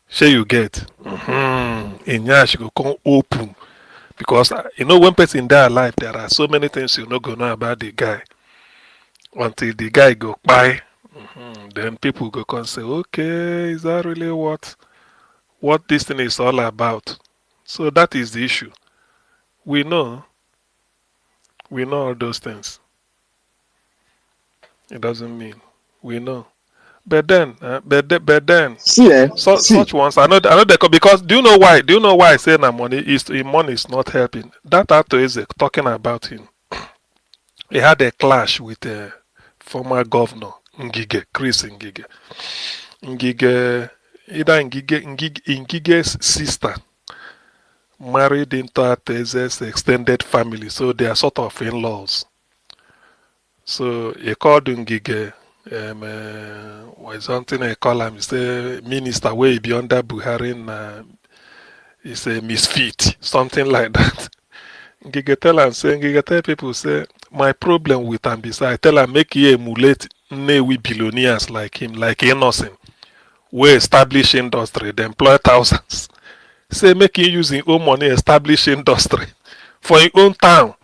Share you get. In yash go come open because you know when person die alive, there are so many things you no go know about the guy until the guy go buy. Then people go come say, okay, is that really what this thing is all about? So that is the issue. We know all those things. It doesn't mean we know. But then, such ones. I know they because do you know why? Do you know why I say that money is not helping? That actor is talking about him. He had a clash with a former governor Ngige, Chris Ngige. Ngige's sister married into Ateze's extended family, so they are sort of in-laws. So he called Ngige, was something I call him, he say minister way be under Buhari, he's a misfit, something like that. Ngige tell people, say, my problem with him is I tell him make he emulate Newi billionaires like him, like innocent. We establish industry, they employ thousands. Say make him use his own money establish industry for his own town.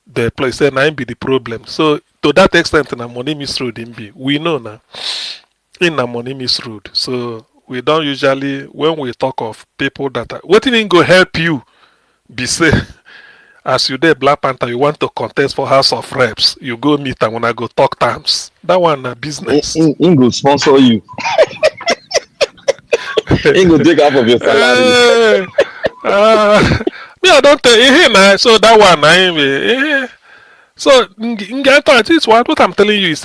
The place say na him be the problem. So to that extent, na money misroad him be. We know now. In na money misroad. So we don't usually when we talk of people that are what ain't go help you be say as you there Black Panther, you want to contest for House of Reps, you go meet and when I go talk terms. That one na business. In go sponsor you. He go take half of your salary. Me, I don't tell you now. So that one, so it's what I'm telling you. It's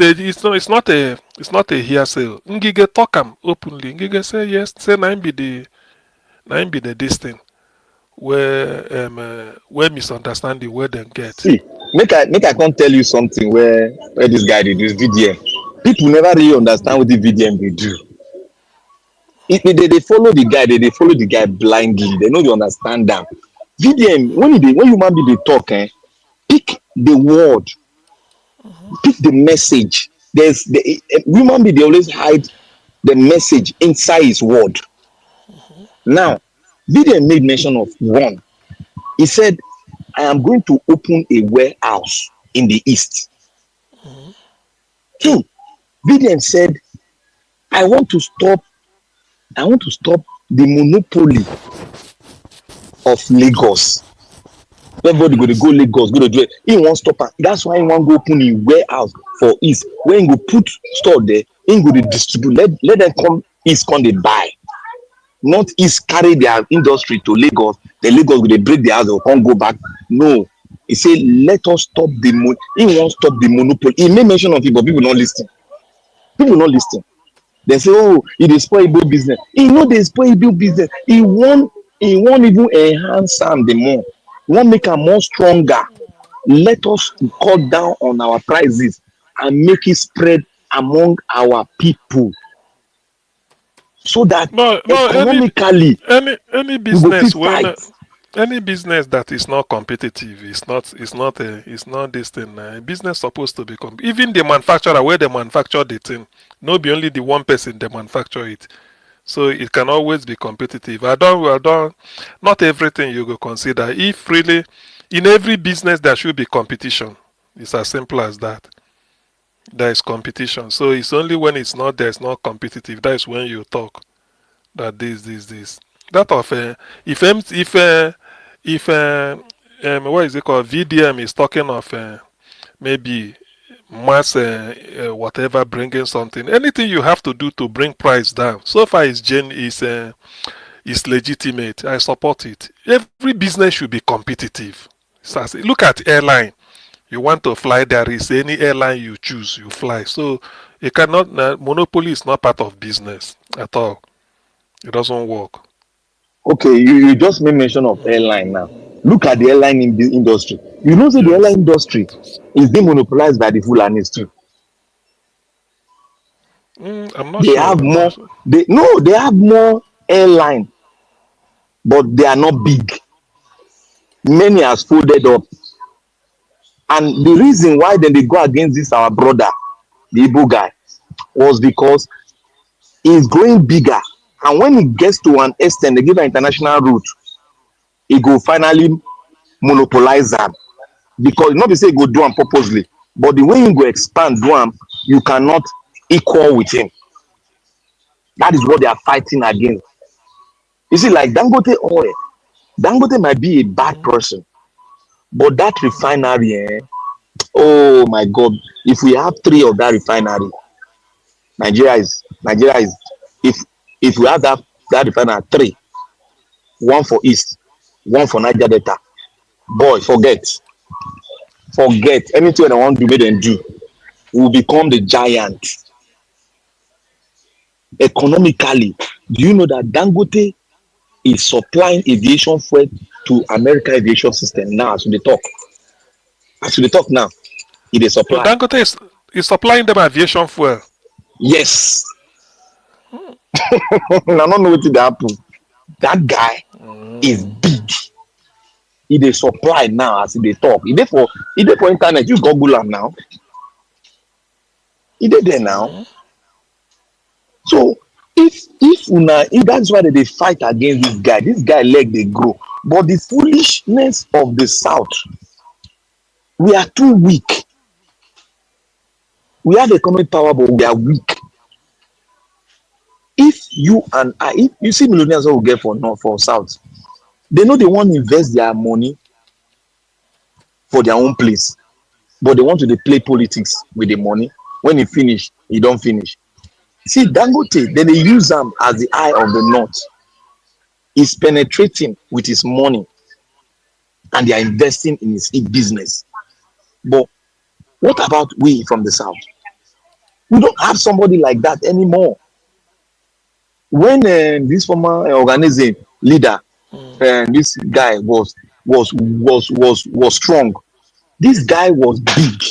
not a hearsay. Ngige talk him openly. Ngige say yes. Say nine be the this thing where misunderstanding where them get. See, make I come tell you something where this guy did this VDM. People never really understand what the VDM they do. They follow the guy, they follow the guy blindly. They know they understand them. VDM, when human being they talk, pick the word, pick the message. There's the human being they always hide the message inside his word. Now, VDM made mention of one. He said, I am going to open a warehouse in the east. 2, VDM said, I want to stop the monopoly of Lagos. Everybody go to Lagos, go to do it. He won't stop it. That's why he won't go open a warehouse for East. When he go put store there, he go to distribute. Let them come East, come they buy. Not East carry their industry to Lagos. The Lagos will they break the house, they can't go back. No. He said, let us stop he won't stop the monopoly. He made mention of it, but people not listen. People not listen. They say, oh, it is spoilable business. He know they spoilable business. He won't even enhance them the more. He won't make them more stronger. Let us cut down on our prices and make it spread among our people. So that economically, any business any business that is not competitive is not this thing. Business supposed to be even the manufacturer where they manufacture the thing, not be only the one person they manufacture it. So it can always be competitive. I don't not everything you go consider. If really in every business there should be competition. It's as simple as that. there is competition. So it's only when there's not competitive, that is when you talk that this. That of if what is it called? VDM is talking of maybe mass whatever bringing something. Anything you have to do to bring price down. So far, is legitimate. I support it. Every business should be competitive. So look at airline. You want to fly, there is any airline you choose, you fly. So it cannot. Monopoly is not part of business at all. It doesn't work. Okay, you just made mention of airline now. Look at the airline in the industry. You know, say the airline industry is being monopolized by the Fulanis too. I'm not They sure. have more. They have more airline, but they are not big. Many has folded up, and the reason why then they go against this our brother, the Igbo guy, was because he's growing bigger, and when it gets to an extent, they give an international route, he go finally monopolize them. Because not be say he go do am purposely, but the way he go expand do am, you cannot equal with him. That is what they are fighting against. You see, like Dangote oil, Dangote might be a bad person, but that refinery, oh my God, if we have 3 of that refinery, Nigeria is if we have that refinery 3, one for East, one for Niger Delta, boy, forget anything they want to do, make them do. We will become the giant. Economically, do you know that Dangote is supplying aviation fuel to American aviation system now as we talk? As we talk now, it is supply. So Dangote is supplying them aviation fuel. Yes. I don't know what did happen. That guy is big. He dey supply now as they talk. He dey for internet. You Google am now. He dey there now. So if that's why they fight against this guy leg they grow. But the foolishness of the South, we are too weak. We have economic power, but we are weak. If you and I, if you see millionaires who will get for North for South, they know they want to invest their money for their own place, but they want to play politics with the money. When it finish, it don't finish. See, Dangote, then they use them as the eye of the North. He's penetrating with his money, and they are investing in his business. But what about we from the South? We don't have somebody like that anymore. When this former organizing leader, this guy was strong. This guy was big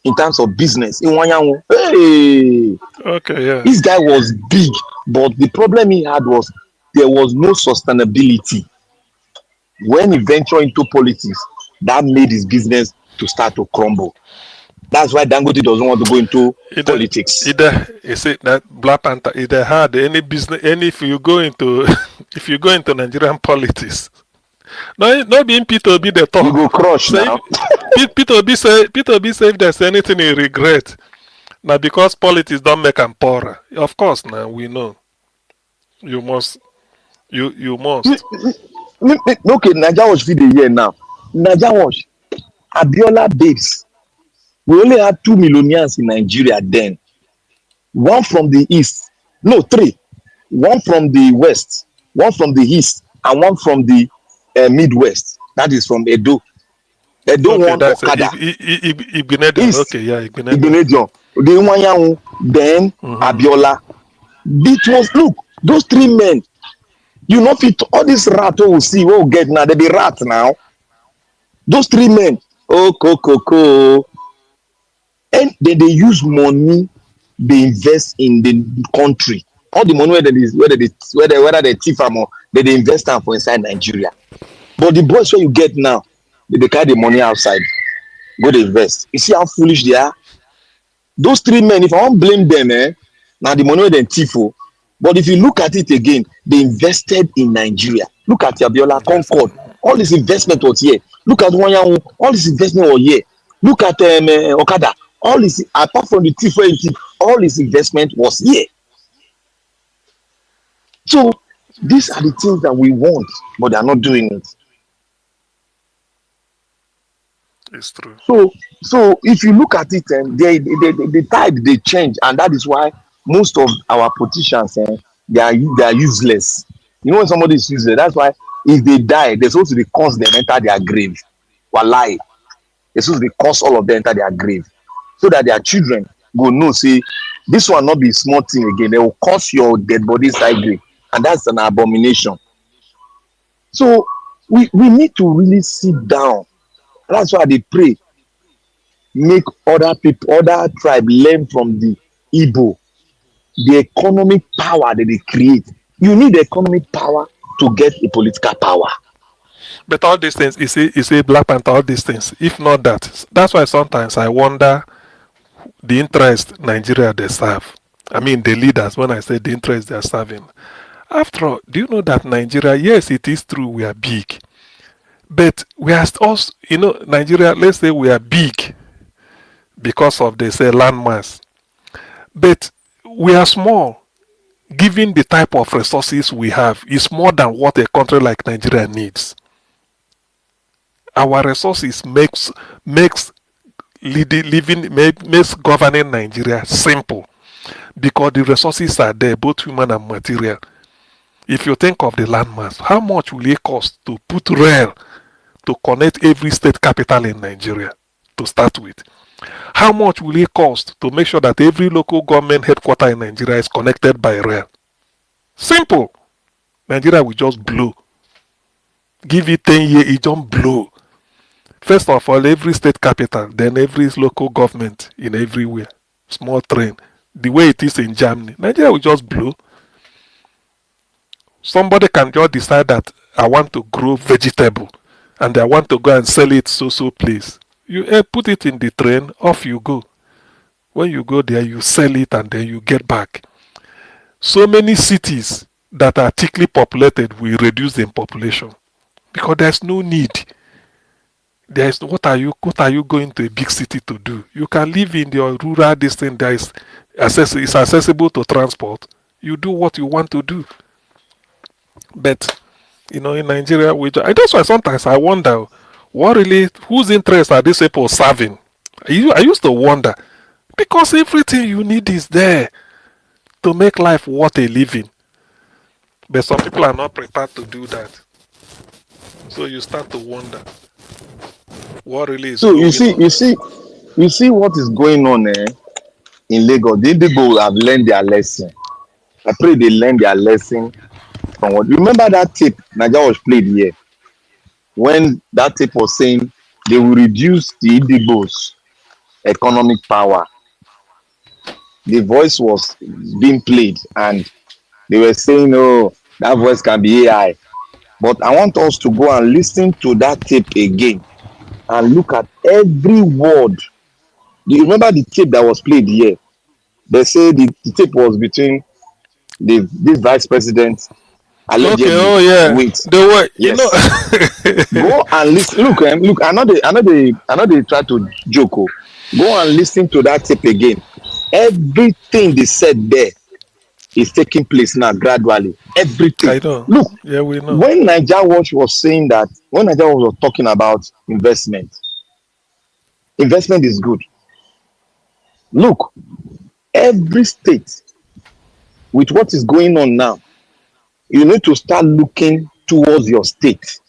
in terms of business. In Wanyango, hey, okay, yeah. This guy was big, but the problem he had was there was no sustainability. When he ventured into politics, that made his business to start to crumble. That's why Dangote doesn't want to go into politics. You see that Black Panther, either had any business, if you go into Nigerian politics, not being Peter be the talk. You go crush now. Peter be say if there's anything he regret, now because politics don't make him poorer. Of course, now we know. You must. Okay, Naija Wash video here now. Naija Wash, Abiola babes. We only had 2 millionaires in Nigeria then. One from the east, no 3. One from the west, one from the east, and one from the midwest. That is from Edo. Edo okay, one Okada. Igbinedion. Okay, yeah, Igbinedion. The Wanyango, then Abiola. It was, look, those 3 men. You know, fit all this rat we see, we'll get now. They be rat now. Those 3 men. Oh, Coco. And they use money, they invest in the country. All the money whether they thief or they invest them for inside Nigeria. But the boys where you get now, they carry the money outside, go to invest. You see how foolish they are? Those 3 men, if I won't blame them, now the money they thief. But if you look at it again, they invested in Nigeria. Look at Abiola, Concord. All this investment was here. Look at Wanyango, all this investment was here. Look at Okada. All his, apart from the thief where he thief, all his investment was here. So these are the things that we want, but they are not doing it. It's true. So if you look at it, the tide they change, and that is why most of our politicians, they are useless. You know when somebody is useless, that's why if they die, they're supposed to be cause them enter their grave. Wallahi, they're supposed to be cause all of them enter their grave, so that their children go know, say this one not be small thing again. They will cause your dead body inside grave, and that's an abomination. So we need to really sit down. That's why they pray, make other people, other tribe learn from the Igbo, the economic power that they create. You need economic power to get a political power. But all these things, you see, Black Panther, all these things. If not that, that's why sometimes I wonder the interest Nigeria they serve. I mean, the leaders. When I say the interest they are serving. After all, do you know that Nigeria? Yes, it is true we are big, but we are also, Nigeria. Let's say we are big because of they say landmass, but we are small. Given the type of resources we have, is more than what a country like Nigeria needs. Our resources makes governing Nigeria simple because the resources are there, both human and material. If you think of the landmass, how much will it cost to put rail to connect every state capital in Nigeria to start with? How much will it cost to make sure that every local government headquarter in Nigeria is connected by rail? Simple. Nigeria will just blow. Give it 10 years, it just blow. First of all, every state capital, then every local government in everywhere. Small train. The way it is in Germany, Nigeria will just blow. Somebody can just decide that I want to grow vegetable and I want to go and sell it so place. You put it in the train, off you go. When you go there, you sell it and then you get back. So many cities that are thickly populated will reduce in population because there's no need. There's what are you going to a big city to do? You can live in your rural distance that is accessible to transport. You do what you want to do. But in Nigeria, that's why sometimes I wonder whose interests are these people serving? I used to wonder because everything you need is there to make life worth a living. But some people are not prepared to do that. So you start to wonder what really is So going on. you see what is going on in Lagos. The people have learned their lesson. I pray they learn their lesson from what. Remember that tape Naija was played here when that tape was saying they will reduce the Igbos' economic power. The voice was being played and they were saying, "Oh, that voice can be AI." But I want us to go and listen to that tape again and look at every word. Do you remember the tape that was played here? They say the tape was between this vice president Okay, allegedly oh yeah. with The way, yes. Go and listen. Look. I know they try to joke. Oh. Go and listen to that tape again. Everything they said there is taking place now gradually. Everything. I know. Look, Yeah, we know. when Naija Watch was saying that, when Naija Watch was talking about investment is good. Look, every state with what is going on now, you need to start looking towards your state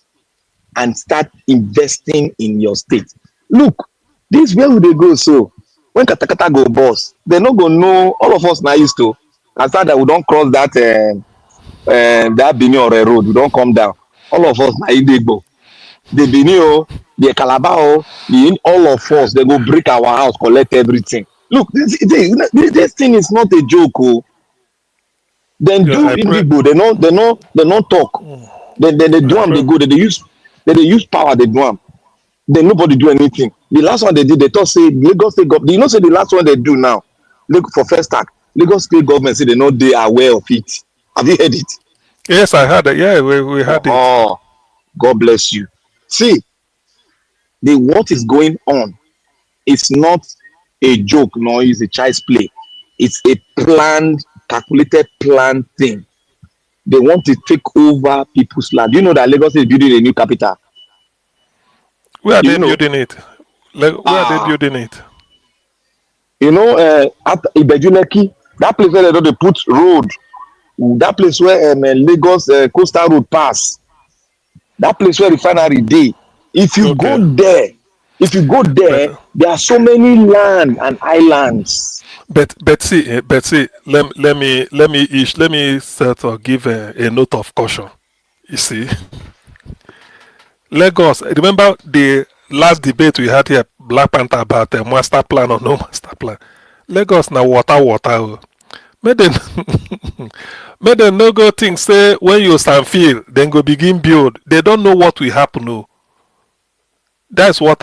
and start investing in your state. Look, this where will they go? So when katakata go boss, they not gonna know. All of us now used to. After that, we don't cross that Benin or road. We don't come down. All of us now Idegbo. The Benin, the Calabar, all of us. They go break our house, collect everything. Look, this thing is not a joke. Oh. Then Yeah, do I pray. Indigo. They not talk. They do them. They go. They use power. They do them. Then nobody do anything. The last one they did, they thought say Lagos State government. You know, say the last one they do now, look for first act. Lagos State government say they know they are aware of it. Have you heard it? Yes, I heard it. Yeah, we had it. Oh, God bless you. See, what is going on is not a joke nor is a child's play. It's a planned, calculated, planned thing. They want to take over people's land. You know that Lagos is building a new capital. Where are You they know, building it? Where are they building it? you know, at Ibejuleki, that place where they put road, that place where Lagos coastal road pass, that place where refinery dey. If you go Okay. there, But there are so many land and islands. but see, let me set or give a note of caution. You see, Lagos. Remember the last debate we had here, Black Panther, about master plan or no master plan. Lagos na water. Oh. Make them, make them no go think say when you stand feel, then go begin build. They don't know what will happen. No. That's what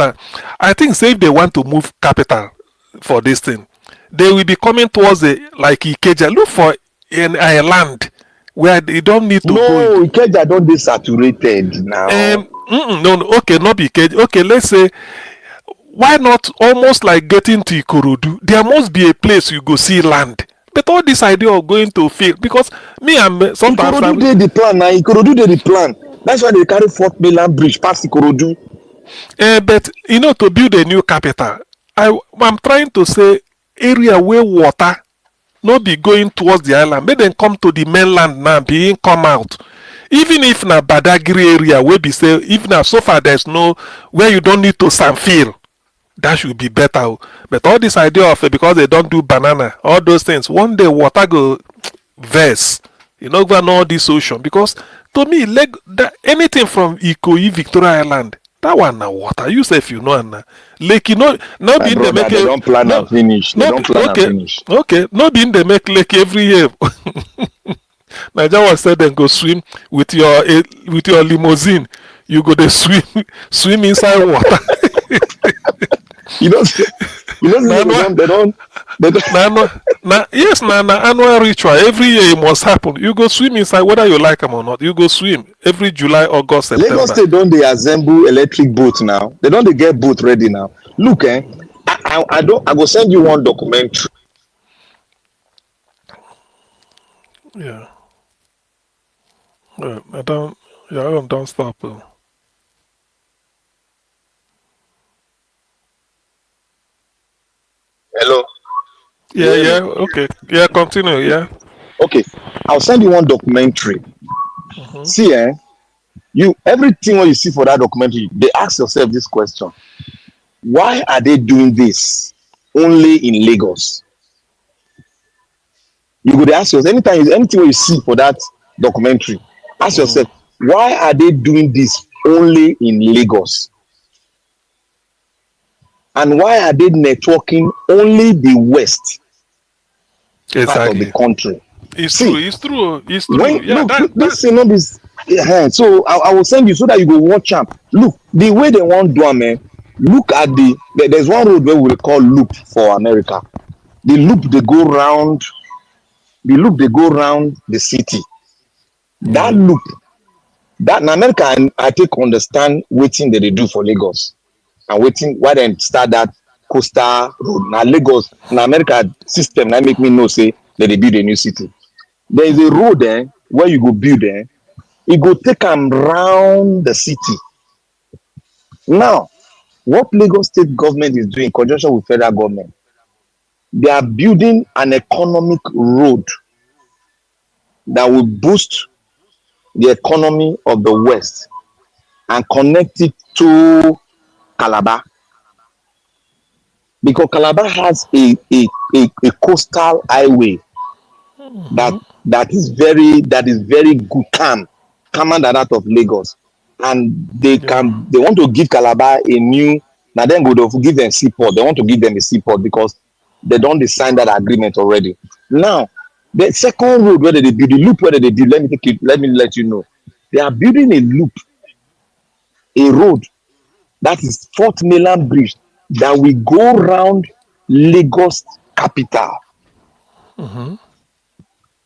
I think. Say if they want to move capital for this thing, they will be coming towards like Ikeja. Look for an island where they don't need to go No, into. Ikeja don dey saturated now. No, okay, not be Ikeja. Okay, let's say why not almost like getting to Ikorodu? There must be a place you go see land. But all this idea of going to field, because me and sometimes Ikorodu dey the plan na. Ikorodu dey the plan. That's why they carry 4th mainland bridge pass Ikorodu. But you know, to build a new capital, I'm trying to say area where water not be going towards the island. Make them come to the mainland now, being come out. Even if na Badagry area where be say, if na so far there's no where you don't need to sandfill, that should be better. Oh. But all this idea of because they don't do banana, all those things, one day water go verse. You know, over all this ocean. Because to me, anything from Ikoyi, Victoria Island, that one na water. You say if you know, and Lake, you know, not being the make. They don't plan and finish. They don't plan and finish. Okay, not being the make lake every year. Nigeria was said then go swim with your limousine. You go to swim inside water. You know, they don't. Yes, annual ritual. Every year it must happen. You go swim inside, whether you like them or not. You go swim every July, August, September. Lagos State don dey assemble electric boat now. They don dey get boat ready now. Look, I go send you one documentary. Yeah. I don't stop. Hello. Yeah. Okay. Yeah, continue. Yeah. Okay, I'll send you one documentary. See, you everything when you see for that documentary, they ask yourself this question: why are they doing this only in Lagos? You go dey ask yourself anything you see for that documentary, ask yourself, why are they doing this only in Lagos? And why are they networking only the west part of the country? It's true. When, Yeah, look, this thing not is. So I will send you so that you go watch am. Look, the way they want do am, look at there's one road where we call loop for America. The loop they go round. The loop they go round the city. That loop, that in America, I take understand wetin they do for Lagos and why they start that coastal road. Now Lagos, in America system, that make me know say that they build a new city. There is a road there where you go build there. It go take them round the city. Now, what Lagos state government is doing in conjunction with federal government, they are building an economic road that will boost the economy of the West and connect it to Calabar. Because Calabar has a coastal highway that is very good, calmer than that of Lagos. And they want to give Calabar a new, now then go to give them seaport. They want to give them a seaport because they don't sign that agreement already. Now, the second road where they build, the loop where they build, let me let you know. They are building a loop, a road that is 4th mainland bridge that will go around Lagos capital.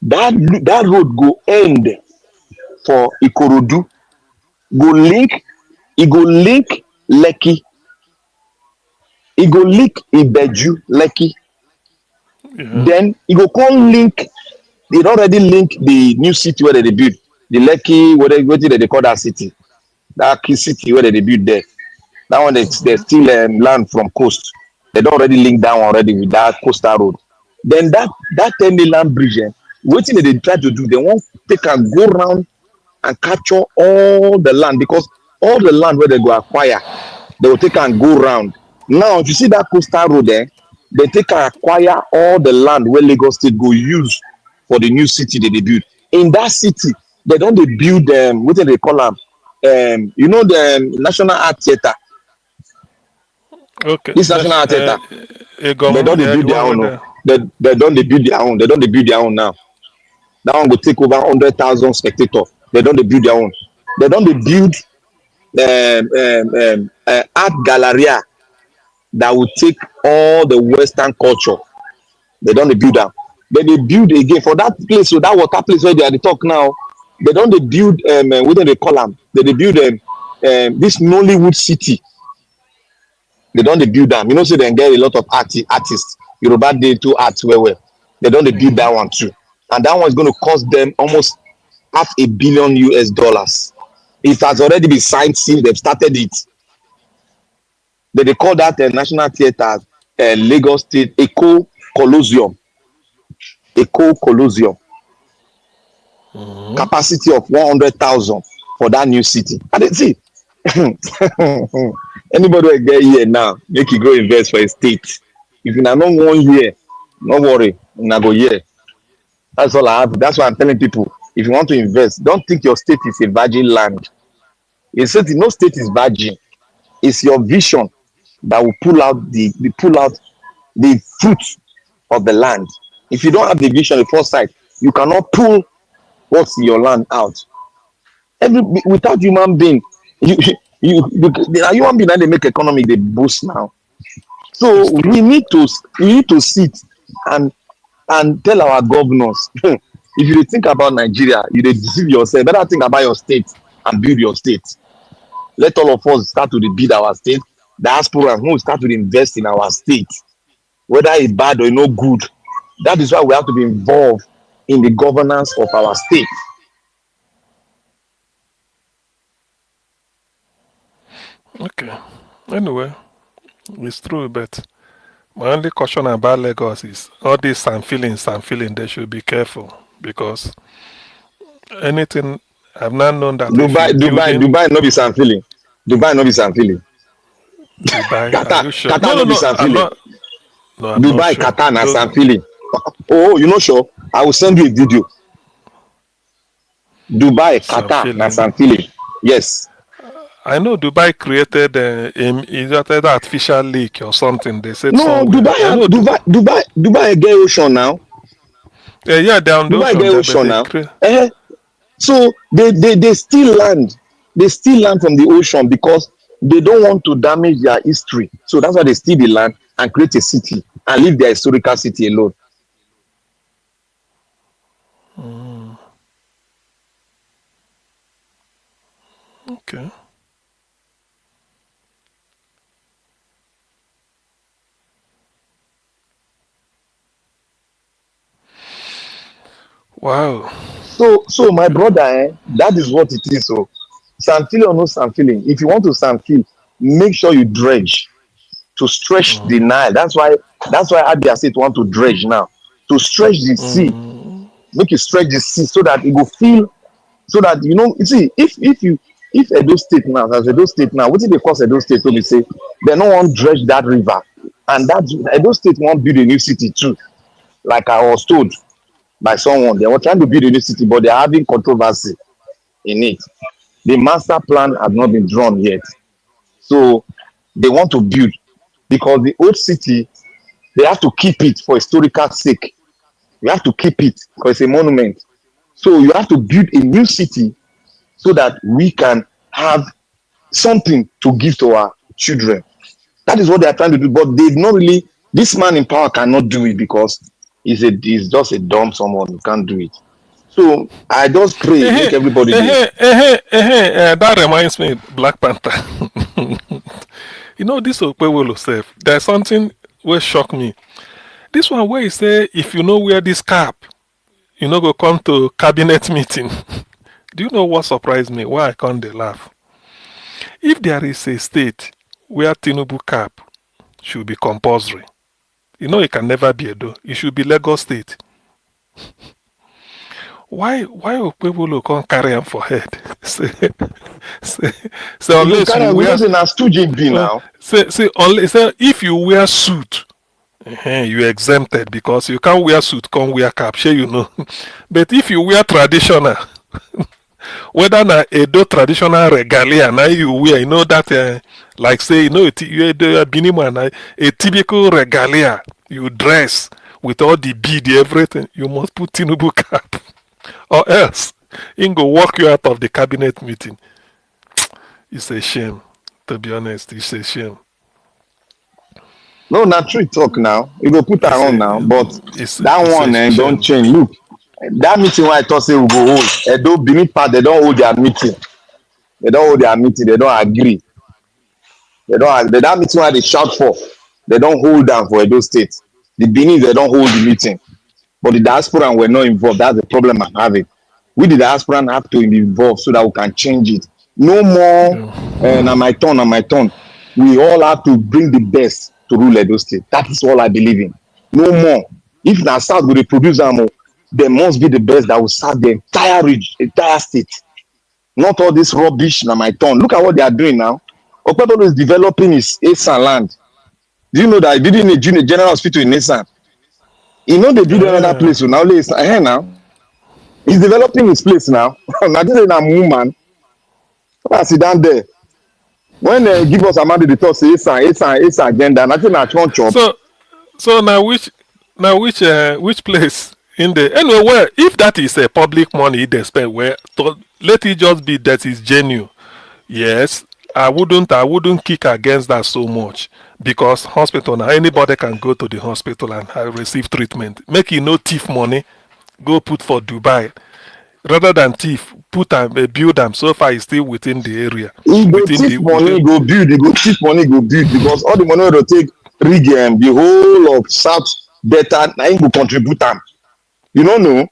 That road go end for Ikorodu, go link Lekki, He go link Ibeju, Lekki. Yeah. Then he go come link. They already link the new city where they build. The Lekki, what they call that city? That key city where they build there. That one they still land from coast. They don't already link that one already with that coastal road. Then that 10 land bridge, wetin they try to do, they want take and go round and capture all the land because all the land where they go acquire, they will take and go round. Now, if you see that coastal road there, they take and acquire all the land where Lagos State go use for the new city that they build. In that city, they don't they build what do they call them? You know the National Art Theatre. Okay. This National Art Theatre, they don't they Yeah, the build their one own. with No. the. They don't they build their own. They don't they build their own now. That one will take over 100,000 spectators. They don't they build their own. They don't they build art galleria that will take all the Western culture. They don't they build them. Then they build again for that place, so that water place where they are the talk now. They don't they build what do they call them? They build this Nollywood city. They don't they build them. You know, so they get a lot of artists. Yoruba Day to arts well. They don't they build that one too. And that one is going to cost them almost $500 million US. It has already been signed since they've started it. They call that National Theatre Lagos State Eco Colosseum. Eco Colosseum. Capacity of 100,000 for that new city. And they see, anybody will get here now, make you go invest for a state. If you not 1 year, no worry, you not go here. That's all I have. That's why I'm telling people, if you want to invest, don't think your state is a virgin land. A state, no state is virgin. It's your vision that will pull out the fruit of the land. If you don't have the vision, the foresight, you cannot pull what's in your land out. Without human being, the human being that they make economy they boost now. So we need to sit and tell our governors, if you think about Nigeria, you dey deceive yourself. Better think about your state and build your state. Let all of us start to build our state. Diaspora who start to invest in our state, whether it's bad or no good. That is why we have to be involved in the governance of our state. Okay. Anyway, it's true, but my only caution about Lagos is all these some feelings, they should be careful because anything I've not known that if you building Dubai no be some feeling. Dubai no be some feeling. Dubai, are you sure? Qatar no be some I'm feeling. not. No, I'm Dubai, not sure. Qatar na some feeling. Oh, you know sure? I will send you a video. Dubai, Some Qatar na feeling. some feeling. Yes. I know Dubai created either artificial lake or something. They said No, somewhere. I know Dubai get ocean now. yeah, they're on the Dubai ocean get there, but ocean they now. create. So they still land. They still land from the ocean because they don't want to damage their history. So that's why they steal the land and create a city and leave their historical city alone. Okay. Wow. So my brother, that is what it is. So Sanfili or no Sanfili, if you want to Sanfili, make sure you dredge to stretch the Nile. That's why Abia State want to dredge now to stretch the sea. Make you stretch the sea so that it will feel, so that you see if Edo State now, what did they cause Edo State to be say they no want dredge that river, and that Edo State want build a new city too, like I was told by someone. They were trying to build a new city, but they're having controversy in it. The master plan has not been drawn yet, so they want to build because the old city they have to keep it for historical sake. You have to keep it because it's a monument. So you have to build a new city so that we can have something to give to our children. That is what they are trying to do. But they not really. This man in power cannot do it because he's just a dumb someone who can't do it. So I just pray make everybody. That reminds me, Black Panther. You know, this Okpewolo self, there's something will shock me. This one where he say, if you know wear this cap, you know go come to cabinet meeting. Do you know what surprised me? Why I can't they laugh? If there is a state where Tinubu cap should be compulsory, you know it can never be Edo. It should be Lagos State. Why Okpebolo can't carry him for head? say, say, You go unless carry you am, we know wear say na stooge be now. say unless say if you wear suit, you exempted because you can't wear suit, can't wear cap, sure you know. But if you wear traditional, whether na Edo traditional regalia now you wear, you know that like say you know you Binima a typical regalia you dress with all the bead everything, you must put Tinubu cap or else he go walk you out of the cabinet meeting. It's a shame, to be honest. It's a shame. No, na true talk now. You go put am on now, but that It's one a don shame. change. Look, that meeting wey I talk say we go hold, Edo Benin part they don hold their meeting. They don hold their meeting. They don agree. That meeting wey they shout for, they don hold am for Edo State. The Benin they don hold the meeting, but the diaspora were not involved. That's the problem I'm having. We the diaspora have to be involved so that we can change it. No more. Na my turn. Na my turn. We all have to bring the best to rule Edo State. That is all I believe in. No more. If na South go dey produce am, there must be the best that will serve the entire region, entire state. Not all this rubbish. Na my turn. Look at what they are doing now. Okpebolo is developing his Esan land. Do you know that he did in a junior general hospital in Esan? He no dey build another place. So now only Esan. Now he's developing his place now. Na this na woman. I sit down there. When they give us amount they talk say Esan agenda. Nothing na chon chop. So now which place in the anyway? Well, if that is a public money they spend, well, let it just be that is genuine. Yes, I wouldn't kick against that so much because hospital now anybody can go to the hospital and receive treatment. Make you no thief money, go put for Dubai rather than thief put them build them. So far, it's still within the area. He go Within thief the money, within, go build. He go thief money, go build because all the money wey dey take rig the whole of South Delta na him go contribute am. You no know.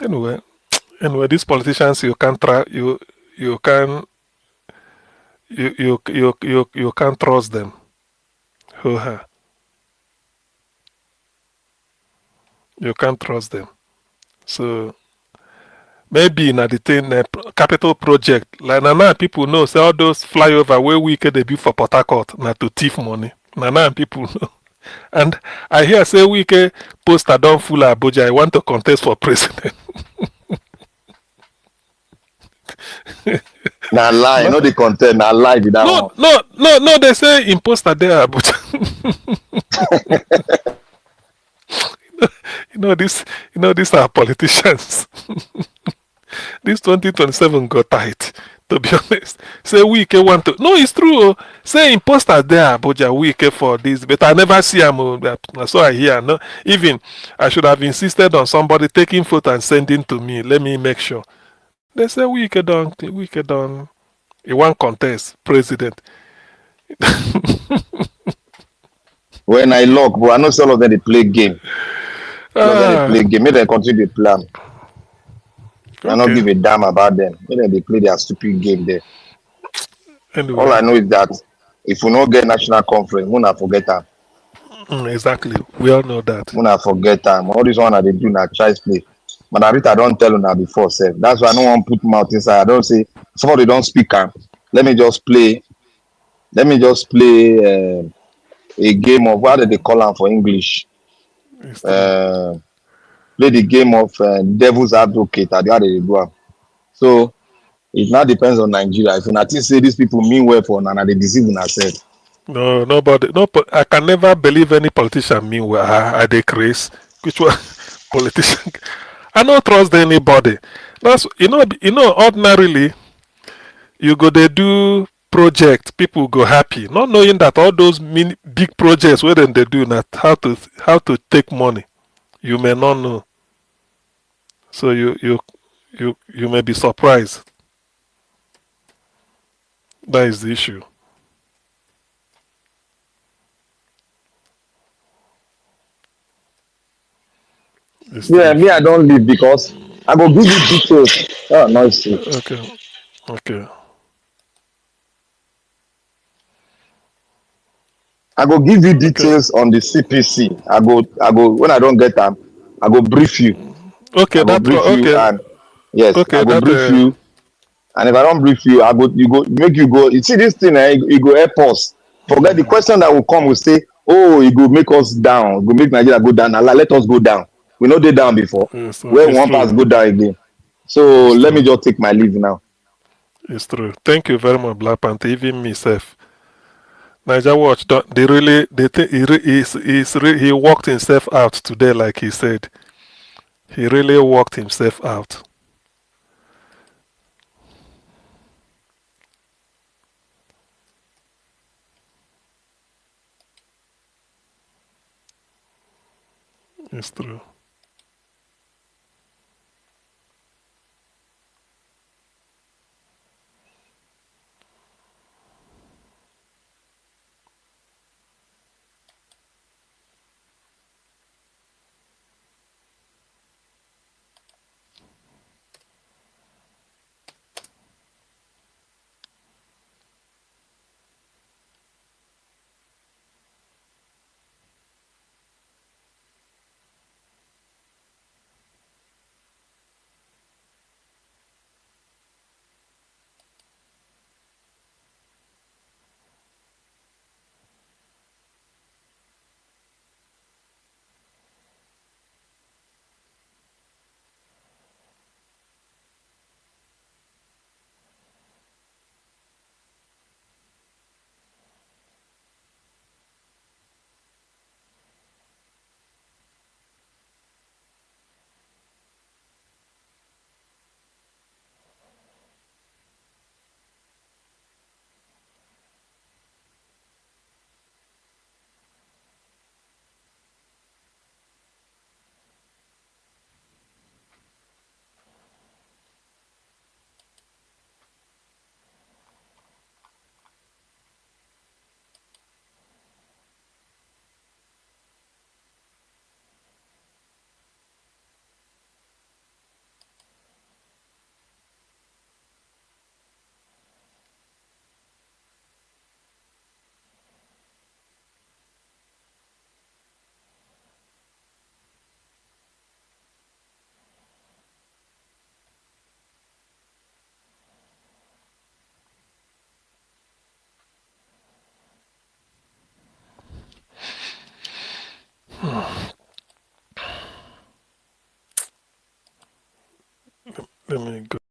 anyway, these politicians you can't try you can you can't trust them. Hoo-ha. You can't trust them. So maybe na the thing capital project like now people know say all those flyover where we can debut for Port Harcourt na to thief money. Now people know. And I hear say we can poster don full Abuja. I want to contest for president. Na lie, no dey contest, na lie be that one. No, they say imposter there, but these are politicians. This 2027 got tight, to be honest. Say we can want to. No, it's true. Say imposter there, Abuja, we can for this, but I never see him. So I hear. No, even I should have insisted on somebody taking photo and sending to me. Let me make sure. They say we can done. He won't contest president. When I lock, bro, I know some of them they play game. Some of them they play game. Make them continue to plan. I not give a damn about them. Make them they play their stupid game there. Anyway. All I know is that if we not get national conference, we not forget them. Exactly. We all know that. We not forget them. All this one that they do na child's play. But I don't tell you before, sir. That's why I don't want to put mouth inside. I don't say somebody don't speak. Let me just play. A game of what do they call them for English? Play the game of devil's advocate at the other day. So it now depends on Nigeria. If you not say these people mean well for and they deceive themselves. No, nobody. No, I can never believe any politician mean well. Are they crazy? Which one politician? I don't trust anybody. That's ordinarily you go they do project, people go happy, not knowing that all those big projects where they do not how to take money. You may not know. So you may be surprised. That is the issue. Yeah, me, I don't leave because I go give you details. Oh, noisy. Okay. Okay. I go give you Okay. details on the CPC. I go when I don't get them, I go brief you. Okay, I go that brief you okay. and yes, I Okay, go that brief you. And if I don't brief you, you go make you go. You see this thing, it go help us. Forget the question that will come. Will say, oh, it go make us down. It go make Nigeria go down. Allah, let us go down. We know they down before. Where it's one pass true. go down again. So It's let me true. just take my leave now. It's true. Thank you very much, Black Panther. Even myself. Niger Watch, they really, they think he worked himself out today, like he said. He really worked himself out. It's true. Let me go.